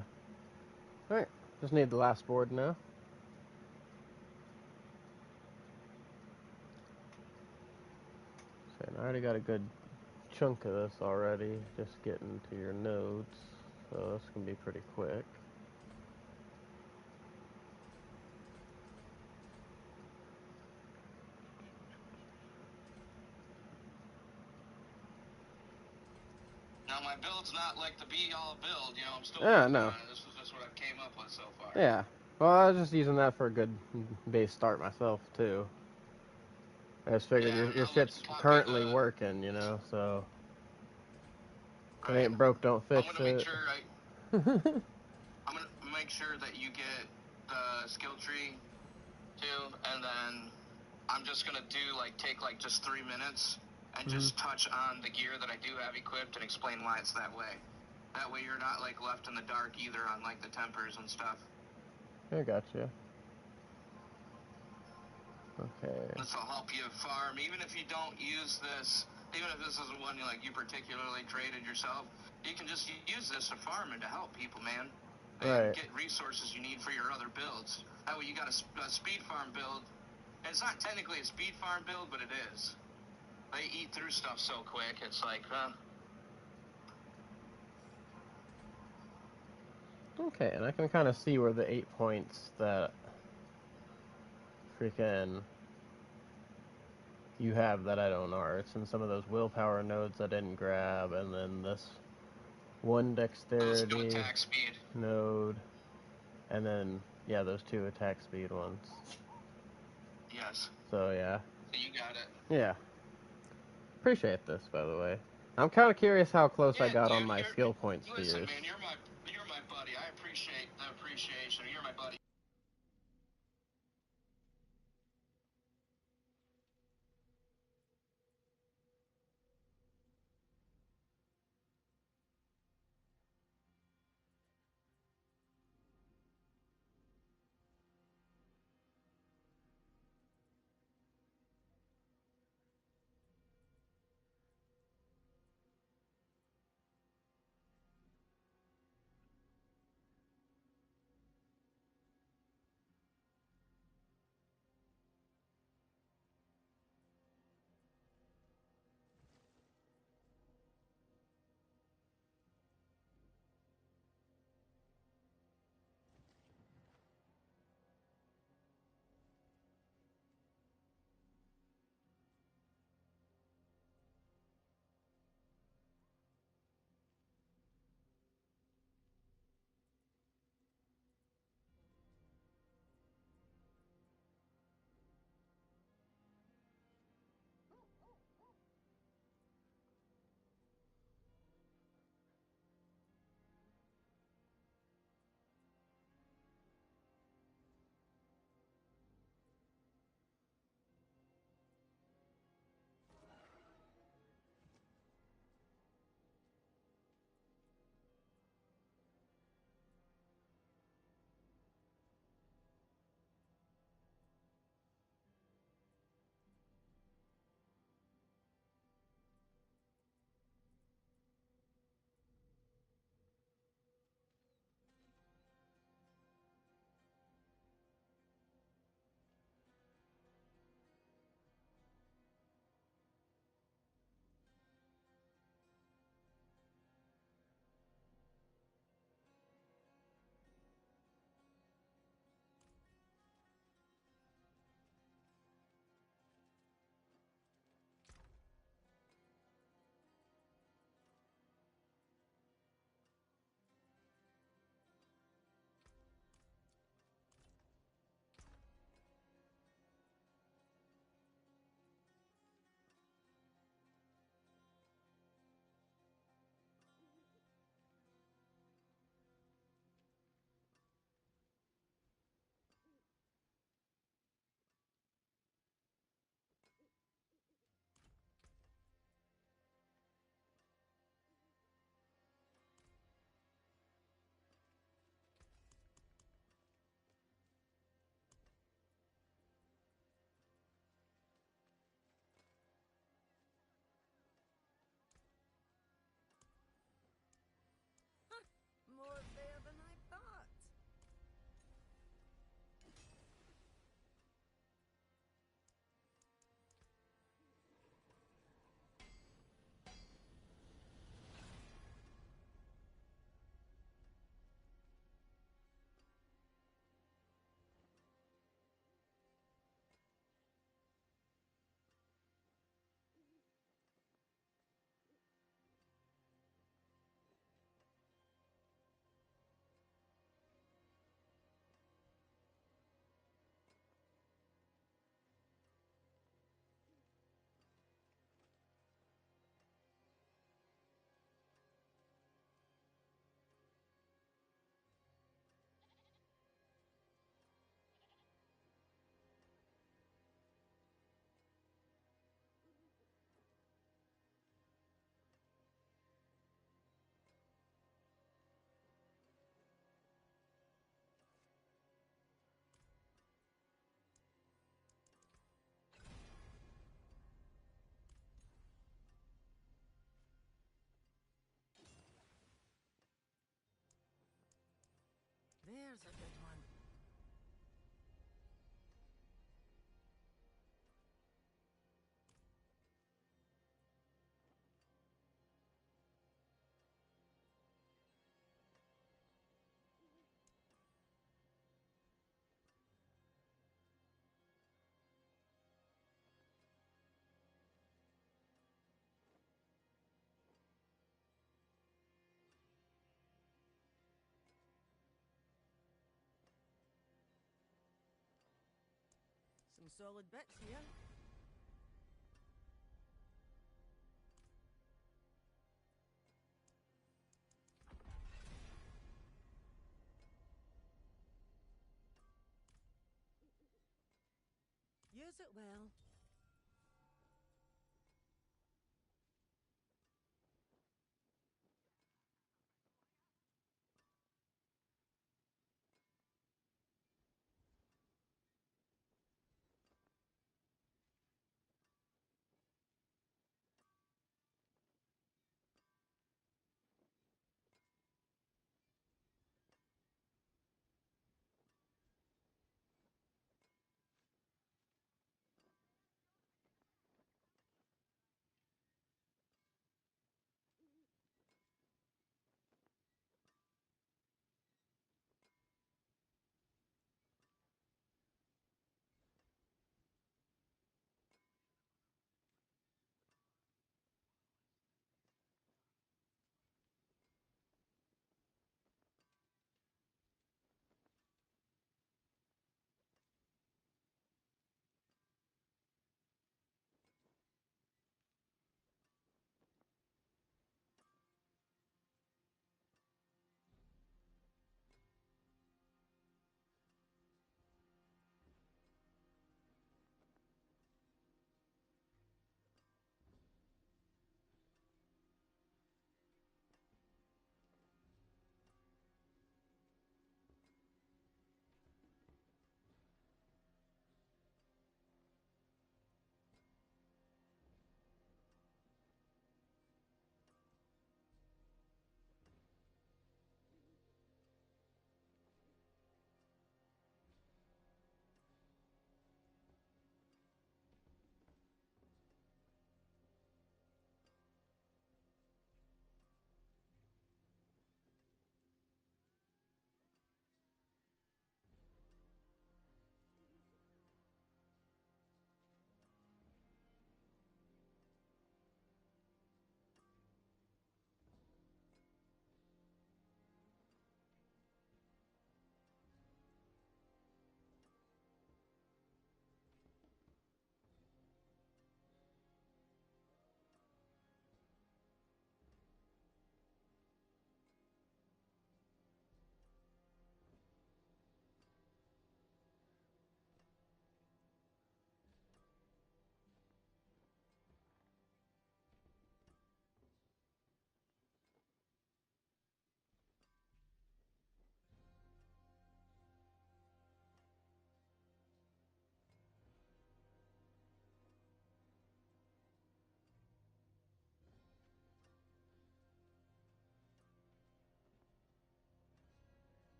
Alright, just need the last board now. Okay, and I already got a good chunk of this already, just getting to your nodes, so this can be pretty quick. Now, my build's not like the be-all build, you know, I'm still working on it. This is just what I came up with so far. Yeah. Well, I was just using that for a good base start myself, too. I just figured your shit's currently working, you know, so... If it ain't broke, don't fix it. I'm gonna make sure I'm gonna make sure that you get the skill tree, too, and then I'm just gonna take just 3 minutes and just touch on the gear that I do have equipped and explain why it's that way. That way you're not, left in the dark either on, the tempers and stuff. I gotcha. Okay. This will help you farm, even if you don't use this, even if this isn't one you particularly created yourself, you can just use this to farm and to help people, man. And get resources you need for your other builds. That way you got a speed farm build. It's not technically a speed farm build, but it is. They eat through stuff so quick, it's like, huh? Okay, and I can kind of see where the 8 points that freaking you have that I don't know. It's in some of those willpower nodes I didn't grab, and then this one Those two dexterity attack speed. node, and then, yeah, those 2 attack speed ones. Yes. So, yeah. So you got it. Yeah. Appreciate this, by the way. I'm kind of curious how close I Yeah, got dude, on my skill points to listen, yours. man, you're my buddy. I appreciate the appreciation. You're my buddy. More fair than I thought. There's a good one. some solid bits here. Use it well.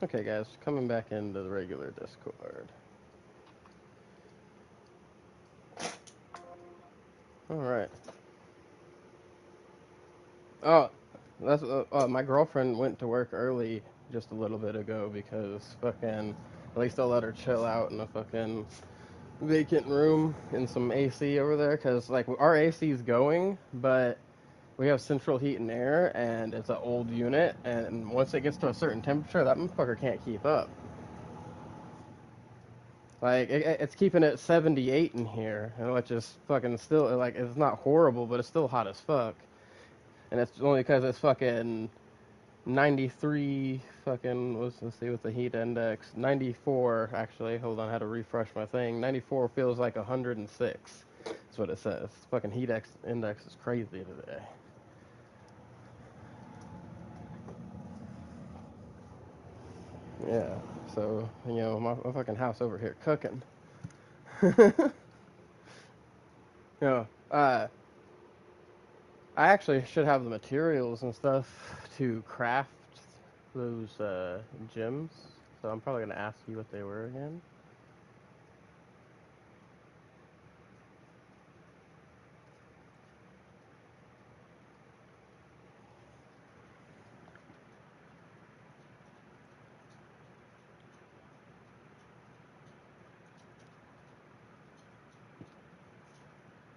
Okay, guys, coming back into the regular Discord. All right. Oh, that's my girlfriend went to work early just a little bit ago because fucking at least I'll let her chill out in a fucking vacant room in some AC over there because like our AC is going, but we have central heat and air, and it's an old unit, and once it gets to a certain temperature, that motherfucker can't keep up. Like it's keeping it 78 in here, which is fucking still like it's not horrible, but it's still hot as fuck. And it's only because it's fucking 93 fucking let's see with the heat index 94 actually. Hold on, I had to refresh my thing. 94 feels like 106. That's what it says. Fucking index is crazy today. Yeah. So my fucking house over here cooking. Yeah. I actually should have the materials and stuff to craft those gems. So I'm probably gonna ask you what they were again.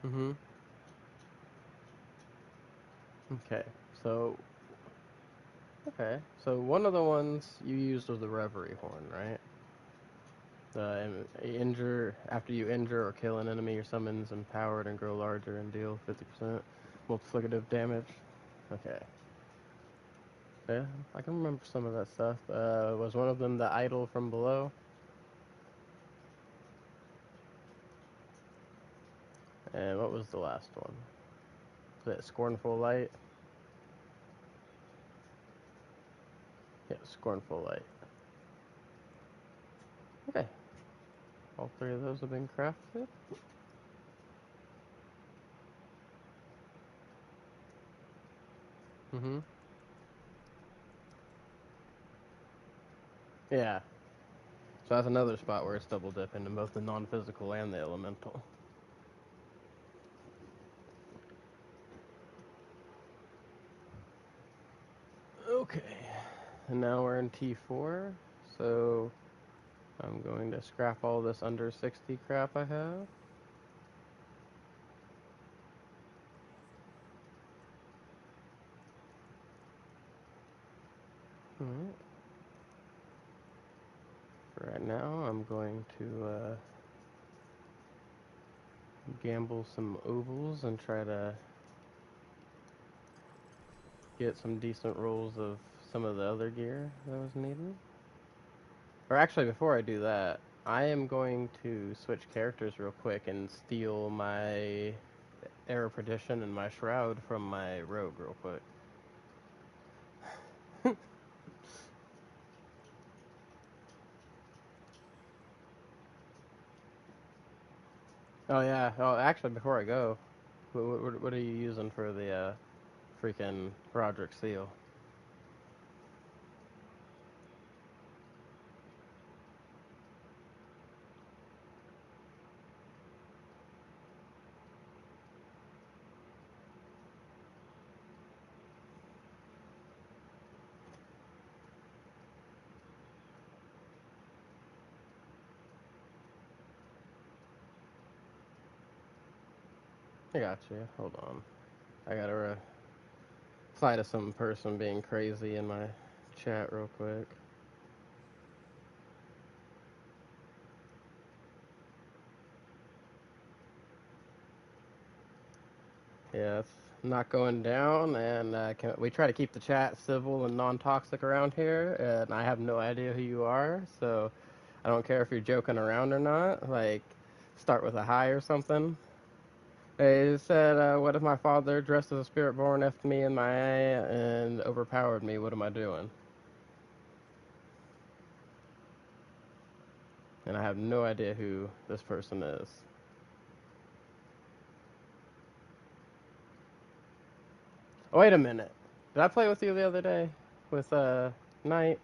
Mm-hmm. Okay. So okay. So one of the ones you used was the Reverie Horn, right? Injure after you injure or kill an enemy, your summons empowered and grow larger and deal 50% multiplicative damage. Okay. Yeah, I can remember some of that stuff. Was one of them the idol from below? And what was the last one? Was it Scornful Light? Yeah, Scornful Light. Okay. All three of those have been crafted. Mm-hmm. Yeah. So that's another spot where it's double dipping in both the non-physical and the elemental. Okay. And now we're in T4. So I'm going to scrap all this under 60 crap I have. Alright. For right now, I'm going to gamble some ovals and try to get some decent rolls of some of the other gear that I was needing. Or actually, before I do that, I am going to switch characters real quick and steal my Air of Perdition and my Shroud from my rogue real quick. Oh yeah. Oh, actually, before I go, what are you using for the freaking Roderick Seal? I got you. Hold on. I gotta reply to some person being crazy in my chat real quick. Yeah, it's not going down, and we try to keep the chat civil and non-toxic around here, and I have no idea who you are, so I don't care if you're joking around or not. Like, start with a hi or something. They said, what if my father, dressed as a spirit born, effed me in my eye and overpowered me? What am I doing? And I have no idea who this person is. Oh, wait a minute. Did I play with you the other day? With, Knight?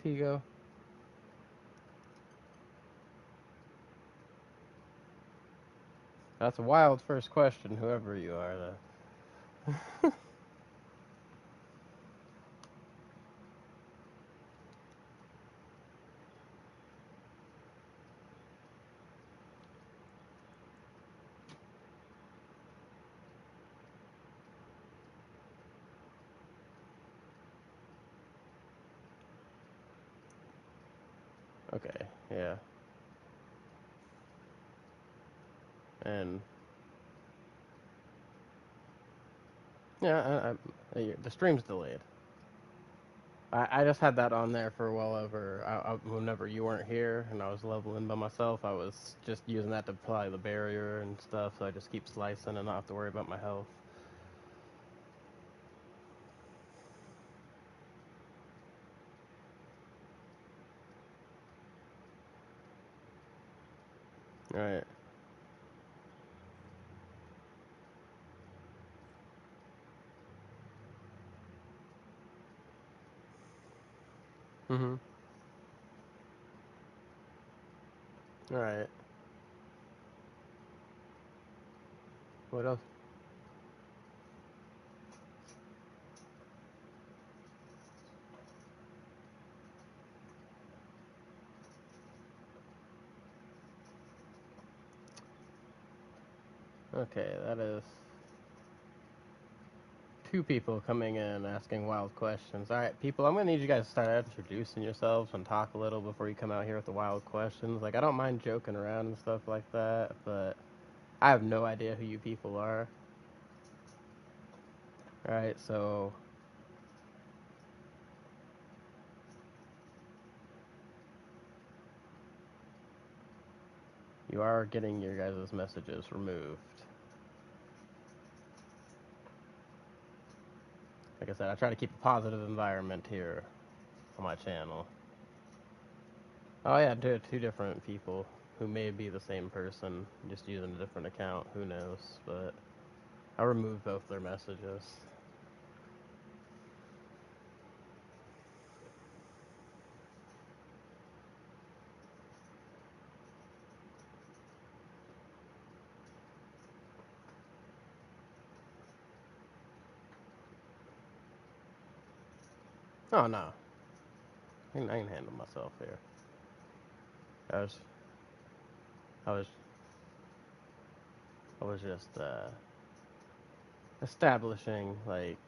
Tigo? That's a wild first question, whoever you are, though. Okay, yeah. And yeah, the stream's delayed. I just had that on there for well over. Whenever you weren't here and I was leveling by myself, I was just using that to apply the barrier and stuff. So I just keep slicing and not have to worry about my health. All right. Mhm. All right. What else? Okay, that is two people coming in asking wild questions. All right, people, I'm gonna need you guys to start introducing yourselves and talk a little before you come out here with the wild questions. Like, I don't mind joking around and stuff like that, but I have no idea who you people are. All right, so you are getting your guys' messages removed. Like I said, I try to keep a positive environment here on my channel. Oh yeah, two different people who may be the same person, just using a different account. Who knows? But I removed both their messages. Oh no, I can handle myself here. I was, I was, I was just establishing, like,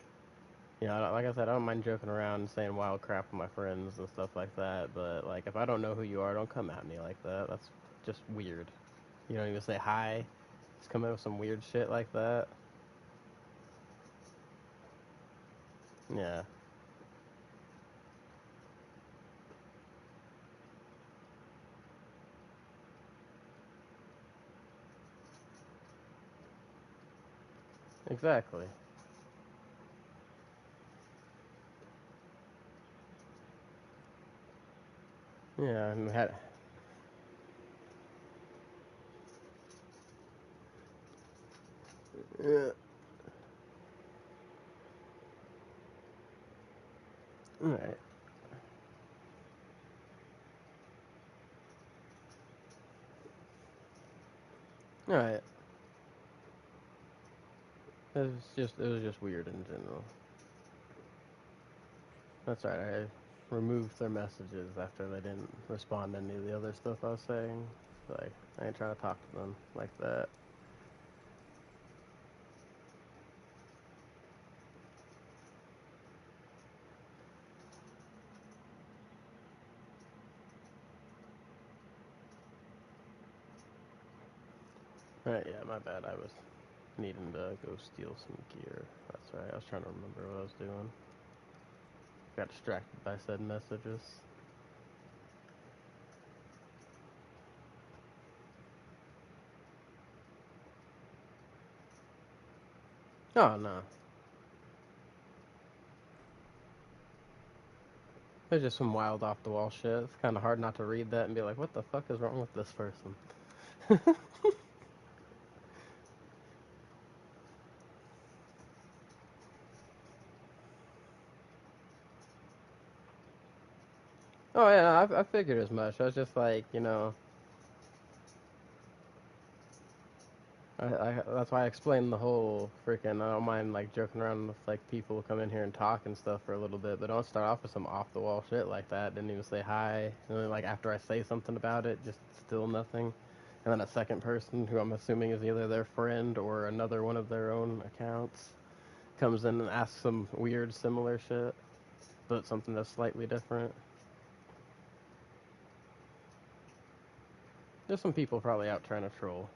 like I said, I don't mind joking around and saying wild crap with my friends and stuff like that. But like, if I don't know who you are, don't come at me like that. That's just weird. You don't even say hi. Just come in with some weird shit like that. Yeah, exactly. Yeah, and had. Yeah. All right. All right. It was just weird in general. That's right. I removed their messages after they didn't respond to any of the other stuff I was saying. Like, I ain't trying to talk to them like that. Right, yeah, my bad. I was needing to go steal some gear. That's right. I was trying to remember what I was doing. Got distracted by said messages. Oh, no. There's just some wild off the wall shit. It's kind of hard not to read that and be like, what the fuck is wrong with this person? Oh yeah, I figured as much. I was just like, that's why I explained the whole freaking. I don't mind like joking around with like people who come in here and talk and stuff for a little bit, but don't start off with some off the wall shit like that. Didn't even say hi, and then like after I say something about it, just still nothing. And then a second person who I'm assuming is either their friend or another one of their own accounts comes in and asks some weird similar shit, but something that's slightly different. There's some people probably out trying to troll.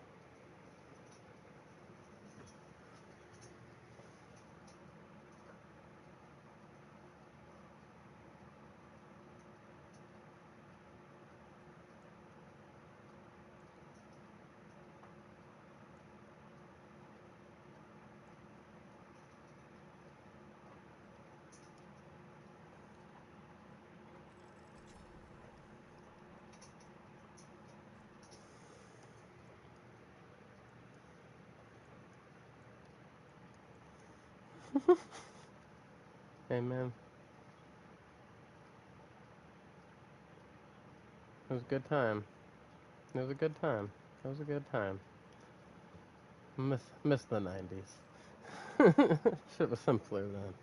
Hey man, it was a good time. It was a good time. It was a good time. Miss the '90s. Shit was simpler then.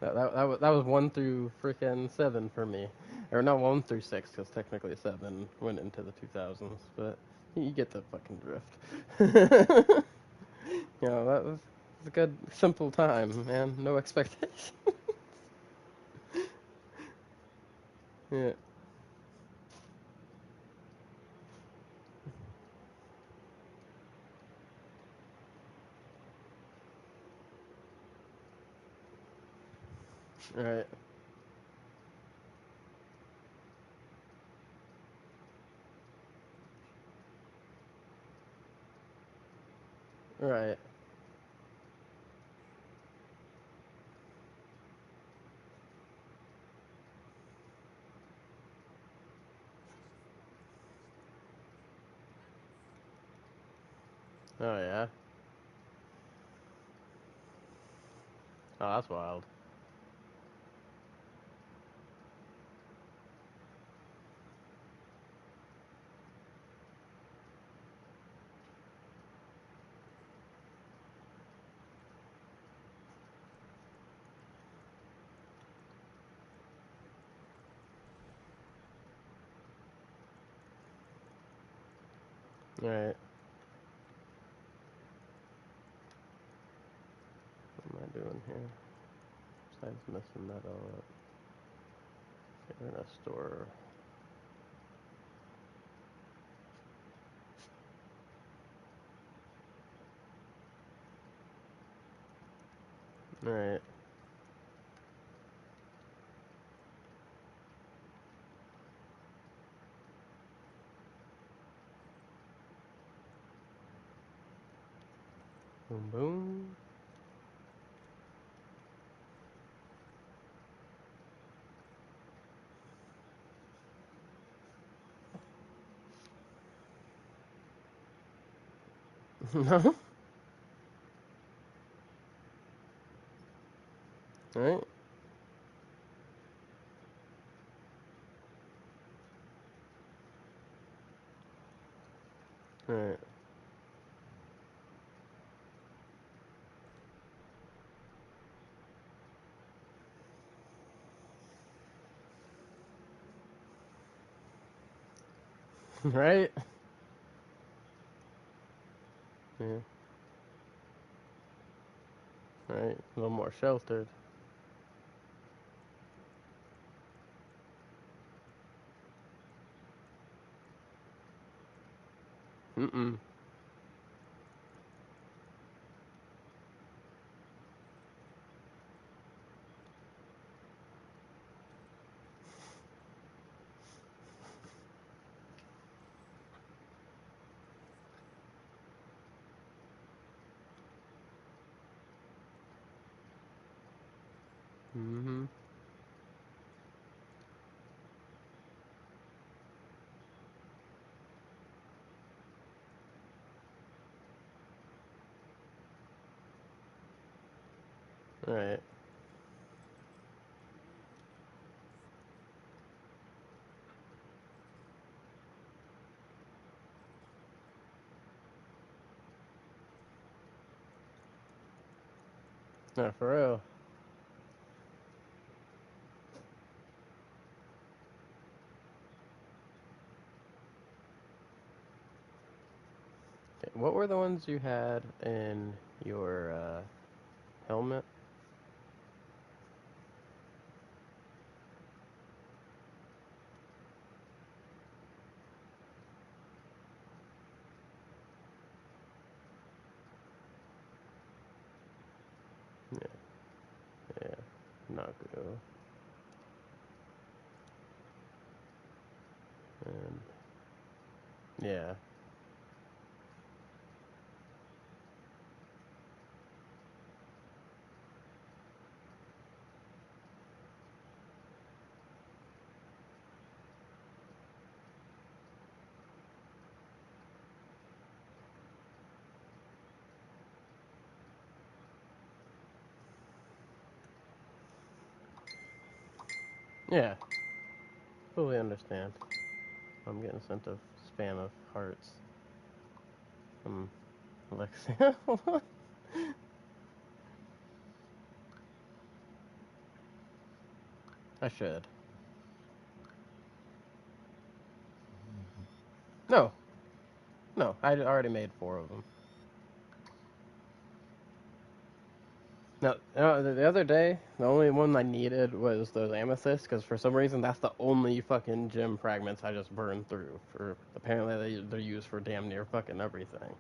That was 1 through freaking 7 for me, or no 1 through 6 because technically 7 went into the 2000s. But you get the fucking drift. That was a good simple time, man. No expectations. Yeah. Right. Right. Oh yeah. Oh, that's wild. Right. What am I doing here? Besides messing that all up. Okay, we're gonna store. Right. Boom boom. No. Right. Right. Right. Yeah. Right. A little more sheltered. Mm-mm. Mm-hmm. Right. No, for real. Okay, what were the ones you had in your helmet? Yeah, yeah. Naku. And yeah. Yeah. Fully understand. I'm getting sent a spam of hearts from Alexia. I should. No, no, I already made 4 of them. No, the other day, the only one I needed was those amethysts, because for some reason that's the only fucking gem fragments I just burned through. For apparently they're used for damn near fucking everything.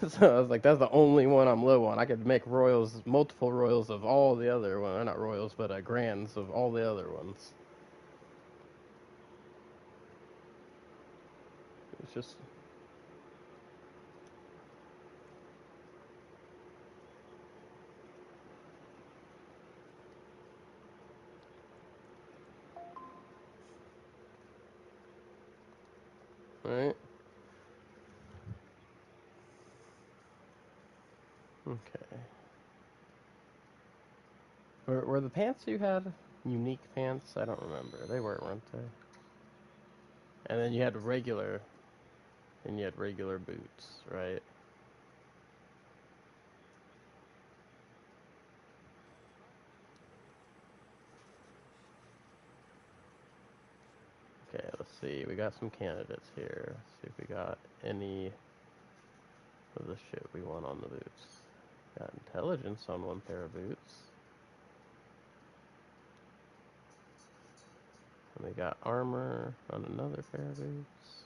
So I was like, that's the only one I'm low on. I could make royals, multiple royals of all the other ones, not royals, but grands of all the other ones. It's just, right? Okay. Were the pants you had unique pants? I don't remember. They weren't they? And then you had regular, and you had regular boots, right? Okay, let's see. We got some candidates here. Let's see if we got any of the shit we want on the boots. Got intelligence on one pair of boots. And we got armor on another pair of boots.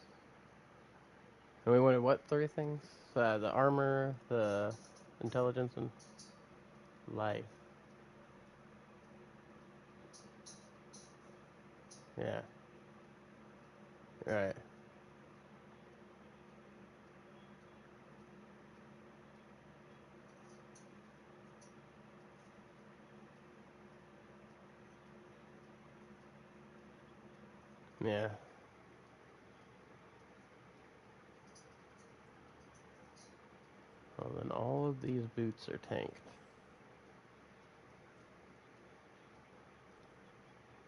And we wanted what 3 things? The armor, the intelligence, and life. Yeah. Right. Yeah. Well, then all of these boots are tanked.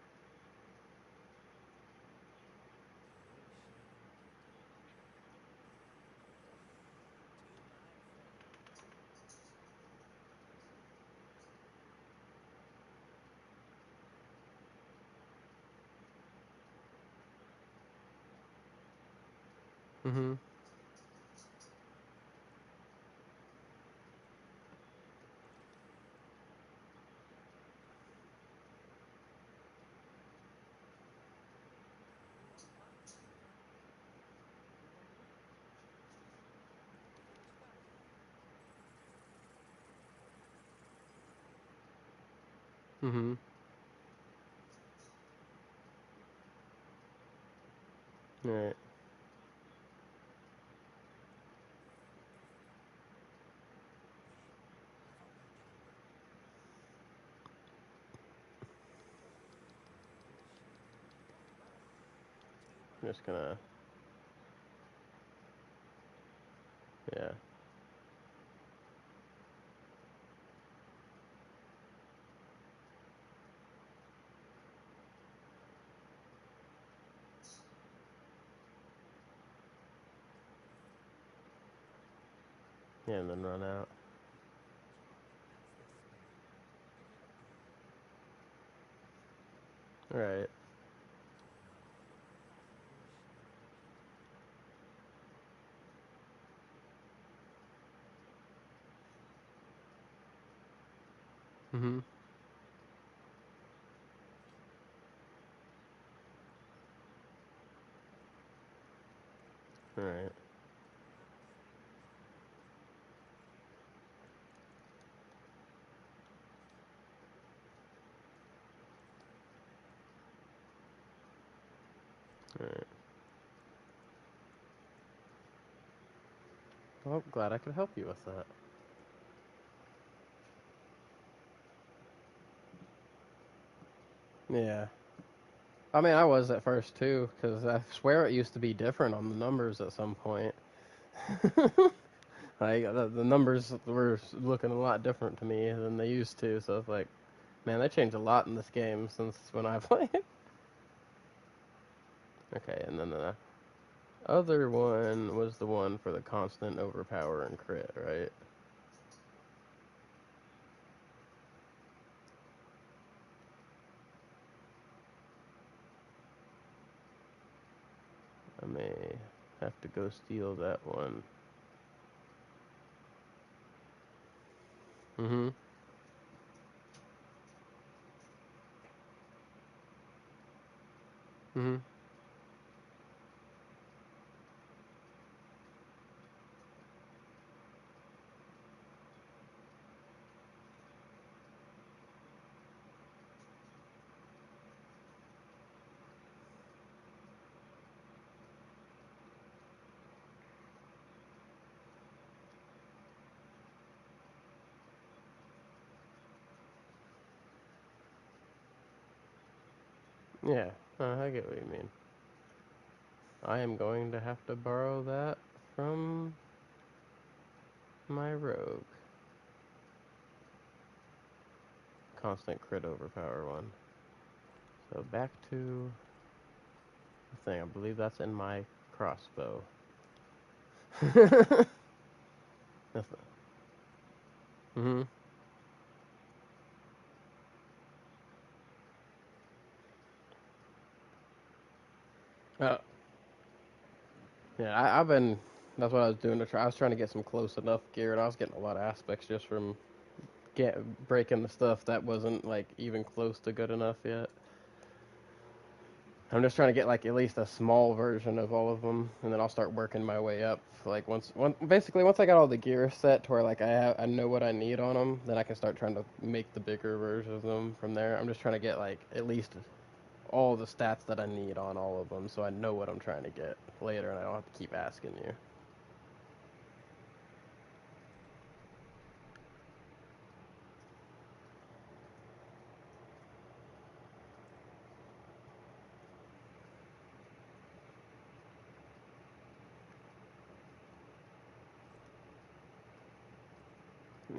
Oh, shame beauty. To my friend. Mm-hmm. Oh, my friend. Try. Mm-hmm. Right. Here, have a wee gander. Oh, shame beauty. To I'm my just gonna, friend. yeah. Yeah, and then run out. Right. Mhm. Right. Right. Well, glad I could help you with that. Yeah. I mean, I was at first too, because I swear it used to be different on the numbers at some point. Like the numbers were looking a lot different to me than they used to. So it's like, man, they changed a lot in this game since when I played. Okay, and then the other one was the one for the constant overpower and crit, right? I may have to go steal that one. Mhm. Mhm. Yeah, I get what you mean. I am going to have to borrow that from my rogue. Constant crit overpower one. So back to the thing. I believe that's in my crossbow. That's mm-hmm. Uh, yeah, I've been. That's what I was doing. I was trying to get some close enough gear, and I was getting a lot of aspects just from breaking the stuff that wasn't like even close to good enough yet. I'm just trying to get like at least a small version of all of them, and then I'll start working my way up. Like basically once I got all the gear set to where like I know what I need on them, then I can start trying to make the bigger versions of them from there. I'm just trying to get like at least all the stats that I need on all of them, so I know what I'm trying to get later, and I don't have to keep asking you.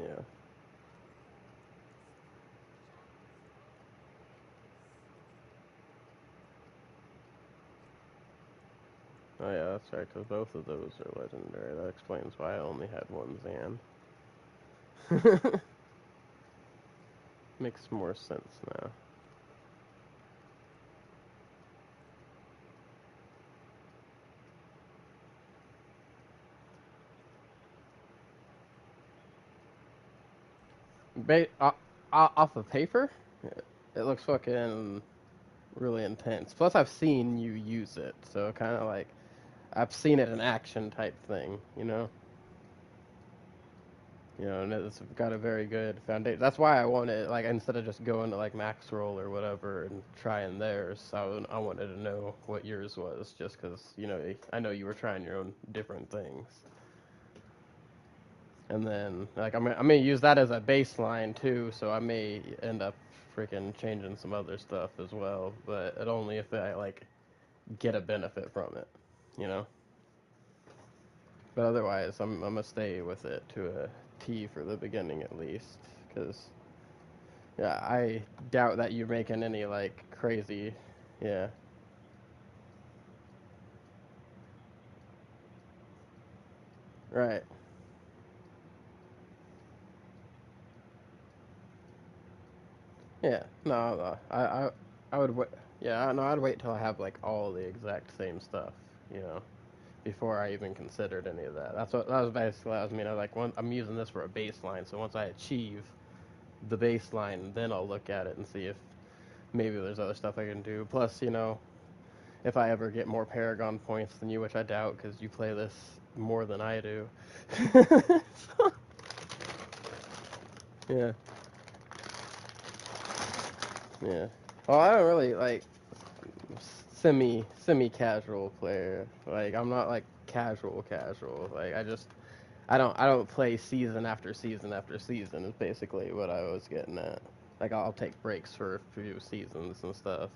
Yeah. Oh yeah, that's right, because both of those are legendary. That explains why I only had one Zan. Makes more sense now. Off of paper, it looks fucking really intense. Plus, I've seen you use it, so kind of like I've seen it in action type thing, you know. You know, and it's got a very good foundation. That's why I wanted, like, instead of just going to like max roll or whatever and trying theirs, I wanted to know what yours was, just because you know I know you were trying your own different things. And then, like, I'm gonna use that as a baseline too, so I may end up freaking changing some other stuff as well, but it only if I like get a benefit from it, you know. But otherwise, I'm gonna stay with it to a T for the beginning at least, because yeah, I doubt that you're making any like crazy, yeah, right, yeah, no, I would wait. Yeah, no, I'd wait till I have like all the exact same stuff, you know, before I even considered any of that. That was basically what I was mean. I'm using this for a baseline, so once I achieve the baseline, then I'll look at it and see if maybe there's other stuff I can do. Plus, you know, if I ever get more Paragon points than you, which I doubt because you play this more than I do. Yeah, yeah. Well, I don't really like semi casual player. Like I'm not like casual. Like I don't play season after season after season is basically what I was getting at. Like I'll take breaks for a few seasons and stuff.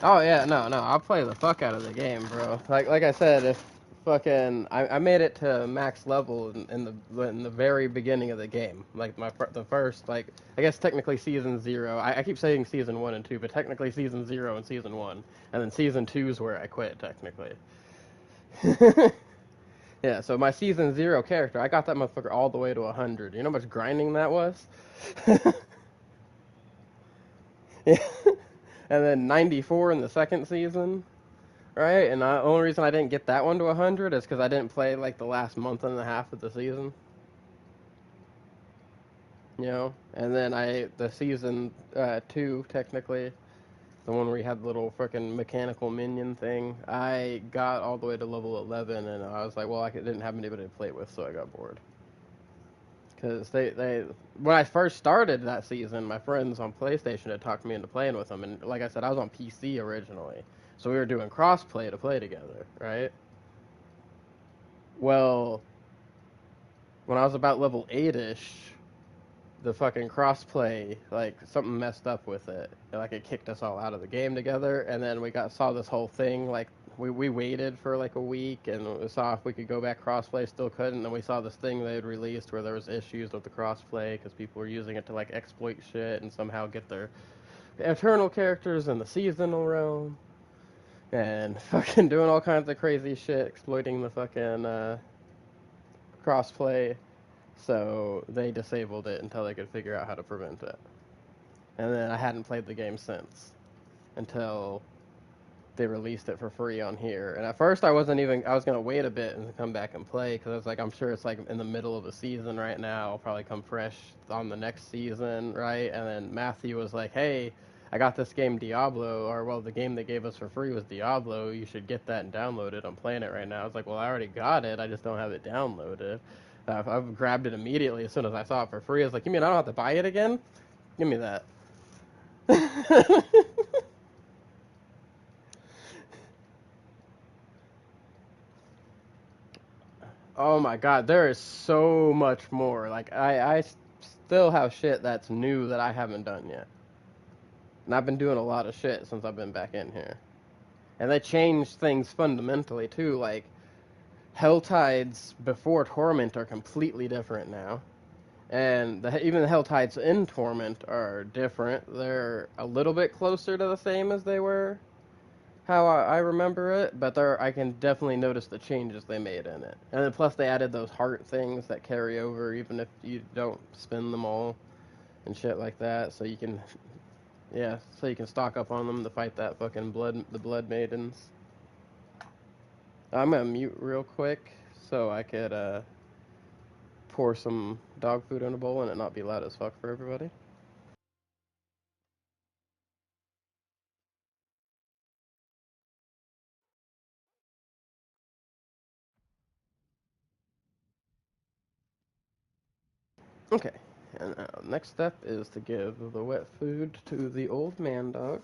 Oh yeah, no, I'll play the fuck out of the game, bro. Like I said, if fucking I made it to max level in the very beginning of the game, like the first like I guess technically season 0. I keep saying season 1 and 2, but technically season 0 and season 1, and then season 2 is where I quit technically. Yeah, so my season 0 character, I got that motherfucker all the way to 100. You know how much grinding that was? Yeah. And then 94 in the second season. Right, and the only reason I didn't get that one to 100 is because I didn't play like the last month and a half of the season, you know. And then the season 2 technically, the one where you had the little freaking mechanical minion thing, I got all the way to level 11, and I was like, well, didn't have anybody to play with, so I got bored. Because they when I first started that season, my friends on PlayStation had talked me into playing with them, and like I said, I was on PC originally, so we were doing crossplay to play together, right? Well, when I was about level 8-ish, the fucking crossplay, like, something messed up with it. Like, it kicked us all out of the game together, and then saw this whole thing, like, we waited for, like, a week, and we saw if we could go back crossplay, still couldn't, and then we saw this thing they had released where there was issues with the crossplay, because people were using it to, like, exploit shit and somehow get their eternal characters in the seasonal realm, and fucking doing all kinds of crazy shit, exploiting the fucking, crossplay. So they disabled it until they could figure out how to prevent it. And then I hadn't played the game since until they released it for free on here. And at first I was going to wait a bit and come back and play because I was like, I'm sure it's like in the middle of the season right now. I'll probably come fresh on the next season, right? And then Matthew was like, hey, I got this game Diablo, or well, the game they gave us for free was Diablo. You should get that and download it. I'm playing it right now. I was like, well, I already got it. I just don't have it downloaded. I've grabbed it immediately as soon as I saw it for free. I was like, you mean I don't have to buy it again? Give me that. Oh my god, there is so much more. Like I still have shit that's new that I haven't done yet. And I've been doing a lot of shit since I've been back in here. And they changed things fundamentally too, like Hell Tides before Torment are completely different now. And even the Hell Tides in Torment are different. They're a little bit closer to the same as they were how I remember it, but I can definitely notice the changes they made in it. And then plus they added those heart things that carry over even if you don't spin them all and shit like that, so you can so you can stock up on them to fight that fucking the blood maidens. I'm gonna mute real quick so I could pour some dog food in a bowl and it not be loud as fuck for everybody. Okay. And next step is to give the wet food to the old man dog.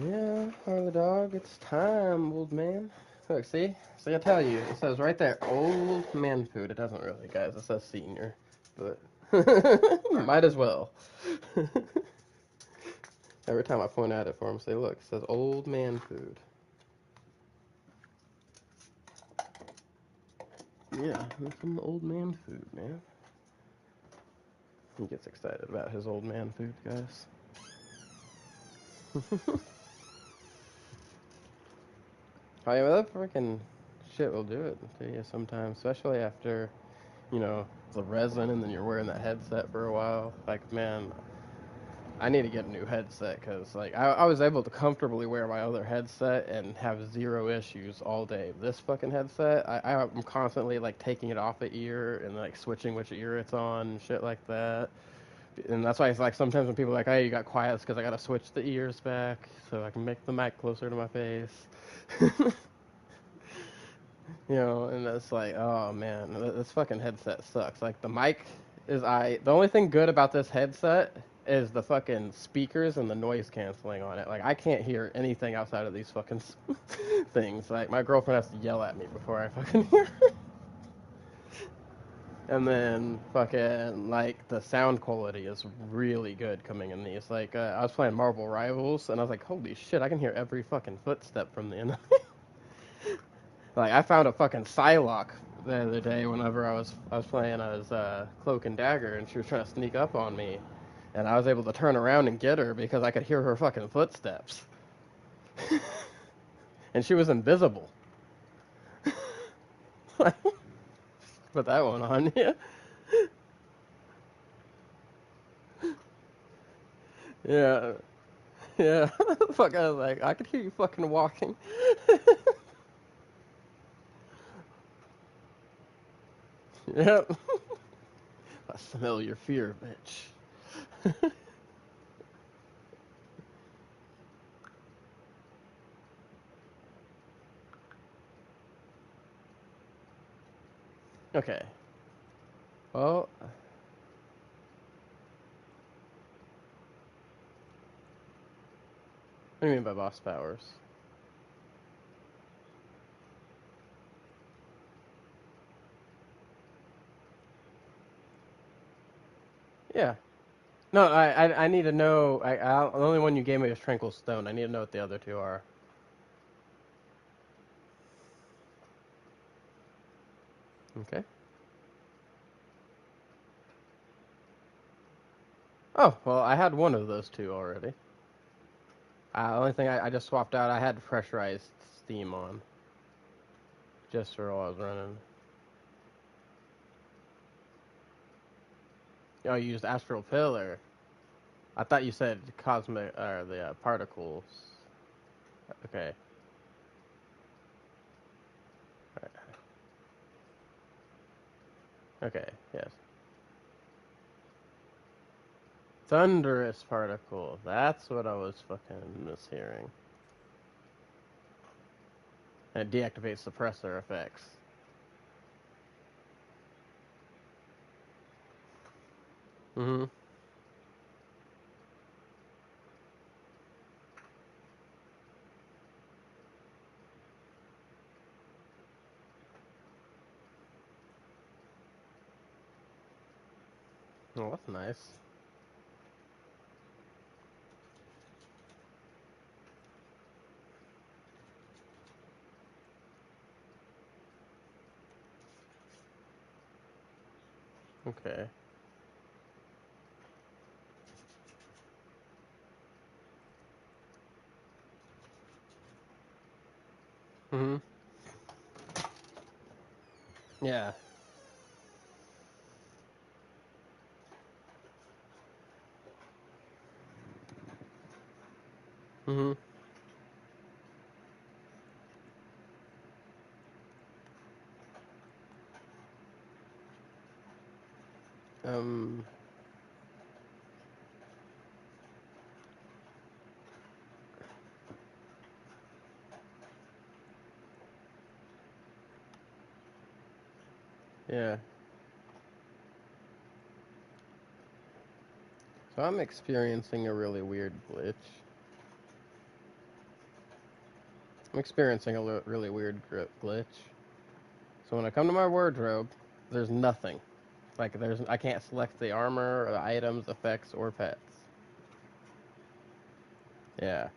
Yeah, Harley dog, it's time, old man. Look, see? See, I tell you, it says right there, old man food. It doesn't really, guys. It says senior, but might as well. Every time I point at it for him, say, look, it says old man food. Yeah, that's some old man food, man. He gets excited about his old man food, guys. Oh yeah, well, that freaking shit will do it to you sometimes, especially after, you know, the resin, and then you're wearing that headset for a while. Like, man, I need to get a new headset because, like, I was able to comfortably wear my other headset and have zero issues all day. This fucking headset, I'm constantly, like, taking it off the ear and, like, switching which ear it's on and shit like that. And that's why it's like sometimes when people are like, hey, you got quiet, it's because I gotta switch the ears back so I can make the mic closer to my face. You know, and it's like, oh man, this fucking headset sucks. Like the mic the only thing good about this headset is the fucking speakers and the noise canceling on it. Like I can't hear anything outside of these fucking things. Like my girlfriend has to yell at me before I fucking hear. And then fucking like the sound quality is really good coming in these. Like I was playing Marvel Rivals and I was like, holy shit, I can hear every fucking footstep from the enemy. Like I found a fucking Psylocke the other day whenever I was playing as Cloak and Dagger and she was trying to sneak up on me, and I was able to turn around and get her because I could hear her fucking footsteps, and she was invisible. Put that one on you. Yeah, yeah. Fuck, I was like, I could hear you fucking walking. Yep. I smell your fear, bitch. Okay. Well, what do you mean by boss powers? Yeah. No, I need to know. The only one you gave me was Tranquil Stone. I need to know what the other two are. Okay. Oh, well, I had one of those two already. The only thing I just swapped out, I had pressurized steam on. Just for while I was running. Oh, you used Astral Pillar. I thought you said cosmic, or the particles. Okay. Okay, yes. Thunderous particle. That's what I was fucking mishearing. And it deactivates suppressor effects. Mm-hmm. Oh, that's nice. Okay. Mm-hmm. Yeah. Mm-hmm. Um, yeah. So I'm experiencing a really weird glitch. I'm experiencing a really weird glitch. So when I come to my wardrobe, there's nothing. Like I can't select the armor or the items, effects, or pets. Yeah.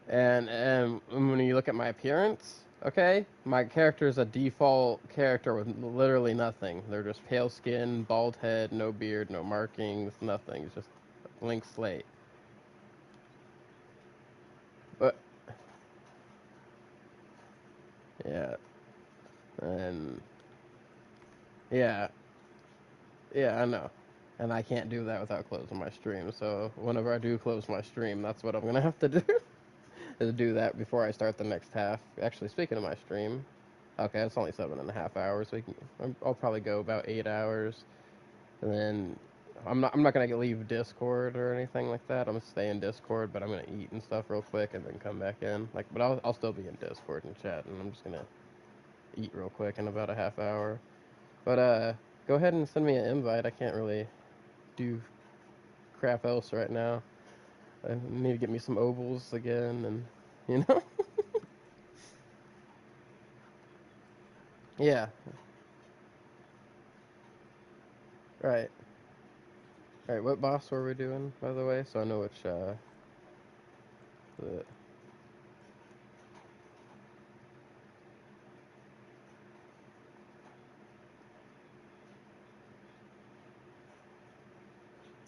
And when you look at my appearance, okay, my character is a default character with literally nothing. They're just pale skin, bald head, no beard, no markings, nothing. It's just blank slate. But yeah, and yeah, Yeah, I know. And I can't do that without closing my stream. So whenever I do close my stream, that's what I'm gonna have to do. Is do that before I start the next half. Actually, speaking of my stream, okay, it's only 7.5 hours. So I'll probably go about 8 hours, and then I'm not gonna leave Discord or anything like that. I'm gonna stay in Discord, but I'm gonna eat and stuff real quick and then come back in. But I'll still be in Discord and chat, and I'm just gonna eat real quick in about a half hour. But go ahead and send me an invite. I can't really do crap else right now. I need to get me some ovals again, and you know, yeah, right, right. What boss were we doing, by the way? So I know which. The,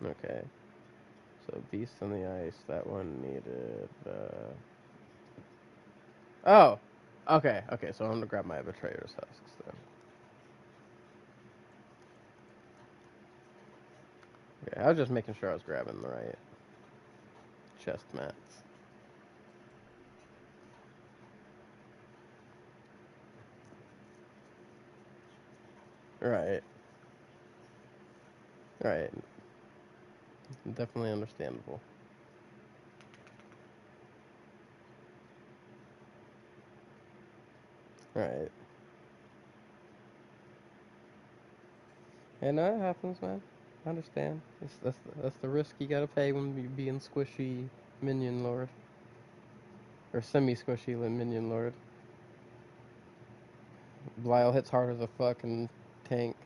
okay, so Beast in the Ice. That one needed. Oh, okay, okay. So I'm gonna grab my Betrayer's Husks then. Okay, I was just making sure I was grabbing the right chest mats. Right, right. Definitely understandable. Right. And that happens, man. I understand. That's the risk you gotta pay when you being squishy minion lord. Or semi-squishy minion lord. Lyle hits hard as a fucking tank.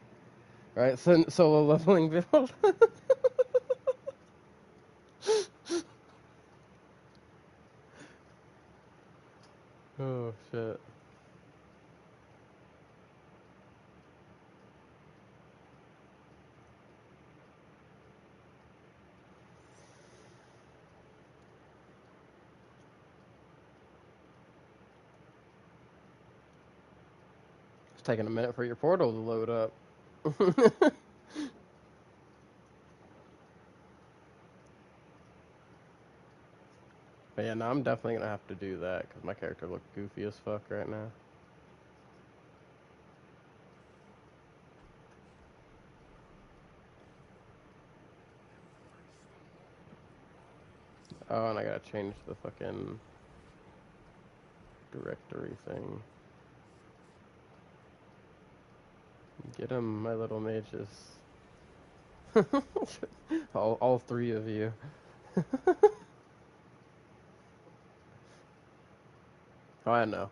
Right? Solo leveling build. Oh, shit. It's taking a minute for your portal to load up. But yeah, no, I'm definitely gonna have to do that because my character looks goofy as fuck right now. Oh, and I gotta change the fucking directory thing. Get him, my little mages. all three of you. Oh, I know.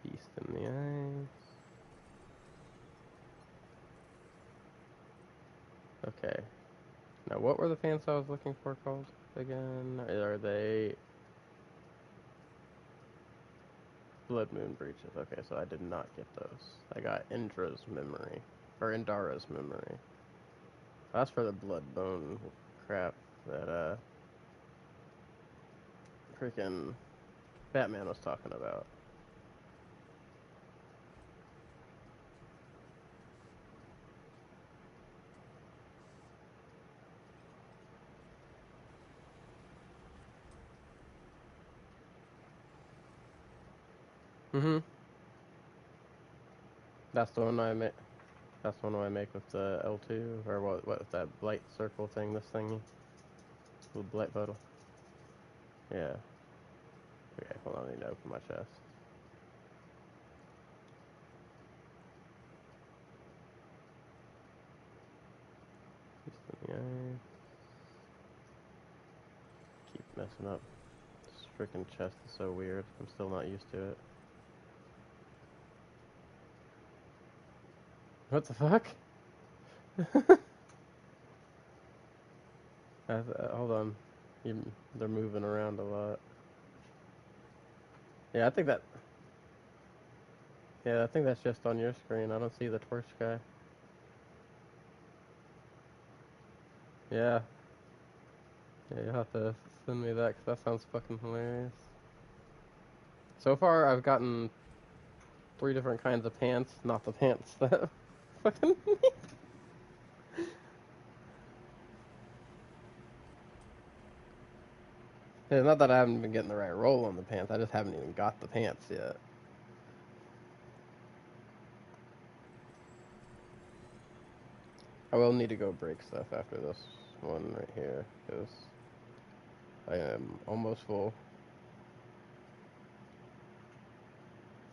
Beast in the Ice. Okay. Now, what were the pants I was looking for called again? Are they Blood Moon Breaches? Okay, so I did not get those. I got Indra's Memory. Or Indara's Memory. That's for the Bloodbone crap that, freaking Batman was talking about. Mm-hmm. That's the one I make. That's the one I make with the L2, or what that blight circle thing, this thingy? The blight bottle. Yeah. Okay, hold on, I need to open my chest. Yeah. Keep messing up. This freaking chest is so weird. I'm still not used to it. What the fuck? Hold on. They're moving around a lot. Yeah, I think that. Yeah, I think that's just on your screen. I don't see the torch guy. Yeah. Yeah, you'll have to send me that because that sounds fucking hilarious. So far, I've gotten 3 different kinds of pants, not the pants that fucking. It's not that I haven't been getting the right roll on the pants, I just haven't even got the pants yet. I will need to go break stuff after this one right here, because I am almost full.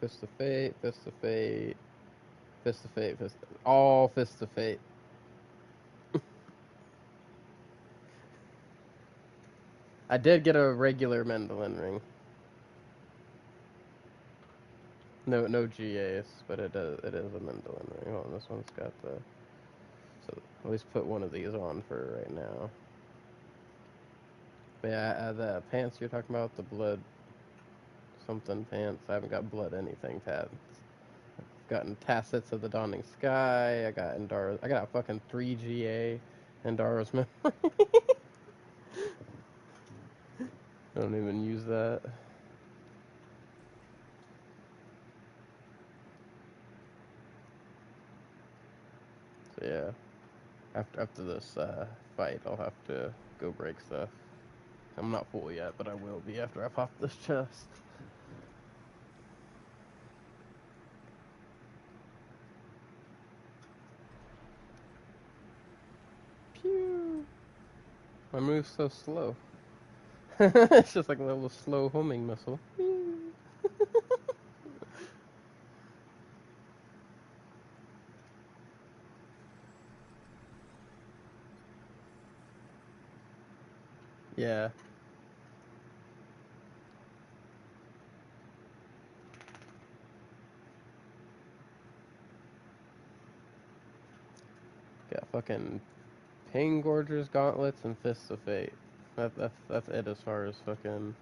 Fist of Fate, Fist of Fate, Fist of Fate, all Fists of Fate. I did get a regular Mandolin ring. No GAs, but it is a Mandolin ring. Hold on, this one's got the. So at least put one of these on for right now. But yeah, the pants you're talking about, the blood something pants. I haven't got blood anything pants. I've gotten Tacits of the Dawning Sky. I got Endara. I got a fucking 3GA Endara's memory. I don't even use that. So yeah, after this fight, I'll have to go break stuff. I'm not full yet, but I will be after I pop this chest. Pew! My move's so slow. It's just like a little slow homing missile. Yeah. Got fucking Pain Gorgers, Gauntlets, and Fists of Fate. That's it as far as fucking.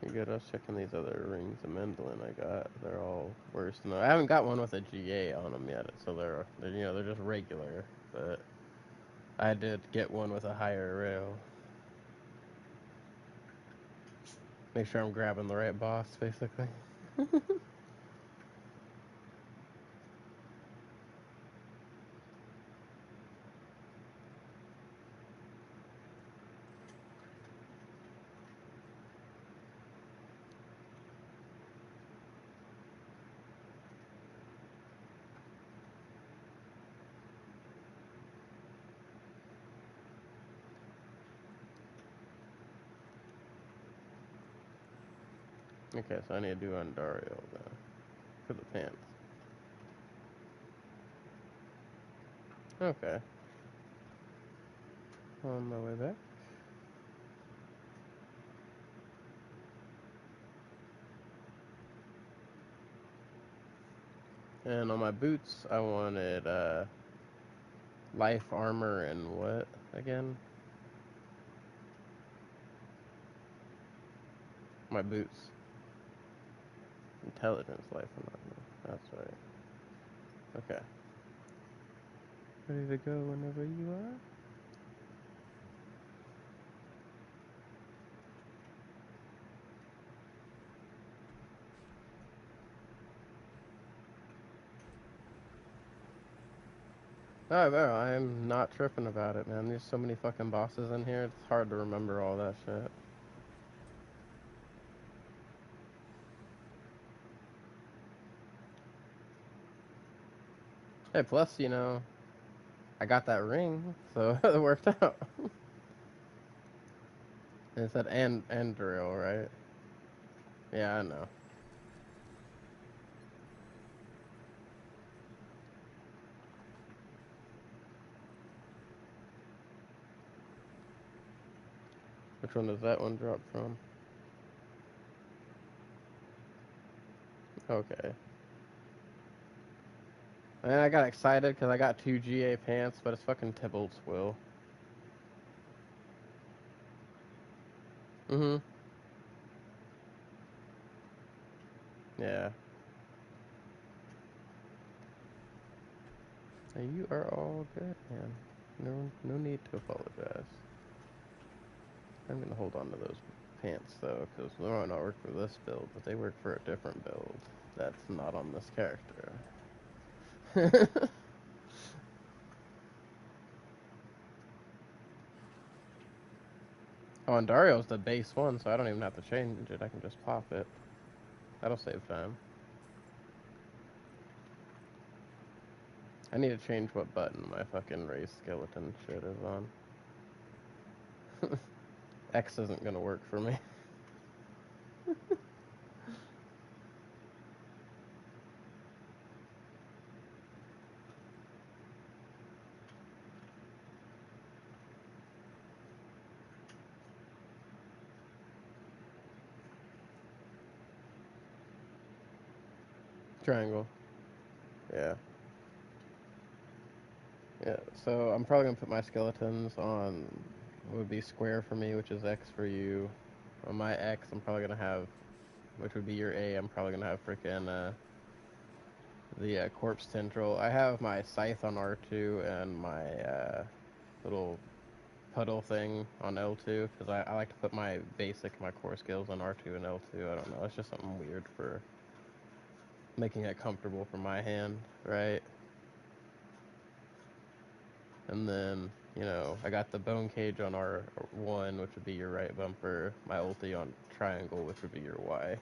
You good? I was checking these other rings of Mendelin I got. They're all worse. No, I haven't got one with a GA on them yet, so they're just regular. But I did get one with a higher rail. Make sure I'm grabbing the right boss, basically. Okay, so I need to do Andario then for the pants. Okay. On my way back. And on my boots, I wanted life armor and what again? My boots. Intelligence, life, and armor. That's right. Okay. Ready to go whenever you are? Oh, bro, I'm not tripping about it, man. There's so many fucking bosses in here, it's hard to remember all that shit. Hey, plus, I got that ring, so it worked out. And it said Andriel, right? Yeah, I know. Which one does that one drop from? Okay. And I got excited because I got 2 GA pants, but it's fucking Tybalt's Will. Mm-hmm. Yeah. Hey, you are all good, man. No need to apologize. I'm gonna hold on to those pants though, because they might not work for this build, but they work for a different build that's not on this character. Oh, and Dario's the base one, so I don't even have to change it. I can just pop it. That'll save time. I need to change what button my fucking raised skeleton shit is on. X isn't gonna work for me. Triangle. Yeah. Yeah, so I'm probably gonna put my skeletons on what would be square for me, which is X for you. On my X, I'm probably gonna have, which would be your A, I'm probably gonna have frickin' the corpse tendril. I have my scythe on R2 and my little puddle thing on L2, because I like to put my basic, my core skills on R2 and L2. I don't know, it's just something weird for making it comfortable for my hand, right? And then, you know, I got the bone cage on R1, which would be your right bumper. My ulti on triangle, which would be your Y.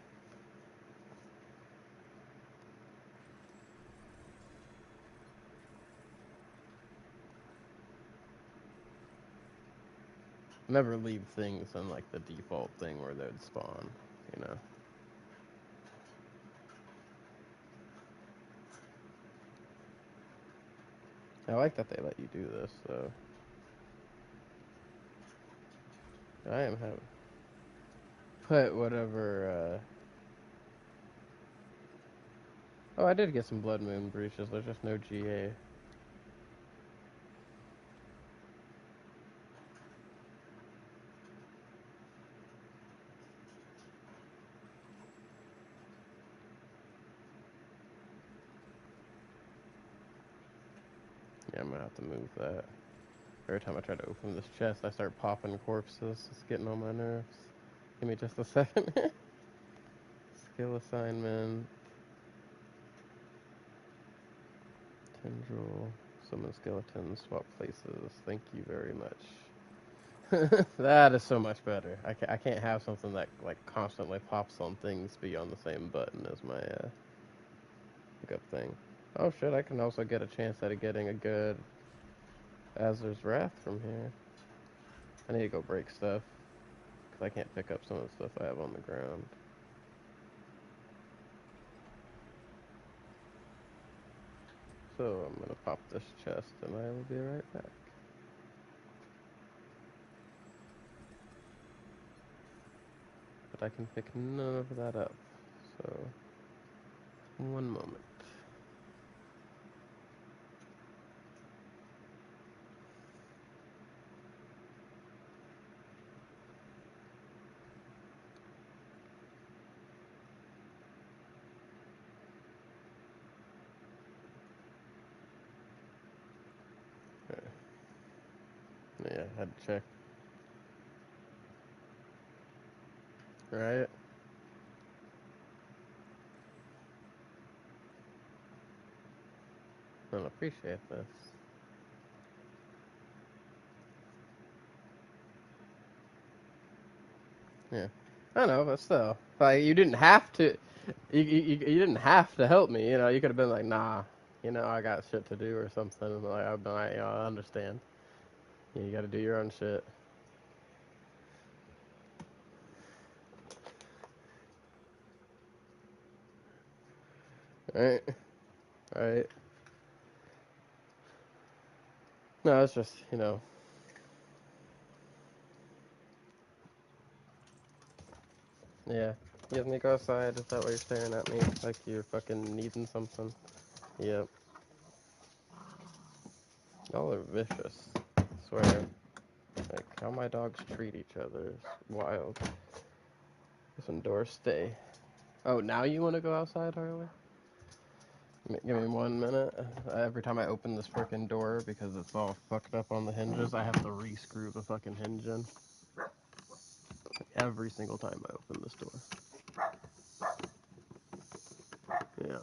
Never leave things in like the default thing where they'd spawn, you know. I like that they let you do this, so I am having put whatever. Oh, I did get some blood moon breaches. There's just no GA. Yeah, I'm gonna have to move that. Every time I try to open this chest, I start popping corpses. It's getting on my nerves. Give me just a second. Skill assignment. Tendril. Summon skeletons. Swap places. Thank you very much. That is so much better. I can't have something that like constantly pops on things be on the same button as my pickup thing. Oh shit, I can also get a chance at getting a good Azur's Wrath from here. I need to go break stuff, because I can't pick up some of the stuff I have on the ground. So I'm gonna pop this chest and I will be right back. But I can pick none of that up. So, one moment. Okay. Yeah, I had to check. Right? I don't appreciate this. Yeah. I know, but still. Like, you didn't have to. You didn't have to help me, you know. You could have been like, nah, you know, I got shit to do or something. Like, I've been like, you know, I understand. You gotta do your own shit. Right? Right? No, it's just, you know. Yeah. You have me go outside? Is that why you're staring at me? Like you're fucking needing something? Yep. Y'all are vicious. I swear. Like, how my dogs treat each other is wild. Listen, door, stay. Oh, now you want to go outside, Harley? Give me 1 minute. Every time I open this freaking door, because it's all fucked up on the hinges, I have to re-screw the fucking hinge in. Every single time I open this door. Yeah.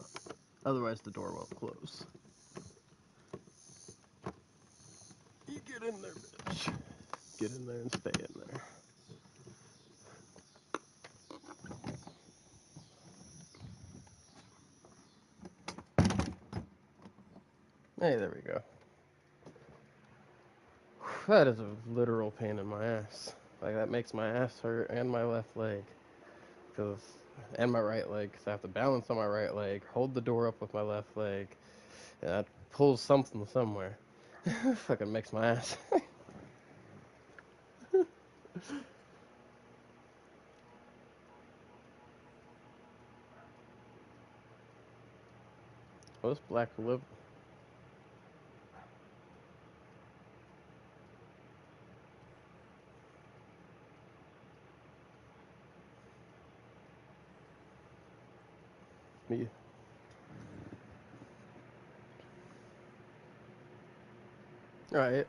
Otherwise the door won't close. You get in there, bitch. Get in there and stay in there. Hey, there we go. That is a literal pain in my ass. Like, that makes my ass hurt and my left leg. And my right leg, because I have to balance on my right leg, hold the door up with my left leg, and that pulls something somewhere. Fucking makes my ass. What's black lip? Me. Alright.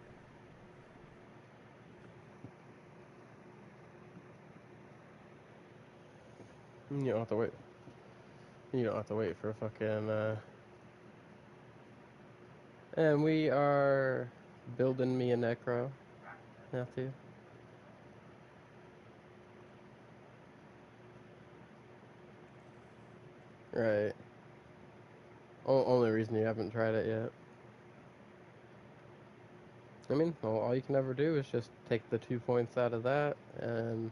You don't have to wait. You don't have to wait for fucking, And we are building me a necro, Matthew. Right. Only reason you haven't tried it yet. I mean, all you can ever do is just take the 2 points out of that and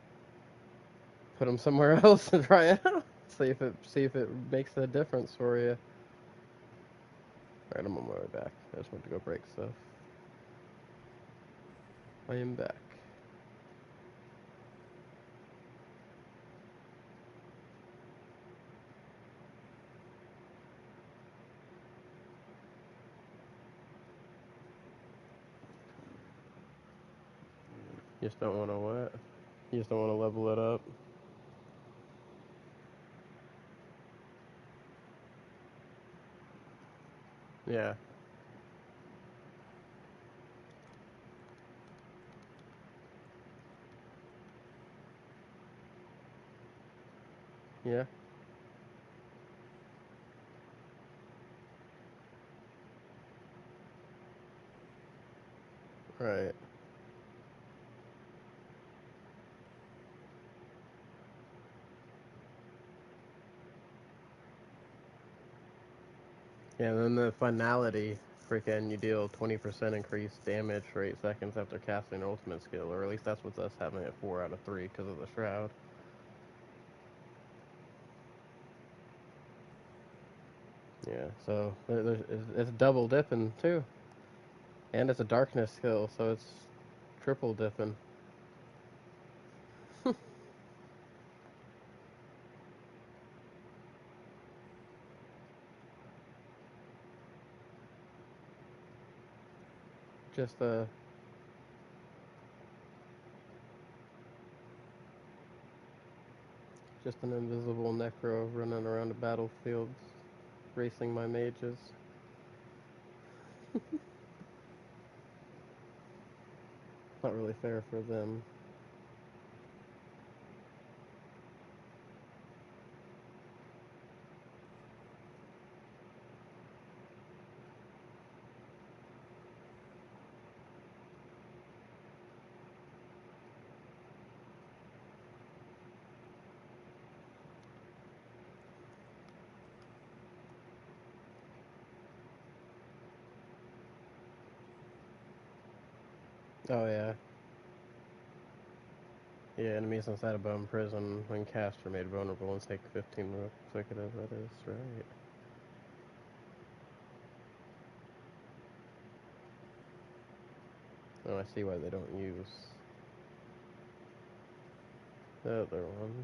put them somewhere else and try it out. See if it makes a difference for you. Alright, I'm on my way back. I just went to go break stuff. I am back. You just don't want to what? You just don't want to level it up? Yeah. Yeah. Right. Yeah, and then the finality, freaking, you deal 20% increased damage for 8 seconds after casting an ultimate skill, or at least that's what's us having it 4 out of 3 because of the shroud. Yeah, so it's double dipping too, and it's a darkness skill, so it's triple dipping. Just a just an invisible necro running around the battlefield, racing my mages. Not really fair for them. Oh yeah. Yeah, enemies inside a bone prison when cast are made vulnerable and take 15 consecutive, that is right. Oh, I see why they don't use the other one.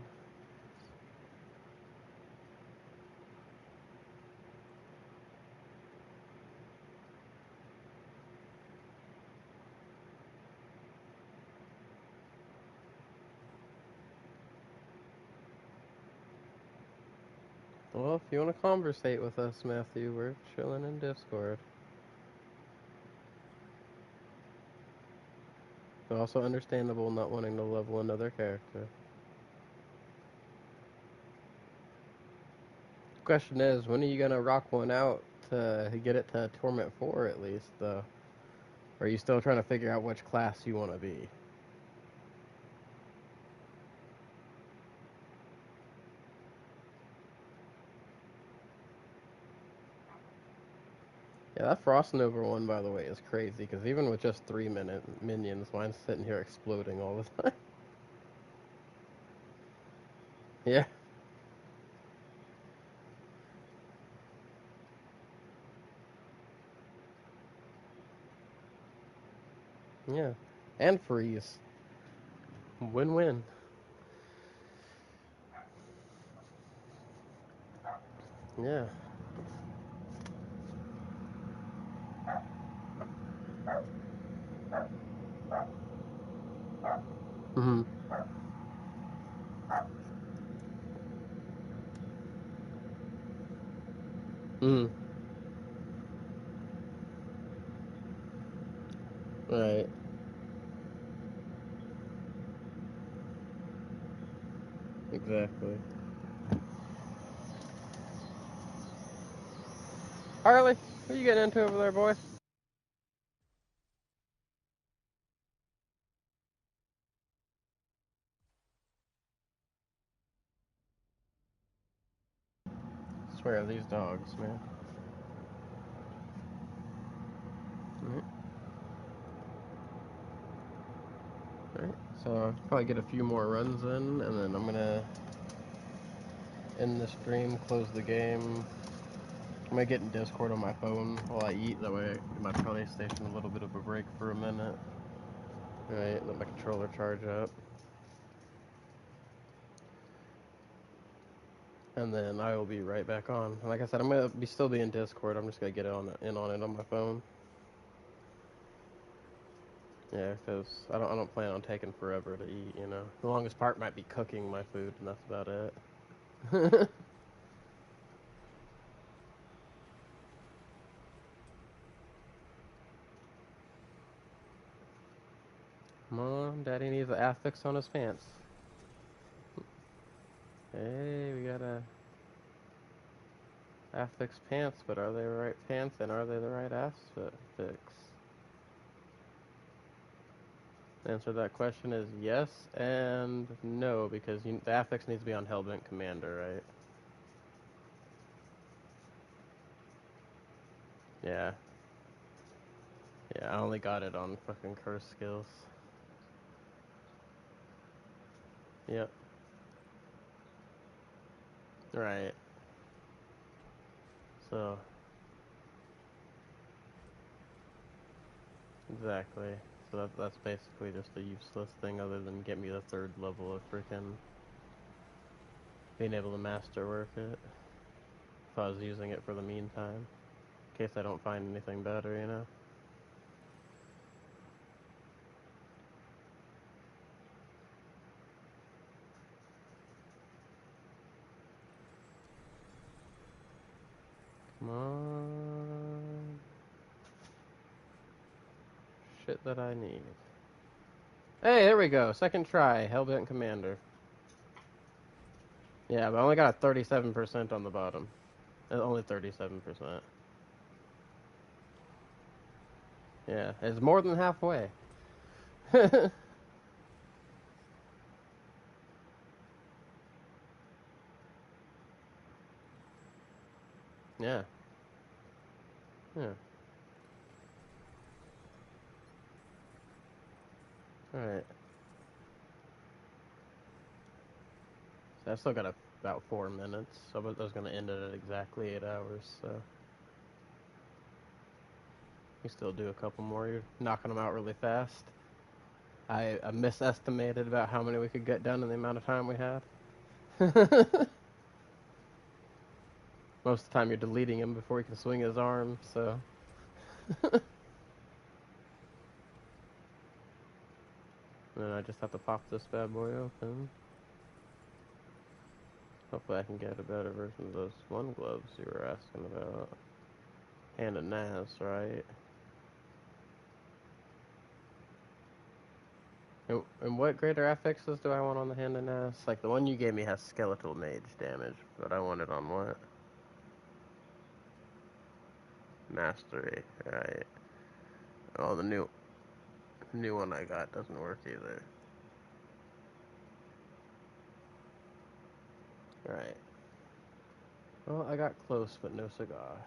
Well, if you want to conversate with us, Matthew, we're chilling in Discord. Also understandable not wanting to level another character. Question is, when are you gonna rock one out to get it to Torment 4 at least, though? Or are you still trying to figure out which class you want to be? Yeah, that Frost Nova one, by the way, is crazy, because even with just 3-minute minions, mine's sitting here exploding all the time. Yeah. Yeah. And freeze. Win-win. Yeah. Mm-hmm. Mm. Right. Exactly. Harley, what are you getting into over there, boy? I swear, these dogs, man. Alright. Alright. So, I'll probably get a few more runs in, and then I'm gonna end the stream, close the game. I'm gonna get in Discord on my phone while I eat, that way I give my PlayStation a little bit of a break for a minute. Alright, let my controller charge up. And then I will be right back on. Like I said, I'm gonna still be in Discord. I'm just gonna get in on it on my phone. Yeah, because I don't plan on taking forever to eat. You know, the longest part might be cooking my food, and that's about it. Mom, Daddy needs an affix on his pants. Hey, we got a affix pants, but are they the right pants, and are they the right affix? The answer to that question is yes and no, because the affix needs to be on Hellbent Commander, right? Yeah. Yeah, I only got it on fucking curse skills. Yep. Right. So, exactly. So that's basically just a useless thing other than get me the 3rd level of freaking being able to masterwork it. If I was using it for the meantime. In case I don't find anything better, you know? Come on. Shit that I need. Hey, there we go. Second try. Hellbent Commander. Yeah, but I only got a 37% on the bottom. Only 37%. Yeah, it's more than halfway. Yeah. Yeah. Alright. So I still got about 4 minutes. So I was going to end it at exactly 8 hours. So you still do a couple more. You're knocking them out really fast. I misestimated about how many we could get done in the amount of time we had. Most of the time you're deleting him before he can swing his arm, so. And then I just have to pop this bad boy open. Hopefully I can get a better version of those one gloves you were asking about. And a NAS, right? And what greater affixes do I want on the hand and ass? Like, the one you gave me has skeletal mage damage, but I want it on what? Mastery, right. Oh, the new one I got doesn't work either. Right. Well, I got close, but no cigar.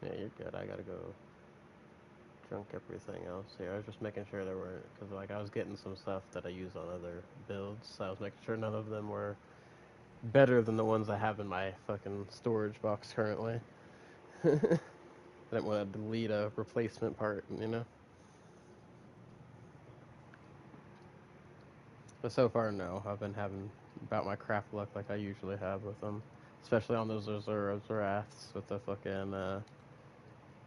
Yeah, you're good. I gotta go junk everything else here. I was just making sure there weren't, because like I was getting some stuff that I use on other builds, so I was making sure none of them were better than the ones I have in my fucking storage box currently. I didn't want to delete a replacement part, you know? But so far, no. I've been having about my craft luck like I usually have with them. Especially on those Azuras Wraths with the fucking,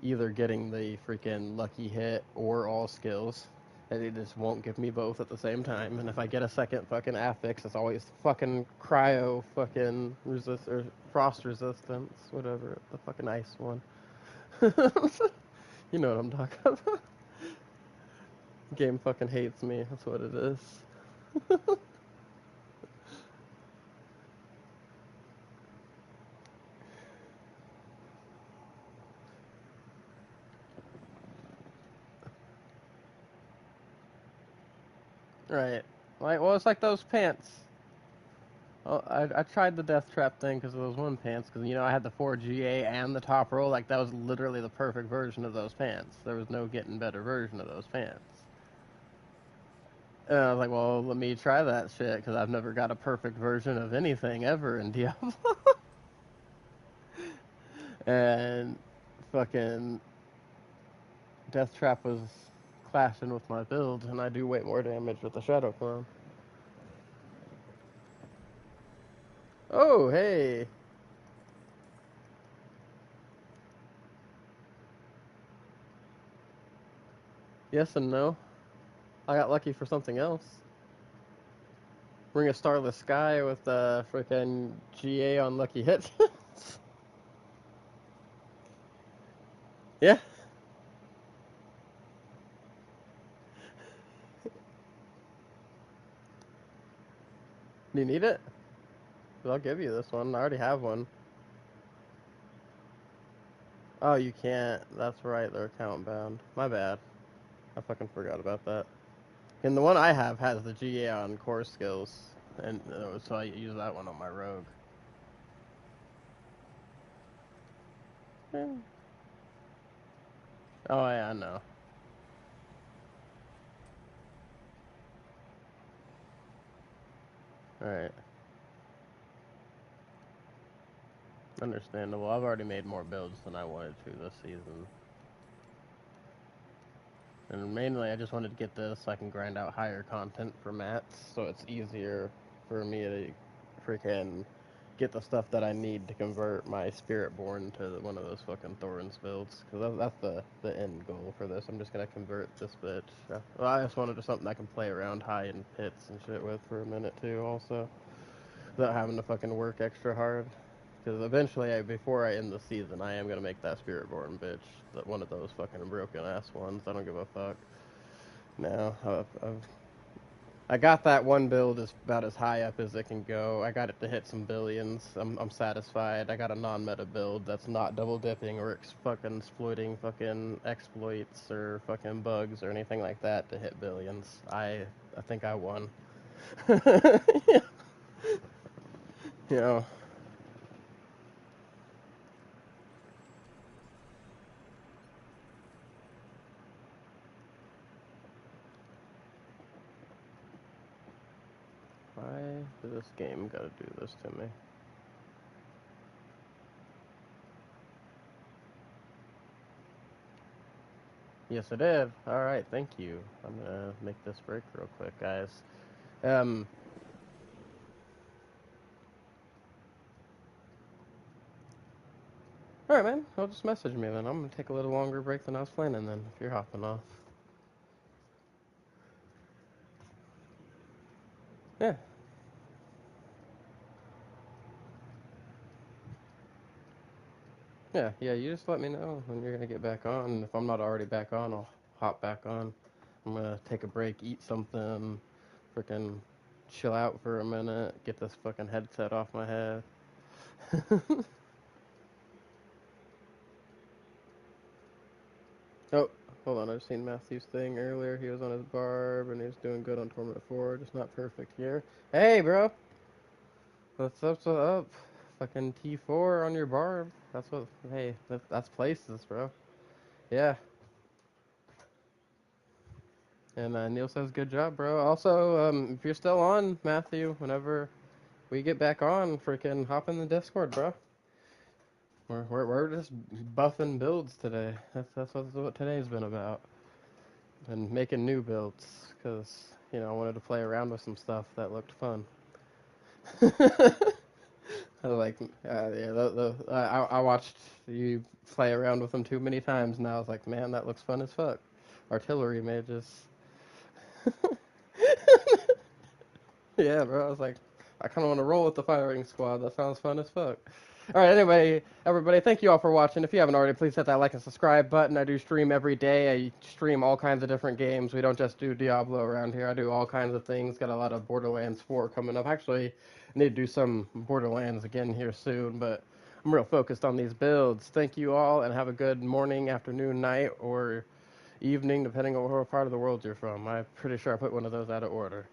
either getting the freaking lucky hit or all skills. And it just won't give me both at the same time. And if I get a second fucking affix, it's always fucking cryo fucking resist or frost resistance, whatever, the fucking ice one. You know what I'm talking about. Game fucking hates me. That's what it is. Right. Like, well, it's like those pants. Well, I tried the death trap thing because of those one pants. Because, you know, I had the 4GA and the top roll. Like, that was literally the perfect version of those pants. There was no getting better version of those pants. And I was like, well, let me try that shit. Because I've never got a perfect version of anything ever in Diablo. And fucking death trap was clashing with my build. And I do way more damage with the Shadow Clone. Oh, hey. Yes and no. I got lucky for something else. Ring of Starless Sky with the freaking GA on lucky hits. Yeah. Do you need it? 'Cause I'll give you this one. I already have one. Oh, you can't. That's right. They're account bound. My bad. I fucking forgot about that. And the one I have has the GA on core skills, and so I use that one on my rogue. Yeah. Oh yeah, I know. All right. Understandable. I've already made more builds than I wanted to this season. And mainly, I just wanted to get this so I can grind out higher content for mats, so it's easier for me to freaking get the stuff that I need to convert my Spiritborn to one of those fucking Thorns builds. Because that's the end goal for this. I'm just going to convert this bitch. Well, I just wanted something I can play around high in pits and shit with for a minute, too, also. Without having to fucking work extra hard. Because eventually, before I end the season, I am going to make that Spiritborn bitch. One of those fucking broken ass ones. I don't give a fuck. No, I got that one build is about as high up as it can go. I got it to hit some billions. I'm satisfied. I got a non-meta build that's not double dipping or fucking exploiting fucking exploits or fucking bugs or anything like that to hit billions. I think I won. Yeah. You know, why does this game gotta do this to me? Yes, it did. All right, thank you. I'm gonna make this break real quick, guys. Um, all right, man. Well, just message me then. I'm gonna take a little longer break than I was planning then. If you're hopping off. Yeah. Yeah, you just let me know when you're gonna get back on. And if I'm not already back on, I'll hop back on. I'm gonna take a break, eat something, freaking chill out for a minute, get this fucking headset off my head. Oh, hold on, I just seen Matthew's thing earlier. He was on his barb and he was doing good on Torment 4, just not perfect here. Hey, bro! What's up? Fucking T4 on your barb. That's what, hey, that's places, bro. Yeah. And Neil says, good job, bro. Also, if you're still on, Matthew, whenever we get back on, freaking hop in the Discord, bro. We're just buffing builds today. That's what today's been about. And making new builds, because, I wanted to play around with some stuff that looked fun. I was like, yeah, I watched you play around with them too many times, and I was like, man, that looks fun as fuck. Artillery mages. Yeah, bro. I was like, I kind of want to roll with the firing squad. That sounds fun as fuck. All right. Anyway, everybody, thank you all for watching. If you haven't already, please hit that like and subscribe button. I do stream every day. I stream all kinds of different games. We don't just do Diablo around here. I do all kinds of things. Got a lot of Borderlands 4 coming up. Actually, I need to do some Borderlands again here soon, but I'm real focused on these builds. Thank you all, and have a good morning, afternoon, night, or evening, depending on what part of the world you're from. I'm pretty sure I put one of those out of order.